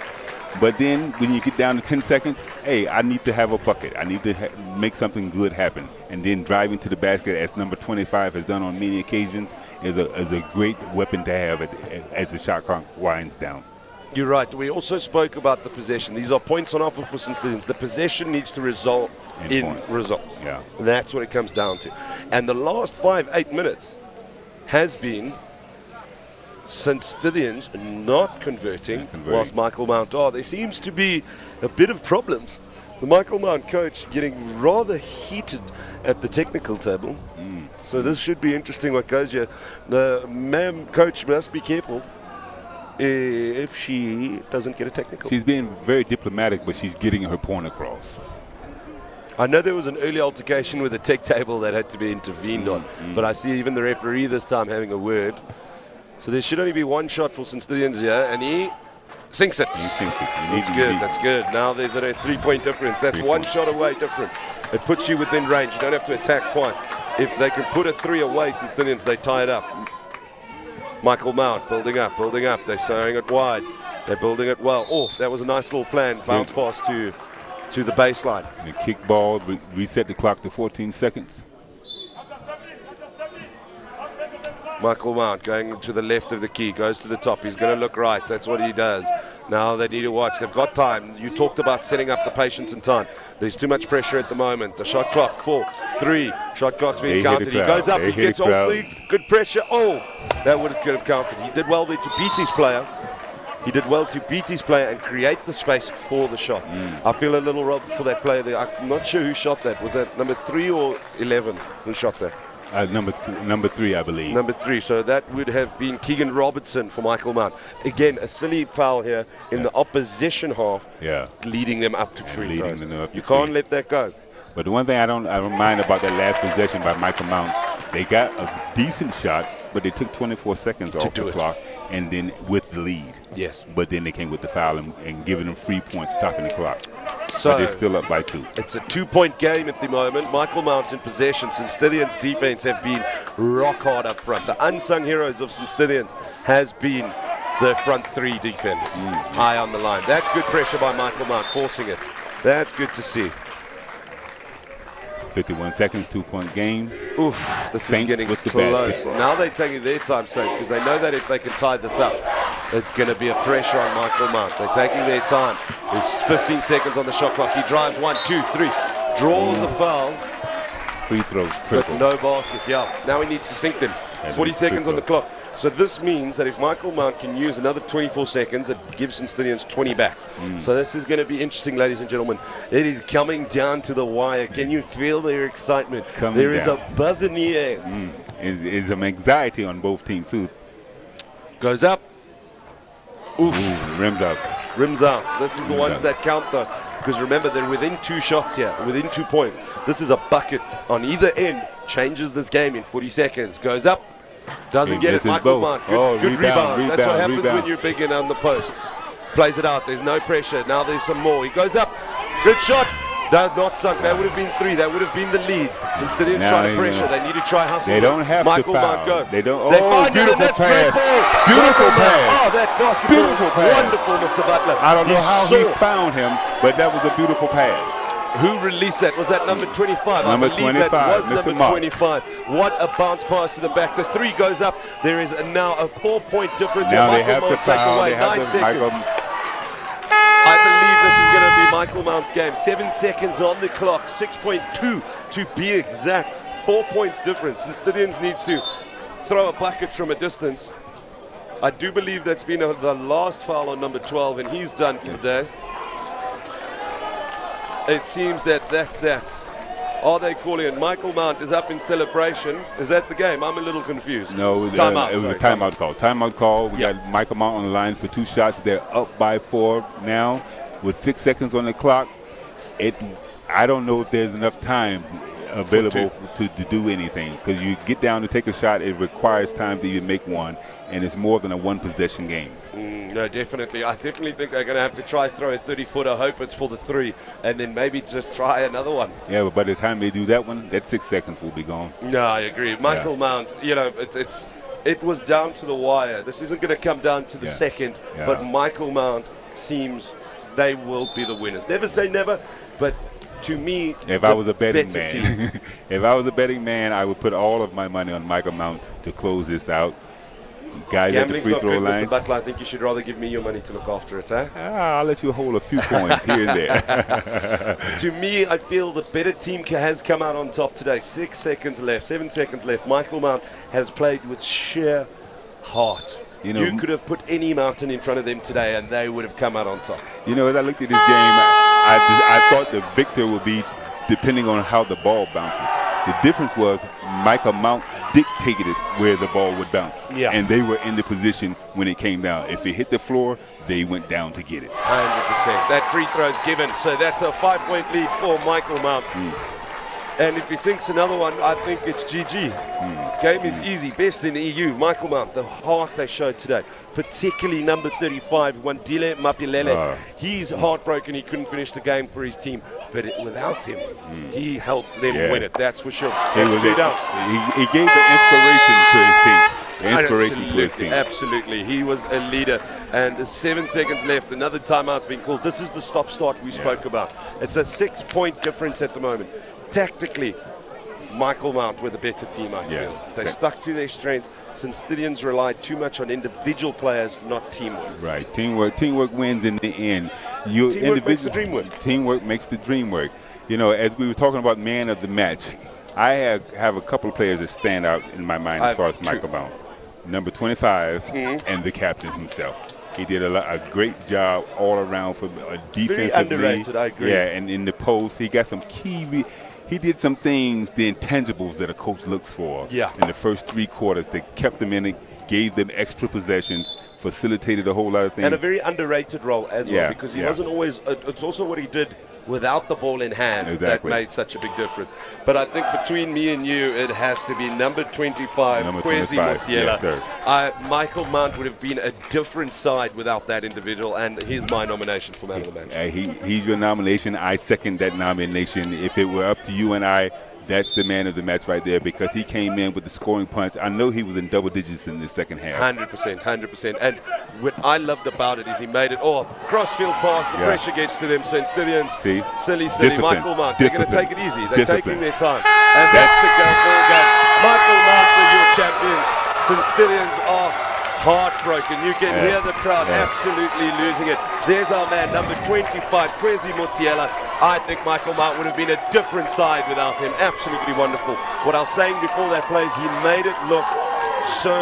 But then when you get down to 10 seconds, hey, I need to have a bucket. I need to make something good happen. And then driving to the basket, as number 25 has done on many occasions, is a great weapon to have as the shot clock winds down. You're right. We also spoke about the possession. These are points on offer for St. Stithians. The possession needs to result in results. Yeah. That's what it comes down to. And the last 5-8 minutes has been St. Stithians not converting, whilst Michael Mount are. There seems to be a bit of problems. The Michael Mount coach getting rather heated at the technical table. So this should be interesting what goes here. The coach must be careful if she doesn't get a technical. She's being very diplomatic, but she's getting her point across. I know there was an early altercation with the tech table that had to be intervened on, but I see even the referee this time having a word. So there should only be one shot for St. Stithians here, and he sinks it. He sinks it. That's good, that's good. Now there's a 3-point difference. That's one shot away difference. It puts you within range. You don't have to attack twice. If they can put a 3 away, St. Stithians, they tie it up. Michael Mount building up. They're throwing it wide. They're building it well. Oh, that was a nice little plan. Bounce pass to the baseline. The kick ball, reset the clock to 14 seconds. Michael Mount going to the left of the key, goes to the top. He's going to look right. That's what he does. Now they need to watch. They've got time. You talked about setting up the patience and time. There's too much pressure at the moment. The shot clock, 4, 3. Shot clock's being counted. He goes up. He gets off the good pressure. Oh, that would have counted. He did well there to beat his player. And create the space for the shot. I feel a little robbed for that player there. I'm not sure who shot that. Was that number 3 or 11 who shot that? Number 3, I believe. Number 3. So that would have been Keegan Robertson for Michael Mount. Again, a silly foul here in the opposition half, leading them up to free throws. You can't let that go. But the one thing I don't mind about that last possession by Michael Mount, they got a decent shot, but they took 24 seconds off the clock, and then with the lead. Yes. But then they came with the foul and giving them free points, stopping the clock. So but they're still up by 2. It's a 2-point game at the moment. Michael Mount in possession. St. Stithians' defense have been rock hard up front. The unsung heroes of St. Stithians has been the front 3 defenders. High on the line. That's good pressure by Michael Mount, forcing it. That's good to see. 51 seconds, 2-point game. Oof, this Saints is getting with the close. basket. Now they're taking their time, Saints, because they know that if they can tie this up, it's going to be a pressure on Michael Mount. They're taking their time. There's 15 seconds on the shot clock. He drives 1, 2, 3, draws a foul. Free throws, but no basket. Yeah, now he needs to sink them. 40 seconds on the clock. So this means that if Michael Mount can use another 24 seconds, it gives St. Stithians 20 back. So this is going to be interesting, ladies and gentlemen. It is coming down to the wire. Can you feel their excitement? There is a buzz in the air. There's some anxiety on both teams, too. Goes up. Oof. Rims out. Rims out. This is the ones that count, though. Because remember, they're within 2 shots here, within 2 points. This is a bucket on either end. Changes this game in 40 seconds. Goes up. Doesn't get it. Michael Mount. Good rebound. That's what happens when you're big in on the post. Plays it out. There's no pressure. Now there's some more. He goes up. Good shot. Does not sunk. That would have been 3. That would have been the lead. Since they didn't try to pressure, they need to try hustle. They don't have Michael to foul. Mount go. They don't. They find beautiful it, pass. Beautiful pass. Oh, that basketball. Beautiful pass. Wonderful, Mr. Butler. I don't know how he found him, but that was a beautiful pass. Who released that? Was that number 25? Number I believe 25, that was Mr. number 25. What a bounce pass to the back. The 3 goes up. There is now a 4-point difference. Now they Michael have to Mount take foul. away They have 9 to seconds. I believe this is going to be Michael Mount's game. 7 seconds on the clock. 6.2 to be exact. 4 points difference. And Stithians needs to throw a bucket from a distance. I do believe that's been the last foul on number 12, and he's done for the day. It seems that's that. Are they calling it? Michael Mount is up in celebration. Is that the game? I'm a little confused. No, timeout. It was a timeout call. Timeout call. We got Michael Mount on the line for 2 shots. They're up by 4 now with 6 seconds on the clock. I don't know if there's enough time. available to do anything. Because you get down to take a shot, it requires time to even make one, and it's more than a one-possession game. No, definitely. I definitely think they're going to have to try throw a 30-footer, hope it's for the 3, and then maybe just try another one. Yeah, but by the time they do that one, that 6 seconds will be gone. No, I agree. Michael Mount, you know, it was down to the wire. This isn't going to come down to the second, but Michael Mount seems they will be the winners. Never say never, but to me, if I was a betting man, if I was a betting man, I would put all of my money on Michael Mount to close this out. Guys Gambling's at the free not throw good, line. Mr. Butler. I think you should rather give me your money to look after it, eh? I'll let you hold a few points here and there. To me, I feel the better team has come out on top today. 6 seconds left, 7 seconds left. Michael Mount has played with sheer heart. You could have put any mountain in front of them today and they would have come out on top. You know, as I looked at this game, I thought the victor would be depending on how the ball bounces. The difference was Michael Mount dictated where the ball would bounce. Yeah. And they were in the position when it came down. If it hit the floor, they went down to get it. 100%. That free throw is given. So that's a 5-point lead for Michael Mount. And if he sinks another one, I think it's GG. Game is easy. Best in the EU. Michael Mount, the heart they showed today, particularly number 35, Wandile Mapilele. He's heartbroken he couldn't finish the game for his team, but without him, he helped them win it. That's for sure. He gave the inspiration to his team. Inspiration to his team. Absolutely. He was a leader. And 7 seconds left. Another timeout's been called. This is the stop-start we spoke about. It's a 6-point difference at the moment. Tactically, Michael Mount were the better team, I feel. They stuck to their strengths. St. Stithians relied too much on individual players, not teamwork. Right. Teamwork wins in the end. Teamwork makes the dream work. Teamwork makes the dream work. You know, as we were talking about man of the match, I have a couple of players that stand out in my mind as far as Michael Mount. Number 25 and the captain himself. He did a great job all around for defensively. Very underrated, I agree. Yeah, and in the post, he got some key. He did some things, the intangibles that a coach looks for in the first 3 quarters that kept them in it, gave them extra possessions, facilitated a whole lot of things. And a very underrated role as well, because he wasn't always, it's also what he did without the ball in hand that made such a big difference. But I think between me and you, it has to be number 25, Kwesi Motsiela. Yes, sir. Michael Mount would have been a different side without that individual, and he's my nomination for man of the match. He's your nomination. I second that nomination. If it were up to you and I, that's the man of the match right there, because he came in with the scoring punch. I know he was in double digits in the second half. 100%. And what I loved about it is he made it crossfield pass. The pressure gets to them. St. Stithians, silly. Michael Mount, they're going to take it easy. They're taking their time. And that's the goal game. Michael Mount for your champions. St. Stithians are heartbroken. You can hear the crowd absolutely losing it. There's our man, number 25, Kwesi Motsiela. I think Michael Mount would have been a different side without him. Absolutely wonderful. What I was saying before that plays, he made it look so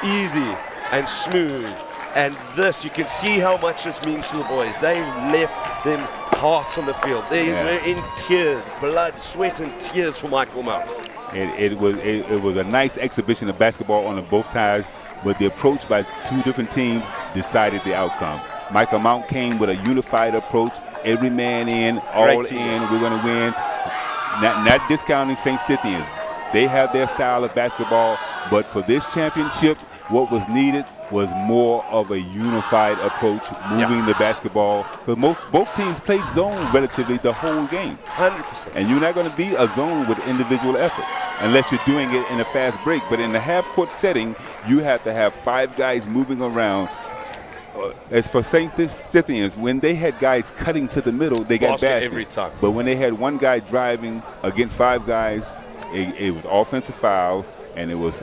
easy and smooth. And this, you can see how much this means to the boys. They left them hearts on the field. They were in tears, blood, sweat, and tears for Michael Mount. It was a nice exhibition of basketball on both sides, but the approach by 2 different teams decided the outcome. Michael Mount came with a unified approach. Every man in, all in, we're going to win. Not discounting St. Stithians. They have their style of basketball, but for this championship, what was needed was more of a unified approach, moving the basketball. Because both teams played zone relatively the whole game. 100%. And you're not going to be a zone with individual effort unless you're doing it in a fast break. But in the half-court setting, you have to have 5 guys moving around. As for St. Stithians, when they had guys cutting to the middle, they got baskets. Every time. But when they had one guy driving against 5 guys, it was offensive fouls, and it was,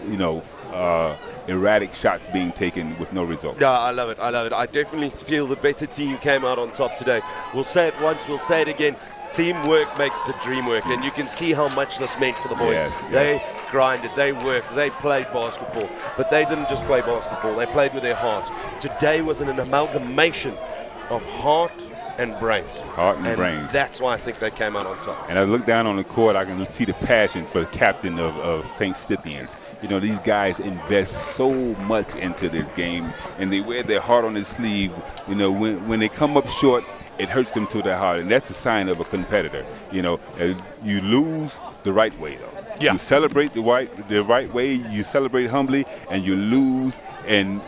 erratic shots being taken with no results. Yeah, I love it. I definitely feel the better team came out on top today. We'll say it once, we'll say it again. Teamwork makes the dream work, and you can see how much this meant for the boys. They grinded, they worked, they played basketball, but they didn't just play basketball, they played with their hearts. Today was an amalgamation of heart and brains. Brains. That's why I think they came out on top. And I look down on the court, I can see the passion for the captain of St. Stithians. These guys invest so much into this game, and they wear their heart on their sleeve. When they come up short, it hurts them to their heart, and that's the sign of a competitor. You lose the right way, though. Yeah. You celebrate the right way, you celebrate humbly, and you lose, and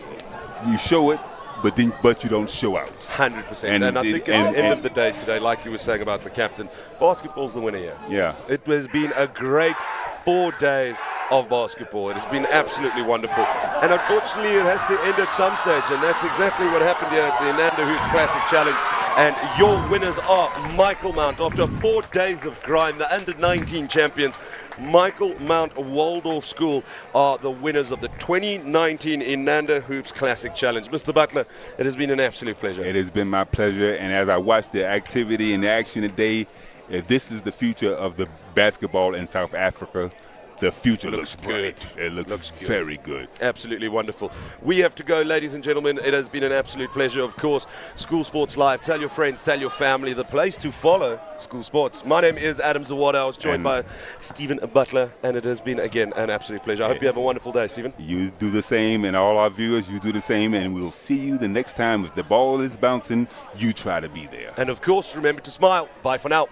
you show it, but you don't show out. 100%. And I think at the end of the day today, like you were saying about the captain, basketball's the winner here. Yeah. It has been a great 4 days of basketball. It has been absolutely wonderful. And unfortunately, it has to end at some stage, and that's exactly what happened here at the Inanda Hoops Classic Challenge. And your winners are Michael Mount. After 4 days of grind, the under-19 champions, Michael Mount Waldorf School, are the winners of the 2019 Inanda Hoops Classic Challenge. Mr. Butler, it has been an absolute pleasure. It has been my pleasure, and as I watch the activity and the action today, if this is the future of the basketball in South Africa, the future looks good. It looks very good. Absolutely wonderful. We have to go, ladies and gentlemen. It has been an absolute pleasure, of course. School Sports Live. Tell your friends, tell your family, the place to follow School Sports. My name is Adam Zawada. I was joined by Stephen Butler, and it has been, again, an absolute pleasure. I hope you have a wonderful day, Stephen. You do the same, and all our viewers, you do the same, and we'll see you the next time. If the ball is bouncing, you try to be there. And, of course, remember to smile. Bye for now.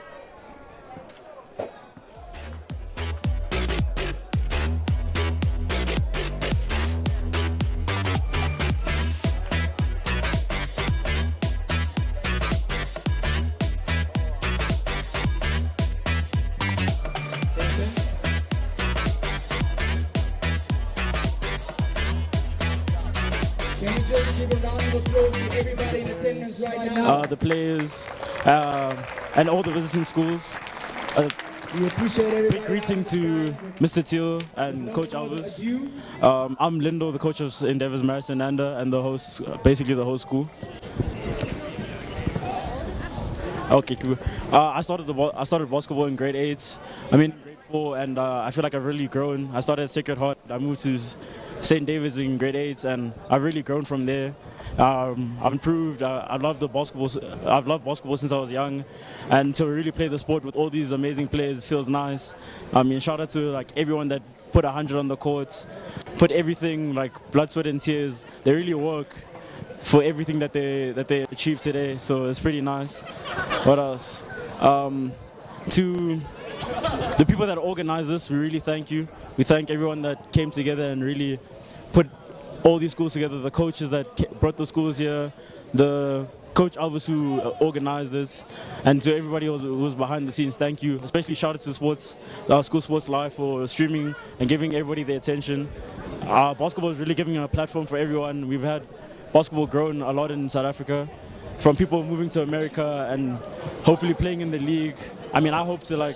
The players and all the visiting schools. We appreciate everybody. Big greeting to Mr. Teal and Coach Alves. I'm Lindo, the coach of Endeavour's Marist Inanda, and the host, basically the whole school. Okay, cool. I started basketball in grade 8. I mean, grade 4, and I feel like I've really grown. I started at Sacred Heart. I moved to St. David's in grade 8, and I've really grown from there. I've improved. I love the basketball. I've loved basketball since I was young, and to really play the sport with all these amazing players feels nice. I mean, shout out to like everyone that put 100 on the court, put everything like blood, sweat, and tears. They really work for everything that they achieved today. So it's pretty nice. What else? To the people that organize this, we really thank you. We thank everyone that came together and really put all these schools together, the coaches that brought the schools here, the Coach Alves who organized this, and to everybody who was behind the scenes, thank you. Especially shout out to School Sports Live for streaming and giving everybody their attention. Basketball is really giving a platform for everyone. We've had basketball grown a lot in South Africa, from people moving to America and hopefully playing in the league. I mean, I hope to like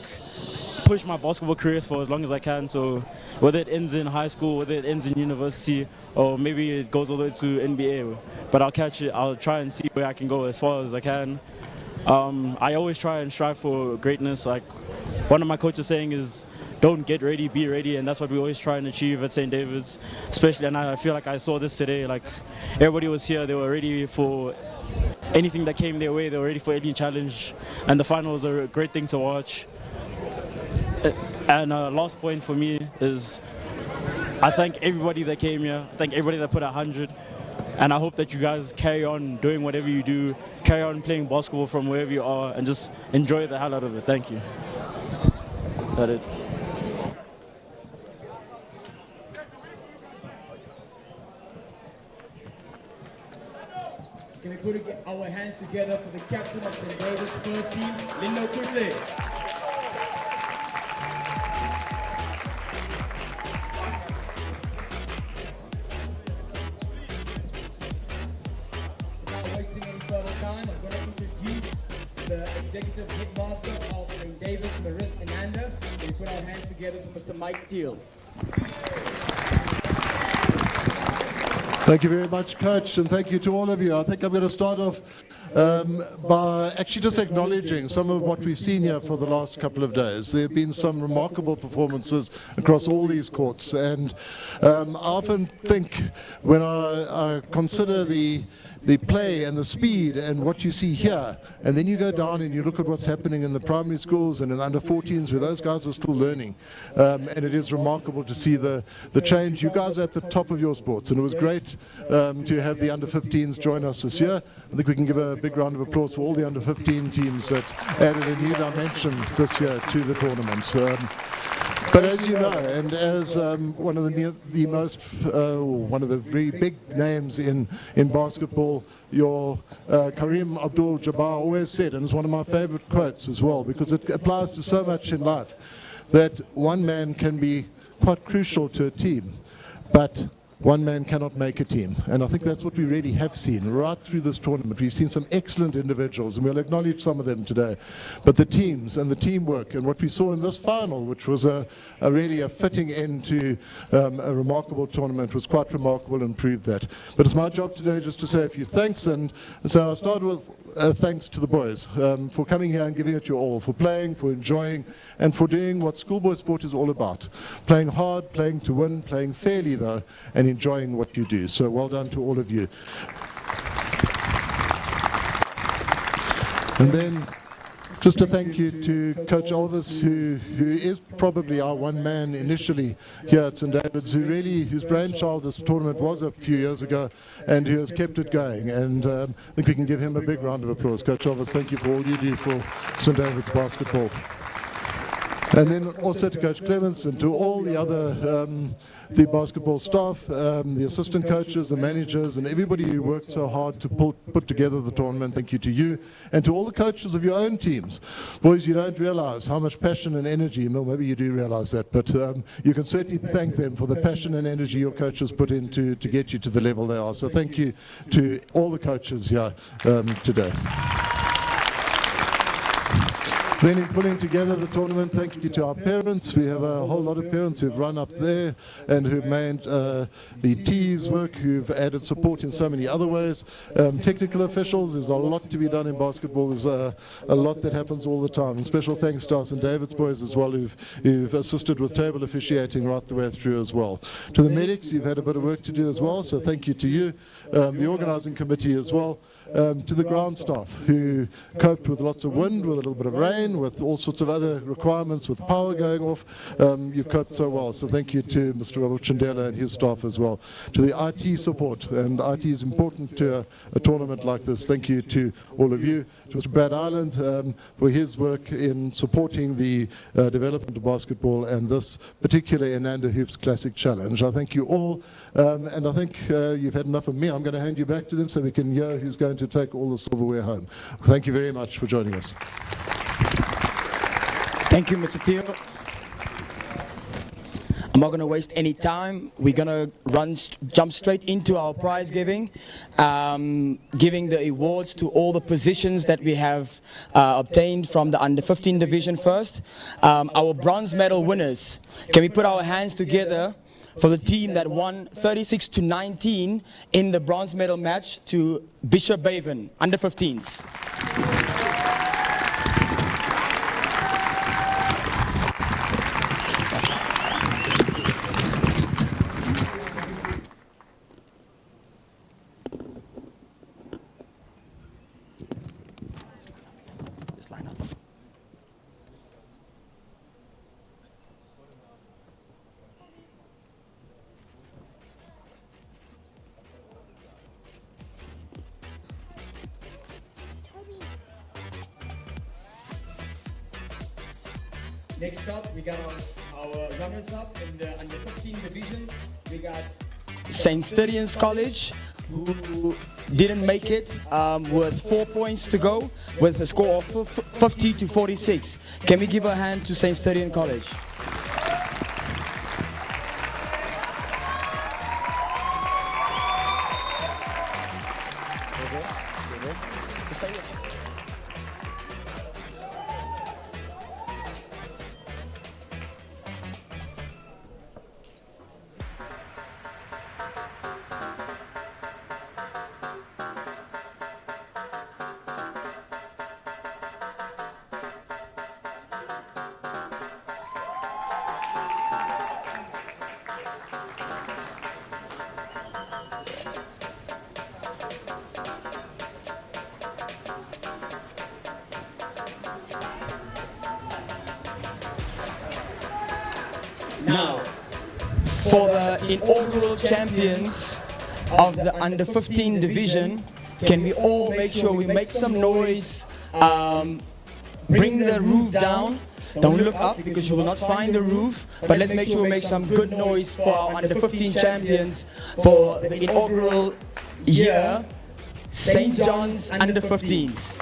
push my basketball career for as long as I can, so whether it ends in high school, whether it ends in university, or maybe it goes all the way to NBA, but I'll try and see where I can go as far as I can. I always try and strive for greatness. Like one of my coaches saying is, don't get ready, be ready, and that's what we always try and achieve at St. David's, especially, and I feel like I saw this today. Like everybody was here, they were ready for anything that came their way, they were ready for any challenge, and the final was a great thing to watch. And last point for me is I thank everybody that came here, I thank everybody that put 100, and I hope that you guys carry on doing whatever you do, carry on playing basketball from wherever you are, and just enjoy the hell out of it. Thank you. That's it. Can we put our hands together for the captain of St. David's first team, Lindo Kutse? Wasting any further time, I'm going to introduce the executive headmaster of St. David's Marist Inanda. We put our hands together for Mr. Mike Teal. Thank you very much, Coach, and thank you to all of you. I think I'm going to start off by actually just acknowledging some of what we've seen here for the last couple of days. There have been some remarkable performances across all these courts, and I often think when I consider the the play and the speed and what you see here, and then you go down and you look at what's happening in the primary schools and in the under 14s where those guys are still learning, and it is remarkable to see the change. You guys are at the top of your sports, and it was great to have the under 15s join us this year. I think we can give a big round of applause for all the under 15 teams that added a new dimension this year to the tournament. But as you know, and as one of the very big names in basketball, your Kareem Abdul-Jabbar always said, and it's one of my favorite quotes as well, because it applies to so much in life, that one man can be quite crucial to a team, but one man cannot make a team. And I think that's what we really have seen right through this tournament. We've seen some excellent individuals, and we'll acknowledge some of them today. But the teams and the teamwork, and what we saw in this final, which was really a fitting end to a remarkable tournament, was quite remarkable and proved that. But it's my job today just to say a few thanks. And so I'll start with thanks to the boys for coming here and giving it your all, for playing, for enjoying, and for doing what schoolboy sport is all about. Playing hard, playing to win, playing fairly though, and enjoying what you do. So well done to all of you. And then just a thank you to Coach Elvis, who is probably our one man initially here at St. David's, whose brainchild this tournament was a few years ago, and who has kept it going. And I think we can give him a big round of applause. Coach Elvis, thank you for all you do for St. David's basketball. And then also to Coach Clements and to all the other the basketball staff, the assistant coaches, the managers, and everybody who worked so hard to put together the tournament. Thank you to you, and to all the coaches of your own teams. Boys, you don't realize how much passion and energy, well, maybe you do realize that, but you can certainly thank them for the passion and energy your coaches put in to get you to the level they are. So thank you to all the coaches here today. Then in putting together the tournament, thank you to our parents. We have a whole lot of parents who've run up there and who've made the tees work, who've added support in so many other ways. Technical officials, there's a lot to be done in basketball. There's a lot that happens all the time. And special thanks to our St. David's boys as well, who've assisted with table officiating right the way through as well. To the medics, you've had a bit of work to do as well, so thank you to you. The organising committee as well. To the ground staff, who coped with lots of wind, with a little bit of rain, with all sorts of other requirements, with power going off. You've coped so well, so thank you to Mr. Robert Chandela and his staff as well. To the IT support, and IT is important to a tournament like this. Thank you to all of you. To Mr. Brad Ireland for his work in supporting the development of basketball and this particular Inanda Hoops Classic Challenge. I thank you all, and I think you've had enough of me. I'm going to hand you back to them so we can hear who's going to take all the silverware home. Thank you very much for joining us. Thank you, Mr. Theo. I'm not going to waste any time. We're going to jump straight into our prize giving, giving the awards to all the positions that we have obtained from the under 15 division first. Our bronze medal winners, can we put our hands together for the team that won 36-19 in the bronze medal match to Bishop Baven, under 15s. Next up, we got our runners-up in the under 15 division. We got St. Stadium's College, who didn't make it with 4 points to go, with a score of 50-46. Can we give a hand to St. Stadium College? for the inaugural champions of the under 15 division. Can we all make sure we make some noise? Bring the roof down. Don't look up because you will not find the roof. But let's make sure we make some good noise for our under 15 champions for the inaugural year, St. John's under 15s.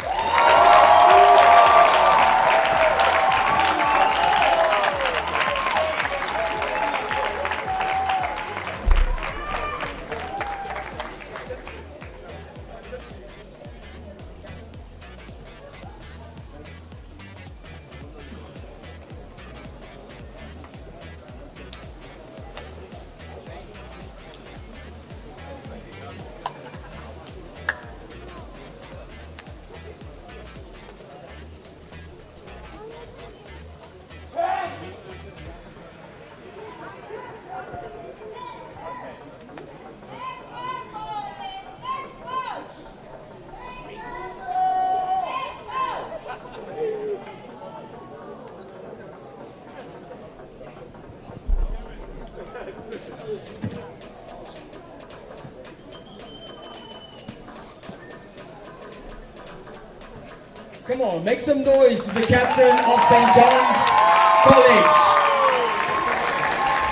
Come on, make some noise to the captain of St. John's College.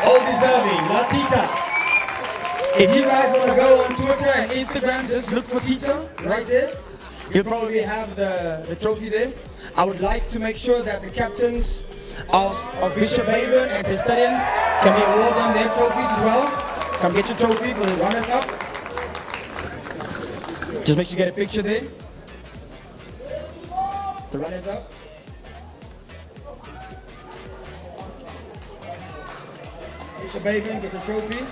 All deserving, not Tita. If you guys want to go on Twitter and Instagram, just look for Tita right there. He'll probably have the trophy there. I would like to make sure that the captains of Bishop Haven and his stadiums, can we award them their trophies as well? Come get your trophy for the runners up. Just make sure you get a picture there. The runners up. Bishop Haven, get your trophy.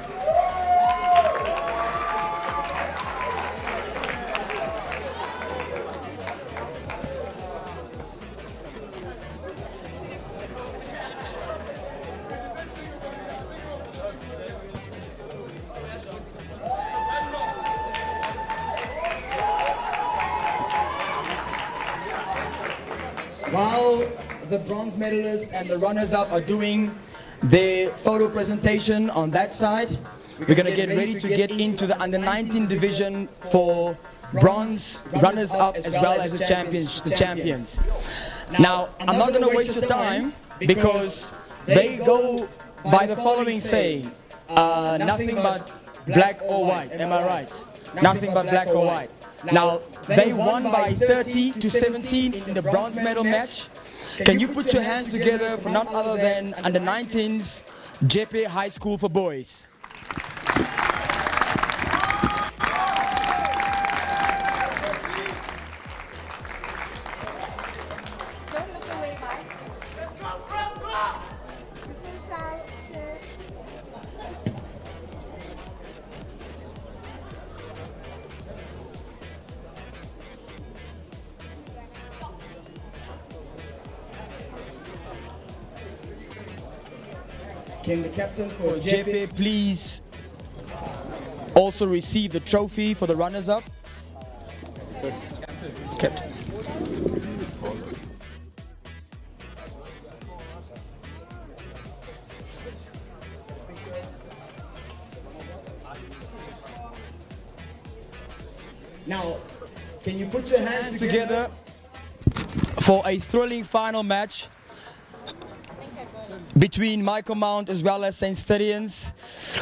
While the bronze medalists and the runners-up are doing their photo presentation on that side, we're going to get ready to get into the under-19 division for bronze runners-up as well as the champions. Now, I'm not going to waste your time because they go by the following saying, nothing but black or white. Am I right? Nothing but black or white. Now, they won by 30 to 17 in the bronze medal match. Can you put your hands together for none other than under 19s, Jeppe High School for boys? Can the captain for Jeppe please also receive the trophy for the runners-up? Captain. Now, can you put your hands together for a thrilling final match between Michael Mount as well as St. Stadians?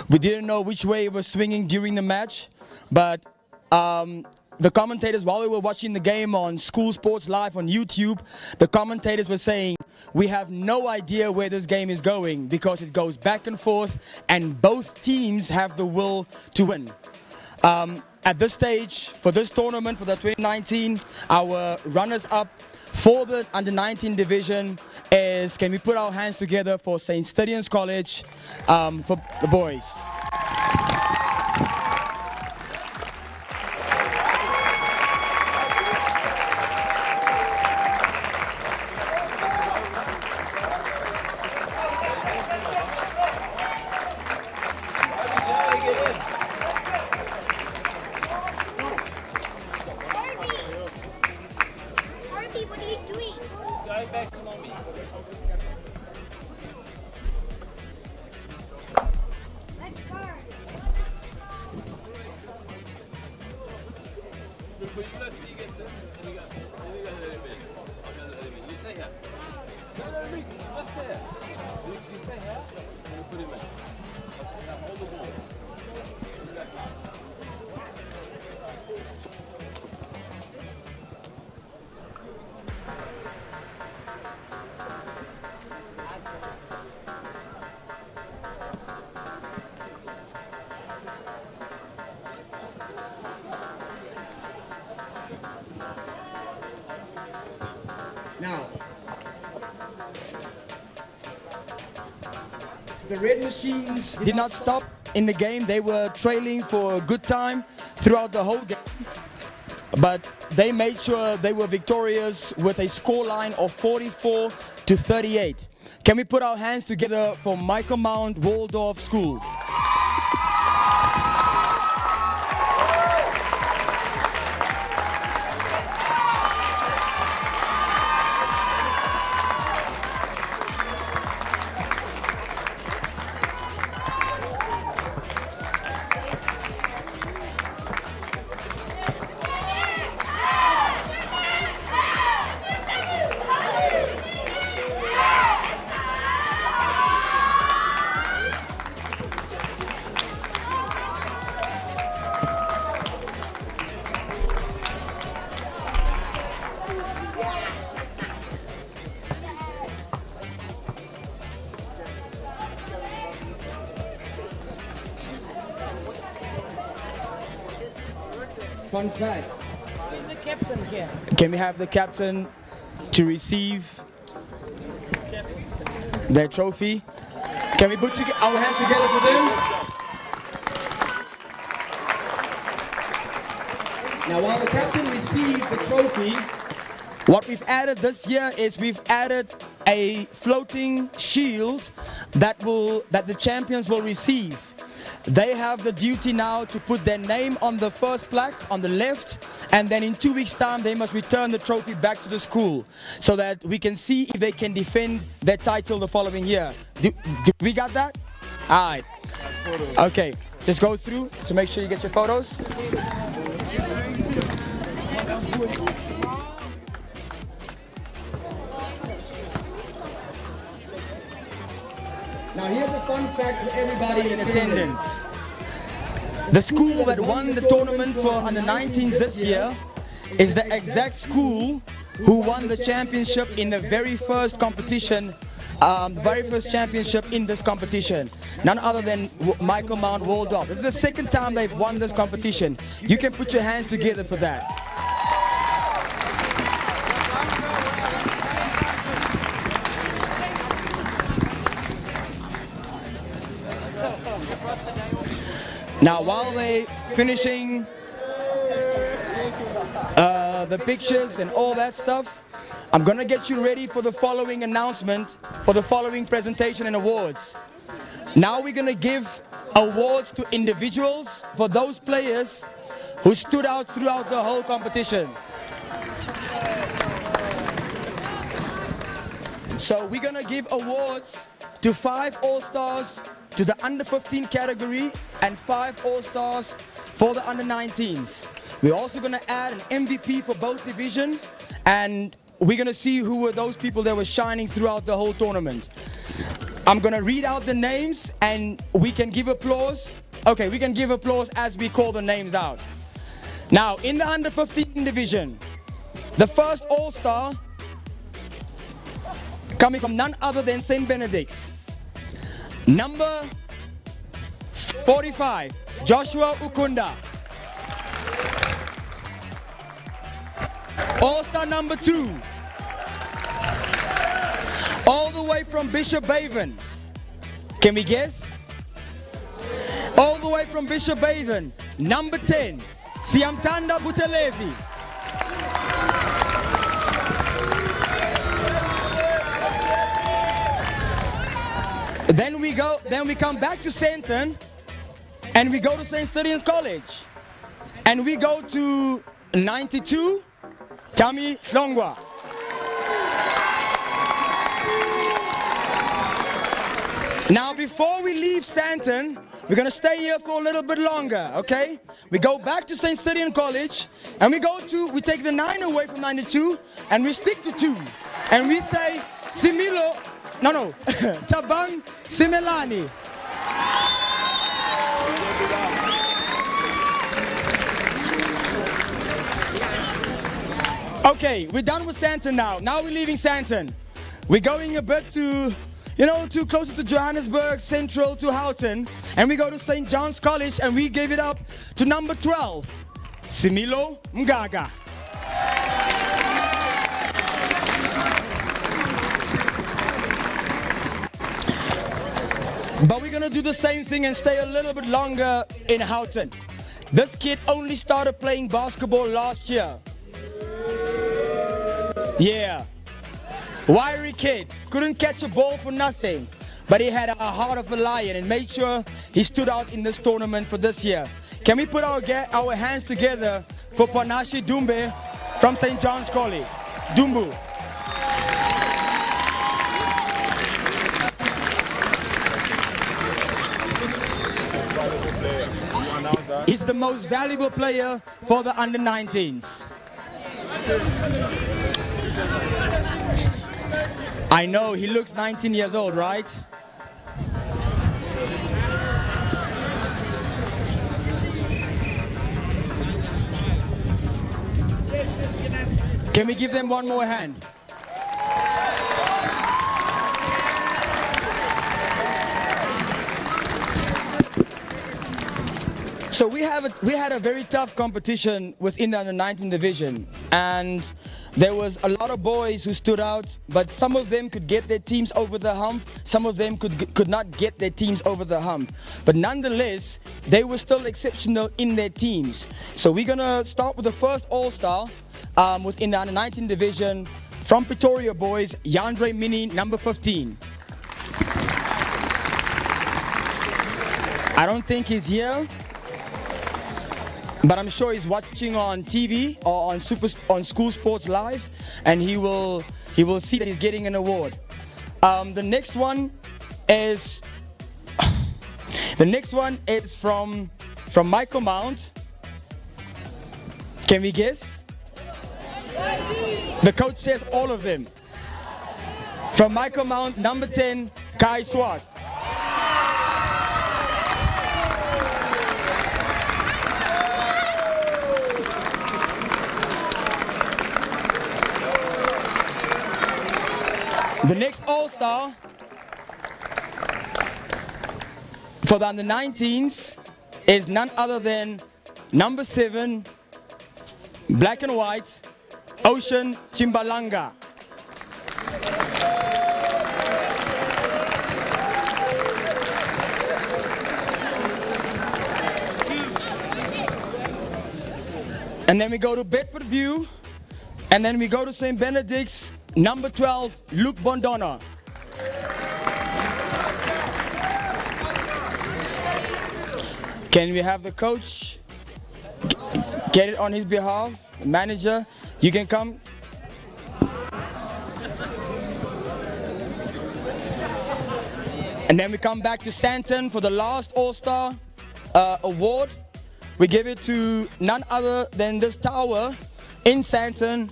We didn't know which way it was swinging during the match, but the commentators, while we were watching the game on School Sports Live on YouTube, the commentators were saying, we have no idea where this game is going because it goes back and forth and both teams have the will to win. At this stage, for this tournament, for the 2019, our runners-up for the under-19 division is, can we put our hands together for St. Stadians College for the boys? Put it close so you get to it. Let me go a little bit. I'll go a little bit. You stay here. No, Rick, just stay here. You stay here, and you put him in. Now hold the ball. Now, the Red Machines did not stop in the game. They were trailing for a good time throughout the whole game. But they made sure they were victorious with a scoreline of 44-38. Can we put our hands together for Michael Mount Waldorf School? Fun fact. Who's the captain here? Can we have the captain to receive their trophy? Can we put our hands together for them? Now, while the captain receives the trophy, what we've added this year is we've added a floating shield that the champions will receive. They have the duty now to put their name on the first plaque on the left, and then in 2 weeks' time they must return the trophy back to the school so that we can see if they can defend their title the following year. Do we got that? All right. Okay, just go through to make sure you get your photos. Now here's a fun fact for everybody in attendance. The school that won the tournament for under-19s this year is the exact school who won the championship in the very first competition, the very first championship in this competition. None other than Michael Mount Waldorf. This is the second time they've won this competition. You can put your hands together for that. Now, while they're finishing the pictures and all that stuff, I'm gonna get you ready for the following announcement, for the following presentation and awards. Now we're gonna give awards to individuals for those players who stood out throughout the whole competition. So we're gonna give awards to 5 All-Stars to the under-15 category and 5 All-Stars for the under-19s. We're also going to add an MVP for both divisions, and we're going to see who were those people that were shining throughout the whole tournament. I'm going to read out the names and we can give applause. Okay, we can give applause as we call the names out. Now, in the under-15 division, the first All-Star coming from none other than St. Benedict's. Number 45, Joshua Ukunda. All-Star number 2, all the way from Bishop Baven. Can we guess? All the way from Bishop Baven, number 10, Siamtanda Butelezi. Then we come back to Sandton, and we go to St. Stephen's College, and we go to 92, Tami Longwa. Now, before we leave Sandton, We're going to stay here for a little bit longer, okay? We go back to St. Stadion College, and we take the 9 away from 92, and we stick to 2. And we say, Tabang Simelani. Okay, we're done with Sandton now. Now we're leaving Sandton. We're going a bit to, too closer to Johannesburg, central to Houghton. And we go to St. John's College and we gave it up to number 12, Similo Mgaga. But we're gonna do the same thing and stay a little bit longer in Houghton. This kid only started playing basketball last year. Yeah. Wiry kid, couldn't catch a ball for nothing, but he had a heart of a lion and made sure he stood out in this tournament for this year. Can we put our hands together for Panashi Dumbe from St. John's College? Dumbu. He's the most valuable player for the under-19s. I know, he looks 19 years old, right? Can we give them one more hand? So we had a very tough competition within the under-19 division, and there was a lot of boys who stood out, but some of them could get their teams over the hump, some of them could not get their teams over the hump. But nonetheless, they were still exceptional in their teams. So we're gonna start with the first All-Star within the under-19 division from Pretoria boys, Yandre Mini, number 15. I don't think he's here, but I'm sure he's watching on TV or on School Sports Live, and he will see that he's getting an award. The next one is from Michael Mount. Can we guess? The coach says all of them. From Michael Mount, number 10, Kai Swart. The next All-Star for the under-19s is none other than number 7, black and white, Ocean Chimbalanga. And then we go to Bedford View, and then we go to St. Benedict's, number 12, Luke Bondona. Can we have the coach get it on his behalf? Manager, you can come. And then we come back to Sandton for the last All-Star award. We give it to none other than this tower in Sandton,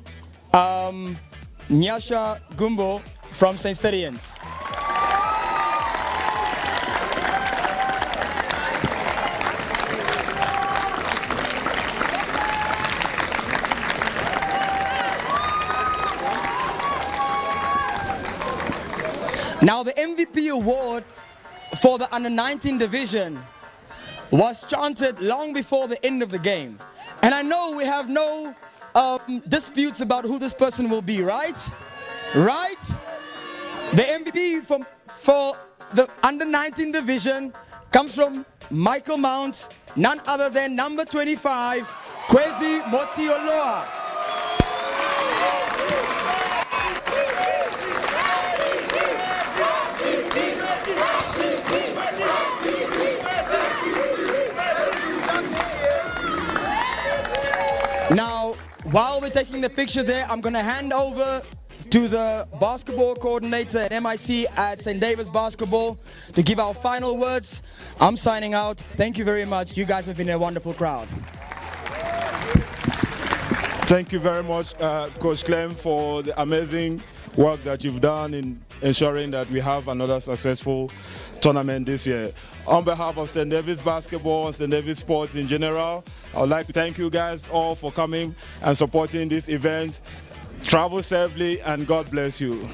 Nyasha Gumbo from St. Stadions. Now the MVP award for the under-19 division was chanted long before the end of the game. And I know we have no disputes about who this person will be, right? Right? The MVP for the under-19 division comes from Michael Mount, none other than number 25, Kwezi Motsioloa. Now, while we're taking the picture there, I'm going to hand over to the basketball coordinator at MIC at St. David's Basketball to give our final words. I'm signing out. Thank you very much. You guys have been a wonderful crowd. Thank you very much, Coach Clem, for the amazing work that you've done in ensuring that we have another successful tournament this year. On behalf of St. David's Basketball and St. David's Sports in general, I would like to thank you guys all for coming and supporting this event. Travel safely and God bless you.